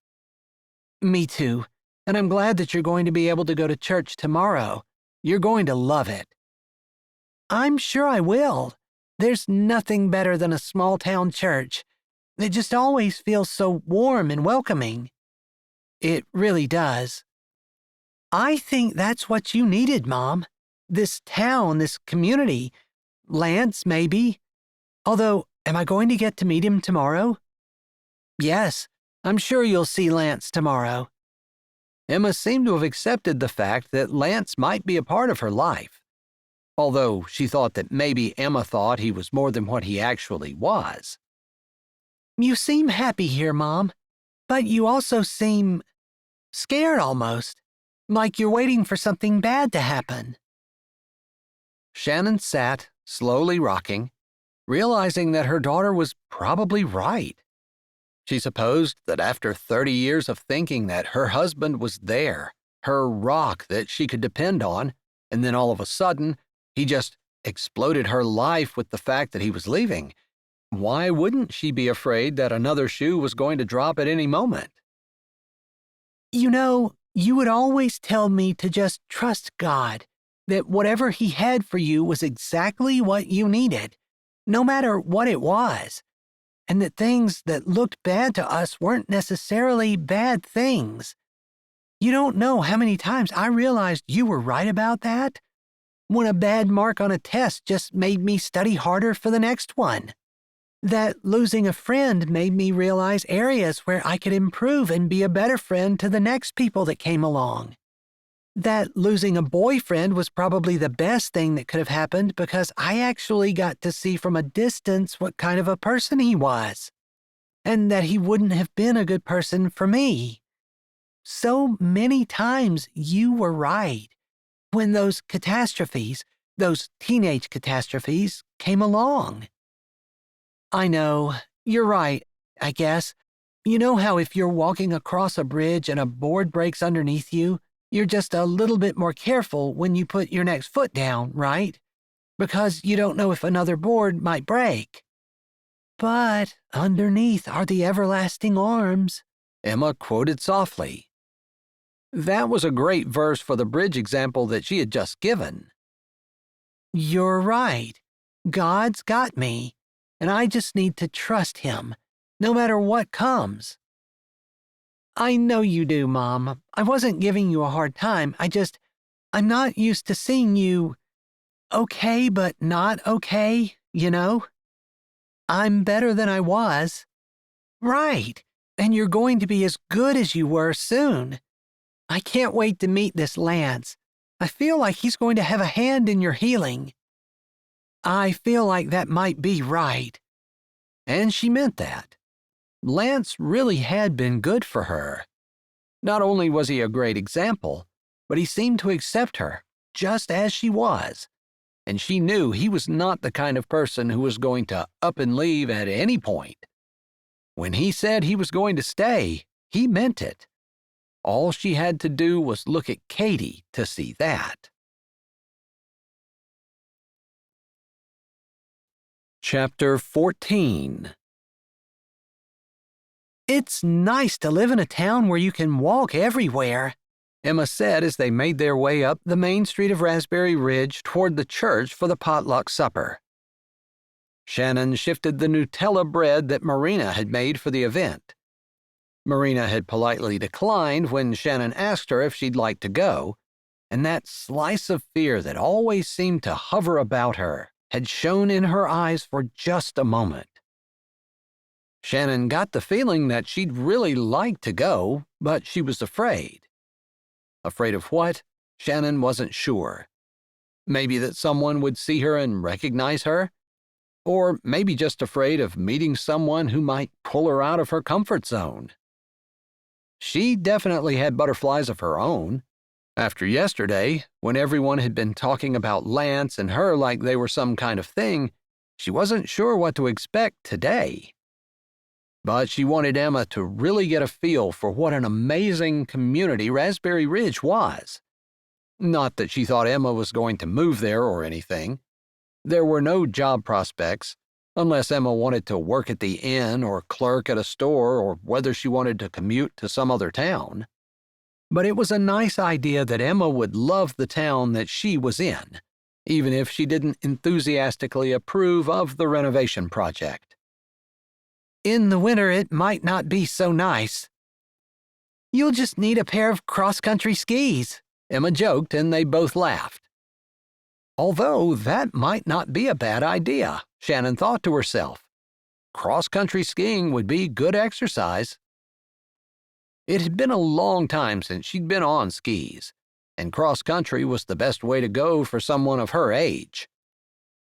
Me too, and I'm glad that you're going to be able to go to church tomorrow. You're going to love it. I'm sure I will. There's nothing better than a small-town church. It just always feels so warm and welcoming. It really does. I think that's what you needed, Mom. This town, this community. Lance, maybe. Although, am I going to get to meet him tomorrow? Yes, I'm sure you'll see Lance tomorrow. Emma seemed to have accepted the fact that Lance might be a part of her life, although she thought that maybe Emma thought he was more than what he actually was. You seem happy here, Mom, but you also seem scared almost, like you're waiting for something bad to happen. Shannon sat, slowly rocking, realizing that her daughter was probably right. She supposed that after 30 years of thinking that her husband was there, her rock that she could depend on, and then all of a sudden, he just exploded her life with the fact that he was leaving, why wouldn't she be afraid that another shoe was going to drop at any moment? You know, you would always tell me to just trust God, that whatever He had for you was exactly what you needed, no matter what it was, and that things that looked bad to us weren't necessarily bad things. You don't know how many times I realized you were right about that, when a bad mark on a test just made me study harder for the next one. That losing a friend made me realize areas where I could improve and be a better friend to the next people that came along. That losing a boyfriend was probably the best thing that could have happened because I actually got to see from a distance what kind of a person he was, and that he wouldn't have been a good person for me. So many times you were right when those catastrophes, those teenage catastrophes, came along. I know, you're right, I guess. You know how if you're walking across a bridge and a board breaks underneath you, you're just a little bit more careful when you put your next foot down, right? Because you don't know if another board might break. But underneath are the everlasting arms, Emma quoted softly. That was a great verse for the bridge example that she had just given. You're right. God's got me, and I just need to trust Him, no matter what comes. I know you do, Mom. I wasn't giving you a hard time. I'm not used to seeing you okay, but not okay, you know? I'm better than I was. Right. and you're going to be as good as you were soon. I can't wait to meet this Lance. I feel like he's going to have a hand in your healing." I feel like that might be right. And she meant that. Lance really had been good for her. Not only was he a great example, but he seemed to accept her just as she was, and she knew he was not the kind of person who was going to up and leave at any point. When he said he was going to stay, he meant it. All she had to do was look at Katie to see that. Chapter 14. "It's nice to live in a town where you can walk everywhere," Emma said as they made their way up the main street of Raspberry Ridge toward the church for the potluck supper. Shannon shifted the Nutella bread that Marina had made for the event. Marina had politely declined when Shannon asked her if she'd like to go, and that slice of fear that always seemed to hover about her had shone in her eyes for just a moment. Shannon got the feeling that she'd really like to go, but she was afraid. Afraid of what? Shannon wasn't sure. Maybe that someone would see her and recognize her? Or maybe just afraid of meeting someone who might pull her out of her comfort zone. She definitely had butterflies of her own. After yesterday, when everyone had been talking about Lance and her like they were some kind of thing, she wasn't sure what to expect today. But she wanted Emma to really get a feel for what an amazing community Raspberry Ridge was. Not that she thought Emma was going to move there or anything. There were no job prospects, unless Emma wanted to work at the inn or clerk at a store or whether she wanted to commute to some other town. But it was a nice idea that Emma would love the town that she was in, even if she didn't enthusiastically approve of the renovation project. "In the winter, it might not be so nice. You'll just need a pair of cross-country skis," Emma joked, and they both laughed. Although that might not be a bad idea, Shannon thought to herself. Cross-country skiing would be good exercise. It had been a long time since she'd been on skis, and cross-country was the best way to go for someone of her age.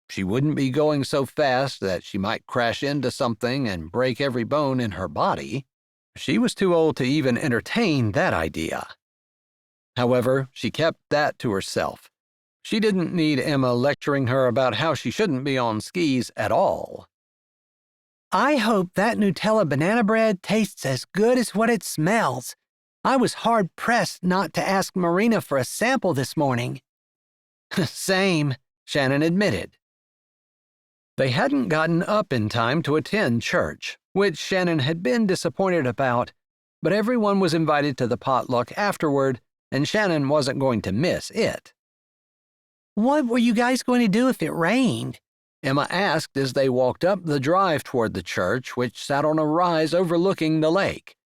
She wouldn't be going so fast that she might crash into something and break every bone in her body. She was too old to even entertain that idea. However, she kept that to herself. She didn't need Emma lecturing her about how she shouldn't be on skis at all. "I hope that Nutella banana bread tastes as good as what it smells. I was hard-pressed not to ask Marina for a sample this morning." "Same," Shannon admitted. They hadn't gotten up in time to attend church, which Shannon had been disappointed about, but everyone was invited to the potluck afterward, and Shannon wasn't going to miss it. "What were you guys going to do if it rained?" Emma asked as they walked up the drive toward the church, which sat on a rise overlooking the lake.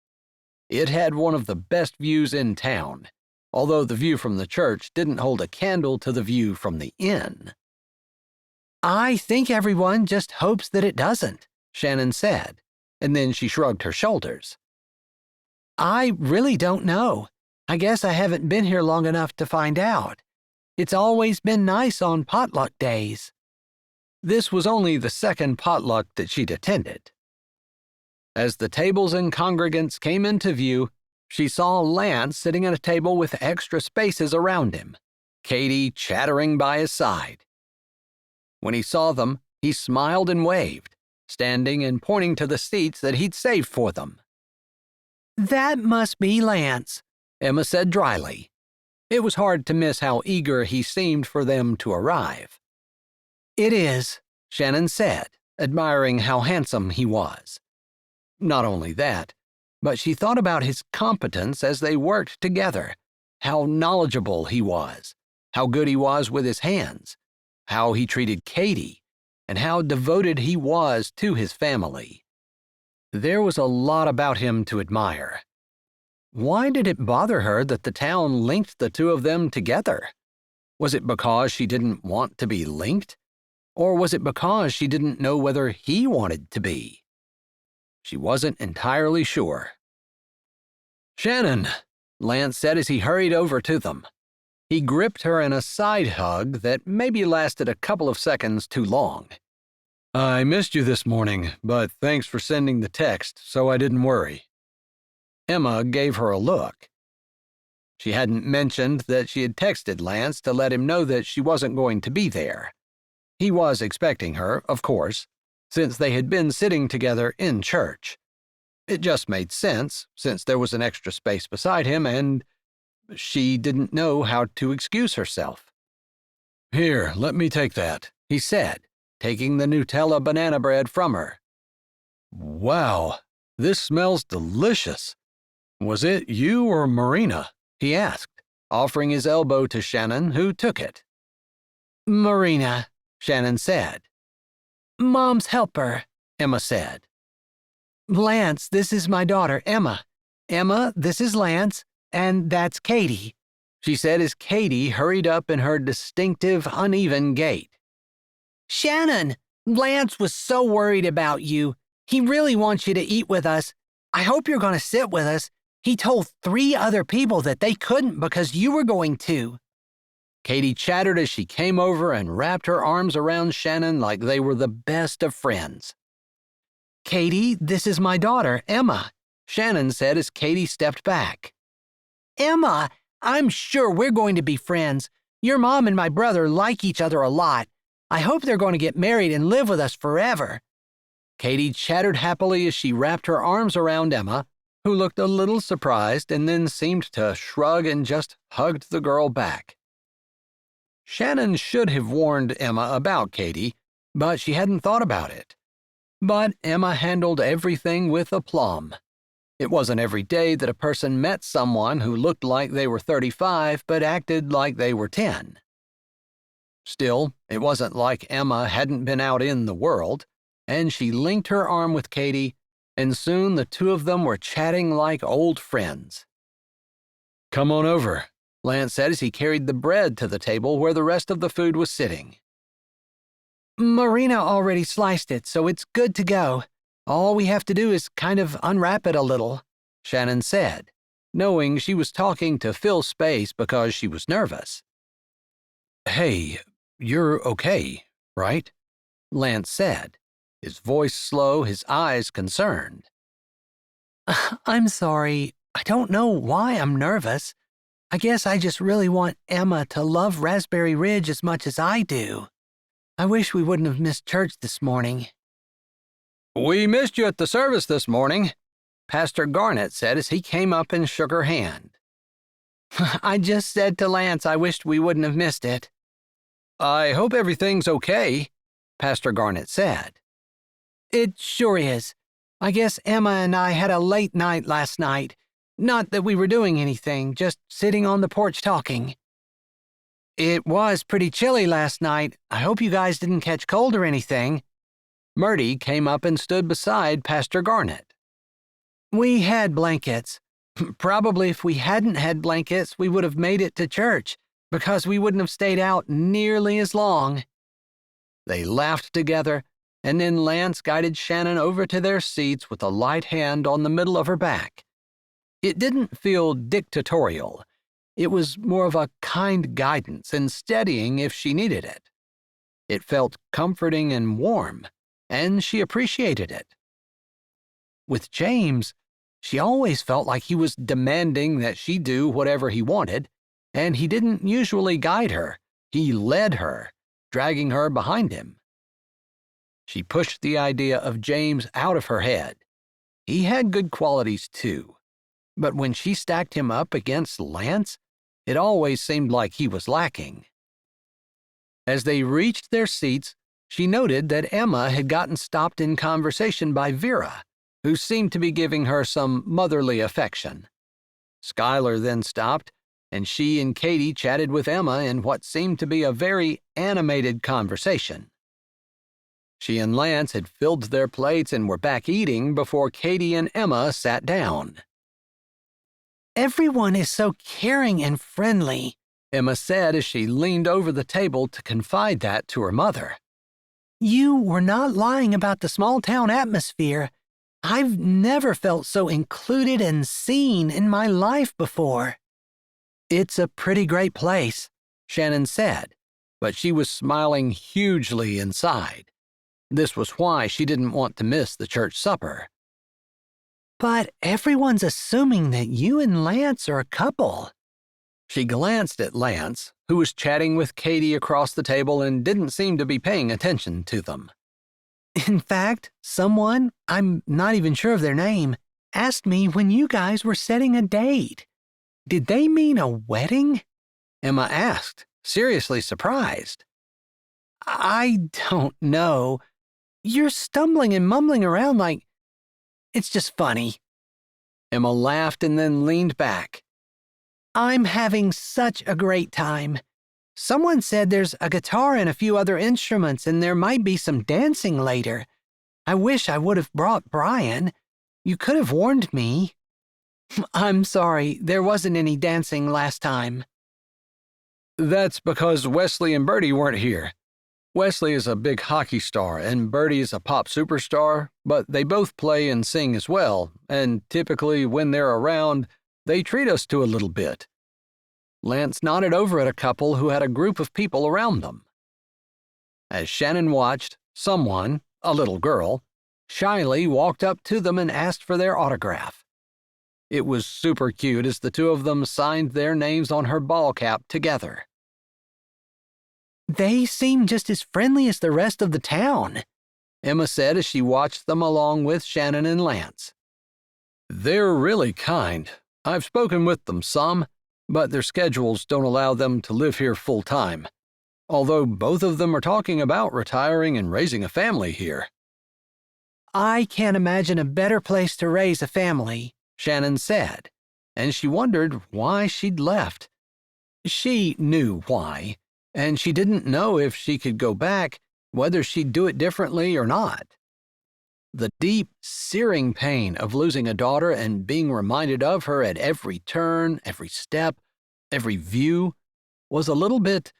It had one of the best views in town, although the view from the church didn't hold a candle to the view from the inn. "I think everyone just hopes that it doesn't," Shannon said, and then she shrugged her shoulders. "I really don't know. I guess I haven't been here long enough to find out. It's always been nice on potluck days." This was only the second potluck that she'd attended. As the tables and congregants came into view, she saw Lance sitting at a table with extra spaces around him, Katie chattering by his side. When he saw them, he smiled and waved, standing and pointing to the seats that he'd saved for them. "That must be Lance," Emma said dryly. It was hard to miss how eager he seemed for them to arrive. "It is," Shannon said, admiring how handsome he was. Not only that, but she thought about his competence as they worked together, how knowledgeable he was, how good he was with his hands, how he treated Katie, and how devoted he was to his family. There was a lot about him to admire. Why did it bother her that the town linked the two of them together? Was it because she didn't want to be linked? Or was it because she didn't know whether he wanted to be? She wasn't entirely sure, "Shannon," Lance said as he hurried over to them. He gripped her in a side hug that maybe lasted a couple of seconds too long. "I missed you this morning, but thanks for sending the text so I didn't worry." Emma gave her a look. She hadn't mentioned that she had texted Lance to let him know that she wasn't going to be there. He was expecting her, of course, since they had been sitting together in church. It just made sense, since there was an extra space beside him and she didn't know how to excuse herself. "Here, let me take that," he said, taking the Nutella banana bread from her. "Wow, this smells delicious. Was it you or Marina?" he asked, offering his elbow to Shannon, who took it. Marina, Shannon said. Mom's helper, Emma said. Lance, this is my daughter, Emma. Emma, this is Lance, and that's Katie, she said as Katie hurried up in her distinctive, uneven gait. Shannon, Lance was so worried about you. He really wants you to eat with us. I hope you're going to sit with us. He told 3 other people that they couldn't because you were going to. Katie chattered as she came over and wrapped her arms around Shannon like they were the best of friends. Katie, this is my daughter, Emma, Shannon said as Katie stepped back. Emma, I'm sure we're going to be friends. Your mom and my brother like each other a lot. I hope they're going to get married and live with us forever. Katie chattered happily as she wrapped her arms around Emma, who looked a little surprised and then seemed to shrug and just hugged the girl back. Shannon should have warned Emma about Katie, but she hadn't thought about it. But Emma handled everything with aplomb. It wasn't every day that a person met someone who looked like they were 35 but acted like they were 10. Still, it wasn't like Emma hadn't been out in the world, and she linked her arm with Katie, and soon the two of them were chatting like old friends. "Come on over," Lance said as he carried the bread to the table where the rest of the food was sitting. Marina already sliced it, so it's good to go. All we have to do is kind of unwrap it a little, Shannon said, knowing she was talking to fill space because she was nervous. "Hey, you're okay, right?" Lance said, his voice slow, his eyes concerned. I'm sorry. I don't know why I'm nervous. I guess I just really want Emma to love Raspberry Ridge as much as I do. I wish we wouldn't have missed church this morning. "We missed you at the service this morning," Pastor Garnett said as he came up and shook her hand. I just said to Lance I wished we wouldn't have missed it. "I hope everything's okay," Pastor Garnett said. It sure is. I guess Emma and I had a late night last night. Not that we were doing anything, just sitting on the porch talking. It was pretty chilly last night. I hope you guys didn't catch cold or anything. Murdy came up and stood beside Pastor Garnett. We had blankets. Probably if we hadn't had blankets, we would have made it to church, because we wouldn't have stayed out nearly as long. They laughed together, and then Lance guided Shannon over to their seats with a light hand on the middle of her back. It didn't feel dictatorial. It was more of a kind guidance and steadying if she needed it. It felt comforting and warm, and she appreciated it. With James, she always felt like he was demanding that she do whatever he wanted, and he didn't usually guide her. He led her, dragging her behind him. She pushed the idea of James out of her head. He had good qualities too, but when she stacked him up against Lance, it always seemed like he was lacking. As they reached their seats, she noted that Emma had gotten stopped in conversation by Vera, who seemed to be giving her some motherly affection. Skylar then stopped, and she and Katie chatted with Emma in what seemed to be a very animated conversation. She and Lance had filled their plates and were back eating before Katie and Emma sat down. Everyone is so caring and friendly, Emma said as she leaned over the table to confide that to her mother. You were not lying about the small-town atmosphere. I've never felt so included and seen in my life before. It's a pretty great place, Shannon said, but she was smiling hugely inside. This was why she didn't want to miss the church supper. But everyone's assuming that you and Lance are a couple. She glanced at Lance, who was chatting with Katie across the table and didn't seem to be paying attention to them. In fact, someone, I'm not even sure of their name, asked me when you guys were setting a date. Did they mean a wedding? Emma asked, seriously surprised. I don't know. You're stumbling and mumbling around like... It's just funny. Emma laughed and then leaned back. I'm having such a great time. Someone said there's a guitar and a few other instruments and there might be some dancing later. I wish I would have brought Brian. You could have warned me. I'm sorry, there wasn't any dancing last time. That's because Wesley and Bertie weren't here. Wesley is a big hockey star and Bertie is a pop superstar, but they both play and sing as well, and typically when they're around, they treat us to a little bit. Lance nodded over at a couple who had a group of people around them. As Shannon watched, someone, a little girl, shyly walked up to them and asked for their autograph. It was super cute as the two of them signed their names on her ball cap together. They seem just as friendly as the rest of the town, Emma said as she watched them along with Shannon and Lance. They're really kind. I've spoken with them some, but their schedules don't allow them to live here full time, although both of them are talking about retiring and raising a family here. I can't imagine a better place to raise a family, Shannon said, and she wondered why she'd left. She knew why, and she didn't know if she could go back, whether she'd do it differently or not. The deep, searing pain of losing a daughter and being reminded of her at every turn, every step, every view was a little bit,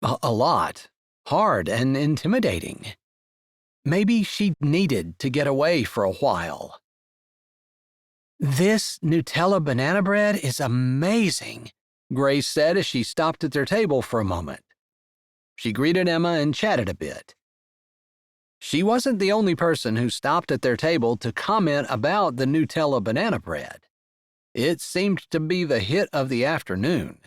a lot, hard and intimidating. Maybe she needed to get away for a while. This Nutella banana bread is amazing, Grace said as she stopped at their table for a moment. She greeted Emma and chatted a bit. She wasn't the only person who stopped at their table to comment about the Nutella banana bread. It seemed to be the hit of the afternoon.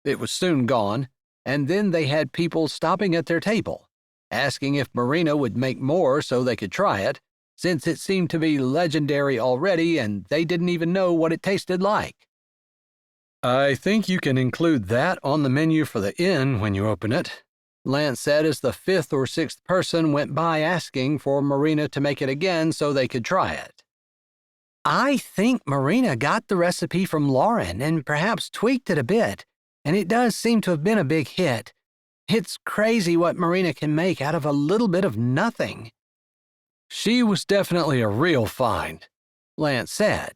It was soon gone, and then they had people stopping at their table, asking if Marina would make more so they could try it, since it seemed to be legendary already and they didn't even know what it tasted like. I think you can include that on the menu for the inn when you open it, Lance said as the fifth or sixth person went by asking for Marina to make it again so they could try it. I think Marina got the recipe from Lauren and perhaps tweaked it a bit, and it does seem to have been a big hit. It's crazy what Marina can make out of a little bit of nothing. She was definitely a real find, Lance said.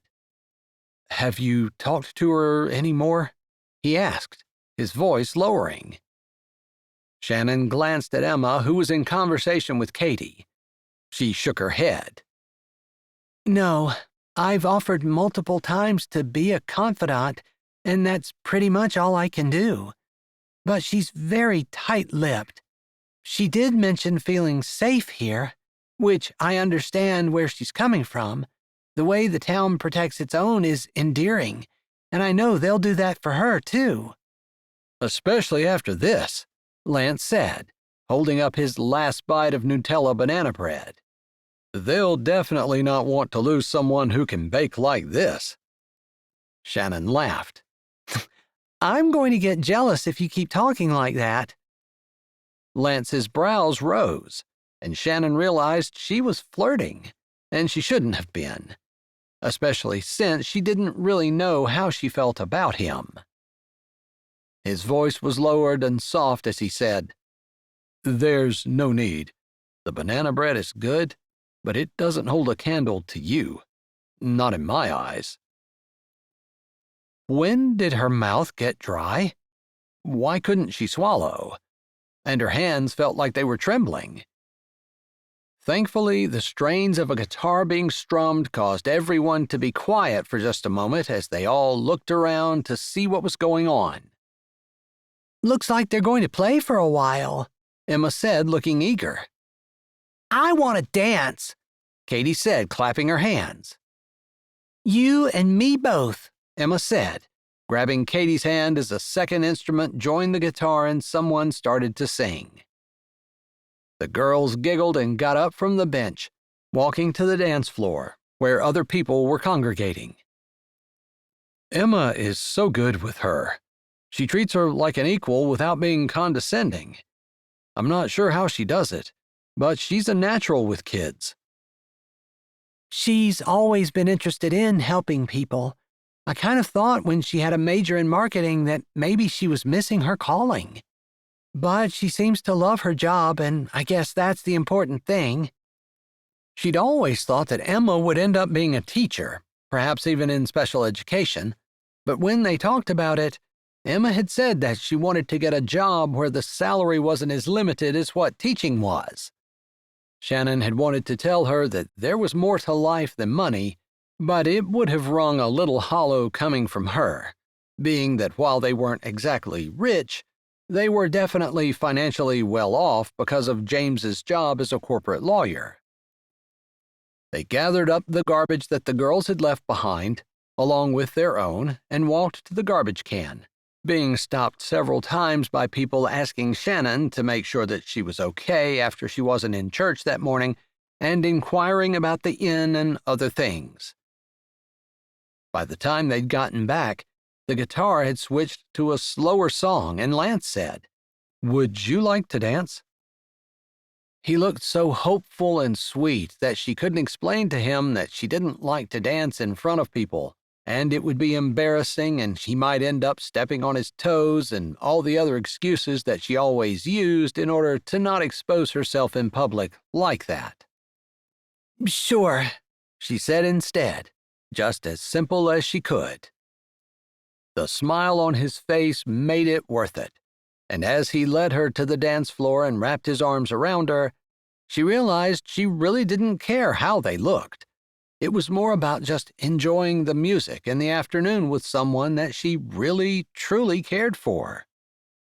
Have you talked to her any more? He asked, his voice lowering. Shannon glanced at Emma, who was in conversation with Katie. She shook her head. No, I've offered multiple times to be a confidant, and that's pretty much all I can do. But she's very tight-lipped. She did mention feeling safe here, which I understand where she's coming from. The way the town protects its own is endearing, and I know they'll do that for her, too. Especially after this, Lance said, holding up his last bite of Nutella banana bread. They'll definitely not want to lose someone who can bake like this. Shannon laughed. I'm going to get jealous if you keep talking like that. Lance's brows rose, and Shannon realized she was flirting, and she shouldn't have been, especially since she didn't really know how she felt about him. His voice was lowered and soft as he said, There's no need. The banana bread is good, but it doesn't hold a candle to you. Not in my eyes. When did her mouth get dry? Why couldn't she swallow? And her hands felt like they were trembling. Thankfully, the strains of a guitar being strummed caused everyone to be quiet for just a moment as they all looked around to see what was going on. Looks like they're going to play for a while, Emma said, looking eager. I want to dance, Katie said, clapping her hands. You and me both, Emma said, grabbing Katie's hand as a second instrument joined the guitar and someone started to sing. The girls giggled and got up from the bench, walking to the dance floor, where other people were congregating. Emma is so good with her. She treats her like an equal without being condescending. I'm not sure how she does it, but she's a natural with kids. She's always been interested in helping people. I kind of thought when she had a major in marketing that maybe she was missing her calling. But she seems to love her job, and I guess that's the important thing. She'd always thought that Emma would end up being a teacher, perhaps even in special education, but when they talked about it, Emma had said that she wanted to get a job where the salary wasn't as limited as what teaching was. Shannon had wanted to tell her that there was more to life than money, but it would have rung a little hollow coming from her, being that while they weren't exactly rich, they were definitely financially well off because of James's job as a corporate lawyer. They gathered up the garbage that the girls had left behind, along with their own, and walked to the garbage can, being stopped several times by people asking Shannon to make sure that she was okay after she wasn't in church that morning, and inquiring about the inn and other things. By the time they'd gotten back, the guitar had switched to a slower song, and Lance said, "Would you like to dance?" He looked so hopeful and sweet that she couldn't explain to him that she didn't like to dance in front of people, and it would be embarrassing and she might end up stepping on his toes and all the other excuses that she always used in order to not expose herself in public like that. Sure, she said instead, just as simple as she could. The smile on his face made it worth it, and as he led her to the dance floor and wrapped his arms around her, she realized she really didn't care how they looked. It was more about just enjoying the music in the afternoon with someone that she really, truly cared for.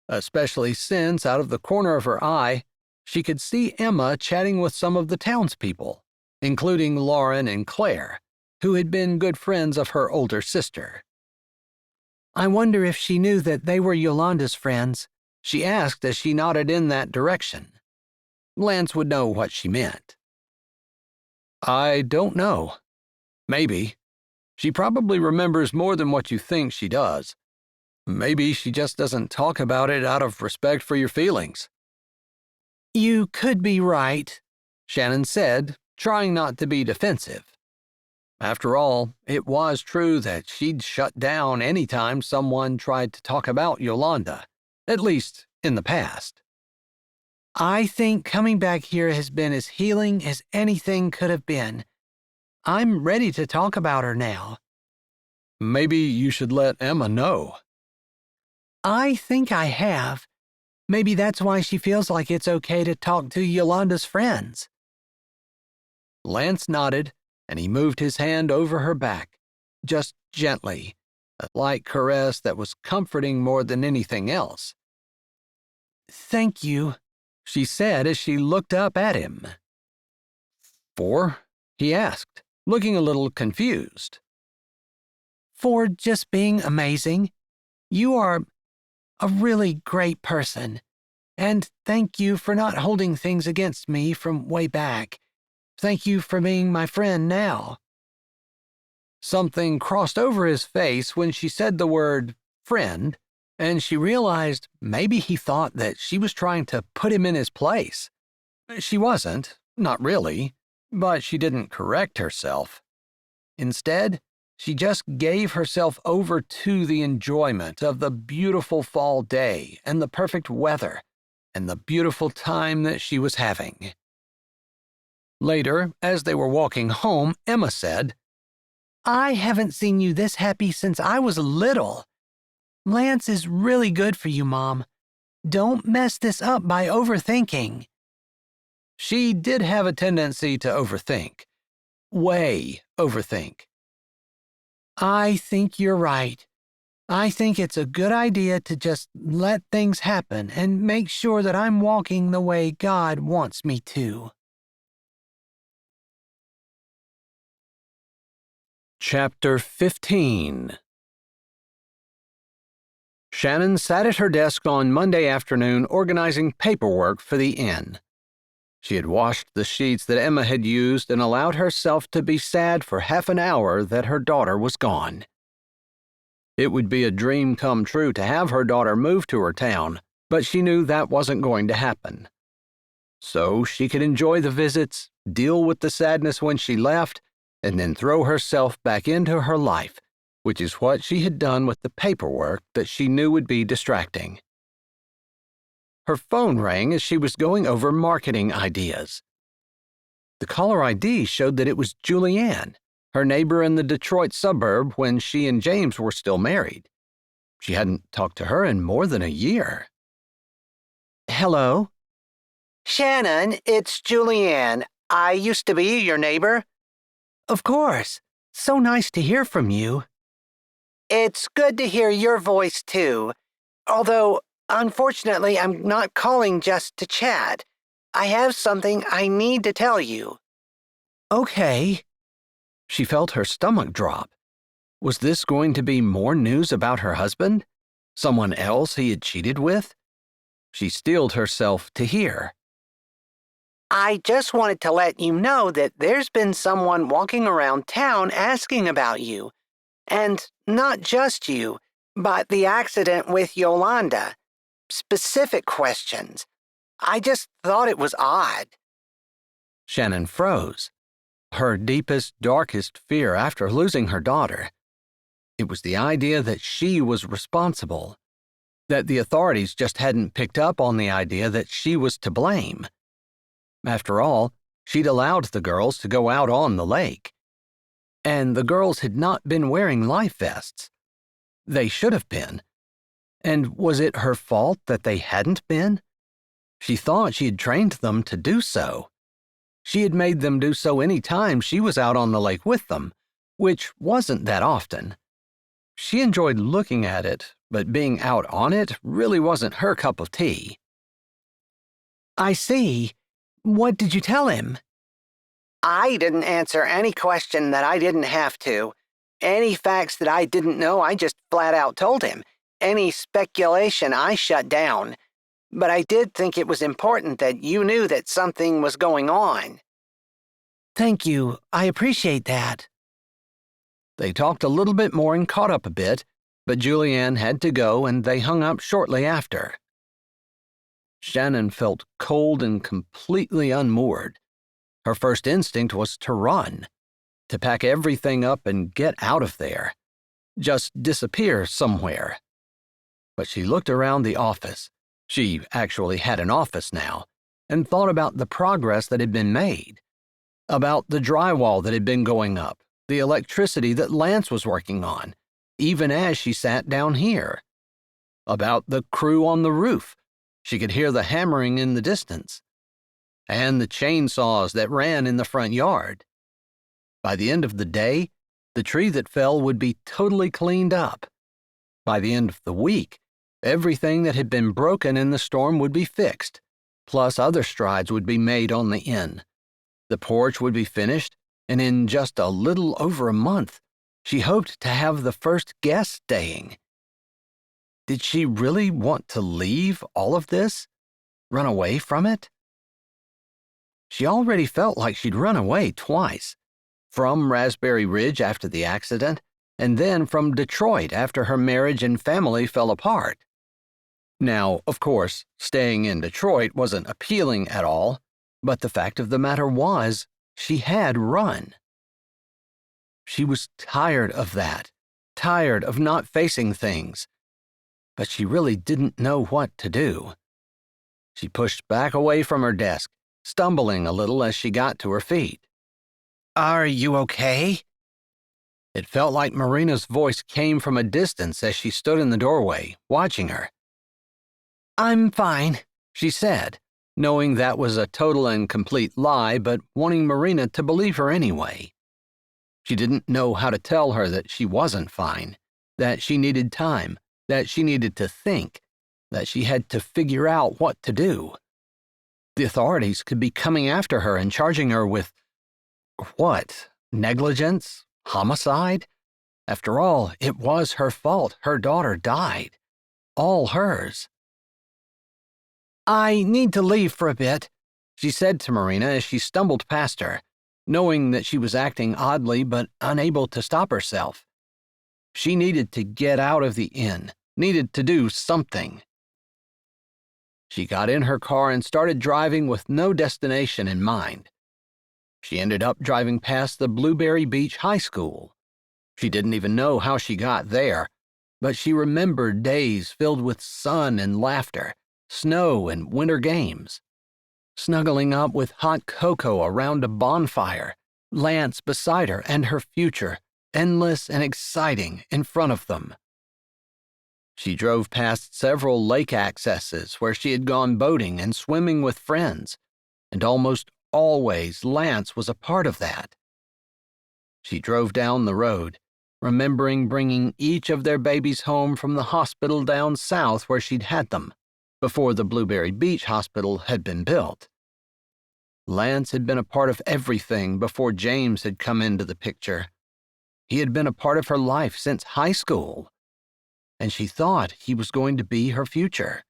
Especially since, out of the corner of her eye, she could see Emma chatting with some of the townspeople, including Lauren and Claire, who had been good friends of her older sister. I wonder if she knew that they were Yolanda's friends, she asked as she nodded in that direction. Lance would know what she meant. I don't know. Maybe. She probably remembers more than what you think she does. Maybe she just doesn't talk about it out of respect for your feelings. You could be right, Shannon said, trying not to be defensive. After all, it was true that she'd shut down any time someone tried to talk about Yolanda, at least in the past. I think coming back here has been as healing as anything could have been. I'm ready to talk about her now. Maybe you should let Emma know. I think I have. Maybe that's why she feels like it's okay to talk to Yolanda's friends. Lance nodded, and he moved his hand over her back, just gently, a light caress that was comforting more than anything else. Thank you, she said as she looked up at him. For? He asked, looking a little confused. For just being amazing. You are a really great person. And thank you for not holding things against me from way back. Thank you for being my friend now. Something crossed over his face when she said the word friend, and she realized maybe he thought that she was trying to put him in his place. She wasn't, not really, but she didn't correct herself. Instead, she just gave herself over to the enjoyment of the beautiful fall day and the perfect weather and the beautiful time that she was having. Later, as they were walking home, Emma said, I haven't seen you this happy since I was little. Lance is really good for you, Mom. Don't mess this up by overthinking. she did have a tendency to overthink. Way overthink. I think you're right. I think it's a good idea to just let things happen and make sure that I'm walking the way God wants me to. Chapter 15. Shannon sat at her desk on Monday afternoon organizing paperwork for the inn. She had washed the sheets that Emma had used and allowed herself to be sad for half an hour that her daughter was gone. It would be a dream come true to have her daughter move to her town, but she knew that wasn't going to happen. So she could enjoy the visits, deal with the sadness when she left, and then throw herself back into her life, which is what she had done with the paperwork that she knew would be distracting. Her phone rang as she was going over marketing ideas. The caller ID showed that it was Julianne, her neighbor in the Detroit suburb when she and James were still married. She hadn't talked to her in more than a year. Hello? Shannon, it's Julianne. I used to be your neighbor. Of course. So nice to hear from you. It's good to hear your voice, too. Although, unfortunately, I'm not calling just to chat. I have something I need to tell you. Okay. She felt her stomach drop. Was this going to be more news about her husband? Someone else he had cheated with? She steeled herself to hear. I just wanted to let you know that there's been someone walking around town asking about you. And not just you, but the accident with Yolanda. Specific questions. I just thought it was odd. Shannon froze. Her deepest, darkest fear after losing her daughter. It was the idea that she was responsible, that the authorities just hadn't picked up on the idea that she was to blame. After all, she'd allowed the girls to go out on the lake. And the girls had not been wearing life vests. They should have been. And was it her fault that they hadn't been? She thought she had trained them to do so. She had made them do so any time she was out on the lake with them, which wasn't that often. She enjoyed looking at it, but being out on it really wasn't her cup of tea. I see. What did you tell him? I didn't answer any question that I didn't have to. Any facts that I didn't know, I just flat out told him. Any speculation, I shut down. But I did think it was important that you knew that something was going on. Thank you. I appreciate that. They talked a little bit more and caught up a bit, but Julianne had to go and they hung up shortly after. Shannon felt cold and completely unmoored. Her first instinct was to run, to pack everything up and get out of there, just disappear somewhere. But she looked around the office. She actually had an office now, and thought about the progress that had been made, about the drywall that had been going up, the electricity that Lance was working on, even as she sat down here, about the crew on the roof. She could hear the hammering in the distance, and the chainsaws that ran in the front yard. By the end of the day, the tree that fell would be totally cleaned up. By the end of the week, everything that had been broken in the storm would be fixed, plus other strides would be made on the inn. The porch would be finished, and in just a little over a month, she hoped to have the first guest staying. Did she really want to leave all of this? Run away from it? She already felt like she'd run away twice. From Raspberry Ridge after the accident, and then from Detroit after her marriage and family fell apart. Now, of course, staying in Detroit wasn't appealing at all, but the fact of the matter was, she had run. She was tired of that, tired of not facing things, but she really didn't know what to do. She pushed back away from her desk, stumbling a little as she got to her feet. Are you okay? It felt like Marina's voice came from a distance as she stood in the doorway, watching her. I'm fine, she said, knowing that was a total and complete lie, but wanting Marina to believe her anyway. She didn't know how to tell her that she wasn't fine, that she needed time, that she needed to think, that she had to figure out what to do. The authorities could be coming after her and charging her with what? Negligence? Homicide? After all, it was her fault her daughter died. All hers. I need to leave for a bit, she said to Marina as she stumbled past her, knowing that she was acting oddly but unable to stop herself. She needed to get out of the inn, needed to do something. She got in her car and started driving with no destination in mind. She ended up driving past the Blueberry Beach High School. She didn't even know how she got there, but she remembered days filled with sun and laughter, snow and winter games. Snuggling up with hot cocoa around a bonfire, Lance beside her and her future, endless and exciting, in front of them. She drove past several lake accesses where she had gone boating and swimming with friends, and almost always Lance was a part of that. She drove down the road, remembering bringing each of their babies home from the hospital down south where she'd had them, before the Blueberry Beach Hospital had been built. Lance had been a part of everything before James had come into the picture. He had been a part of her life since high school, and she thought he was going to be her future.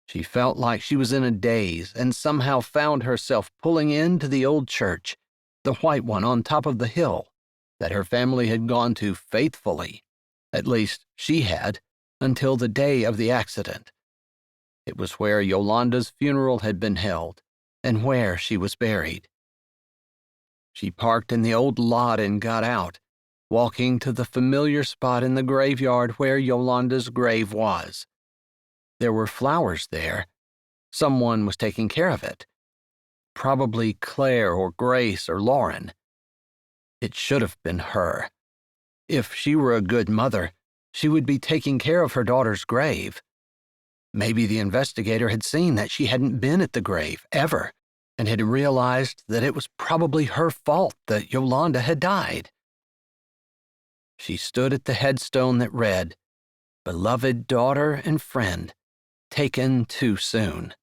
She felt like she was in a daze and somehow found herself pulling into the old church, the white one on top of the hill, that her family had gone to faithfully. At least she had, until the day of the accident. It was where Yolanda's funeral had been held, and where she was buried. She parked in the old lot and got out, walking to the familiar spot in the graveyard where Yolanda's grave was. There were flowers there. Someone was taking care of it. Probably Claire or Grace or Lauren. It should have been her. If she were a good mother, she would be taking care of her daughter's grave. Maybe the investigator had seen that she hadn't been at the grave, ever, and had realized that it was probably her fault that Yolanda had died. She stood at the headstone that read, "Beloved daughter and friend, taken too soon."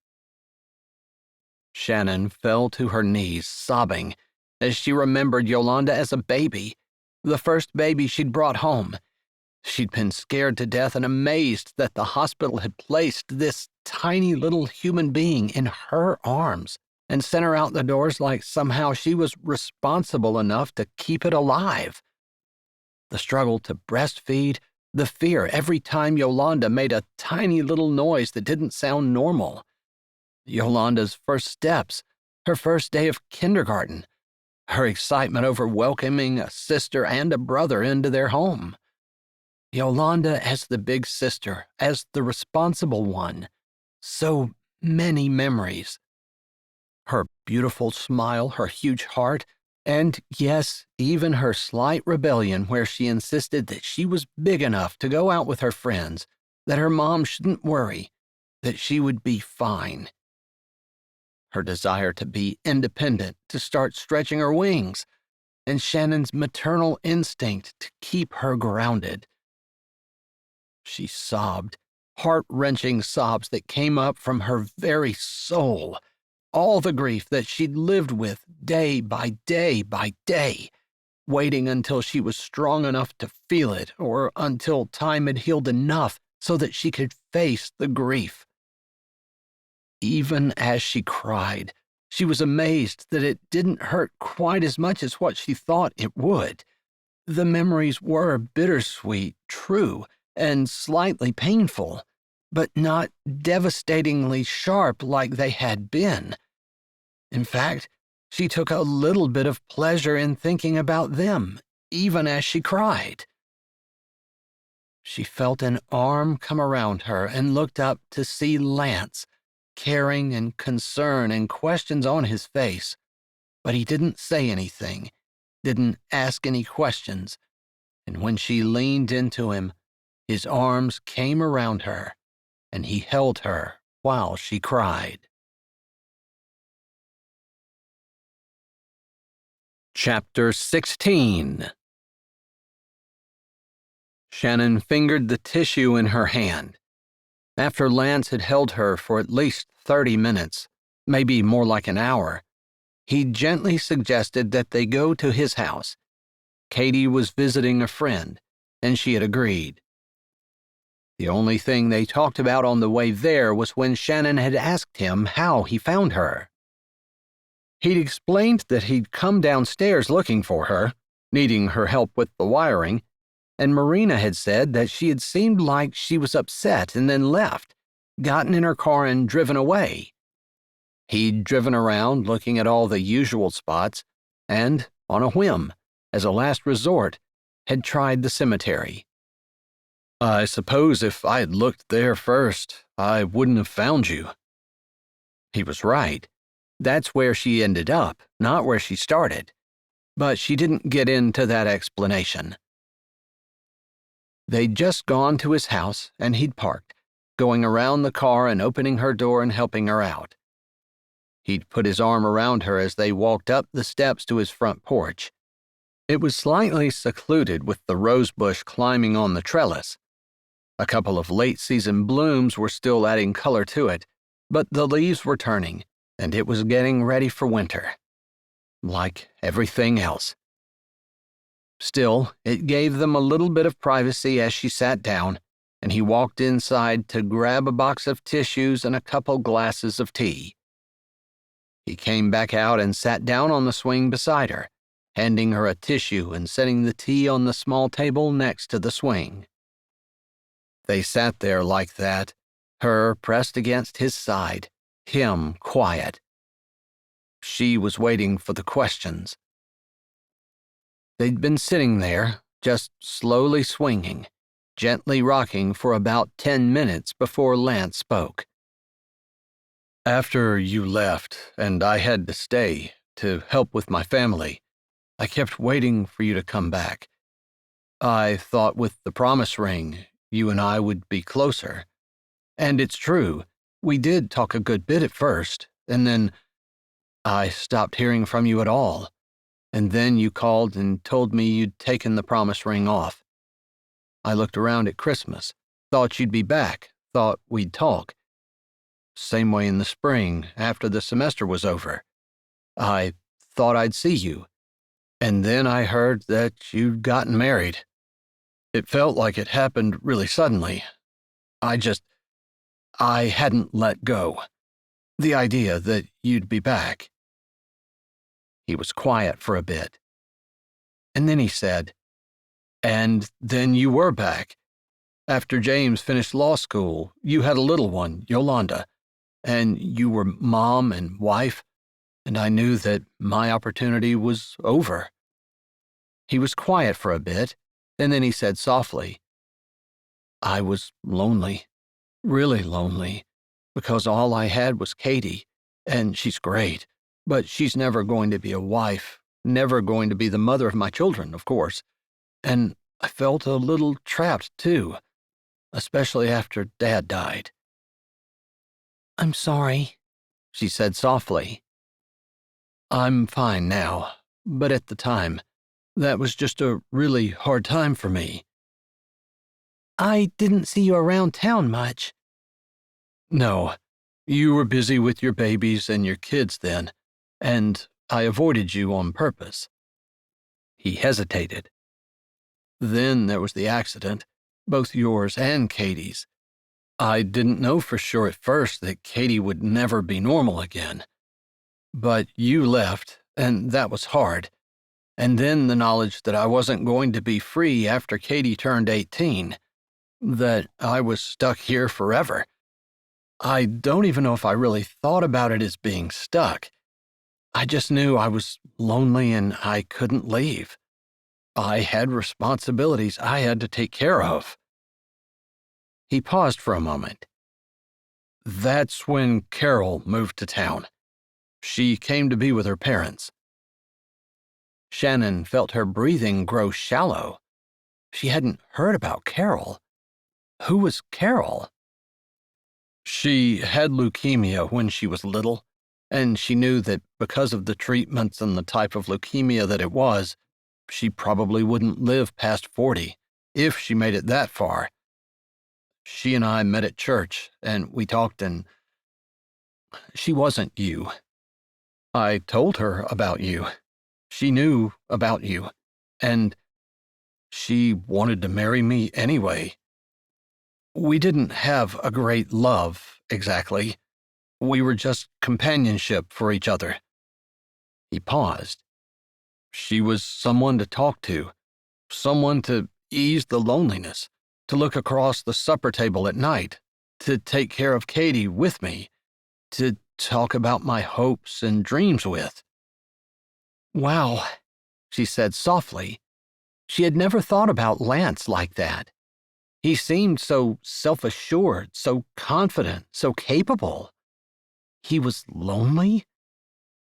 Shannon fell to her knees, sobbing, as she remembered Yolanda as a baby, the first baby she'd brought home. She'd been scared to death and amazed that the hospital had placed this tiny little human being in her arms and sent her out the doors like somehow she was responsible enough to keep it alive. The struggle to breastfeed, the fear every time Yolanda made a tiny little noise that didn't sound normal. Yolanda's first steps, her first day of kindergarten, her excitement over welcoming a sister and a brother into their home. Yolanda as the big sister, as the responsible one. So many memories. Her beautiful smile, her huge heart, and yes, even her slight rebellion where she insisted that she was big enough to go out with her friends, that her mom shouldn't worry, that she would be fine. Her desire to be independent, to start stretching her wings, and Shannon's maternal instinct to keep her grounded. She sobbed, heart-wrenching sobs that came up from her very soul, all the grief that she'd lived with day by day by day, waiting until she was strong enough to feel it or until time had healed enough so that she could face the grief. Even as she cried, she was amazed that it didn't hurt quite as much as what she thought it would. The memories were bittersweet, true, and slightly painful, but not devastatingly sharp like they had been. In fact, she took a little bit of pleasure in thinking about them, even as she cried. She felt an arm come around her and looked up to see Lance, caring and concern and questions on his face, but he didn't say anything, didn't ask any questions, and when she leaned into him, his arms came around her, and he held her while she cried. Chapter 16. Shannon fingered the tissue in her hand. After Lance had held her for at least 30 minutes, maybe more like an hour, he gently suggested that they go to his house. Katie was visiting a friend, and she had agreed. The only thing they talked about on the way there was when Shannon had asked him how he found her. He'd explained that he'd come downstairs looking for her, needing her help with the wiring, and Marina had said that she had seemed like she was upset and then left, gotten in her car and driven away. He'd driven around looking at all the usual spots and, on a whim, as a last resort, had tried the cemetery. "I suppose if I had looked there first, I wouldn't have found you." He was right. That's where she ended up, not where she started. But she didn't get into that explanation. They'd just gone to his house, and he'd parked, going around the car and opening her door and helping her out. He'd put his arm around her as they walked up the steps to his front porch. It was slightly secluded with the rosebush climbing on the trellis. A couple of late-season blooms were still adding color to it, but the leaves were turning, and it was getting ready for winter. Like everything else. Still, it gave them a little bit of privacy as she sat down, and he walked inside to grab a box of tissues and a couple glasses of tea. He came back out and sat down on the swing beside her, handing her a tissue and setting the tea on the small table next to the swing. They sat there like that, her pressed against his side, him quiet. She was waiting for the questions. They'd been sitting there, just slowly swinging, gently rocking for about 10 minutes before Lance spoke. "After you left, and I had to stay to help with my family, I kept waiting for you to come back. I thought with the promise ring, you and I would be closer. And it's true, we did talk a good bit at first, and then I stopped hearing from you at all. And then you called and told me you'd taken the promise ring off. I looked around at Christmas, thought you'd be back, thought we'd talk. Same way in the spring, after the semester was over. I thought I'd see you. And then I heard that you'd gotten married. It felt like it happened really suddenly. I hadn't let go. The idea that you'd be back." He was quiet for a bit. And then he said, "And then you were back. After James finished law school, you had a little one, Yolanda, and you were mom and wife, and I knew that my opportunity was over." He was quiet for a bit, and then he said softly, "I was lonely, really lonely, because all I had was Katie, and she's great. But she's never going to be a wife, never going to be the mother of my children, of course. And I felt a little trapped, too, especially after Dad died." I'm sorry, she said softly. "I'm fine now, but at the time, that was just a really hard time for me." I didn't see you around town much. "No, you were busy with your babies and your kids then, and I avoided you on purpose." He hesitated. "Then there was the accident, both yours and Katie's. I didn't know for sure at first that Katie would never be normal again. But you left, and that was hard. And then the knowledge that I wasn't going to be free after Katie turned 18, that I was stuck here forever. I don't even know if I really thought about it as being stuck. I just knew I was lonely and I couldn't leave. I had responsibilities I had to take care of." He paused for a moment. "That's when Carol moved to town. She came to be with her parents." Shannon felt her breathing grow shallow. She hadn't heard about Carol. Who was Carol? She had leukemia when she was little, and she knew that because of the treatments and the type of leukemia that it was, she probably wouldn't live past 40, if she made it that far. She and I met at church, and we talked, and she wasn't you. I told her about you. She knew about you, and she wanted to marry me anyway. We didn't have a great love, exactly. We were just companionship for each other. He paused. She was someone to talk to, someone to ease the loneliness, to look across the supper table at night, to take care of Katie with me, to talk about my hopes and dreams with. Wow, she said softly. She had never thought about Lance like that. He seemed so self-assured, so confident, so capable. He was lonely?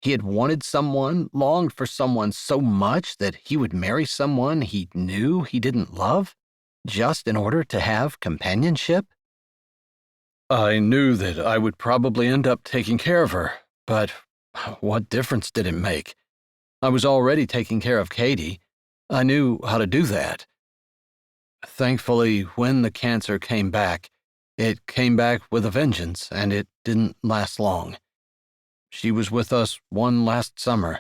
He had wanted someone, longed for someone so much that he would marry someone he knew he didn't love, just in order to have companionship? I knew that I would probably end up taking care of her, but what difference did it make? I was already taking care of Katie. I knew how to do that. Thankfully, when the cancer came back, it came back with a vengeance, and it didn't last long. She was with us one last summer,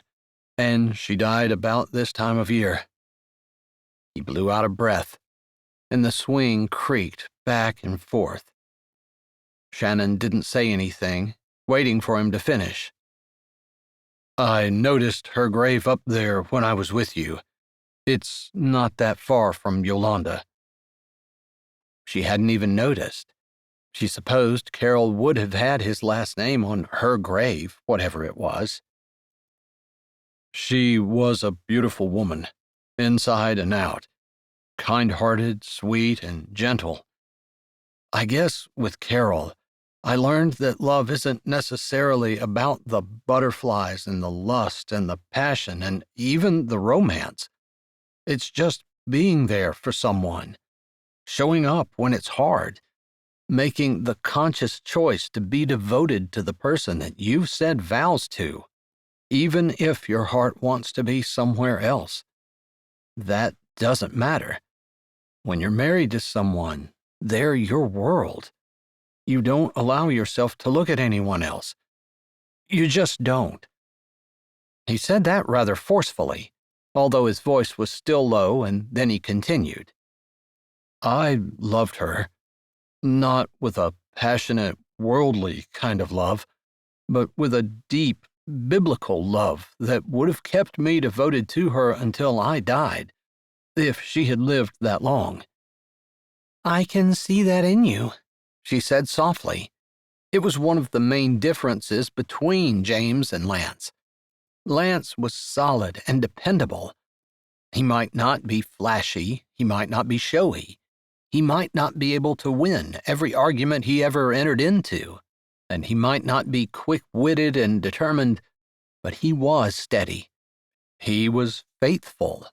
and she died about this time of year. He blew out a breath, and the swing creaked back and forth. Shannon didn't say anything, waiting for him to finish. I noticed her grave up there when I was with you. It's not that far from Yolanda. She hadn't even noticed. She supposed Carol would have had his last name on her grave, whatever it was. She was a beautiful woman, inside and out, kind-hearted, sweet, and gentle. I guess with Carol, I learned that love isn't necessarily about the butterflies and the lust and the passion and even the romance. It's just being there for someone, showing up when it's hard, making the conscious choice to be devoted to the person that you've said vows to, even if your heart wants to be somewhere else. That doesn't matter. When you're married to someone, they're your world. You don't allow yourself to look at anyone else. You just don't. He said that rather forcefully, although his voice was still low, and then he continued. I loved her, not with a passionate, worldly kind of love, but with a deep, biblical love that would have kept me devoted to her until I died, if she had lived that long. I can see that in you, she said softly. It was one of the main differences between James and Lance. Lance was solid and dependable. He might not be flashy, he might not be showy, he might not be able to win every argument he ever entered into, and he might not be quick-witted and determined, but he was steady. He was faithful.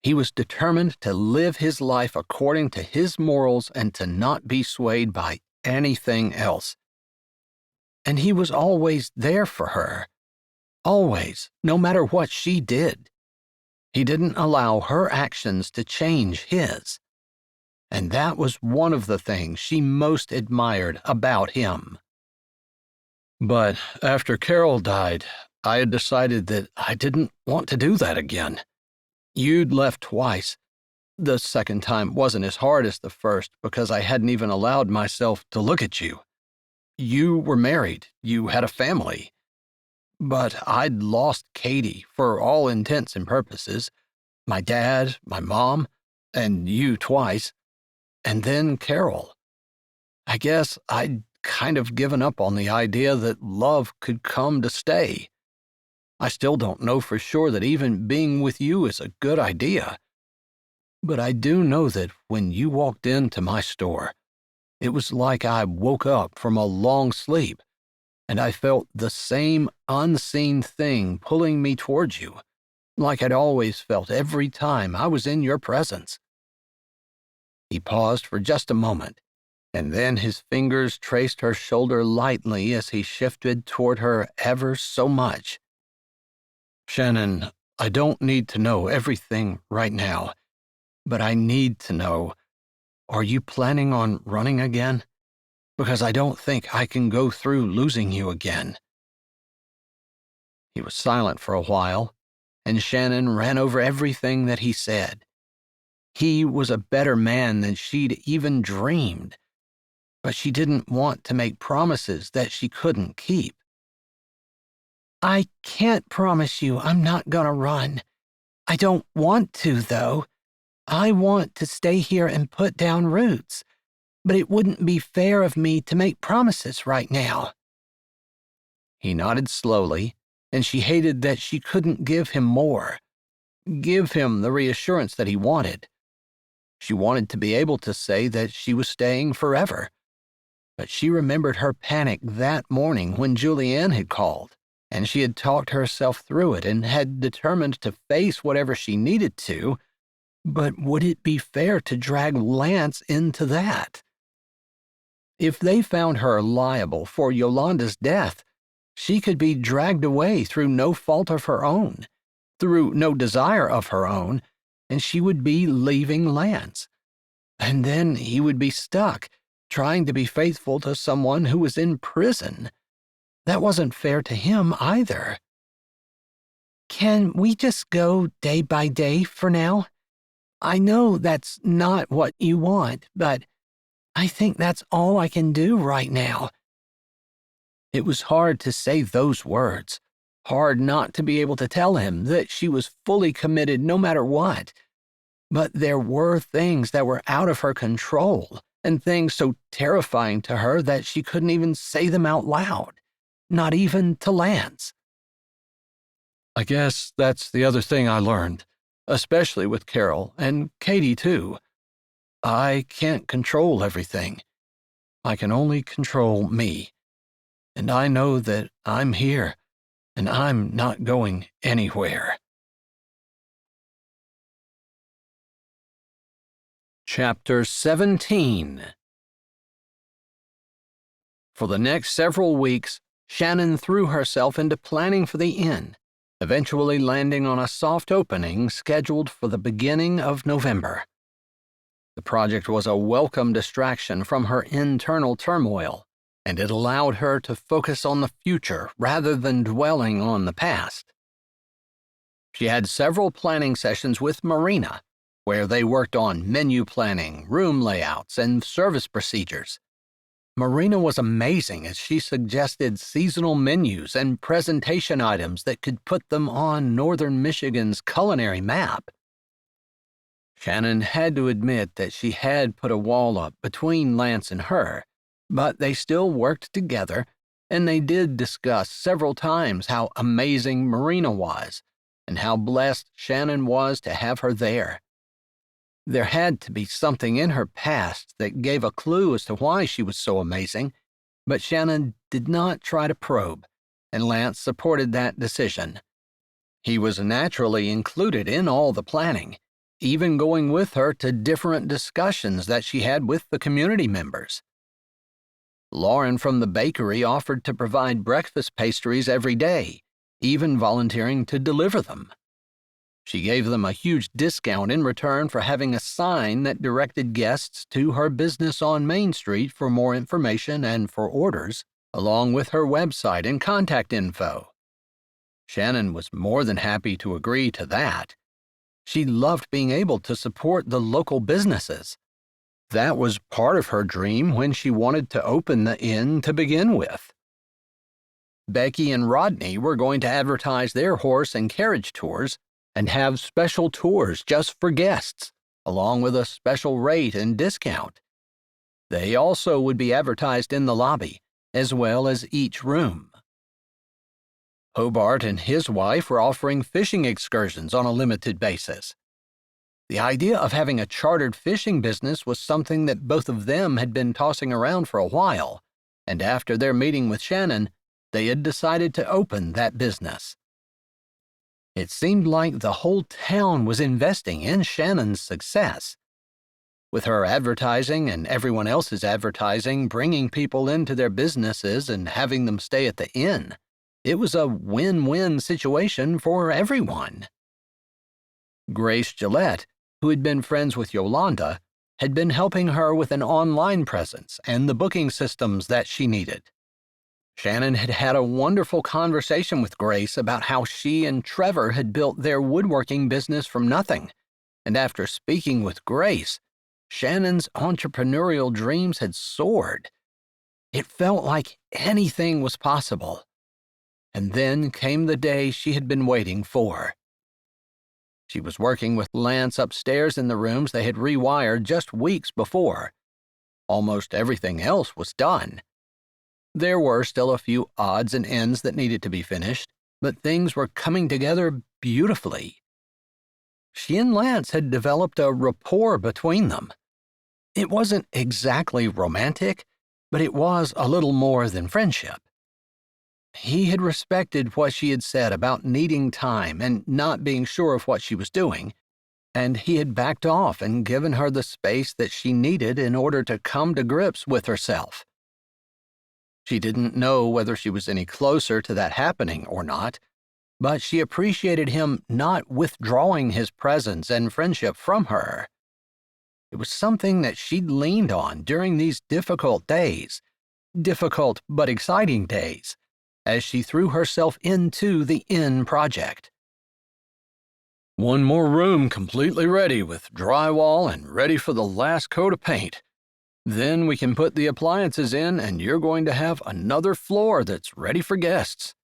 He was determined to live his life according to his morals and to not be swayed by anything else. And he was always there for her. Always, no matter what she did. He didn't allow her actions to change his. And that was one of the things she most admired about him. But after Carol died, I had decided that I didn't want to do that again. You'd left twice. The second time wasn't as hard as the first because I hadn't even allowed myself to look at you. You were married. You had a family. But I'd lost Katie for all intents and purposes. My dad, my mom, and you twice. And then Carol. I guess I'd kind of given up on the idea that love could come to stay. I still don't know for sure that even being with you is a good idea. But I do know that when you walked into my store, it was like I woke up from a long sleep, and I felt the same unseen thing pulling me towards you, like I'd always felt every time I was in your presence. He paused for just a moment, And then his fingers traced her shoulder lightly as he shifted toward her ever so much. Shannon, I don't need to know everything right now, but I need to know, are you planning on running again? Because I don't think I can go through losing you again. He was silent for a while, and Shannon ran over everything that he said. He was a better man than she'd even dreamed, but she didn't want to make promises that she couldn't keep. I can't promise you I'm not gonna run. I don't want to, though. I want to stay here and put down roots, but it wouldn't be fair of me to make promises right now. He nodded slowly, and she hated that she couldn't give him more, give him the reassurance that he wanted. She wanted to be able to say that she was staying forever, but she remembered her panic that morning when Julianne had called, and she had talked herself through it and had determined to face whatever she needed to, but would it be fair to drag Lance into that? If they found her liable for Yolanda's death, she could be dragged away through no fault of her own, through no desire of her own, and she would be leaving Lance. And then he would be stuck, trying to be faithful to someone who was in prison. That wasn't fair to him either. Can we just go day by day for now? I know that's not what you want, but I think that's all I can do right now. It was hard to say those words, hard not to be able to tell him that she was fully committed no matter what. But there were things that were out of her control, and things so terrifying to her that she couldn't even say them out loud, not even to Lance. I guess that's the other thing I learned, especially with Carol, and Katie too. I can't control everything. I can only control me. And I know that I'm here, and I'm not going anywhere. Chapter 17. For the next several weeks, Shannon threw herself into planning for the inn, eventually landing on a soft opening scheduled for the beginning of November. The project was a welcome distraction from her internal turmoil, and it allowed her to focus on the future rather than dwelling on the past. She had several planning sessions with Marina, where they worked on menu planning, room layouts, and service procedures. Marina was amazing as she suggested seasonal menus and presentation items that could put them on northern Michigan's culinary map. Shannon had to admit that she had put a wall up between Lance and her, but they still worked together, and they did discuss several times how amazing Marina was, and how blessed Shannon was to have her there. There had to be something in her past that gave a clue as to why she was so amazing, but Shannon did not try to probe, and Lance supported that decision. He was naturally included in all the planning, even going with her to different discussions that she had with the community members. Lauren from the bakery offered to provide breakfast pastries every day, even volunteering to deliver them. She gave them a huge discount in return for having a sign that directed guests to her business on Main Street for more information and for orders, along with her website and contact info. Shannon was more than happy to agree to that. She loved being able to support the local businesses. That was part of her dream when she wanted to open the inn to begin with. Becky and Rodney were going to advertise their horse and carriage tours and have special tours just for guests, along with a special rate and discount. They also would be advertised in the lobby, as well as each room. Hobart and his wife were offering fishing excursions on a limited basis. The idea of having a chartered fishing business was something that both of them had been tossing around for a while, and after their meeting with Shannon, they had decided to open that business. It seemed like the whole town was investing in Shannon's success. With her advertising and everyone else's advertising bringing people into their businesses and having them stay at the inn, it was a win-win situation for everyone. Grace Gillette, who had been friends with Yolanda, had been helping her with an online presence and the booking systems that she needed. Shannon had had a wonderful conversation with Grace about how she and Trevor had built their woodworking business from nothing, and after speaking with Grace, Shannon's entrepreneurial dreams had soared. It felt like anything was possible. And then came the day she had been waiting for. She was working with Lance upstairs in the rooms they had rewired just weeks before. Almost everything else was done. There were still a few odds and ends that needed to be finished, but things were coming together beautifully. She and Lance had developed a rapport between them. It wasn't exactly romantic, but it was a little more than friendship. He had respected what she had said about needing time and not being sure of what she was doing, and he had backed off and given her the space that she needed in order to come to grips with herself. She didn't know whether she was any closer to that happening or not, but she appreciated him not withdrawing his presence and friendship from her. It was something that she'd leaned on during these difficult days, difficult but exciting days, as she threw herself into the inn project. One more room completely ready with drywall and ready for the last coat of paint. Then we can put the appliances in and you're going to have another floor that's ready for guests.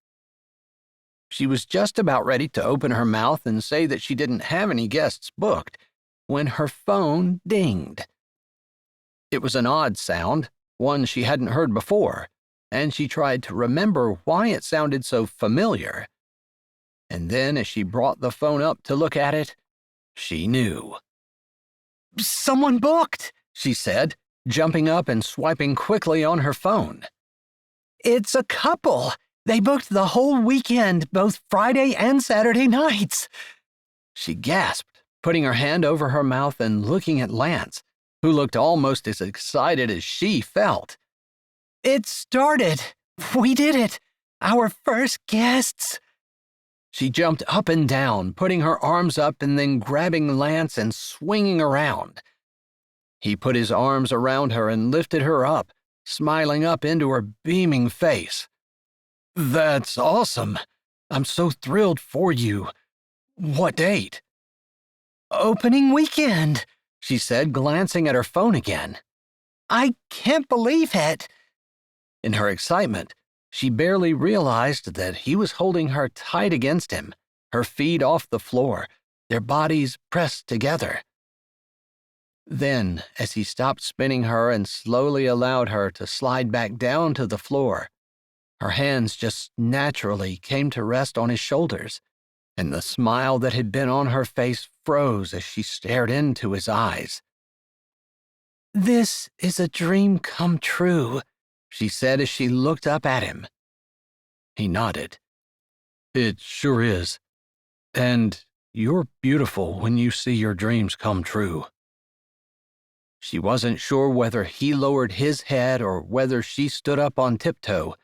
She was just about ready to open her mouth and say that she didn't have any guests booked when her phone dinged. It was an odd sound, one she hadn't heard before, and she tried to remember why it sounded so familiar. And then as she brought the phone up to look at it, she knew. "Someone booked," she said, jumping up and swiping quickly on her phone. "It's a couple. They booked the whole weekend, both Friday and Saturday nights." She gasped, putting her hand over her mouth and looking at Lance, who looked almost as excited as she felt. "It started. We did it. Our first guests." She jumped up and down, putting her arms up and then grabbing Lance and swinging around. He put his arms around her and lifted her up, smiling up into her beaming face. "That's awesome. I'm so thrilled for you. What date?" "Opening weekend," she said, glancing at her phone again. "I can't believe it." In her excitement, she barely realized that he was holding her tight against him, her feet off the floor, their bodies pressed together. Then, as he stopped spinning her and slowly allowed her to slide back down to the floor, her hands just naturally came to rest on his shoulders, and the smile that had been on her face froze as she stared into his eyes. "This is a dream come true," she said as she looked up at him. He nodded. "It sure is. And you're beautiful when you see your dreams come true." She wasn't sure whether he lowered his head or whether she stood up on tiptoe,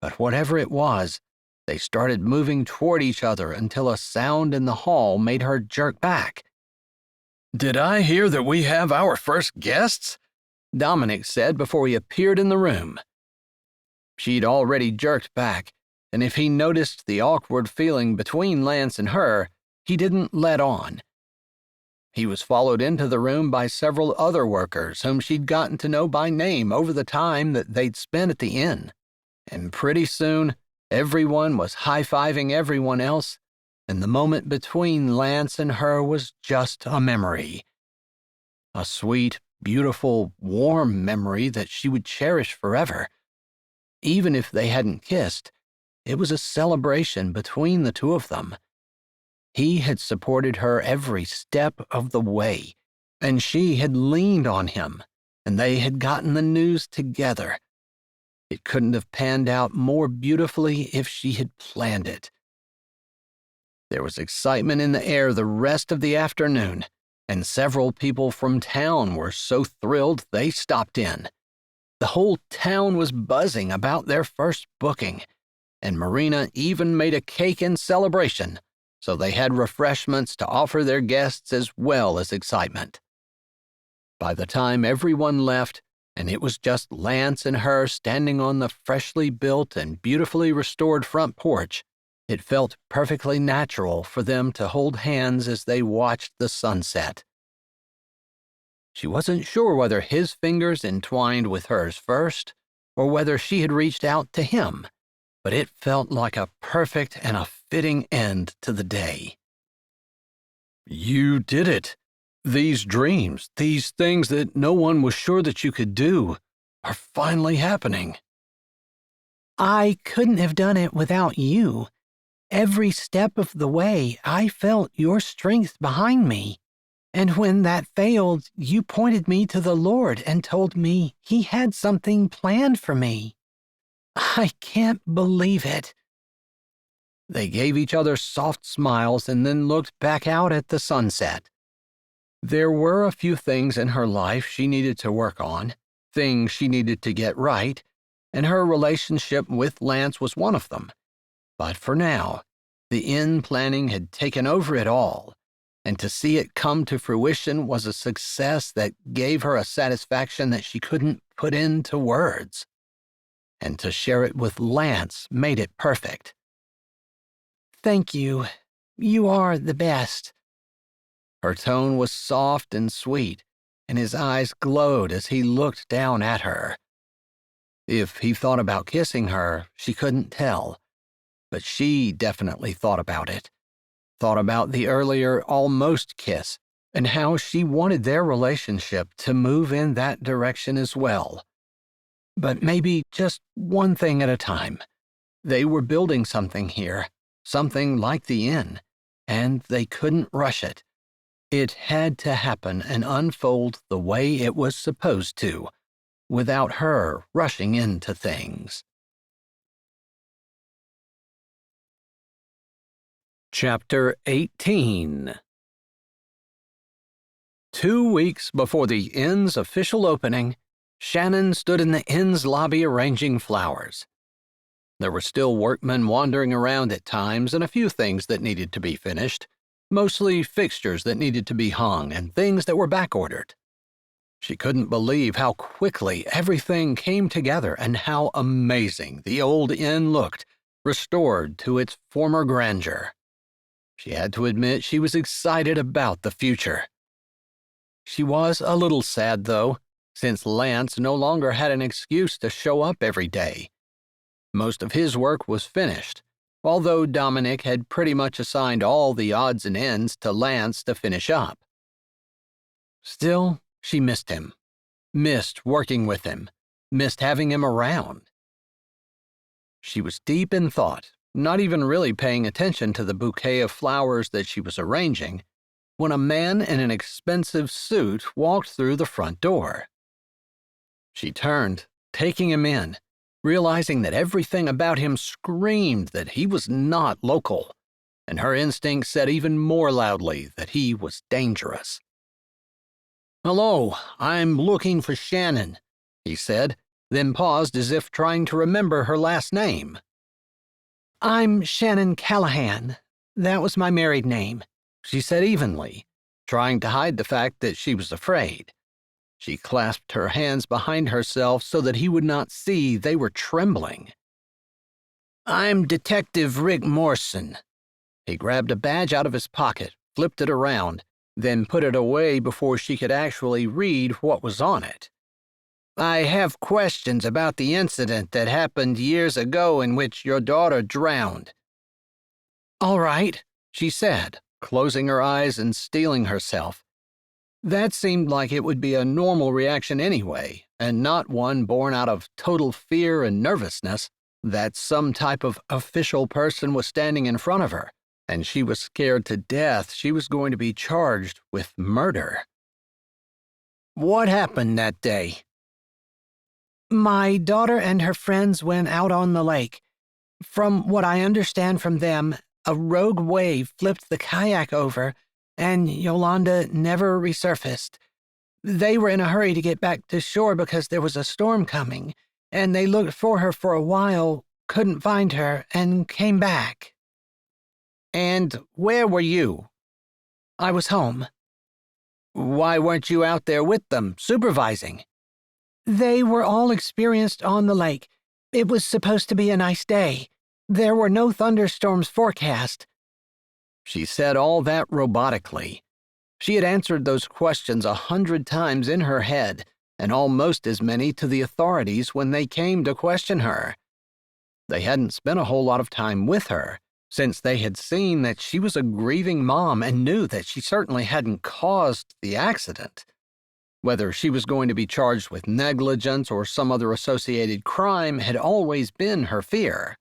but whatever it was, they started moving toward each other until a sound in the hall made her jerk back. "Did I hear that we have our first guests?" Dominic said before he appeared in the room. She'd already jerked back, and if he noticed the awkward feeling between Lance and her, he didn't let on. He was followed into the room by several other workers whom she'd gotten to know by name over the time that they'd spent at the inn, and pretty soon everyone was high-fiving everyone else, and the moment between Lance and her was just a memory. A sweet, beautiful, warm memory that she would cherish forever. Even if they hadn't kissed, it was a celebration between the two of them. He had supported her every step of the way, and she had leaned on him, and they had gotten the news together. It couldn't have panned out more beautifully if she had planned it. There was excitement in the air the rest of the afternoon. and several people from town were so thrilled they stopped in. The whole town was buzzing about their first booking, and Marina even made a cake in celebration, so they had refreshments to offer their guests as well as excitement. By the time everyone left, and it was just Lance and her standing on the freshly built and beautifully restored front porch, it felt perfectly natural for them to hold hands as they watched the sunset. She wasn't sure whether his fingers entwined with hers first, or whether she had reached out to him, but it felt like a perfect and a fitting end to the day. You did it. These dreams, these things that no one was sure that you could do, are finally happening. I couldn't have done it without you. Every step of the way, I felt your strength behind me. And when that failed, you pointed me to the Lord and told me He had something planned for me. I can't believe it. They gave each other soft smiles and then looked back out at the sunset. There were a few things in her life she needed to work on, things she needed to get right, and her relationship with Lance was one of them. But for now, the inn planning had taken over it all, and to see it come to fruition was a success that gave her a satisfaction that she couldn't put into words. And to share it with Lance made it perfect. Thank you. You are the best. Her tone was soft and sweet, and his eyes glowed as he looked down at her. If he thought about kissing her, she couldn't tell, but she definitely thought about it. Thought about the earlier almost kiss and how she wanted their relationship to move in that direction as well. But maybe just one thing at a time. They were building something here, something like the inn, and they couldn't rush it. It had to happen and unfold the way it was supposed to, without her rushing into things. Chapter 18. 2 weeks before the inn's official opening, Shannon stood in the inn's lobby arranging flowers. There were still workmen wandering around at times and a few things that needed to be finished, mostly fixtures that needed to be hung and things that were back-ordered. She couldn't believe how quickly everything came together and how amazing the old inn looked, restored to its former grandeur. She had to admit she was excited about the future. She was a little sad, though, since Lance no longer had an excuse to show up every day. Most of his work was finished, although Dominic had pretty much assigned all the odds and ends to Lance to finish up. Still, she missed him, missed working with him, missed having him around. She was deep in thought, not even really paying attention to the bouquet of flowers that she was arranging, when a man in an expensive suit walked through the front door. She turned, taking him in, realizing that everything about him screamed that he was not local, and her instincts said even more loudly that he was dangerous. "Hello, I'm looking for Shannon," he said, then paused as if trying to remember her last name. I'm Shannon Callahan. That was my married name, she said evenly, trying to hide the fact that she was afraid. She clasped her hands behind herself so that he would not see they were trembling. "I'm Detective Rick Morrison." He grabbed a badge out of his pocket, flipped it around, then put it away before she could actually read what was on it. "I have questions about the incident that happened years ago in which your daughter drowned." "All right," she said, closing her eyes and steeling herself. That seemed like it would be a normal reaction anyway, and not one born out of total fear and nervousness that some type of official person was standing in front of her, and she was scared to death she was going to be charged with murder. "What happened that day?" My daughter and her friends went out on the lake. From what I understand from them, a rogue wave flipped the kayak over, and Yolanda never resurfaced. They were in a hurry to get back to shore because there was a storm coming, and they looked for her for a while, couldn't find her, and came back. And where were you? I was home. Why weren't you out there with them, supervising? They were all experienced on the lake. It was supposed to be a nice day. There were no thunderstorms forecast. She said all that robotically. She had answered those questions 100 times in her head, and almost as many to the authorities when they came to question her. They hadn't spent a whole lot of time with her, since they had seen that she was a grieving mom and knew that she certainly hadn't caused the accident. Whether she was going to be charged with negligence or some other associated crime had always been her fear.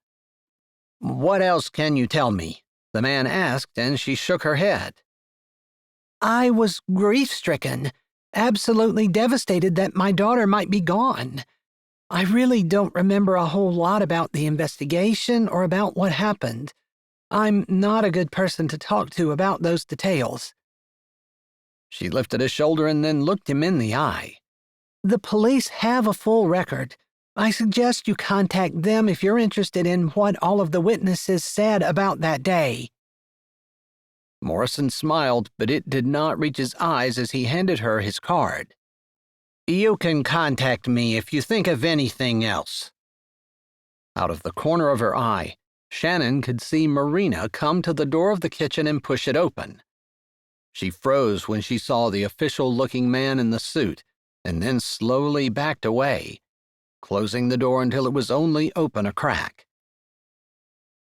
"What else can you tell me?" the man asked, and she shook her head. I was grief-stricken, absolutely devastated that my daughter might be gone. I really don't remember a whole lot about the investigation or about what happened. I'm not a good person to talk to about those details. She lifted a shoulder and then looked him in the eye. The police have a full record. I suggest you contact them if you're interested in what all of the witnesses said about that day. Morrison smiled, but it did not reach his eyes as he handed her his card. "You can contact me if you think of anything else." Out of the corner of her eye, Shannon could see Marina come to the door of the kitchen and push it open. She froze when she saw the official-looking man in the suit, and then slowly backed away, closing the door until it was only open a crack.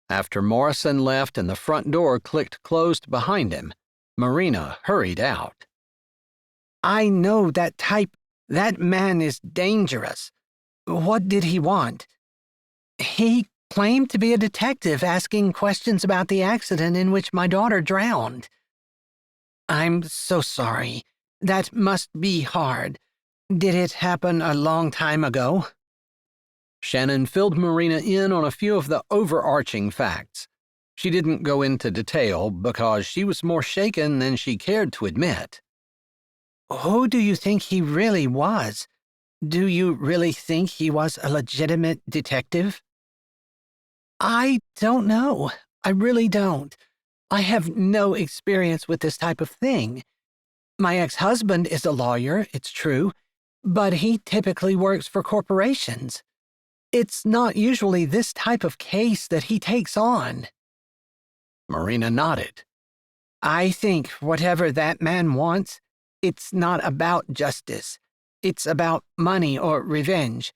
After Morrison left and the front door clicked closed behind him, Marina hurried out. I know that type. That man is dangerous. What did he want? He claimed to be a detective asking questions about the accident in which my daughter drowned. I'm so sorry. That must be hard. Did it happen a long time ago? Shannon filled Marina in on a few of the overarching facts. She didn't go into detail because she was more shaken than she cared to admit. Who do you think he really was? Do you really think he was a legitimate detective? I don't know. I really don't. I have no experience with this type of thing. My ex-husband is a lawyer, it's true, but he typically works for corporations. It's not usually this type of case that he takes on. Marina nodded. I think whatever that man wants, it's not about justice. It's about money or revenge.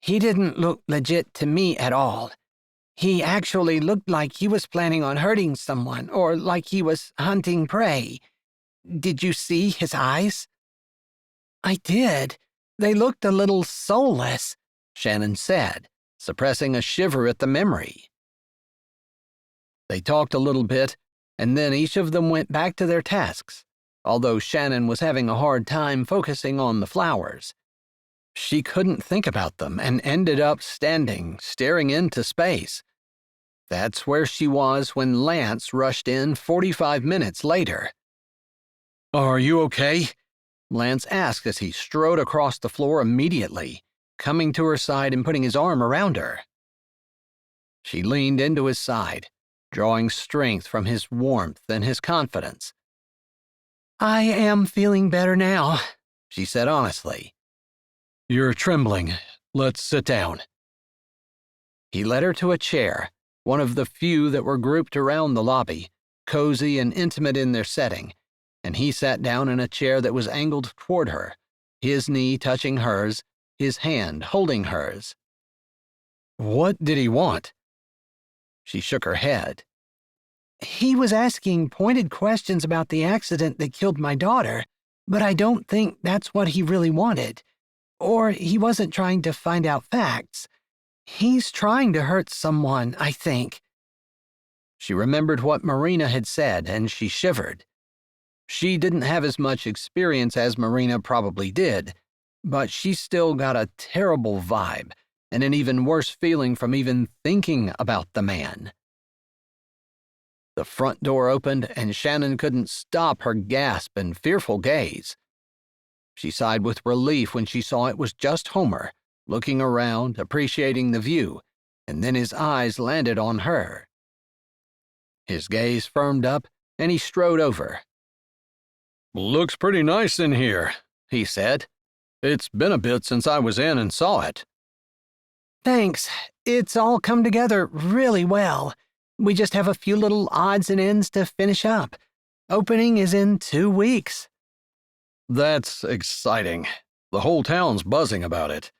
He didn't look legit to me at all. He actually looked like he was planning on hurting someone or like he was hunting prey. Did you see his eyes? I did. They looked a little soulless, Shannon said, suppressing a shiver at the memory. They talked a little bit, and then each of them went back to their tasks, although Shannon was having a hard time focusing on the flowers. She couldn't think about them and ended up standing, staring into space. That's where she was when Lance rushed in 45 minutes later. "Are you okay?" Lance asked as he strode across the floor immediately, coming to her side and putting his arm around her. She leaned into his side, drawing strength from his warmth and his confidence. I am feeling better now, she said honestly. "You're trembling. Let's sit down." He led her to a chair, one of the few that were grouped around the lobby, cozy and intimate in their setting, and he sat down in a chair that was angled toward her, his knee touching hers, his hand holding hers. "What did he want?" She shook her head. He was asking pointed questions about the accident that killed my daughter, but I don't think that's what he really wanted. Or he wasn't trying to find out facts. He's trying to hurt someone, I think. She remembered what Marina had said, and she shivered. She didn't have as much experience as Marina probably did, but she still got a terrible vibe and an even worse feeling from even thinking about the man. The front door opened, and Shannon couldn't stop her gasp and fearful gaze. She sighed with relief when she saw it was just Homer, looking around, appreciating the view, and then his eyes landed on her. His gaze firmed up, and he strode over. "Looks pretty nice in here," he said. "It's been a bit since I was in and saw it." Thanks. It's all come together really well. We just have a few little odds and ends to finish up. Opening is in 2 weeks. "That's exciting. The whole town's buzzing about it."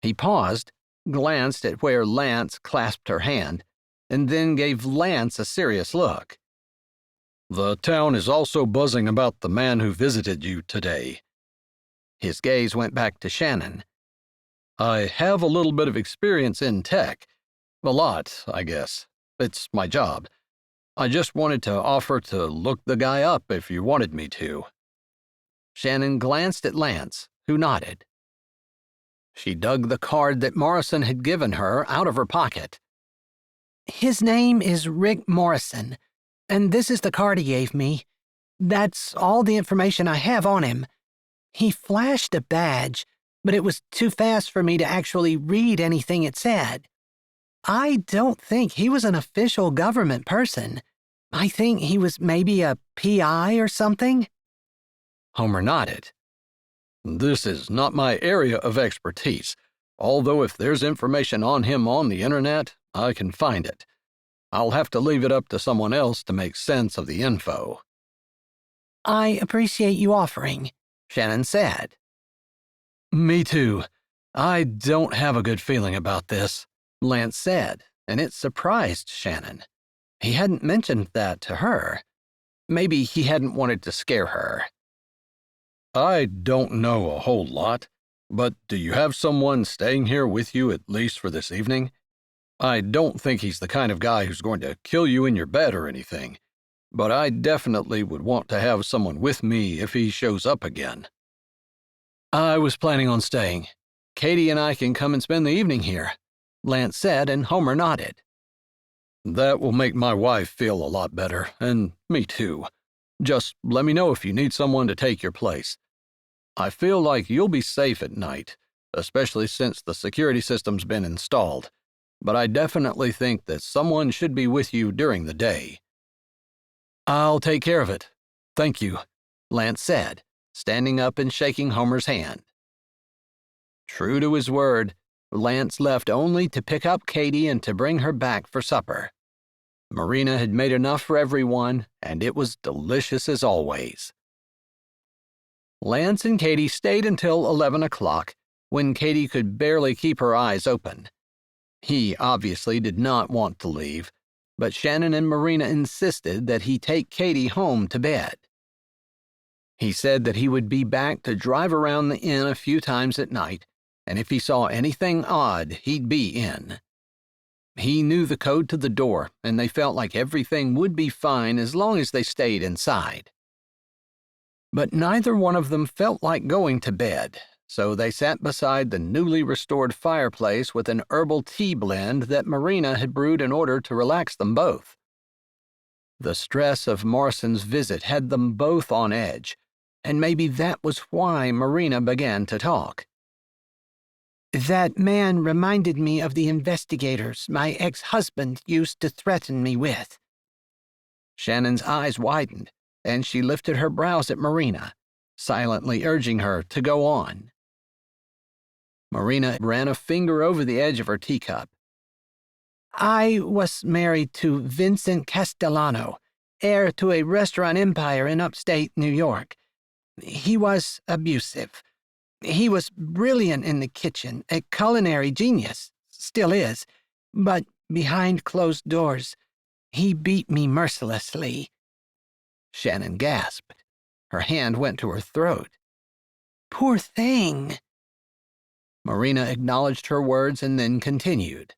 He paused, glanced at where Lance clasped her hand, and then gave Lance a serious look. "The town is also buzzing about the man who visited you today." His gaze went back to Shannon. "I have a little bit of experience in tech. A lot, I guess. It's my job. I just wanted to offer to look the guy up if you wanted me to." Shannon glanced at Lance, who nodded. She dug the card that Morrison had given her out of her pocket. His name is Rick Morrison, and this is the card he gave me. That's all the information I have on him. He flashed a badge, but it was too fast for me to actually read anything it said. I don't think he was an official government person. I think he was maybe a PI or something." Homer nodded. "This is not my area of expertise, although if there's information on him on the internet, I can find it. I'll have to leave it up to someone else to make sense of the info." "I appreciate you offering," Shannon said. "Me too. I don't have a good feeling about this," Lance said, and it surprised Shannon. He hadn't mentioned that to her. Maybe he hadn't wanted to scare her. "I don't know a whole lot, but do you have someone staying here with you at least for this evening? I don't think he's the kind of guy who's going to kill you in your bed or anything, but I definitely would want to have someone with me if he shows up again." "I was planning on staying. Katie and I can come and spend the evening here," Lance said, and Homer nodded. "That will make my wife feel a lot better, and me too. Just let me know if you need someone to take your place. I feel like you'll be safe at night, especially since the security system's been installed, but I definitely think that someone should be with you during the day." "I'll take care of it. Thank you," Lance said, standing up and shaking Homer's hand. True to his word, Lance left only to pick up Katie and to bring her back for supper. Marina had made enough for everyone, and it was delicious as always. Lance and Katie stayed until 11 o'clock, when Katie could barely keep her eyes open. He obviously did not want to leave, but Shannon and Marina insisted that he take Katie home to bed. He said that he would be back to drive around the inn a few times at night, and if he saw anything odd, he'd be in. He knew the code to the door, and they felt like everything would be fine as long as they stayed inside. But neither one of them felt like going to bed, so they sat beside the newly restored fireplace with an herbal tea blend that Marina had brewed in order to relax them both. The stress of Morrison's visit had them both on edge, and maybe that was why Marina began to talk. "That man reminded me of the investigators my ex-husband used to threaten me with." Shannon's eyes widened, and she lifted her brows at Marina, silently urging her to go on. Marina ran a finger over the edge of her teacup. "I was married to Vincent Castellano, heir to a restaurant empire in upstate New York. He was abusive. He was brilliant in the kitchen, a culinary genius, still is, but behind closed doors, he beat me mercilessly." Shannon gasped. Her hand went to her throat. "Poor thing." Marina acknowledged her words and then continued.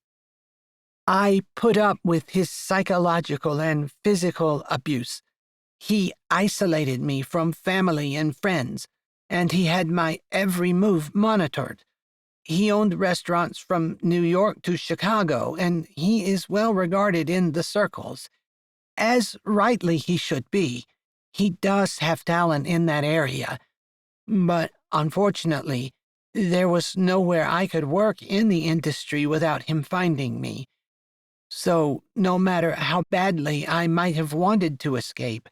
"I put up with his psychological and physical abuse. He isolated me from family and friends, and he had my every move monitored. He owned restaurants from New York to Chicago, and he is well regarded in the circles. as rightly he should be. He does have talent in that area. But unfortunately, there was nowhere I could work in the industry without him finding me. So, no matter how badly I might have wanted to escape,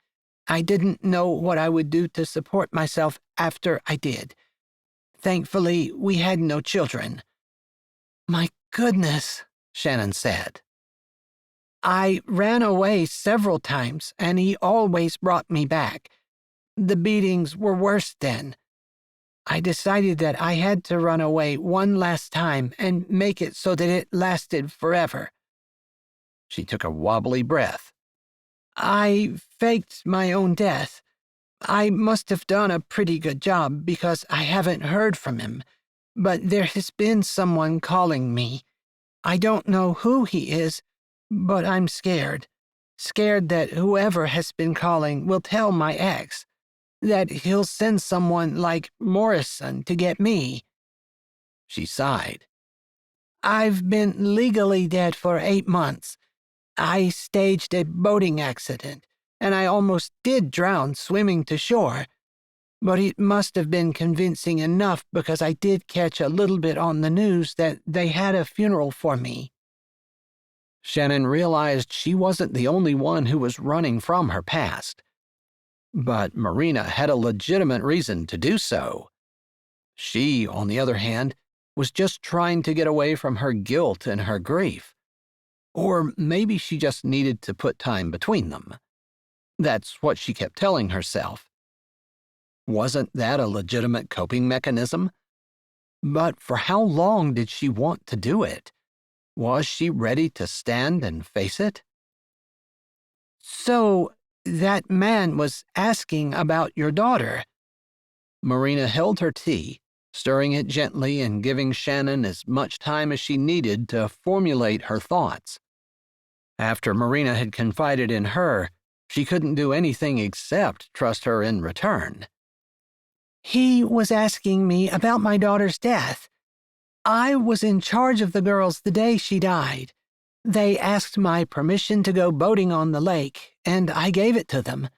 I didn't know what I would do to support myself after I did. Thankfully, we had no children. My goodness, Shannon said. I ran away several times, and he always brought me back. The beatings were worse then. I decided that I had to run away one last time and make it so that it lasted forever. She took a wobbly breath. I faked my own death. I must have done a pretty good job because I haven't heard from him, but there has been someone calling me. I don't know who he is, but I'm scared. Scared that whoever has been calling will tell my ex, that he'll send someone like Morrison to get me. She sighed. I've been legally dead for 8 months. I staged a boating accident, and I almost did drown swimming to shore. But it must have been convincing enough because I did catch a little bit on the news that they had a funeral for me. Shannon realized she wasn't the only one who was running from her past. But Marina had a legitimate reason to do so. She, on the other hand, was just trying to get away from her guilt and her grief. Or maybe she just needed to put time between them. That's what she kept telling herself. Wasn't that a legitimate coping mechanism? But for how long did she want to do it? Was she ready to stand and face it? So, that man was asking about your daughter. Marina held her tea, stirring it gently and giving Shannon as much time as she needed to formulate her thoughts. After Marina had confided in her, she couldn't do anything except trust her in return. He was asking me about my daughter's death. I was in charge of the girls the day she died. They asked my permission to go boating on the lake, and I gave it to them.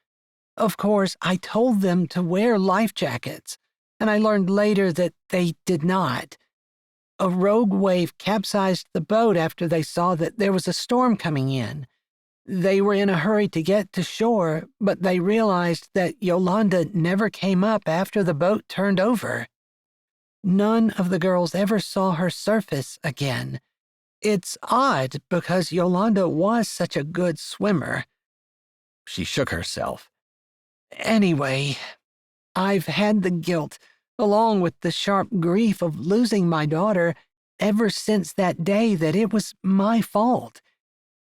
Of course, I told them to wear life jackets, and I learned later that they did not. A rogue wave capsized the boat after they saw that there was a storm coming in. They were in a hurry to get to shore, but they realized that Yolanda never came up after the boat turned over. None of the girls ever saw her surface again. It's odd because Yolanda was such a good swimmer. She shook herself. Anyway, I've had the guilt, along with the sharp grief of losing my daughter, ever since that day that it was my fault.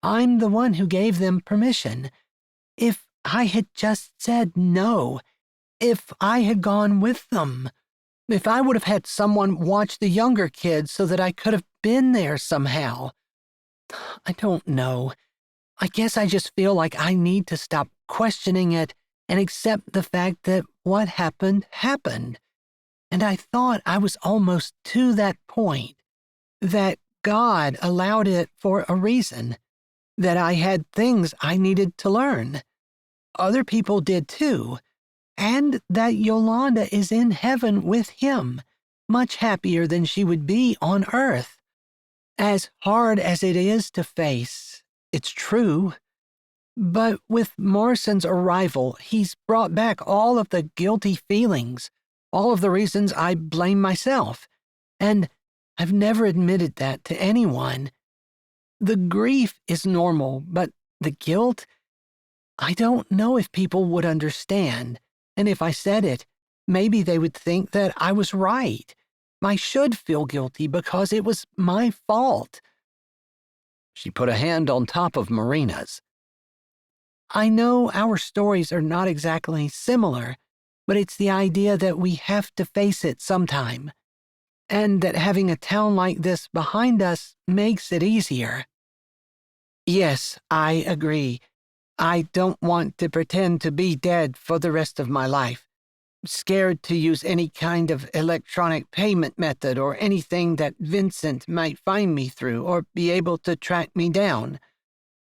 I'm the one who gave them permission. If I had just said no, if I had gone with them, if I would have had someone watch the younger kids so that I could have been there somehow. I don't know. I guess I just feel like I need to stop questioning it and accept the fact that what happened, happened. And I thought I was almost to that point, that God allowed it for a reason, that I had things I needed to learn. Other people did too, and that Yolanda is in heaven with him, much happier than she would be on earth. As hard as it is to face, it's true. But with Morrison's arrival, he's brought back all of the guilty feelings, all of the reasons I blame myself, and I've never admitted that to anyone. The grief is normal, but the guilt, I don't know if people would understand, and if I said it, maybe they would think that I was right. I should feel guilty because it was my fault. She put a hand on top of Marina's. I know our stories are not exactly similar, but it's the idea that we have to face it sometime, and that having a town like this behind us makes it easier. Yes, I agree. I don't want to pretend to be dead for the rest of my life. Scared to use any kind of electronic payment method or anything that Vincent might find me through or be able to track me down.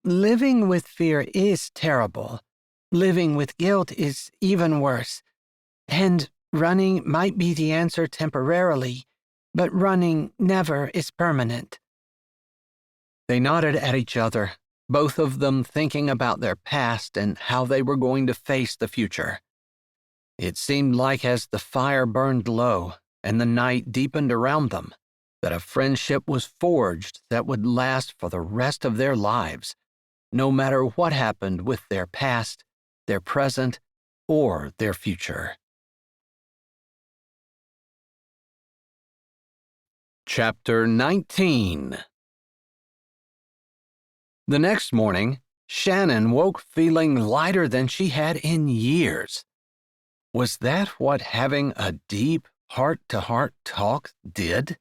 living with fear is terrible. Living with guilt is even worse. And running might be the answer temporarily, but running never is permanent. They nodded at each other, both of them thinking about their past and how they were going to face the future. It seemed like as the fire burned low and the night deepened around them, that a friendship was forged that would last for the rest of their lives, no matter what happened with their past, their present, or their future. Chapter 19. The next morning, Shannon woke feeling lighter than she had in years. Was that what having a deep, heart-to-heart talk did?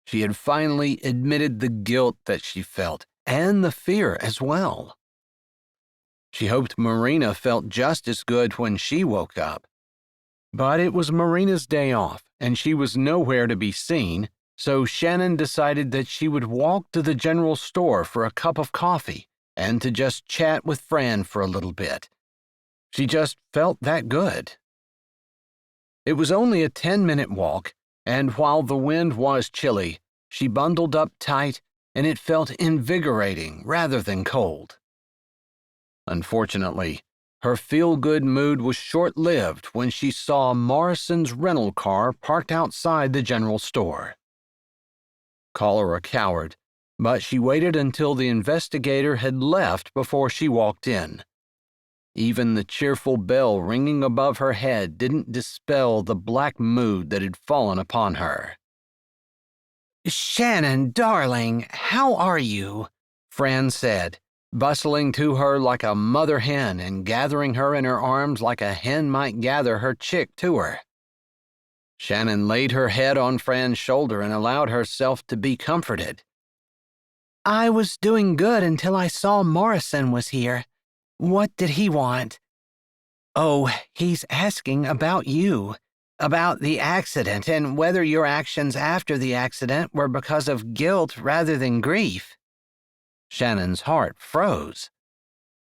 She had finally admitted the guilt that she felt, and the fear as well. She hoped Marina felt just as good when she woke up. But it was Marina's day off, and she was nowhere to be seen, so Shannon decided that she would walk to the general store for a cup of coffee and to just chat with Fran for a little bit. She just felt that good. It was only a 10-minute walk, and while the wind was chilly, she bundled up tight, and it felt invigorating rather than cold. Unfortunately, her feel-good mood was short-lived when she saw Morrison's rental car parked outside the general store. Call her a coward, but she waited until the investigator had left before she walked in. Even the cheerful bell ringing above her head didn't dispel the black mood that had fallen upon her. "Shannon, darling, how are you?" Fran said, bustling to her like a mother hen and gathering her in her arms like a hen might gather her chick to her. Shannon laid her head on Fran's shoulder and allowed herself to be comforted. "I was doing good until I saw Morrison was here. What did he want?" "Oh, he's asking about you, about the accident and whether your actions after the accident were because of guilt rather than grief." Shannon's heart froze.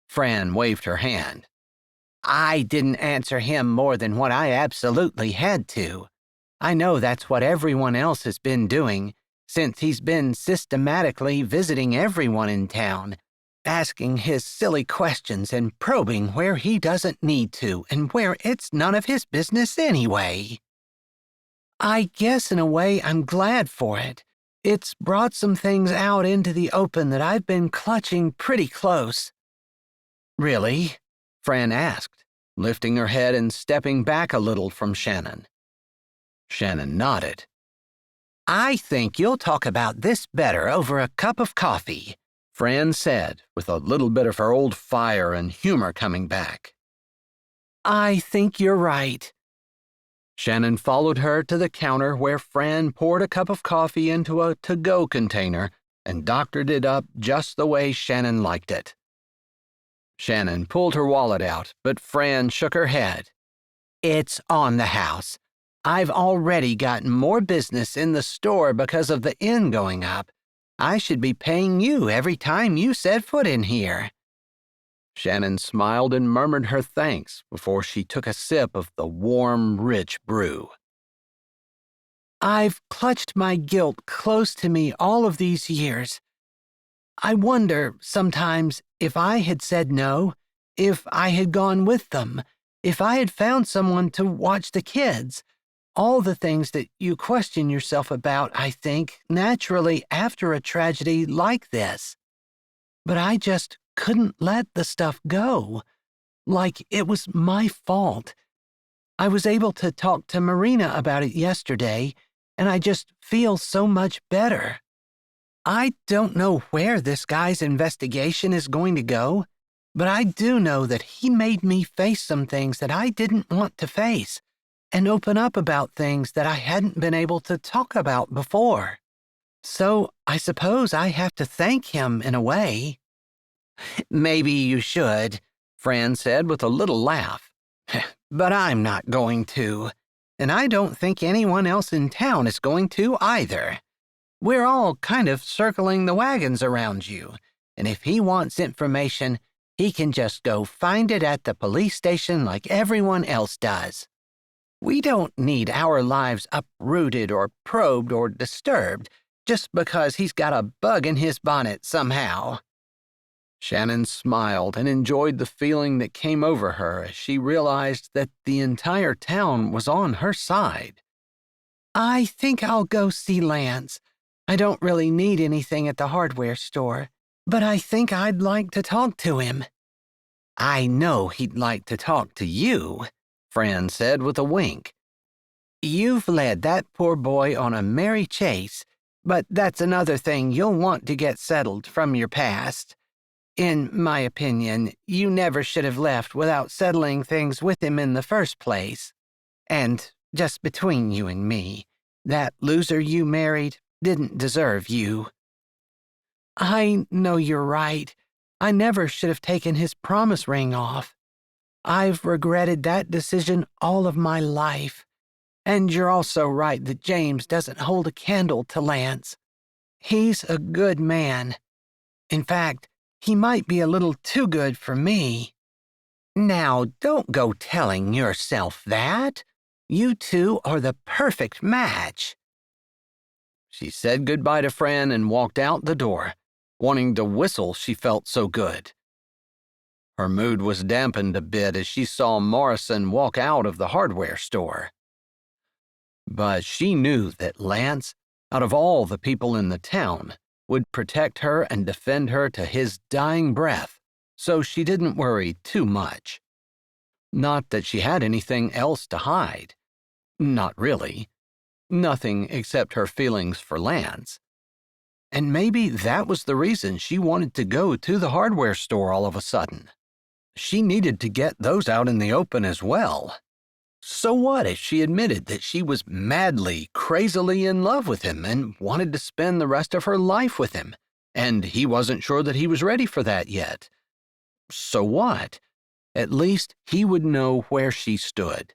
Fran waved her hand. "I didn't answer him more than what I absolutely had to. I know that's what everyone else has been doing, since he's been systematically visiting everyone in town, asking his silly questions and probing where he doesn't need to and where it's none of his business anyway. I guess in a way I'm glad for it. It's brought some things out into the open that I've been clutching pretty close." "Really?" Fran asked, lifting her head and stepping back a little from Shannon. Shannon nodded. "I think you'll talk about this better over a cup of coffee," Fran said, with a little bit of her old fire and humor coming back. "I think you're right." Shannon followed her to the counter where Fran poured a cup of coffee into a to-go container and doctored it up just the way Shannon liked it. Shannon pulled her wallet out, but Fran shook her head. "It's on the house. I've already gotten more business in the store because of the inn going up. I should be paying you every time you set foot in here." Shannon smiled and murmured her thanks before she took a sip of the warm, rich brew. "I've clutched my guilt close to me all of these years. I wonder, sometimes, if I had said no, if I had gone with them, if I had found someone to watch the kids. All the things that you question yourself about, I think, naturally after a tragedy like this. But I just couldn't let the stuff go. Like it was my fault. I was able to talk to Marina about it yesterday, and I just feel so much better. I don't know where this guy's investigation is going to go, but I do know that he made me face some things that I didn't want to face, and open up about things that I hadn't been able to talk about before. So I suppose I have to thank him in a way." "Maybe you should," Fran said with a little laugh. "But I'm not going to. And I don't think anyone else in town is going to either. We're all kind of circling the wagons around you. and if he wants information, he can just go find it at the police station like everyone else does. We don't need our lives uprooted or probed or disturbed just because he's got a bug in his bonnet somehow." Shannon smiled and enjoyed the feeling that came over her as she realized that the entire town was on her side. "I think I'll go see Lance. I don't really need anything at the hardware store, but I think I'd like to talk to him." "I know he'd like to talk to you," Fran said with a wink. "You've led that poor boy on a merry chase, but that's another thing you'll want to get settled from your past. In my opinion, you never should have left without settling things with him in the first place. And just between you and me, that loser you married didn't deserve you." "I know you're right. I never should have taken his promise ring off. I've regretted that decision all of my life. And you're also right that James doesn't hold a candle to Lance. He's a good man. In fact, he might be a little too good for me." "Now, don't go telling yourself that. You two are the perfect match." She said goodbye to Fran and walked out the door, wanting to whistle, she felt so good. Her mood was dampened a bit as she saw Morrison walk out of the hardware store. But she knew that Lance, out of all the people in the town, would protect her and defend her to his dying breath, so she didn't worry too much. Not that she had anything else to hide. Not really. Nothing except her feelings for Lance. And maybe that was the reason she wanted to go to the hardware store all of a sudden. She needed to get those out in the open as well. So what if she admitted that she was madly, crazily in love with him and wanted to spend the rest of her life with him, and he wasn't sure that he was ready for that yet? So what? At least he would know where she stood.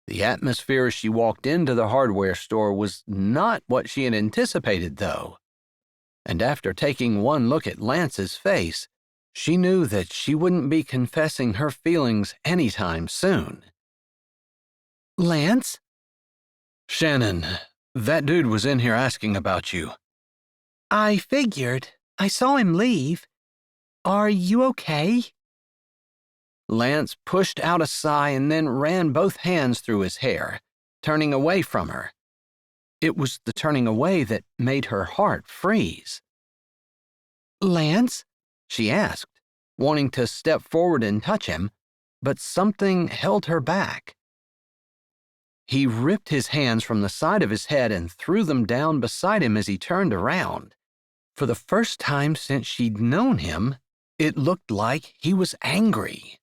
The atmosphere as she walked into the hardware store was not what she had anticipated, though. And after taking one look at Lance's face, she knew that she wouldn't be confessing her feelings anytime soon. "Lance?" "Shannon, that dude was in here asking about you." "I figured. I saw him leave. Are you okay?" Lance pushed out a sigh and then ran both hands through his hair, turning away from her. It was the turning away that made her heart freeze. "Lance?" she asked, wanting to step forward and touch him, but something held her back. He ripped his hands from the side of his head and threw them down beside him as he turned around. For the first time since she'd known him, it looked like he was angry.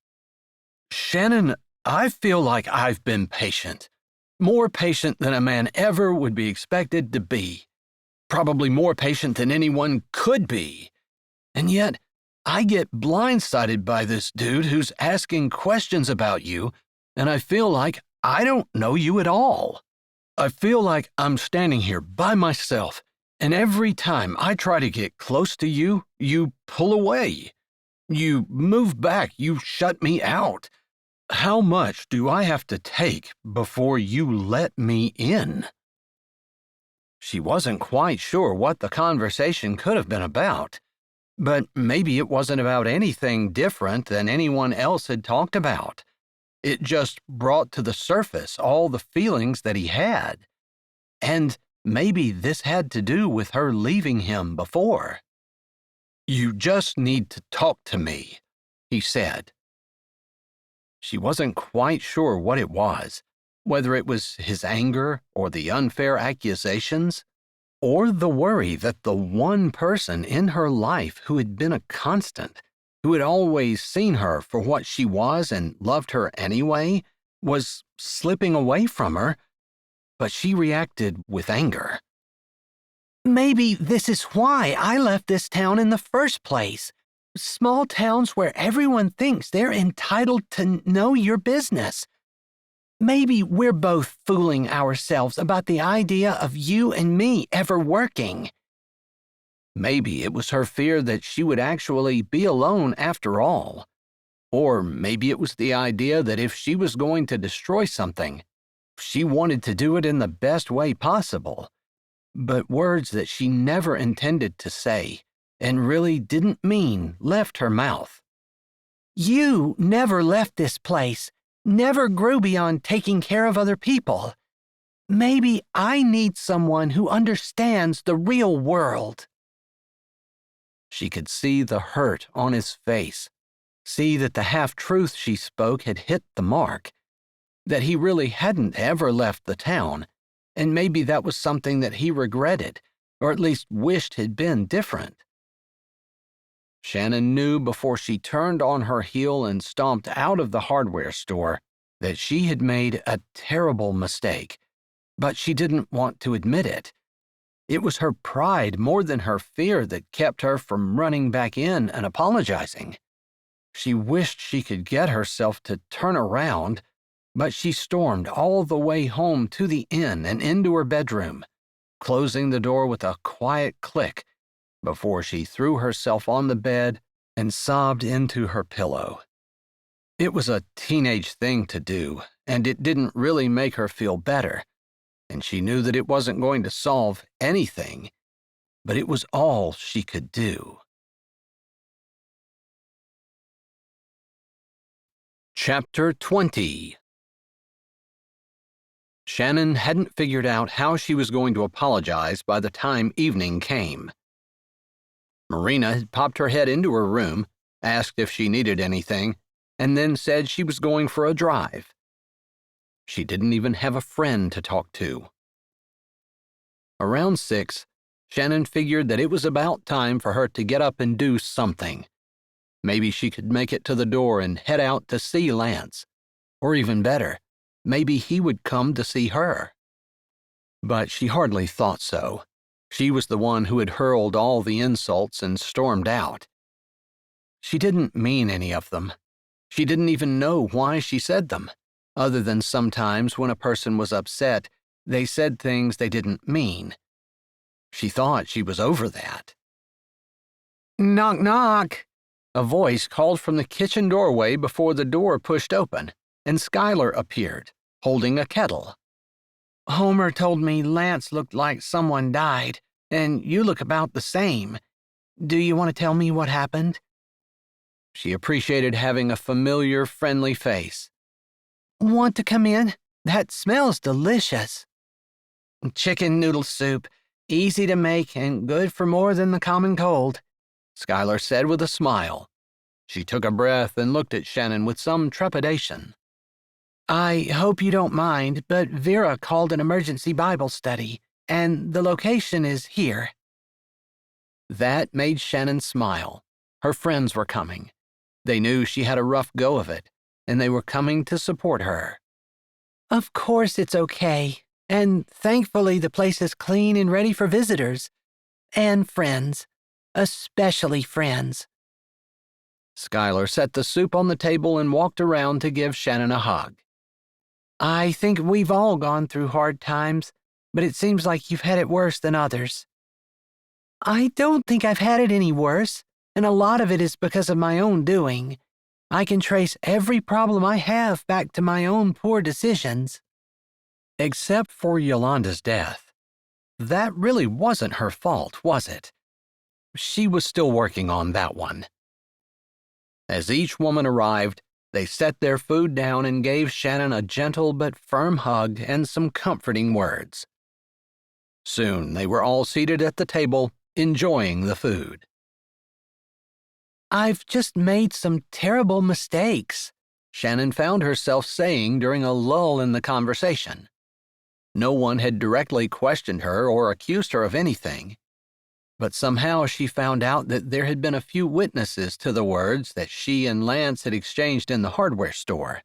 "Shannon, I feel like I've been patient. More patient than a man ever would be expected to be. Probably more patient than anyone could be. And yet, I get blindsided by this dude who's asking questions about you, and I feel like I don't know you at all. I feel like I'm standing here by myself, and every time I try to get close to you, you pull away. You move back, you shut me out. How much do I have to take before you let me in?" She wasn't quite sure what the conversation could have been about, but maybe it wasn't about anything different than anyone else had talked about. It just brought to the surface all the feelings that he had. And maybe this had to do with her leaving him before. "You just need to talk to me," he said. She wasn't quite sure what it was, whether it was his anger or the unfair accusations, or the worry that the one person in her life who had been a constant, who had always seen her for what she was and loved her anyway, was slipping away from her, but she reacted with anger. "Maybe this is why I left this town in the first place. Small towns where everyone thinks they're entitled to know your business. Maybe we're both fooling ourselves about the idea of you and me ever working." Maybe it was her fear that she would actually be alone after all. Or maybe it was the idea that if she was going to destroy something, she wanted to do it in the best way possible. But words that she never intended to say and really didn't mean left her mouth. You never left this place, never grew beyond taking care of other people. Maybe I need someone who understands the real world. She could see the hurt on his face, see that the half-truth she spoke had hit the mark, that he really hadn't ever left the town, and maybe that was something that he regretted, or at least wished had been different. Shannon knew before she turned on her heel and stomped out of the hardware store that she had made a terrible mistake, but she didn't want to admit it. It was her pride more than her fear that kept her from running back in and apologizing. She wished she could get herself to turn around, but she stormed all the way home to the inn and into her bedroom, closing the door with a quiet click before she threw herself on the bed and sobbed into her pillow. It was a teenage thing to do, and it didn't really make her feel better, and she knew that it wasn't going to solve anything, but it was all she could do. Chapter 20. Shannon hadn't figured out how she was going to apologize by the time evening came. Marina had popped her head into her room, asked if she needed anything, and then said she was going for a drive. She didn't even have a friend to talk to. Around 6, Shannon figured that it was about time for her to get up and do something. Maybe she could make it to the door and head out to see Lance. Or even better, maybe he would come to see her. But she hardly thought so. She was the one who had hurled all the insults and stormed out. She didn't mean any of them. She didn't even know why she said them, other than sometimes when a person was upset, they said things they didn't mean. She thought she was over that. Knock, knock. A voice called from the kitchen doorway before the door pushed open, and Skylar appeared, holding a kettle. Homer told me Lance looked like someone died, and you look about the same. Do you want to tell me what happened? She appreciated having a familiar, friendly face. Want to come in? That smells delicious. Chicken noodle soup, easy to make and good for more than the common cold, Skylar said with a smile. She took a breath and looked at Shannon with some trepidation. I hope you don't mind, but Vera called an emergency Bible study, and the location is here. That made Shannon smile. Her friends were coming. They knew she had a rough go of it, and they were coming to support her. Of course it's okay, and thankfully the place is clean and ready for visitors. And friends. Especially friends. Skylar set the soup on the table and walked around to give Shannon a hug. I think we've all gone through hard times, but it seems like you've had it worse than others. I don't think I've had it any worse, and a lot of it is because of my own doing. I can trace every problem I have back to my own poor decisions. Except for Yolanda's death. That really wasn't her fault, was it? She was still working on that one. As each woman arrived, they set their food down and gave Shannon a gentle but firm hug and some comforting words. Soon they were all seated at the table, enjoying the food. I've just made some terrible mistakes, Shannon found herself saying during a lull in the conversation. No one had directly questioned her or accused her of anything, but somehow she found out that there had been a few witnesses to the words that she and Lance had exchanged in the hardware store.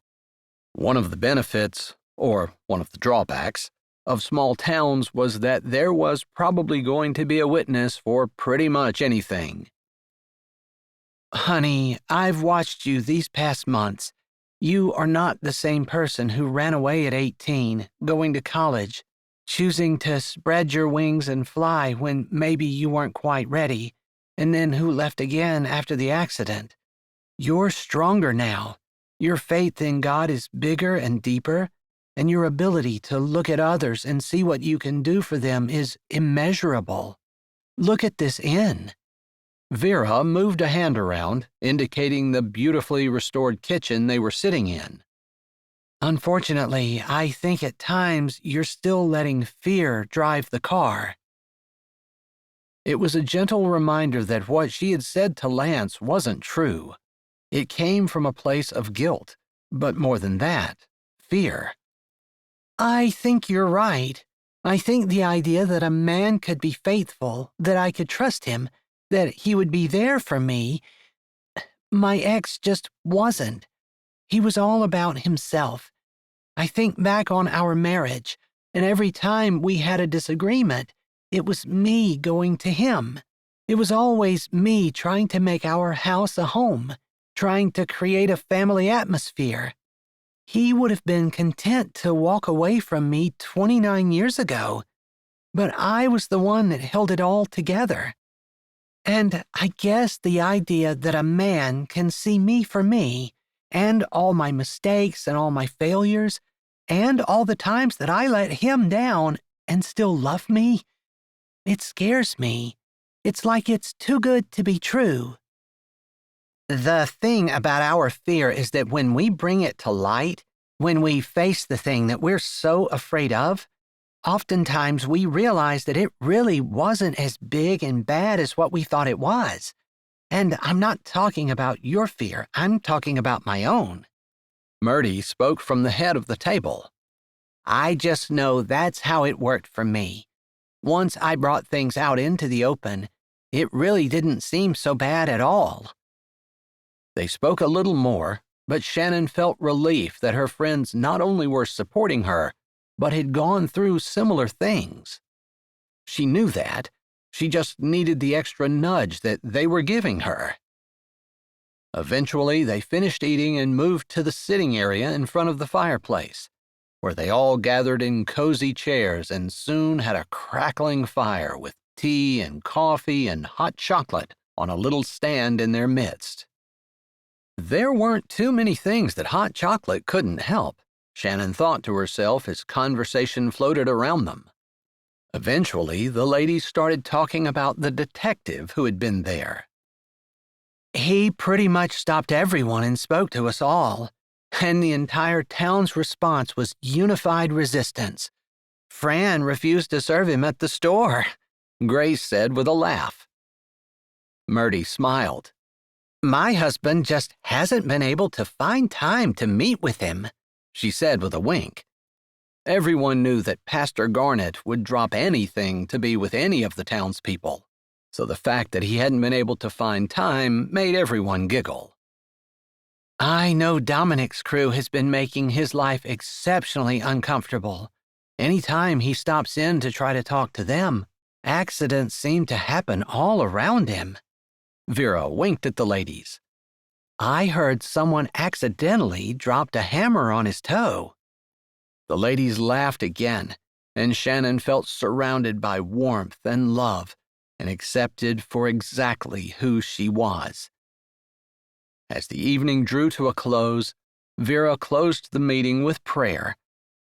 One of the benefits, or one of the drawbacks, of small towns was that there was probably going to be a witness for pretty much anything. Honey, I've watched you these past months. You are not the same person who ran away at 18, going to college, choosing to spread your wings and fly when maybe you weren't quite ready, and then who left again after the accident. You're stronger now. Your faith in God is bigger and deeper, and your ability to look at others and see what you can do for them is immeasurable. Look at this inn. Vera moved a hand around, indicating the beautifully restored kitchen they were sitting in. Unfortunately, I think at times you're still letting fear drive the car. It was a gentle reminder that what she had said to Lance wasn't true. It came from a place of guilt, but more than that, fear. I think you're right. I think the idea that a man could be faithful, that I could trust him, that he would be there for me, my ex just wasn't. He was all about himself. I think back on our marriage, and every time we had a disagreement, it was me going to him. It was always me trying to make our house a home, trying to create a family atmosphere. He would have been content to walk away from me 29 years ago, but I was the one that held it all together. And I guess the idea that a man can see me for me, and all my mistakes and all my failures, and all the times that I let him down and still love me, it scares me. It's like it's too good to be true. The thing about our fear is that when we bring it to light, when we face the thing that we're so afraid of, oftentimes we realize that it really wasn't as big and bad as what we thought it was. And I'm not talking about your fear, I'm talking about my own. Murdy spoke from the head of the table. I just know that's how it worked for me. Once I brought things out into the open, it really didn't seem so bad at all. They spoke a little more, but Shannon felt relief that her friends not only were supporting her, but had gone through similar things. She knew that. She just needed the extra nudge that they were giving her. Eventually, they finished eating and moved to the sitting area in front of the fireplace, where they all gathered in cozy chairs and soon had a crackling fire with tea and coffee and hot chocolate on a little stand in their midst. There weren't too many things that hot chocolate couldn't help, Shannon thought to herself as conversation floated around them. Eventually, the ladies started talking about the detective who had been there. He pretty much stopped everyone and spoke to us all, and the entire town's response was unified resistance. Fran refused to serve him at the store, Grace said with a laugh. Murdy smiled. My husband just hasn't been able to find time to meet with him, she said with a wink. Everyone knew that Pastor Garnett would drop anything to be with any of the townspeople, so the fact that he hadn't been able to find time made everyone giggle. I know Dominic's crew has been making his life exceptionally uncomfortable. Anytime he stops in to try to talk to them, accidents seem to happen all around him. Vera winked at the ladies. I heard someone accidentally dropped a hammer on his toe. The ladies laughed again, and Shannon felt surrounded by warmth and love and accepted for exactly who she was. As the evening drew to a close, Vera closed the meeting with prayer,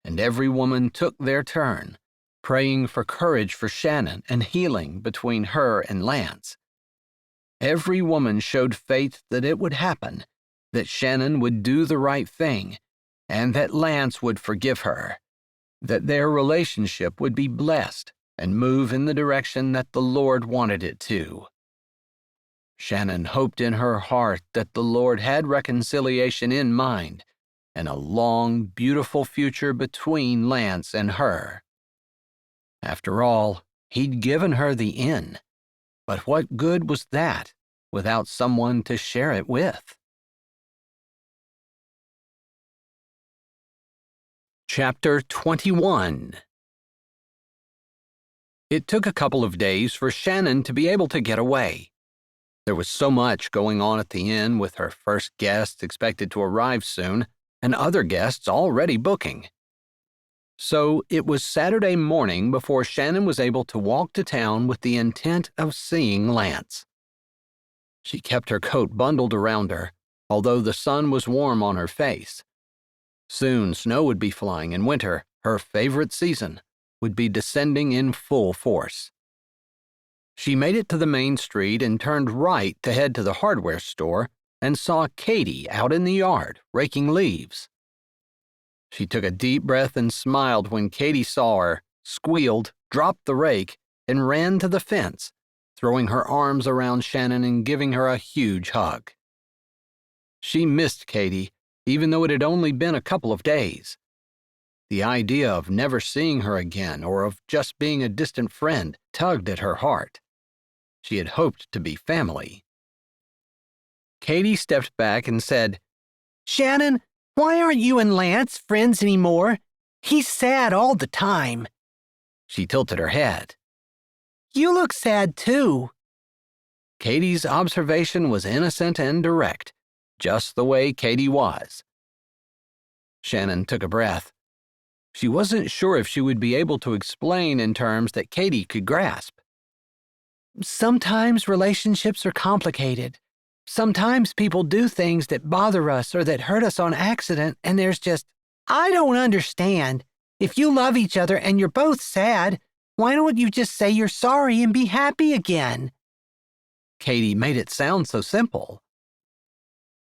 and every woman took their turn, praying for courage for Shannon and healing between her and Lance. Every woman showed faith that it would happen, that Shannon would do the right thing, and that Lance would forgive her, that their relationship would be blessed and move in the direction that the Lord wanted it to. Shannon hoped in her heart that the Lord had reconciliation in mind and a long, beautiful future between Lance and her. After all, he'd given her the inn. But what good was that without someone to share it with? Chapter 21. It took a couple of days for Shannon to be able to get away. There was so much going on at the inn, with her first guests expected to arrive soon and other guests already booking. So it was Saturday morning before Shannon was able to walk to town with the intent of seeing Lance. She kept her coat bundled around her, although the sun was warm on her face. Soon snow would be flying and winter, her favorite season, would be descending in full force. She made it to the main street and turned right to head to the hardware store and saw Katie out in the yard raking leaves. She took a deep breath and smiled when Katie saw her, squealed, dropped the rake, and ran to the fence, throwing her arms around Shannon and giving her a huge hug. She missed Katie, even though it had only been a couple of days. The idea of never seeing her again or of just being a distant friend tugged at her heart. She had hoped to be family. Katie stepped back and said, Shannon, why aren't you and Lance friends anymore? He's sad all the time. She tilted her head. You look sad too. Katie's observation was innocent and direct, just the way Katie was. Shannon took a breath. She wasn't sure if she would be able to explain in terms that Katie could grasp. Sometimes relationships are complicated. Sometimes people do things that bother us or that hurt us on accident, and there's just, I don't understand. If you love each other and you're both sad, why don't you just say you're sorry and be happy again? Katie made it sound so simple.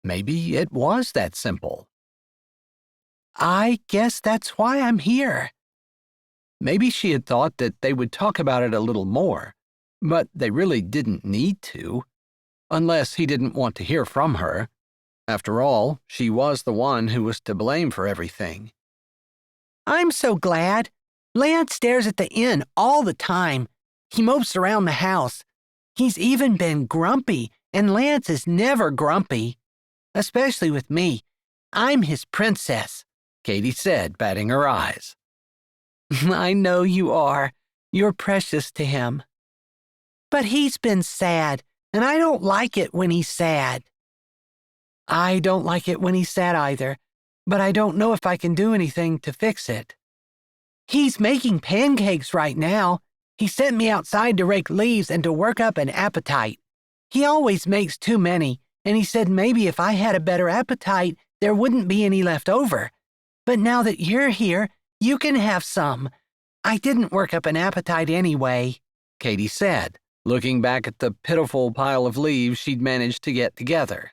Maybe it was that simple. I guess that's why I'm here. Maybe she had thought that they would talk about it a little more, but they really didn't need to, unless he didn't want to hear from her. After all, she was the one who was to blame for everything. I'm so glad. Lance stares at the inn all the time. He mopes around the house. He's even been grumpy, and Lance is never grumpy. Especially with me. I'm his princess, Katie said, batting her eyes. I know you are. You're precious to him. But he's been sad, and I don't like it when he's sad. I don't like it when he's sad either, but I don't know if I can do anything to fix it. He's making pancakes right now. He sent me outside to rake leaves and to work up an appetite. He always makes too many, and he said maybe if I had a better appetite, there wouldn't be any left over. But now that you're here, you can have some. I didn't work up an appetite anyway, Katie said, looking back at the pitiful pile of leaves she'd managed to get together.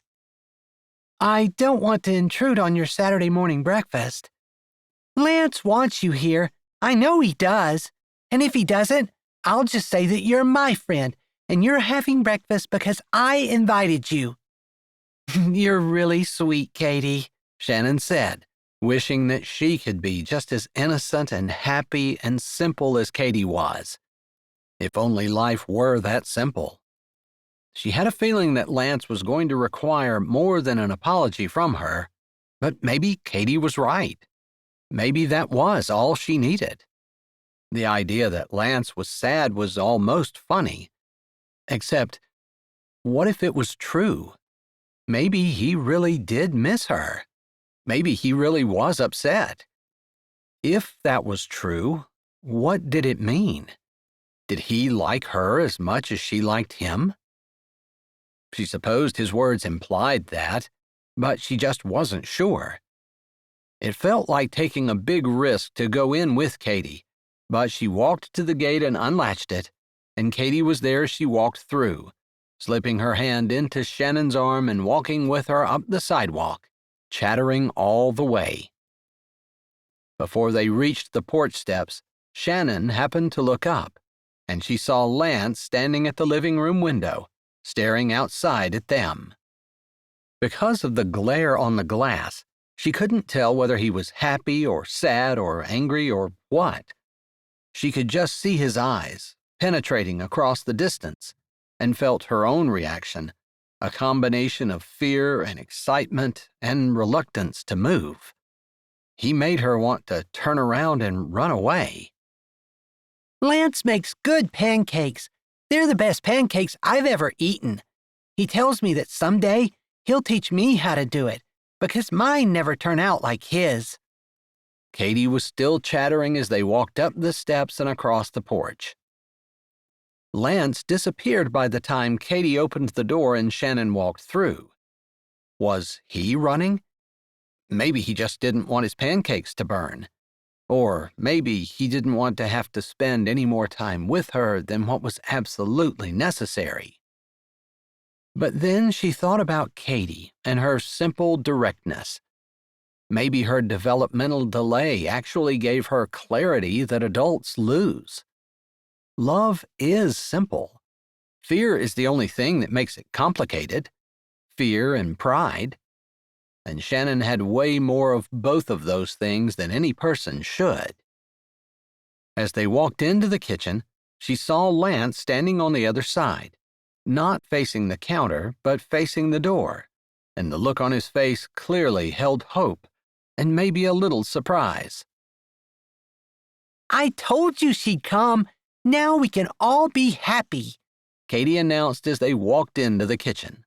I don't want to intrude on your Saturday morning breakfast. Lance wants you here. I know he does. And if he doesn't, I'll just say that you're my friend, and you're having breakfast because I invited you. You're really sweet, Katie, Shannon said, wishing that she could be just as innocent and happy and simple as Katie was. If only life were that simple. She had a feeling that Lance was going to require more than an apology from her, but maybe Katie was right. Maybe that was all she needed. The idea that Lance was sad was almost funny. Except, what if it was true? Maybe he really did miss her. Maybe he really was upset. If that was true, what did it mean? Did he like her as much as she liked him? She supposed his words implied that, but she just wasn't sure. It felt like taking a big risk to go in with Katie, but she walked to the gate and unlatched it, and Katie was there as she walked through, slipping her hand into Shannon's arm and walking with her up the sidewalk, chattering all the way. Before they reached the porch steps, Shannon happened to look up, and she saw Lance standing at the living room window, staring outside at them. Because of the glare on the glass, she couldn't tell whether he was happy or sad or angry or what. She could just see his eyes, penetrating across the distance, and felt her own reaction, a combination of fear and excitement and reluctance to move. He made her want to turn around and run away. Lance makes good pancakes. They're the best pancakes I've ever eaten. He tells me that someday he'll teach me how to do it, because mine never turn out like his. Katie was still chattering as they walked up the steps and across the porch. Lance disappeared by the time Katie opened the door and Shannon walked through. Was he running? Maybe he just didn't want his pancakes to burn. Or maybe he didn't want to have to spend any more time with her than what was absolutely necessary. But then she thought about Katie and her simple directness. Maybe her developmental delay actually gave her clarity that adults lose. Love is simple. Fear is the only thing that makes it complicated. Fear and pride. And Shannon had way more of both of those things than any person should. As they walked into the kitchen, she saw Lance standing on the other side, not facing the counter, but facing the door, and the look on his face clearly held hope and maybe a little surprise. "I told you she'd come. Now we can all be happy," Katie announced as they walked into the kitchen.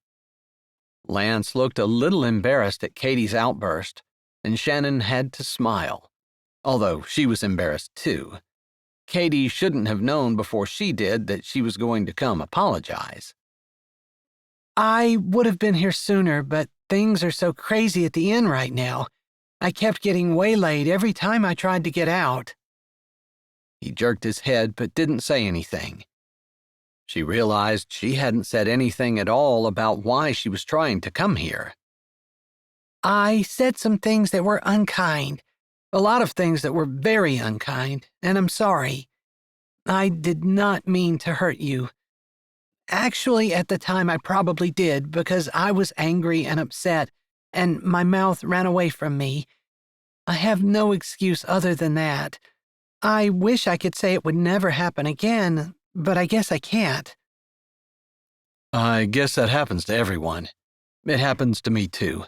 Lance looked a little embarrassed at Katie's outburst, and Shannon had to smile, although she was embarrassed too. Katie shouldn't have known before she did that she was going to come apologize. "I would have been here sooner, but things are so crazy at the inn right now. I kept getting waylaid every time I tried to get out." He jerked his head but didn't say anything. She realized she hadn't said anything at all about why she was trying to come here. "I said some things that were unkind, a lot of things that were very unkind, and I'm sorry. I did not mean to hurt you. Actually, at the time I probably did because I was angry and upset, and my mouth ran away from me. I have no excuse other than that. I wish I could say it would never happen again, but I guess I can't." I guess that happens to everyone. It happens to me too.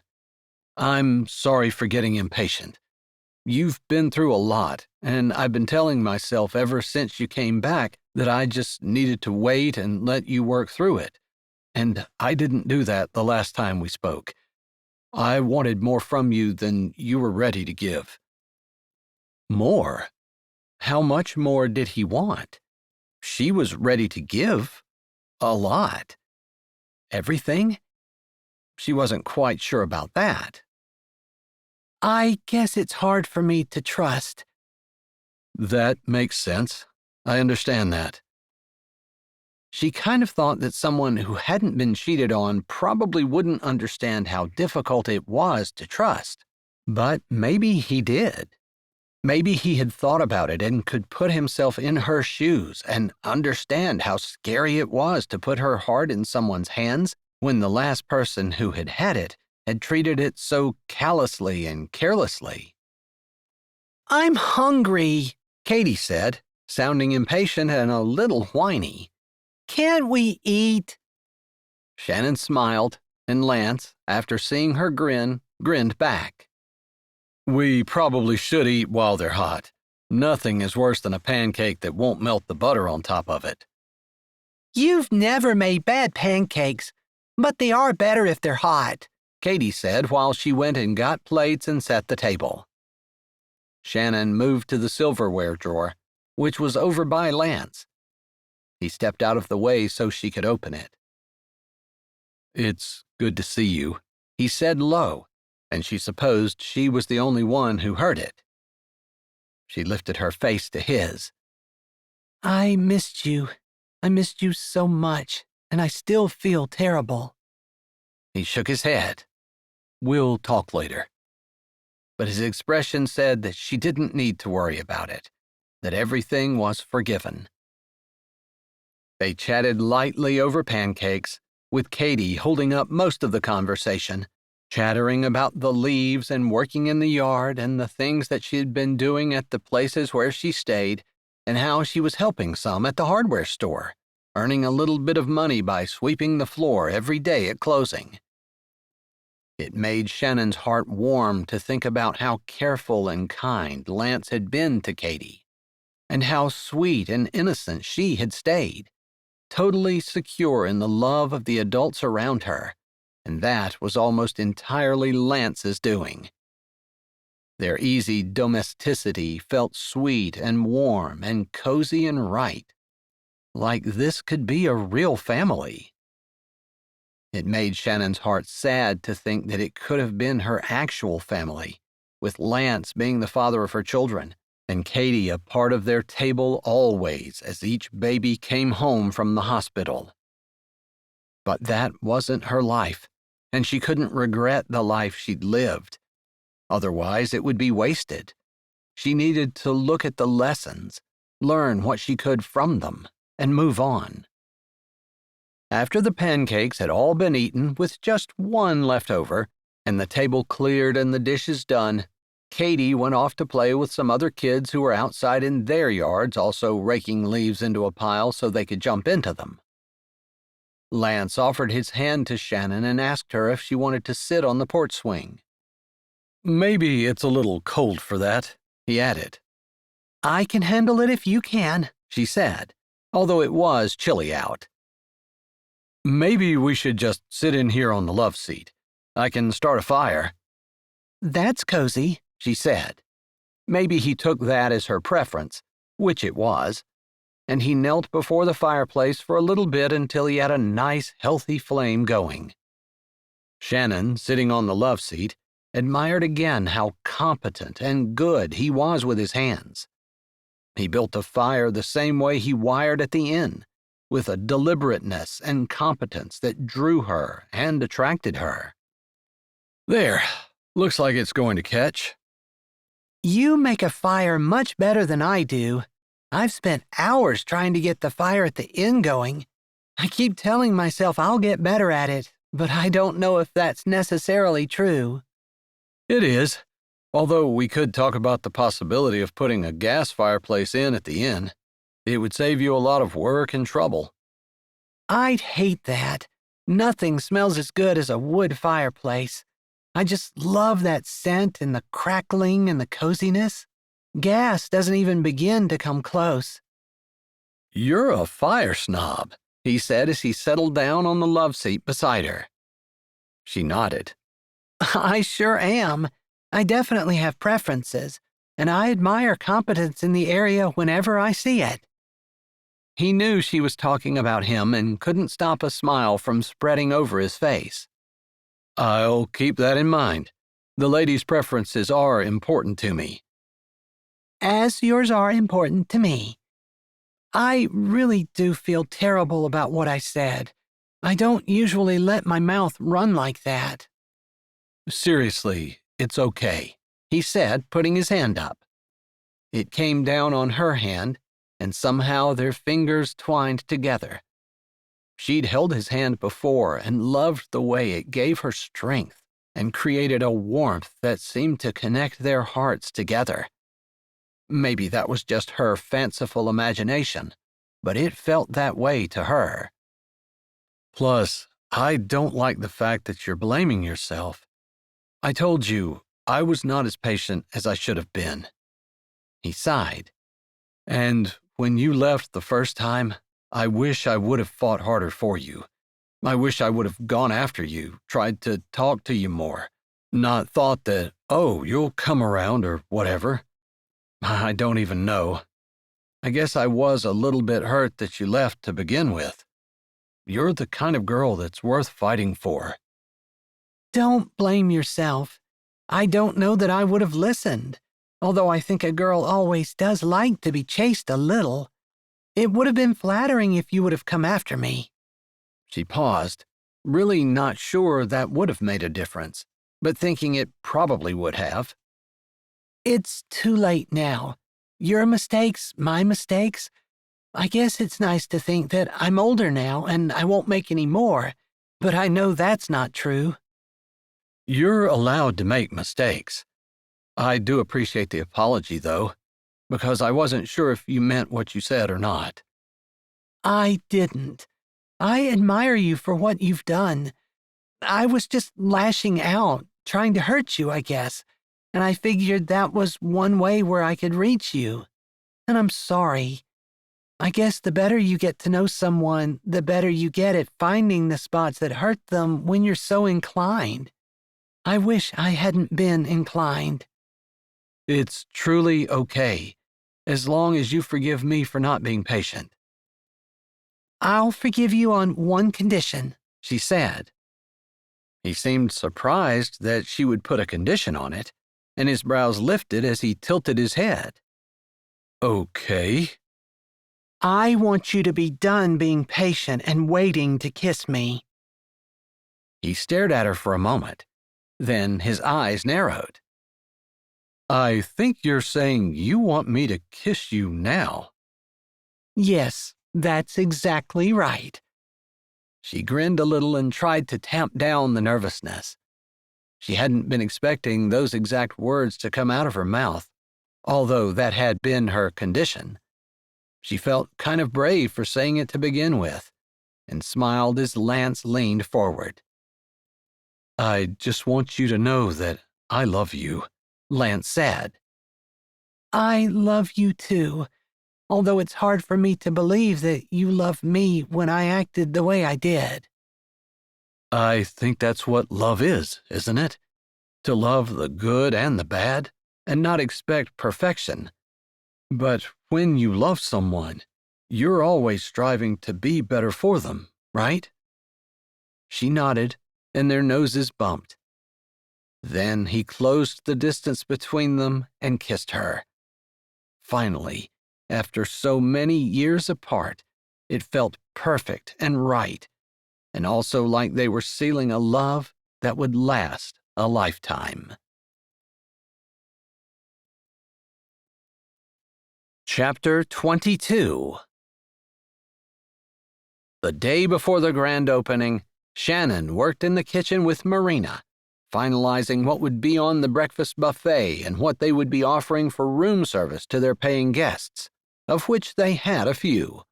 I'm sorry for getting impatient. You've been through a lot, and I've been telling myself ever since you came back that I just needed to wait and let you work through it. And I didn't do that the last time we spoke. I wanted more from you than you were ready to give. More? How much more did he want? She was ready to give. A lot. Everything? She wasn't quite sure about that. "I guess it's hard for me to trust." That makes sense. I understand that. She kind of thought that someone who hadn't been cheated on probably wouldn't understand how difficult it was to trust. But maybe he did. Maybe he had thought about it and could put himself in her shoes and understand how scary it was to put her heart in someone's hands when the last person who had had it had treated it so callously and carelessly. "I'm hungry," Katie said, sounding impatient and a little whiny. "Can't we eat?" Shannon smiled, and Lance, after seeing her grin, grinned back. We probably should eat while they're hot. Nothing is worse than a pancake that won't melt the butter on top of it. "You've never made bad pancakes, but they are better if they're hot," Katie said while she went and got plates and set the table. Shannon moved to the silverware drawer, which was over by Lance. He stepped out of the way so she could open it. It's good to see you, he said low, and she supposed she was the only one who heard it. She lifted her face to his. "I missed you. I missed you so much, and I still feel terrible." He shook his head. We'll talk later. But his expression said that she didn't need to worry about it, that everything was forgiven. They chatted lightly over pancakes, with Katie holding up most of the conversation, chattering about the leaves and working in the yard and the things that she had been doing at the places where she stayed, and how she was helping some at the hardware store, earning a little bit of money by sweeping the floor every day at closing. It made Shannon's heart warm to think about how careful and kind Lance had been to Katie, and how sweet and innocent she had stayed, totally secure in the love of the adults around her, and that was almost entirely Lance's doing. Their easy domesticity felt sweet and warm and cozy and right, like this could be a real family. It made Shannon's heart sad to think that it could have been her actual family, with Lance being the father of her children, and Katie a part of their table always as each baby came home from the hospital. But that wasn't her life, and she couldn't regret the life she'd lived. Otherwise, it would be wasted. She needed to look at the lessons, learn what she could from them, and move on. After the pancakes had all been eaten with just one left over, and the table cleared and the dishes done, Katie went off to play with some other kids who were outside in their yards, also raking leaves into a pile so they could jump into them. Lance offered his hand to Shannon and asked her if she wanted to sit on the porch swing. "Maybe it's a little cold for that," he added. "I can handle it if you can," she said, although it was chilly out. "Maybe we should just sit in here on the love seat. I can start a fire." "That's cozy," she said. Maybe he took that as her preference, which it was, and he knelt before the fireplace for a little bit until he had a nice, healthy flame going. Shannon, sitting on the love seat, admired again how competent and good he was with his hands. He built a fire the same way he wired at the inn, with a deliberateness and competence that drew her and attracted her. "There, looks like it's going to catch." "You make a fire much better than I do. I've spent hours trying to get the fire at the inn going. I keep telling myself I'll get better at it, but I don't know if that's necessarily true." "It is, although we could talk about the possibility of putting a gas fireplace in at the inn. It would save you a lot of work and trouble." "I'd hate that. Nothing smells as good as a wood fireplace. I just love that scent and the crackling and the coziness. Gas doesn't even begin to come close." "You're a fire snob," he said as he settled down on the love seat beside her. She nodded. "I sure am. I definitely have preferences, and I admire competence in the area whenever I see it." He knew she was talking about him and couldn't stop a smile from spreading over his face. "I'll keep that in mind. The ladies' preferences are important to me." "As yours are important to me. I really do feel terrible about what I said. I don't usually let my mouth run like that." "Seriously, it's okay," he said, putting his hand up. It came down on her hand, and somehow their fingers twined together. She'd held his hand before and loved the way it gave her strength and created a warmth that seemed to connect their hearts together. Maybe that was just her fanciful imagination, but it felt that way to her. "Plus, I don't like the fact that you're blaming yourself. I told you I was not as patient as I should have been." He sighed. "And when you left the first time, I wish I would have fought harder for you. I wish I would have gone after you, tried to talk to you more, not thought that, oh, you'll come around or whatever. I don't even know. I guess I was a little bit hurt that you left to begin with. You're the kind of girl that's worth fighting for." "Don't blame yourself. I don't know that I would have listened, although I think a girl always does like to be chased a little. It would have been flattering if you would have come after me." She paused, really not sure that would have made a difference, but thinking it probably would have. "It's too late now. Your mistakes, my mistakes. I guess it's nice to think that I'm older now and I won't make any more, but I know that's not true." You're allowed to make mistakes. I do appreciate the apology, though, because I wasn't sure if you meant what you said or not. "I didn't. I admire you for what you've done. I was just lashing out, trying to hurt you, I guess, and I figured that was one way where I could reach you. And I'm sorry. I guess the better you get to know someone, the better you get at finding the spots that hurt them when you're so inclined. I wish I hadn't been inclined." It's truly okay, as long as you forgive me for not being patient." "I'll forgive you on one condition," she said. He seemed surprised that she would put a condition on it, and his brows lifted as he tilted his head. "Okay." "I want you to be done being patient and waiting to kiss me." He stared at her for a moment. Then his eyes narrowed. "I think you're saying you want me to kiss you now." "Yes, that's exactly right." She grinned a little and tried to tamp down the nervousness. She hadn't been expecting those exact words to come out of her mouth, although that had been her condition. She felt kind of brave for saying it to begin with, and smiled as Lance leaned forward. "I just want you to know that I love you," Lance said. "I love you too, although it's hard for me to believe that you love me when I acted the way I did." "I think that's what love is, isn't it? To love the good and the bad, and not expect perfection. But when you love someone, you're always striving to be better for them, right?" She nodded, and their noses bumped. Then he closed the distance between them and kissed her. Finally, after so many years apart, it felt perfect and right, and also like they were sealing a love that would last a lifetime. Chapter 22. The day before the grand opening, Shannon worked in the kitchen with Marina, finalizing what would be on the breakfast buffet and what they would be offering for room service to their paying guests, of which they had a few.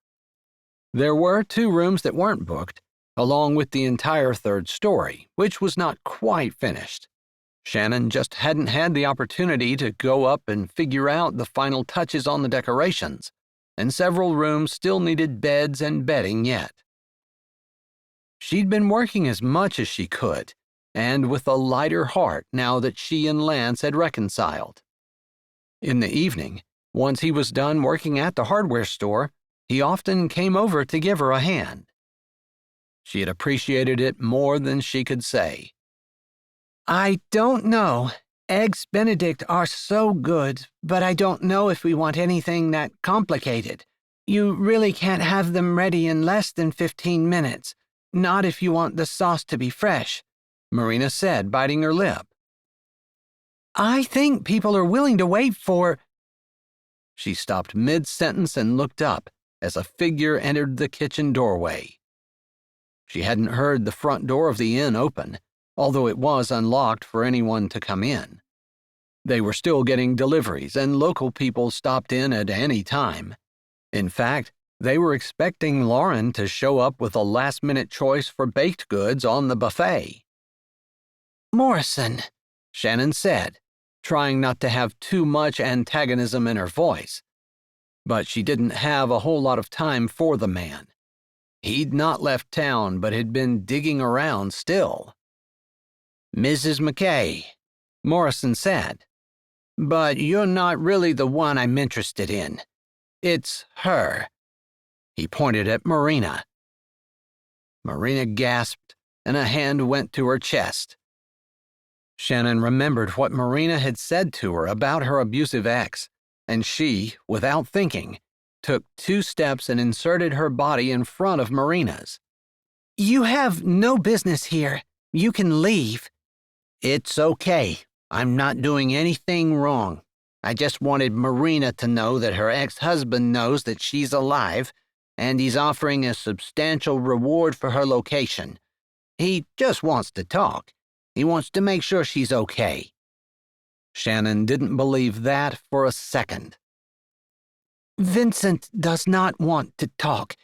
There were 2 rooms that weren't booked, along with the entire 3rd story, which was not quite finished. Shannon just hadn't had the opportunity to go up and figure out the final touches on the decorations, and several rooms still needed beds and bedding yet. She'd been working as much as she could, and with a lighter heart now that she and Lance had reconciled. In the evening, once he was done working at the hardware store, he often came over to give her a hand. She had appreciated it more than she could say. "I don't know. Eggs Benedict are so good, but I don't know if we want anything that complicated. You really can't have them ready in less than 15 minutes, not if you want the sauce to be fresh," Marina said, biting her lip. "I think people are willing to wait for—" She stopped mid-sentence and looked up as a figure entered the kitchen doorway. She hadn't heard the front door of the inn open, although it was unlocked for anyone to come in. They were still getting deliveries, and local people stopped in at any time. In fact, they were expecting Lauren to show up with a last-minute choice for baked goods on the buffet. "Morrison," Shannon said, trying not to have too much antagonism in her voice. But she didn't have a whole lot of time for the man. He'd not left town, but had been digging around still. "Mrs. McKay," Morrison said. "but you're not really the one I'm interested in. It's her." He pointed at Marina. Marina gasped, and a hand went to her chest. Shannon remembered what Marina had said to her about her abusive ex, and she, without thinking, took 2 steps and inserted her body in front of Marina's. "You have no business here. You can leave." "It's okay. I'm not doing anything wrong. I just wanted Marina to know that her ex-husband knows that she's alive, and he's offering a substantial reward for her location. He just wants to talk. He wants to make sure she's okay." Shannon didn't believe that for a second. "Vincent does not want to talk.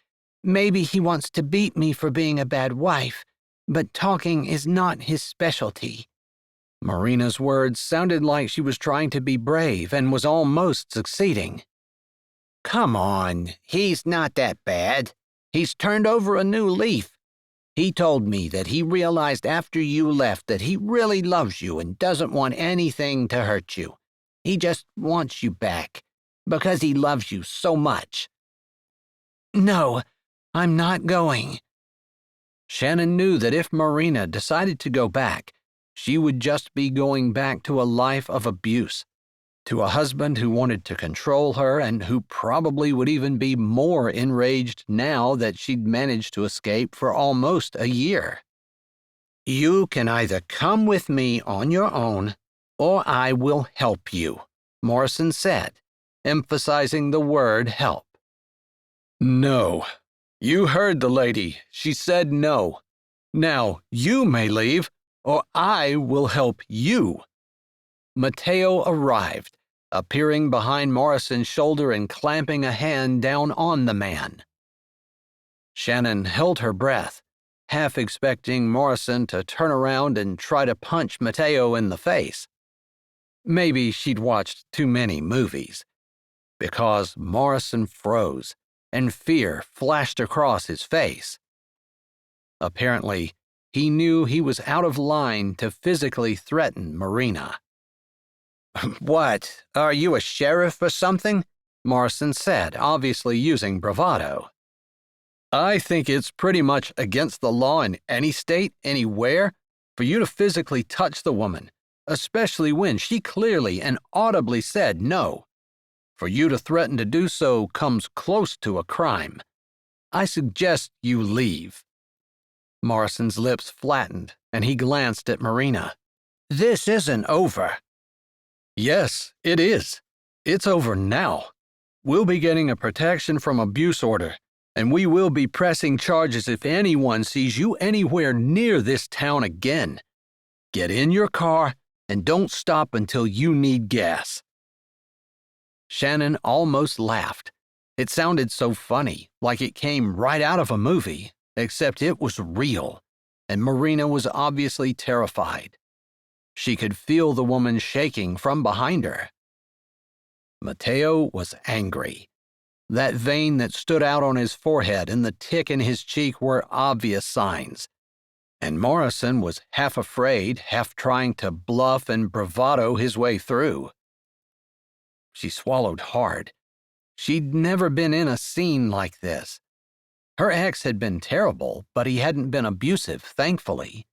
Maybe he wants to beat me for being a bad wife, but talking is not his specialty." Marina's words sounded like she was trying to be brave and was almost succeeding. "Come on, he's not that bad. He's turned over a new leaf. He told me that he realized after you left that he really loves you and doesn't want anything to hurt you. He just wants you back because he loves you so much. No, I'm not going. Shannon knew that if Marina decided to go back, she would just be going back to a life of abuse, to a husband who wanted to control her and who probably would even be more enraged now that she'd managed to escape for almost a year. You can either come with me on your own, or I will help you, Morrison said, emphasizing the word help. No. You heard the lady. She said no. Now you may leave, or I will help you. Mateo arrived, appearing behind Morrison's shoulder and clamping a hand down on the man. Shannon held her breath, half expecting Morrison to turn around and try to punch Mateo in the face. Maybe she'd watched too many movies, because Morrison froze and fear flashed across his face. Apparently, he knew he was out of line to physically threaten Marina. What, are you a sheriff or something? Morrison said, obviously using bravado. I think it's pretty much against the law in any state, anywhere, for you to physically touch the woman, especially when she clearly and audibly said no. For you to threaten to do so comes close to a crime. I suggest you leave. Morrison's lips flattened, and he glanced at Marina. This isn't over. Yes, it is. It's over now. We'll be getting a protection from abuse order, and we will be pressing charges if anyone sees you anywhere near this town again. Get in your car and don't stop until you need gas. Shannon almost laughed. It sounded so funny, like it came right out of a movie, except it was real, and Marina was obviously terrified. She could feel the woman shaking from behind her. Mateo was angry. That vein that stood out on his forehead and the tick in his cheek were obvious signs. And Morrison was half afraid, half trying to bluff and bravado his way through. She swallowed hard. She'd never been in a scene like this. Her ex had been terrible, but he hadn't been abusive, thankfully.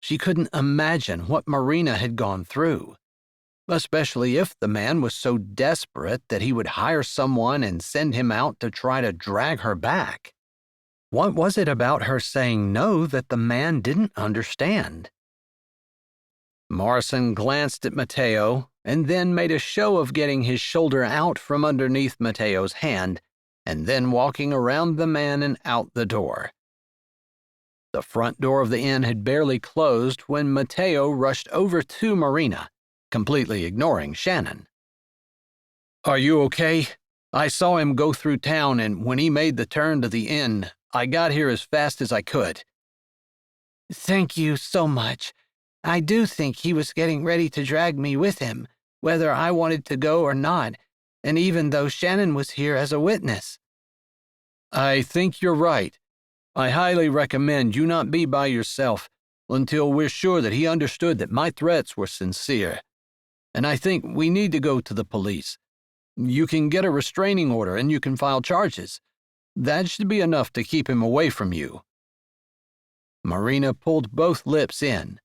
She couldn't imagine what Marina had gone through, especially if the man was so desperate that he would hire someone and send him out to try to drag her back. What was it about her saying no that the man didn't understand? Morrison glanced at Mateo and then made a show of getting his shoulder out from underneath Mateo's hand and then walking around the man and out the door. The front door of the inn had barely closed when Mateo rushed over to Marina, completely ignoring Shannon. Are you okay? I saw him go through town, and when he made the turn to the inn, I got here as fast as I could. Thank you so much. I do think he was getting ready to drag me with him, whether I wanted to go or not, and even though Shannon was here as a witness. I think you're right. I highly recommend you not be by yourself until we're sure that he understood that my threats were sincere. And I think we need to go to the police. You can get a restraining order and you can file charges. That should be enough to keep him away from you. Marina pulled both lips in.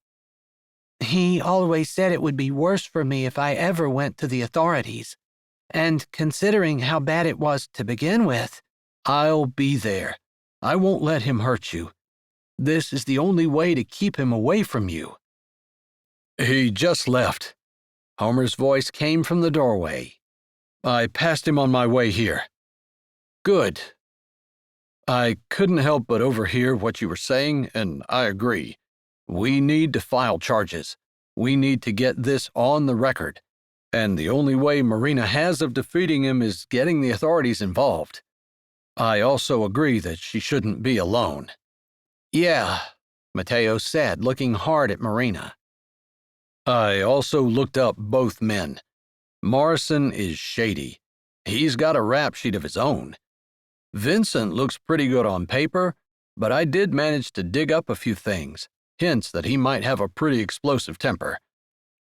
He always said it would be worse for me if I ever went to the authorities. And considering how bad it was to begin with, I'll be there. I won't let him hurt you. This is the only way to keep him away from you. He just left. Homer's voice came from the doorway. I passed him on my way here. Good. I couldn't help but overhear what you were saying, and I agree. We need to file charges. We need to get this on the record. And the only way Marina has of defeating him is getting the authorities involved. I also agree that she shouldn't be alone. Yeah, Mateo said, looking hard at Marina. I also looked up both men. Morrison is shady. He's got a rap sheet of his own. Vincent looks pretty good on paper, but I did manage to dig up a few things, hints that he might have a pretty explosive temper.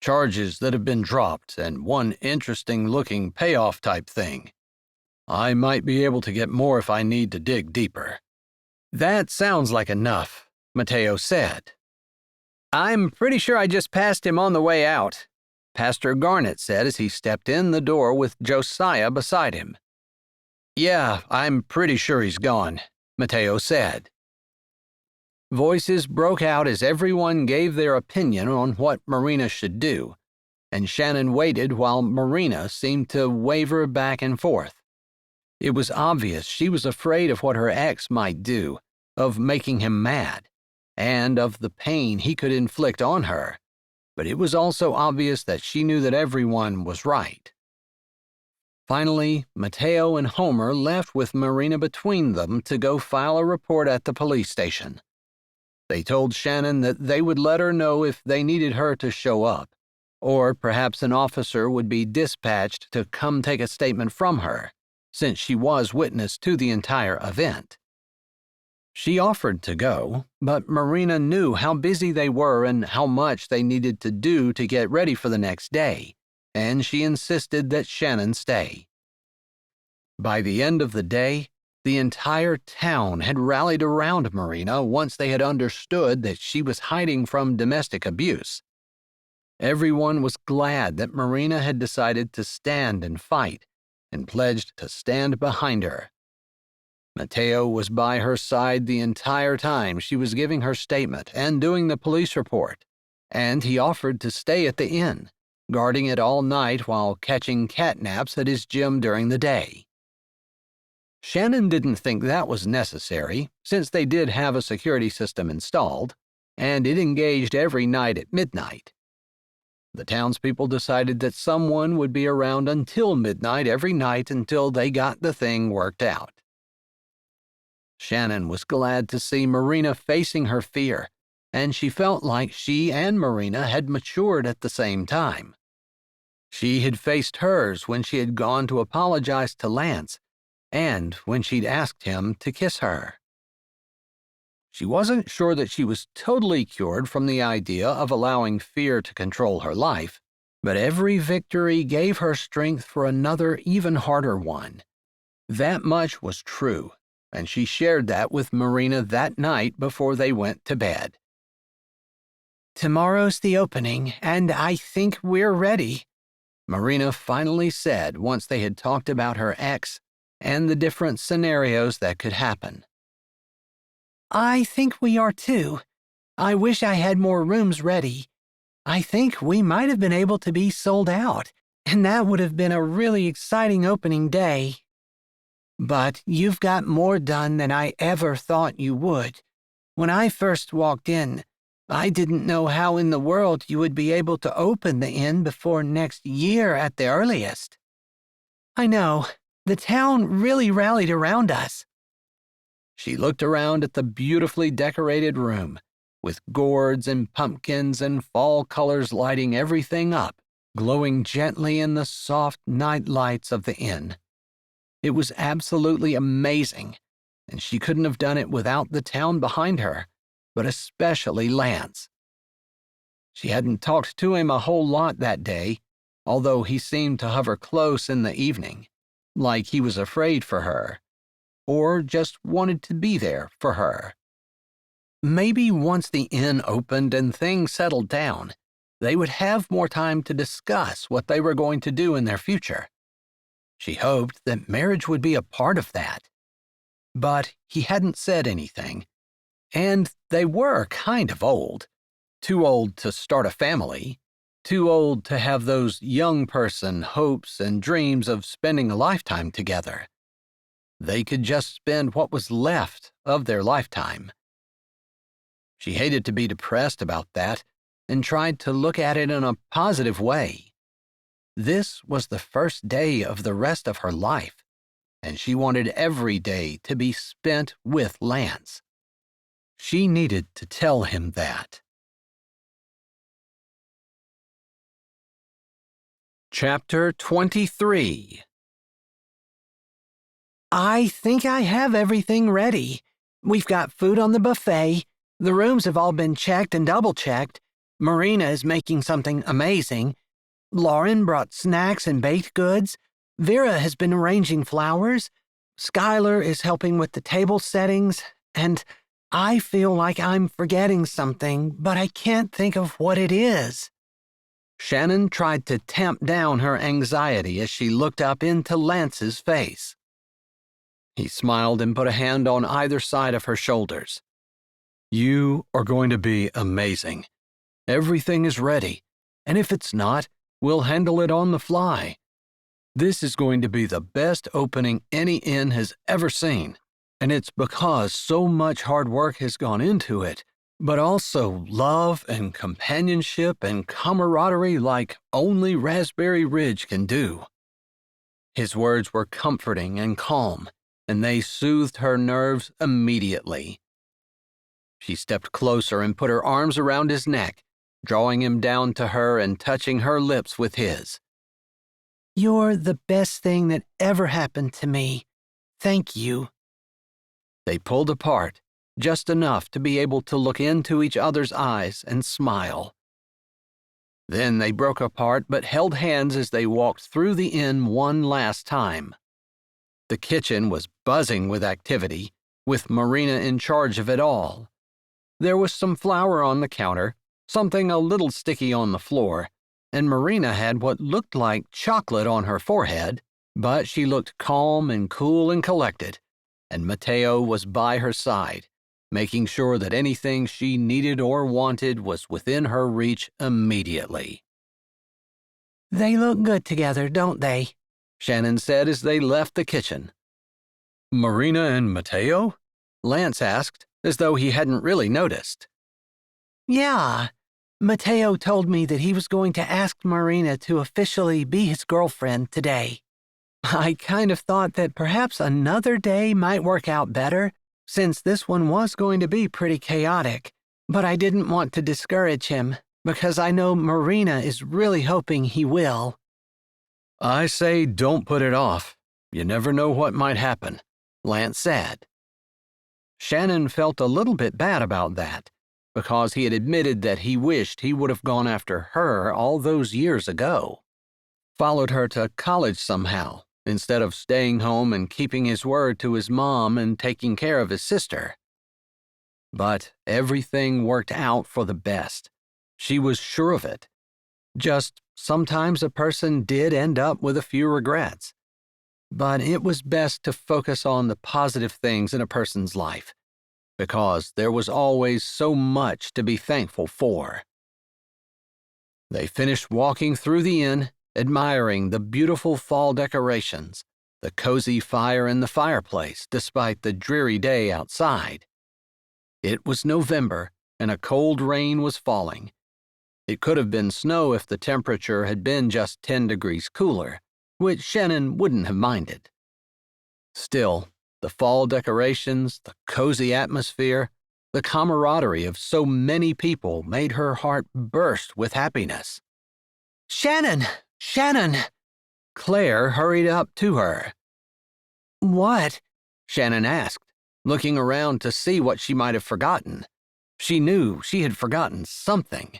charges that have been dropped, and one interesting-looking payoff type thing. I might be able to get more if I need to dig deeper." "That sounds like enough," Mateo said. "I'm pretty sure I just passed him on the way out," Pastor Garnett said as he stepped in the door with Josiah beside him. "Yeah, I'm pretty sure he's gone," Mateo said. Voices broke out as everyone gave their opinion on what Marina should do, and Shannon waited while Marina seemed to waver back and forth. It was obvious she was afraid of what her ex might do, of making him mad, and of the pain he could inflict on her, but it was also obvious that she knew that everyone was right. Finally, Mateo and Homer left with Marina between them to go file a report at the police station. They told Shannon that they would let her know if they needed her to show up, or perhaps an officer would be dispatched to come take a statement from her, since she was witness to the entire event. She offered to go, but Marina knew how busy they were and how much they needed to do to get ready for the next day, and she insisted that Shannon stay. By the end of the day, the entire town had rallied around Marina once they had understood that she was hiding from domestic abuse. Everyone was glad that Marina had decided to stand and fight, and pledged to stand behind her. Mateo was by her side the entire time she was giving her statement and doing the police report, and he offered to stay at the inn, guarding it all night while catching catnaps at his gym during the day. Shannon didn't think that was necessary, since they did have a security system installed, and it engaged every night at midnight. The townspeople decided that someone would be around until midnight every night until they got the thing worked out. Shannon was glad to see Marina facing her fear, and she felt like she and Marina had matured at the same time. She had faced hers when she had gone to apologize to Lance, and when she'd asked him to kiss her. She wasn't sure that she was totally cured from the idea of allowing fear to control her life, but every victory gave her strength for another, even harder one. That much was true, and she shared that with Marina that night before they went to bed. "Tomorrow's the opening, and I think we're ready," Marina finally said once they had talked about her ex and the different scenarios that could happen. "I think we are too. I wish I had more rooms ready. I think we might have been able to be sold out, and that would have been a really exciting opening day. But you've got more done than I ever thought you would. When I first walked in, I didn't know how in the world you would be able to open the inn before next year at the earliest." "I know. The town really rallied around us." She looked around at the beautifully decorated room, with gourds and pumpkins and fall colors lighting everything up, glowing gently in the soft night lights of the inn. It was absolutely amazing, and she couldn't have done it without the town behind her, but especially Lance. She hadn't talked to him a whole lot that day, although he seemed to hover close in the evening, like he was afraid for her, or just wanted to be there for her. Maybe once the inn opened and things settled down, they would have more time to discuss what they were going to do in their future. She hoped that marriage would be a part of that. But he hadn't said anything, and they were kind of old. Too old to start a family, too old to have those young person hopes and dreams of spending a lifetime together. They could just spend what was left of their lifetime. She hated to be depressed about that and tried to look at it in a positive way. This was the first day of the rest of her life, and she wanted every day to be spent with Lance. She needed to tell him that. Chapter 23. "I think I have everything ready. We've got food on the buffet. The rooms have all been checked and double-checked. Marina is making something amazing. Lauren brought snacks and baked goods. Vera has been arranging flowers. Skylar is helping with the table settings. And I feel like I'm forgetting something, but I can't think of what it is. Shannon tried to tamp down her anxiety as she looked up into Lance's face. He smiled and put a hand on either side of her shoulders. You are going to be amazing. Everything is ready, and if it's not, we'll handle it on the fly. This is going to be the best opening any inn has ever seen, and it's because so much hard work has gone into it, but also love and companionship and camaraderie like only Raspberry Ridge can do. His words were comforting and calm, and they soothed her nerves immediately. She stepped closer and put her arms around his neck, drawing him down to her and touching her lips with his. You're the best thing that ever happened to me. Thank you. They pulled apart, just enough to be able to look into each other's eyes and smile. Then they broke apart but held hands as they walked through the inn one last time. The kitchen was buzzing with activity, with Marina in charge of it all. There was some flour on the counter, something a little sticky on the floor, and Marina had what looked like chocolate on her forehead, but she looked calm and cool and collected, and Mateo was by her side, making sure that anything she needed or wanted was within her reach immediately. They look good together, don't they? Shannon said as they left the kitchen. Marina and Mateo? Lance asked, as though he hadn't really noticed. Yeah. Mateo told me that he was going to ask Marina to officially be his girlfriend today. I kind of thought that perhaps another day might work out better, since this one was going to be pretty chaotic, but I didn't want to discourage him, because I know Marina is really hoping he will. I say don't put it off. You never know what might happen, Lance said. Shannon felt a little bit bad about that, because he had admitted that he wished he would have gone after her all those years ago. Followed her to college somehow, instead of staying home and keeping his word to his mom and taking care of his sister. But everything worked out for the best. She was sure of it. Just sometimes a person did end up with a few regrets. But it was best to focus on the positive things in a person's life, because there was always so much to be thankful for. They finished walking through the inn, admiring the beautiful fall decorations, the cozy fire in the fireplace despite the dreary day outside. It was November, and a cold rain was falling. It could have been snow if the temperature had been just 10 degrees cooler, which Shannon wouldn't have minded. Still, the fall decorations, the cozy atmosphere, the camaraderie of so many people made her heart burst with happiness. Shannon! Shannon! Claire hurried up to her. What? Shannon asked, looking around to see what she might have forgotten. She knew she had forgotten something.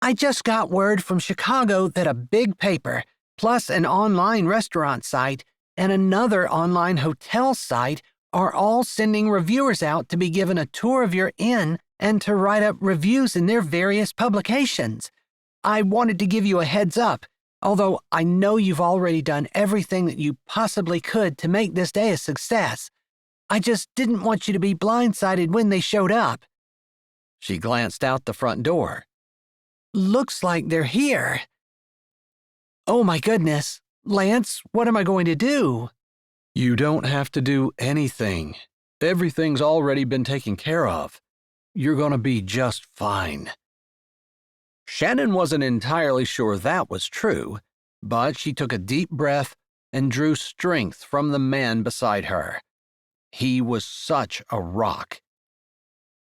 I just got word from Chicago that a big paper, plus an online restaurant site, and another online hotel site are all sending reviewers out to be given a tour of your inn and to write up reviews in their various publications. I wanted to give you a heads up, although I know you've already done everything that you possibly could to make this day a success. I just didn't want you to be blindsided when they showed up. She glanced out the front door. Looks like they're here. Oh my goodness. Lance, what am I going to do? You don't have to do anything. Everything's already been taken care of. You're going to be just fine. Shannon wasn't entirely sure that was true, but she took a deep breath and drew strength from the man beside her. He was such a rock.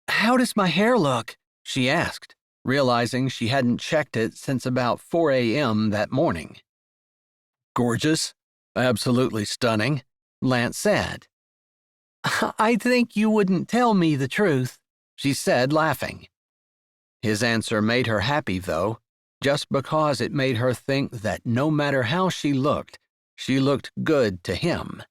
How does my hair look? She asked, realizing she hadn't checked it since about 4 a.m. that morning. Gorgeous. Absolutely stunning, Lance said. I think you wouldn't tell me the truth, she said, laughing. His answer made her happy, though, just because it made her think that no matter how she looked good to him.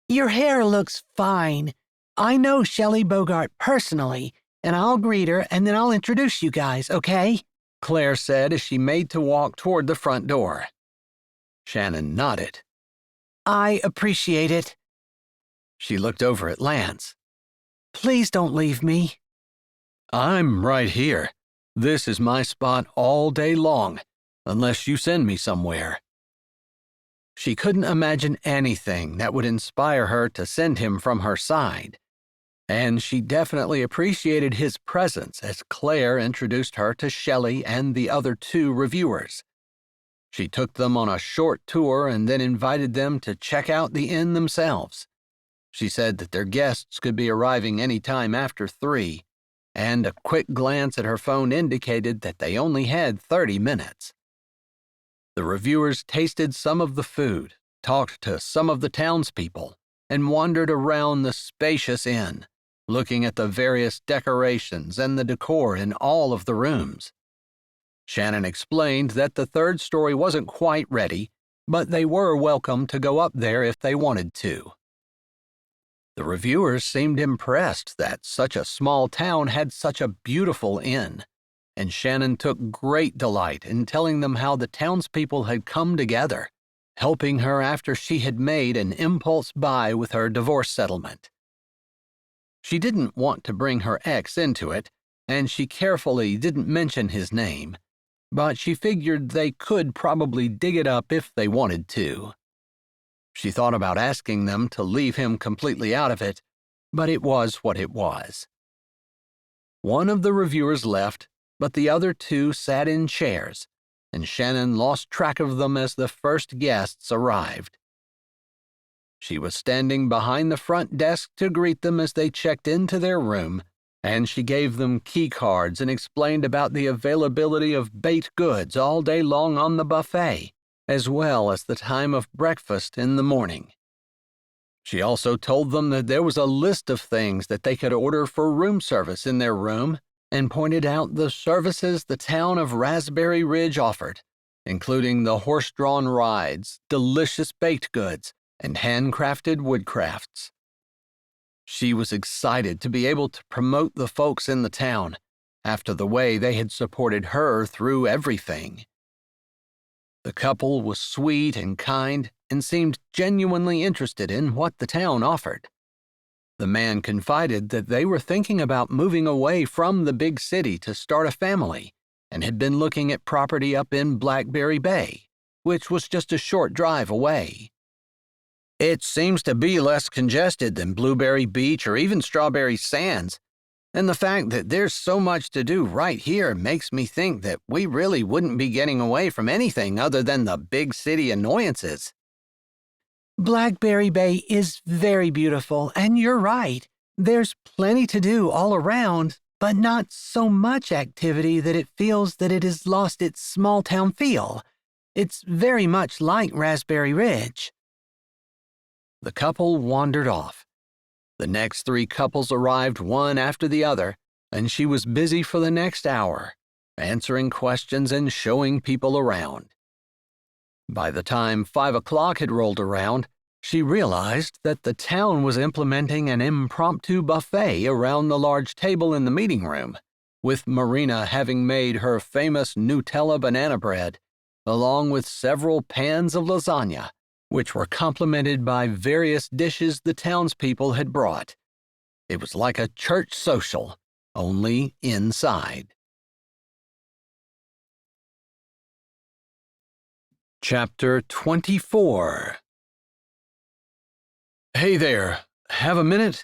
Your hair looks fine. I know Shelley Bogart personally, and I'll greet her and then I'll introduce you guys, okay? Claire said as she made to walk toward the front door. Shannon nodded. I appreciate it. She looked over at Lance. Please don't leave me. I'm right here. This is my spot all day long, unless you send me somewhere. She couldn't imagine anything that would inspire her to send him from her side, and she definitely appreciated his presence as Claire introduced her to Shelley and the other 2 reviewers. She took them on a short tour and then invited them to check out the inn themselves. She said that their guests could be arriving any time after 3, and a quick glance at her phone indicated that they only had 30 minutes. The reviewers tasted some of the food, talked to some of the townspeople, and wandered around the spacious inn, looking at the various decorations and the decor in all of the rooms. Shannon explained that the 3rd story wasn't quite ready, but they were welcome to go up there if they wanted to. The reviewers seemed impressed that such a small town had such a beautiful inn, and Shannon took great delight in telling them how the townspeople had come together, helping her after she had made an impulse buy with her divorce settlement. She didn't want to bring her ex into it, and she carefully didn't mention his name, but she figured they could probably dig it up if they wanted to. She thought about asking them to leave him completely out of it, but it was what it was. One of the reviewers left, but the other 2 sat in chairs, and Shannon lost track of them as the first guests arrived. She was standing behind the front desk to greet them as they checked into their room, and she gave them key cards and explained about the availability of baked goods all day long on the buffet, as well as the time of breakfast in the morning. She also told them that there was a list of things that they could order for room service in their room, and pointed out the services the town of Raspberry Ridge offered, including the horse-drawn rides, delicious baked goods, and handcrafted woodcrafts. She was excited to be able to promote the folks in the town after the way they had supported her through everything. The couple was sweet and kind and seemed genuinely interested in what the town offered. The man confided that they were thinking about moving away from the big city to start a family and had been looking at property up in Blackberry Bay, which was just a short drive away. It seems to be less congested than Blueberry Beach or even Strawberry Sands, and the fact that there's so much to do right here makes me think that we really wouldn't be getting away from anything other than the big city annoyances. Blackberry Bay is very beautiful, and you're right. There's plenty to do all around, but not so much activity that it feels that it has lost its small-town feel. It's very much like Raspberry Ridge. The couple wandered off. The next 3 couples arrived one after the other, and she was busy for the next hour, answering questions and showing people around. By the time 5 o'clock had rolled around, she realized that the town was implementing an impromptu buffet around the large table in the meeting room, with Marina having made her famous Nutella banana bread, along with several pans of lasagna, which were complemented by various dishes the townspeople had brought. It was like a church social, only inside. Chapter 24. Hey there, have a minute?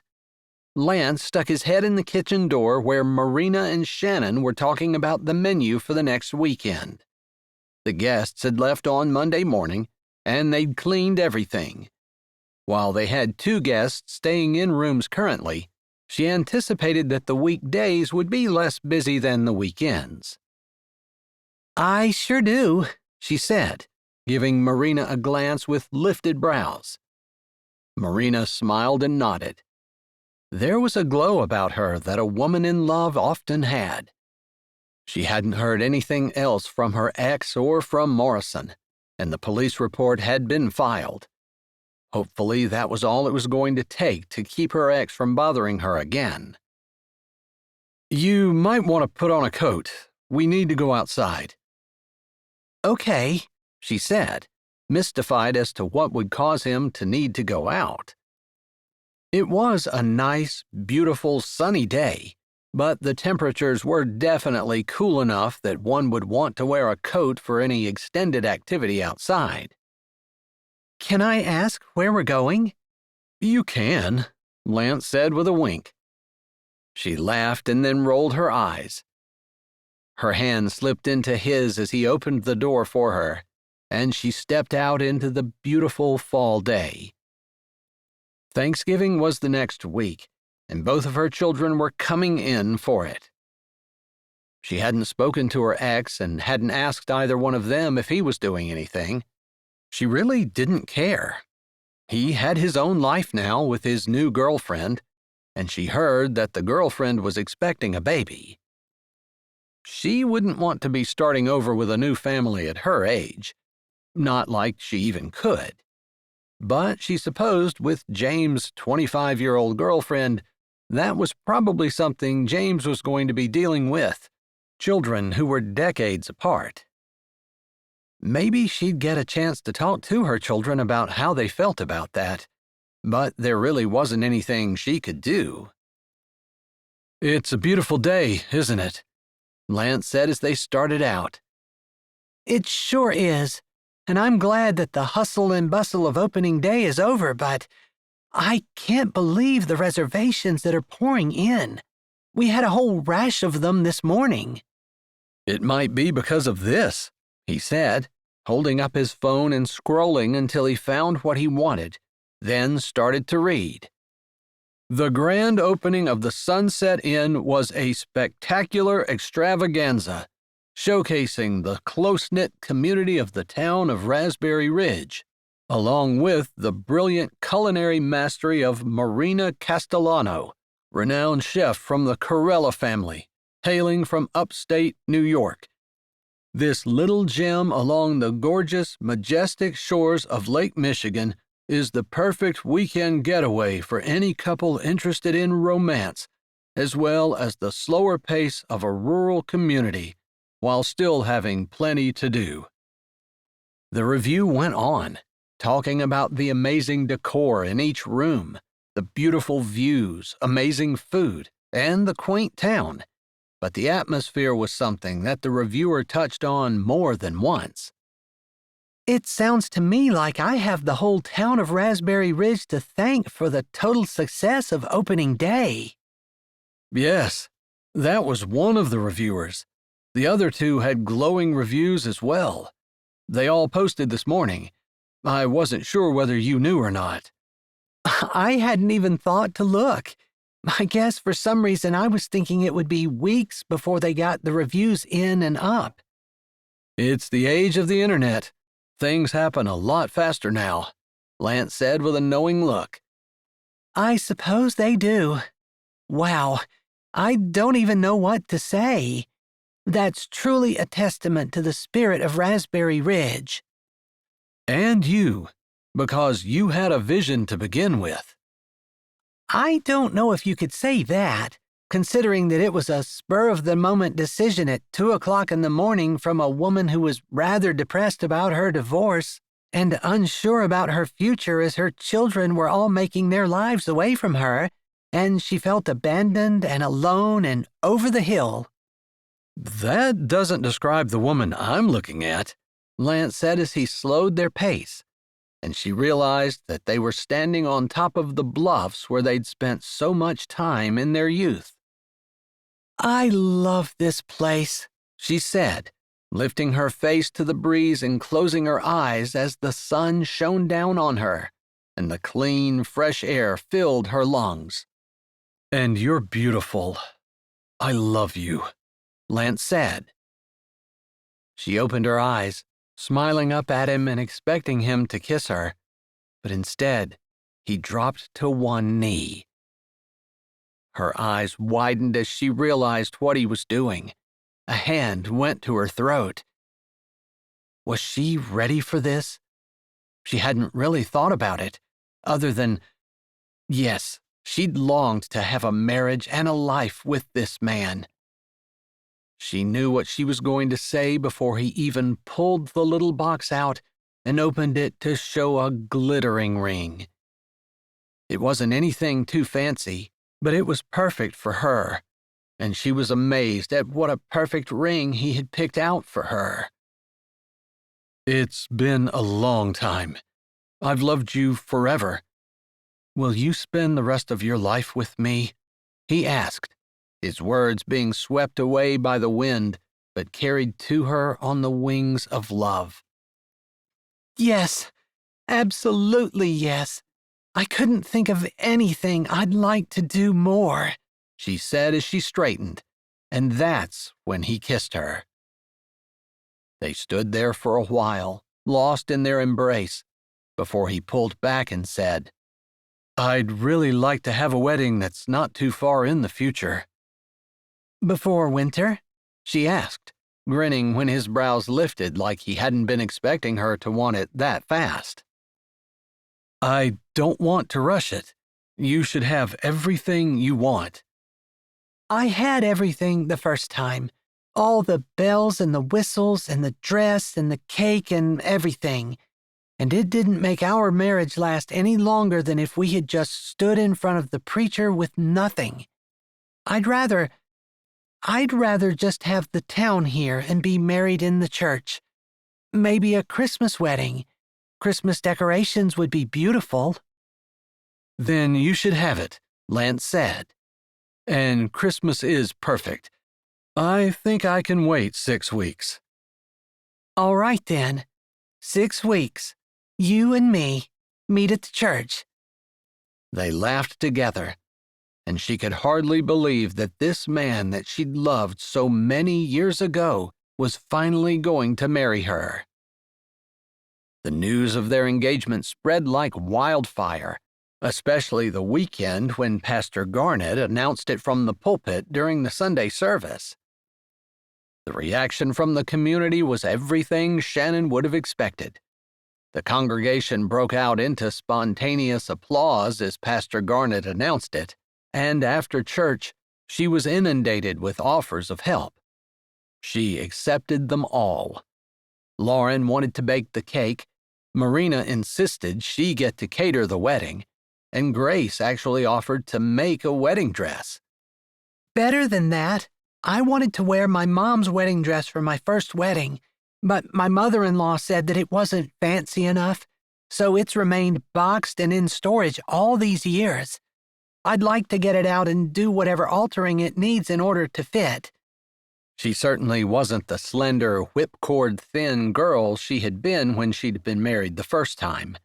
Lance stuck his head in the kitchen door where Marina and Shannon were talking about the menu for the next weekend. The guests had left on Monday morning, and they'd cleaned everything. While they had 2 guests staying in rooms currently, she anticipated that the weekdays would be less busy than the weekends. I sure do, she said, giving Marina a glance with lifted brows. Marina smiled and nodded. There was a glow about her that a woman in love often had. She hadn't heard anything else from her ex or from Morrison, and the police report had been filed. Hopefully, that was all it was going to take to keep her ex from bothering her again. "You might want to put on a coat. We need to go outside." Okay, she said, mystified as to what would cause him to need to go out. It was a nice, beautiful, sunny day, but the temperatures were definitely cool enough that one would want to wear a coat for any extended activity outside. Can I ask where we're going? "You can," Lance said with a wink. She laughed and then rolled her eyes. Her hand slipped into his as he opened the door for her, and she stepped out into the beautiful fall day. Thanksgiving was the next week, and both of her children were coming in for it. She hadn't spoken to her ex and hadn't asked either one of them if he was doing anything. She really didn't care. He had his own life now with his new girlfriend, and she heard that the girlfriend was expecting a baby. She wouldn't want to be starting over with a new family at her age. Not like she even could. But she supposed with James' 25-year-old girlfriend, that was probably something James was going to be dealing with, children who were decades apart. Maybe she'd get a chance to talk to her children about how they felt about that, but there really wasn't anything she could do. "It's a beautiful day, isn't it?" Lance said as they started out. It sure is, and I'm glad that the hustle and bustle of opening day is over, but I can't believe the reservations that are pouring in. We had a whole rash of them this morning. "It might be because of this," he said, holding up his phone and scrolling until he found what he wanted, then started to read. "The grand opening of the Sunset Inn was a spectacular extravaganza, showcasing the close-knit community of the town of Raspberry Ridge, along with the brilliant culinary mastery of Marina Castellano, renowned chef from the Corella family, hailing from upstate New York. This little gem along the gorgeous, majestic shores of Lake Michigan is the perfect weekend getaway for any couple interested in romance, as well as the slower pace of a rural community, while still having plenty to do." The review went on, talking about the amazing decor in each room, the beautiful views, amazing food, and the quaint town, but the atmosphere was something that the reviewer touched on more than once. It sounds to me like I have the whole town of Raspberry Ridge to thank for the total success of opening day. Yes, that was one of the reviewers. The other two had glowing reviews as well. They all posted this morning. I wasn't sure whether you knew or not. I hadn't even thought to look. I guess for some reason I was thinking it would be weeks before they got the reviews in and up. It's the age of the internet. Things happen a lot faster now, Lance said with a knowing look. I suppose they do. Wow, I don't even know what to say. That's truly a testament to the spirit of Raspberry Ridge. And you, because you had a vision to begin with. I don't know if you could say that, considering that it was a spur-of-the-moment decision at 2 o'clock in the morning from a woman who was rather depressed about her divorce and unsure about her future as her children were all making their lives away from her, and she felt abandoned and alone and over the hill. That doesn't describe the woman I'm looking at, Lance said as he slowed their pace, and she realized that they were standing on top of the bluffs where they'd spent so much time in their youth. I love this place, she said, lifting her face to the breeze and closing her eyes as the sun shone down on her, and the clean, fresh air filled her lungs. And you're beautiful. I love you, Lance said. She opened her eyes, smiling up at him and expecting him to kiss her, but instead, he dropped to one knee. Her eyes widened as she realized what he was doing, A hand went to her throat. Was she ready for this? She hadn't really thought about it, other than, yes, she'd longed to have a marriage and a life with this man. She knew what she was going to say before he even pulled the little box out and opened it to show a glittering ring. It wasn't anything too fancy, but it was perfect for her, and she was amazed at what a perfect ring he had picked out for her. It's been a long time. I've loved you forever. Will you spend the rest of your life with me? He asked, his words being swept away by the wind, but carried to her on the wings of love. Yes, absolutely yes. I couldn't think of anything I'd like to do more, she said as she straightened, and that's when he kissed her. They stood there for a while, lost in their embrace, before he pulled back and said, I'd really like to have a wedding that's not too far in the future. Before winter? She asked, grinning when his brows lifted like he hadn't been expecting her to want it that fast. I don't want to rush it. You should have everything you want. I had everything the first time. All the bells and the whistles and the dress and the cake and everything. And it didn't make our marriage last any longer than if we had just stood in front of the preacher with nothing. I'd rather just have the town here and be married in the church. Maybe a Christmas wedding. Christmas decorations would be beautiful. Then you should have it, Lance said. And Christmas is perfect. I think I can wait 6 weeks. All right then. 6 weeks. You and me meet at the church. They laughed together, and she could hardly believe that this man that she'd loved so many years ago was finally going to marry her. The news of their engagement spread like wildfire, especially the weekend when Pastor Garnett announced it from the pulpit during the Sunday service. The reaction from the community was everything Shannon would have expected. The congregation broke out into spontaneous applause as Pastor Garnett announced it, and after church, she was inundated with offers of help. She accepted them all. Lauren wanted to bake the cake, Marina insisted she get to cater the wedding, and Grace actually offered to make a wedding dress. Better than that, I wanted to wear my mom's wedding dress for my first wedding, but my mother-in-law said that it wasn't fancy enough, so it's remained boxed and in storage all these years. I'd like to get it out and do whatever altering it needs in order to fit. She certainly wasn't the slender, whipcord-thin girl she had been when she'd been married the first time.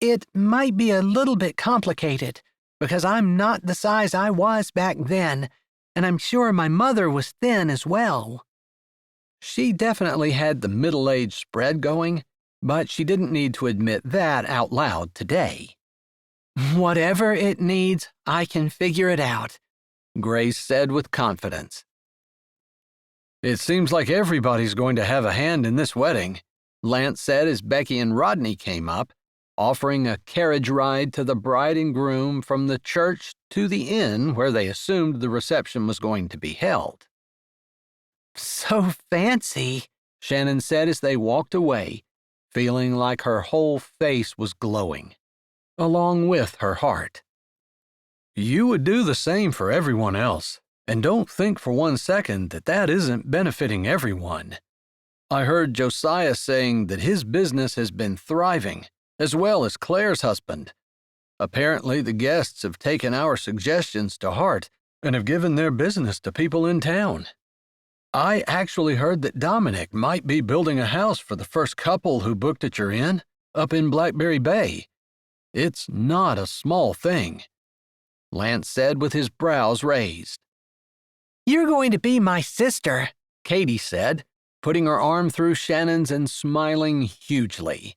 It might be a little bit complicated, because I'm not the size I was back then, and I'm sure my mother was thin as well. She definitely had the middle-age spread going, but she didn't need to admit that out loud today. Whatever it needs, I can figure it out, Grace said with confidence. It seems like everybody's going to have a hand in this wedding, Lance said as Becky and Rodney came up, offering a carriage ride to the bride and groom from the church to the inn where they assumed the reception was going to be held. So fancy, Shannon said as they walked away, feeling like her whole face was glowing, along with her heart. You would do the same for everyone else, and don't think for 1 second that that isn't benefiting everyone. I heard Josiah saying that his business has been thriving, as well as Claire's husband. Apparently, the guests have taken our suggestions to heart and have given their business to people in town. I actually heard that Dominic might be building a house for the first couple who booked at your inn up in Blackberry Bay. It's not a small thing, Lance said with his brows raised. You're going to be my sister, Katie said, putting her arm through Shannon's and smiling hugely.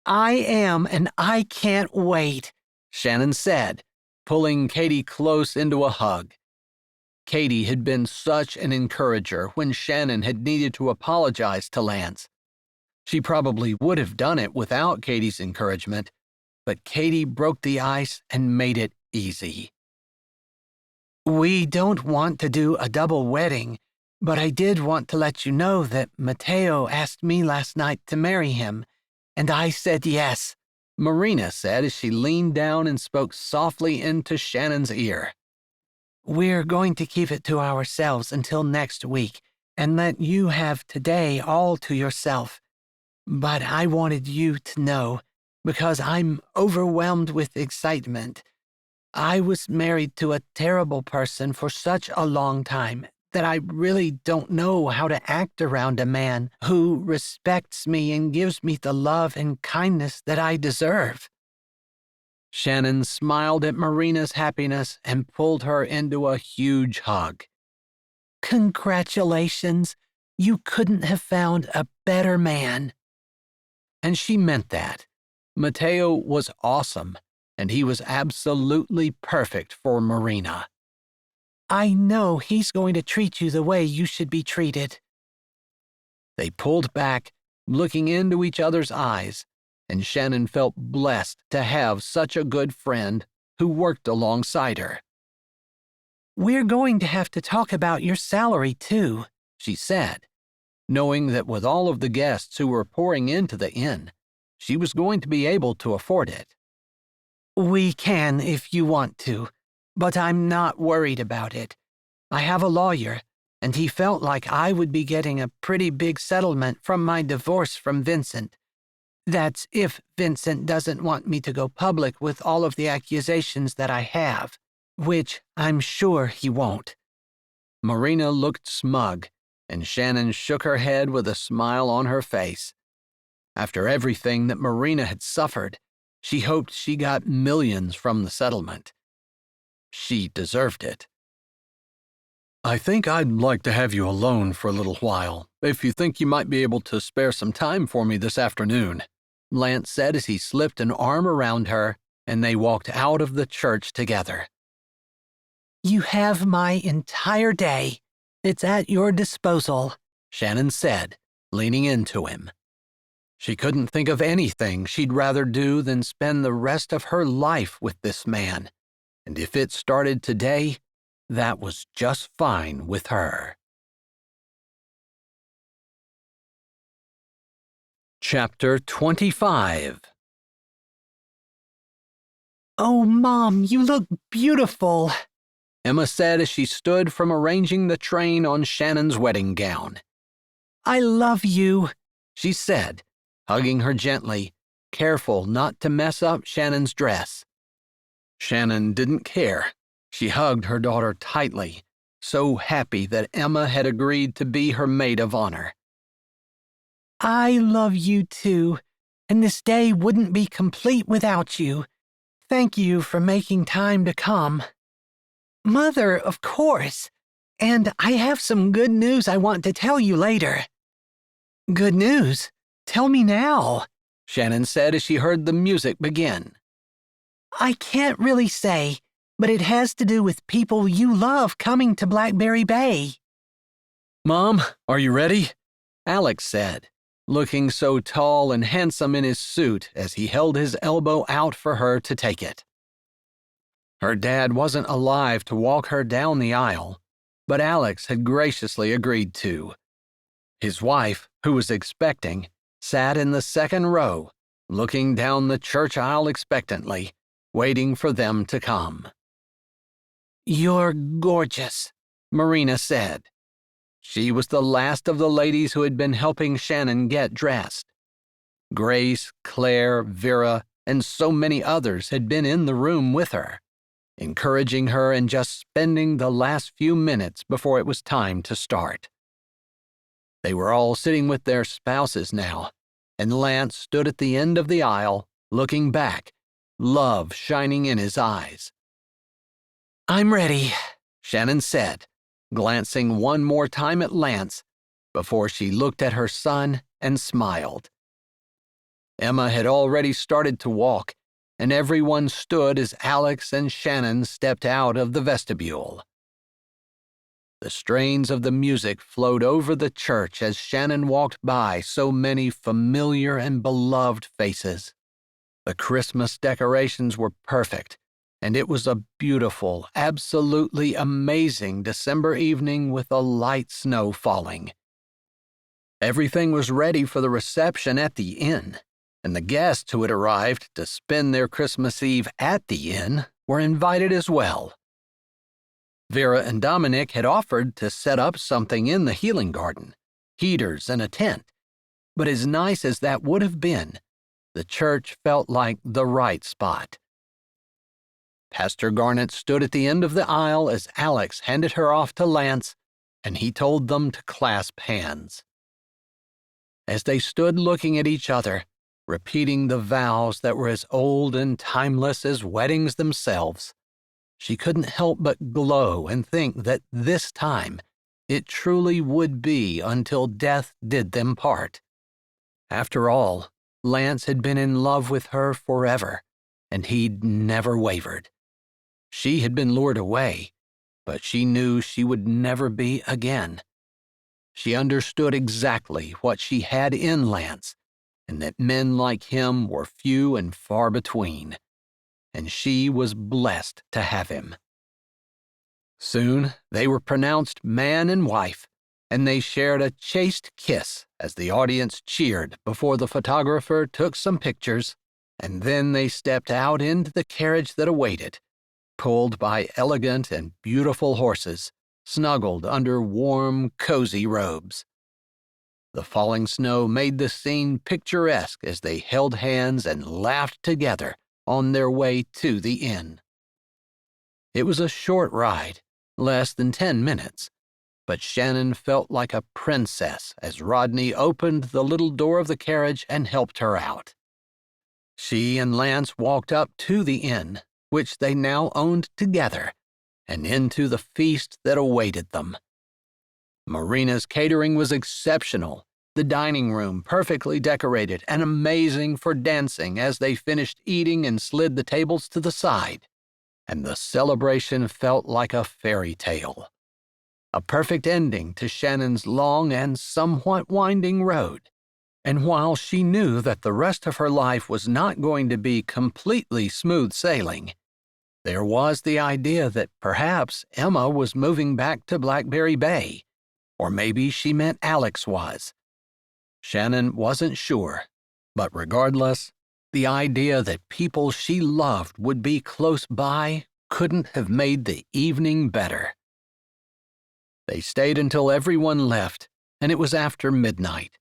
I am, and I can't wait, Shannon said, pulling Katie close into a hug. Katie had been such an encourager when Shannon had needed to apologize to Lance. She probably would have done it without Katie's encouragement, but Katie broke the ice and made it easy. We don't want to do a double wedding, but I did want to let you know that Mateo asked me last night to marry him, and I said yes, Marina said as she leaned down and spoke softly into Shannon's ear. We're going to keep it to ourselves until next week and let you have today all to yourself. But I wanted you to know, because I'm overwhelmed with excitement. I was married to a terrible person for such a long time that I really don't know how to act around a man who respects me and gives me the love and kindness that I deserve. Shannon smiled at Marina's happiness and pulled her into a huge hug. Congratulations. You couldn't have found a better man. And she meant that. Mateo was awesome, and he was absolutely perfect for Marina. I know he's going to treat you the way you should be treated. They pulled back, looking into each other's eyes, and Shannon felt blessed to have such a good friend who worked alongside her. We're going to have to talk about your salary, too, she said, knowing that with all of the guests who were pouring into the inn, she was going to be able to afford it. We can if you want to, but I'm not worried about it. I have a lawyer, and he felt like I would be getting a pretty big settlement from my divorce from Vincent. That's if Vincent doesn't want me to go public with all of the accusations that I have, which I'm sure he won't. Marina looked smug, and Shannon shook her head with a smile on her face. After everything that Marina had suffered, she hoped she got millions from the settlement. She deserved it. I think I'd like to have you alone for a little while, if you think you might be able to spare some time for me this afternoon, Lance said as he slipped an arm around her and they walked out of the church together. You have my entire day. It's at your disposal, Shannon said, leaning into him. She couldn't think of anything she'd rather do than spend the rest of her life with this man, and if it started today, that was just fine with her. Chapter 25. Oh, Mom, you look beautiful, Emma said as she stood from arranging the train on Shannon's wedding gown. I love you, she said, hugging her gently, careful not to mess up Shannon's dress. Shannon didn't care. She hugged her daughter tightly, so happy that Emma had agreed to be her maid of honor. I love you too, and this day wouldn't be complete without you. Thank you for making time to come. Mother, of course, and I have some good news I want to tell you later. Good news? Tell me now, Shannon said as she heard the music begin. I can't really say, but it has to do with people you love coming to Blackberry Bay. Mom, are you ready? Alex said, looking so tall and handsome in his suit as he held his elbow out for her to take it. Her dad wasn't alive to walk her down the aisle, but Alex had graciously agreed to. His wife, who was expecting, sat in the second row, looking down the church aisle expectantly, waiting for them to come. You're gorgeous, Marina said. She was the last of the ladies who had been helping Shannon get dressed. Grace, Claire, Vera, and so many others had been in the room with her, encouraging her and just spending the last few minutes before it was time to start. They were all sitting with their spouses now, and Lance stood at the end of the aisle, looking back, love shining in his eyes. I'm ready, Shannon said, glancing one more time at Lance before she looked at her son and smiled. Emma had already started to walk, and everyone stood as Alex and Shannon stepped out of the vestibule. The strains of the music flowed over the church as Shannon walked by so many familiar and beloved faces. The Christmas decorations were perfect, and it was a beautiful, absolutely amazing December evening with a light snow falling. Everything was ready for the reception at the inn, and the guests who had arrived to spend their Christmas Eve at the inn were invited as well. Vera and Dominic had offered to set up something in the healing garden, heaters and a tent, but as nice as that would have been, the church felt like the right spot. Pastor Garnet stood at the end of the aisle as Alex handed her off to Lance, and he told them to clasp hands. As they stood looking at each other, repeating the vows that were as old and timeless as weddings themselves, she couldn't help but glow and think that this time it truly would be until death did them part. After all, Lance had been in love with her forever, and he'd never wavered. She had been lured away, but she knew she would never be again. She understood exactly what she had in Lance, and that men like him were few and far between, and she was blessed to have him. Soon they were pronounced man and wife, and they shared a chaste kiss as the audience cheered before the photographer took some pictures, and then they stepped out into the carriage that awaited, pulled by elegant and beautiful horses, snuggled under warm, cozy robes. The falling snow made the scene picturesque as they held hands and laughed together on their way to the inn. It was a short ride, less than 10 minutes, but Shannon felt like a princess as Rodney opened the little door of the carriage and helped her out. She and Lance walked up to the inn, which they now owned together, and into the feast that awaited them. Marina's catering was exceptional, the dining room perfectly decorated and amazing for dancing as they finished eating and slid the tables to the side, and the celebration felt like a fairy tale. A perfect ending to Shannon's long and somewhat winding road. And while she knew that the rest of her life was not going to be completely smooth sailing, there was the idea that perhaps Emma was moving back to Blackberry Bay, or maybe she meant Alex was. Shannon wasn't sure, but regardless, the idea that people she loved would be close by couldn't have made the evening better. They stayed until everyone left, and it was after midnight.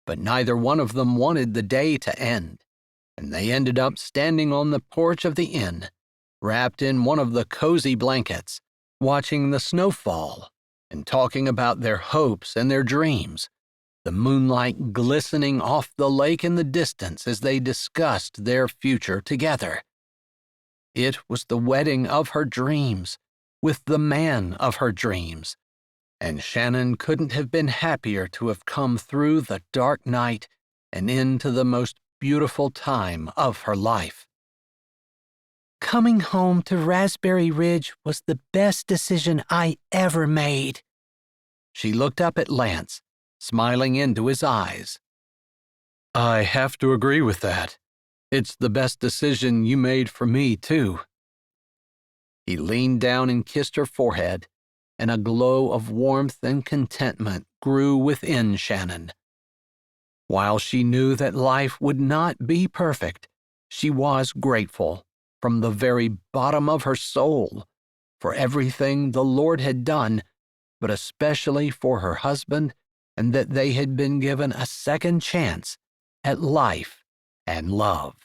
But neither one of them wanted the day to end, and they ended up standing on the porch of the inn, wrapped in one of the cozy blankets, watching the snow fall and talking about their hopes and their dreams, the moonlight glistening off the lake in the distance as they discussed their future together. It was the wedding of her dreams, with the man of her dreams, and Shannon couldn't have been happier to have come through the dark night and into the most beautiful time of her life. Coming home to Raspberry Ridge was the best decision I ever made. She looked up at Lance, smiling into his eyes. I have to agree with that. It's the best decision you made for me, too. He leaned down and kissed her forehead, and a glow of warmth and contentment grew within Shannon. While she knew that life would not be perfect, she was grateful, from the very bottom of her soul, for everything the Lord had done, but especially for her husband, and that they had been given a second chance at life and love.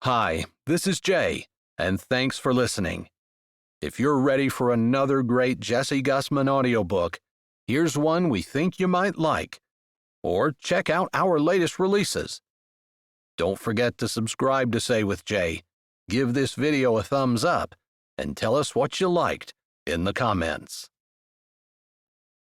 Hi, this is Jay, and thanks for listening. If you're ready for another great Jessie Gussman audiobook, here's one we think you might like. Or check out our latest releases. Don't forget to subscribe to Say with Jay, give this video a thumbs up, and tell us what you liked in the comments.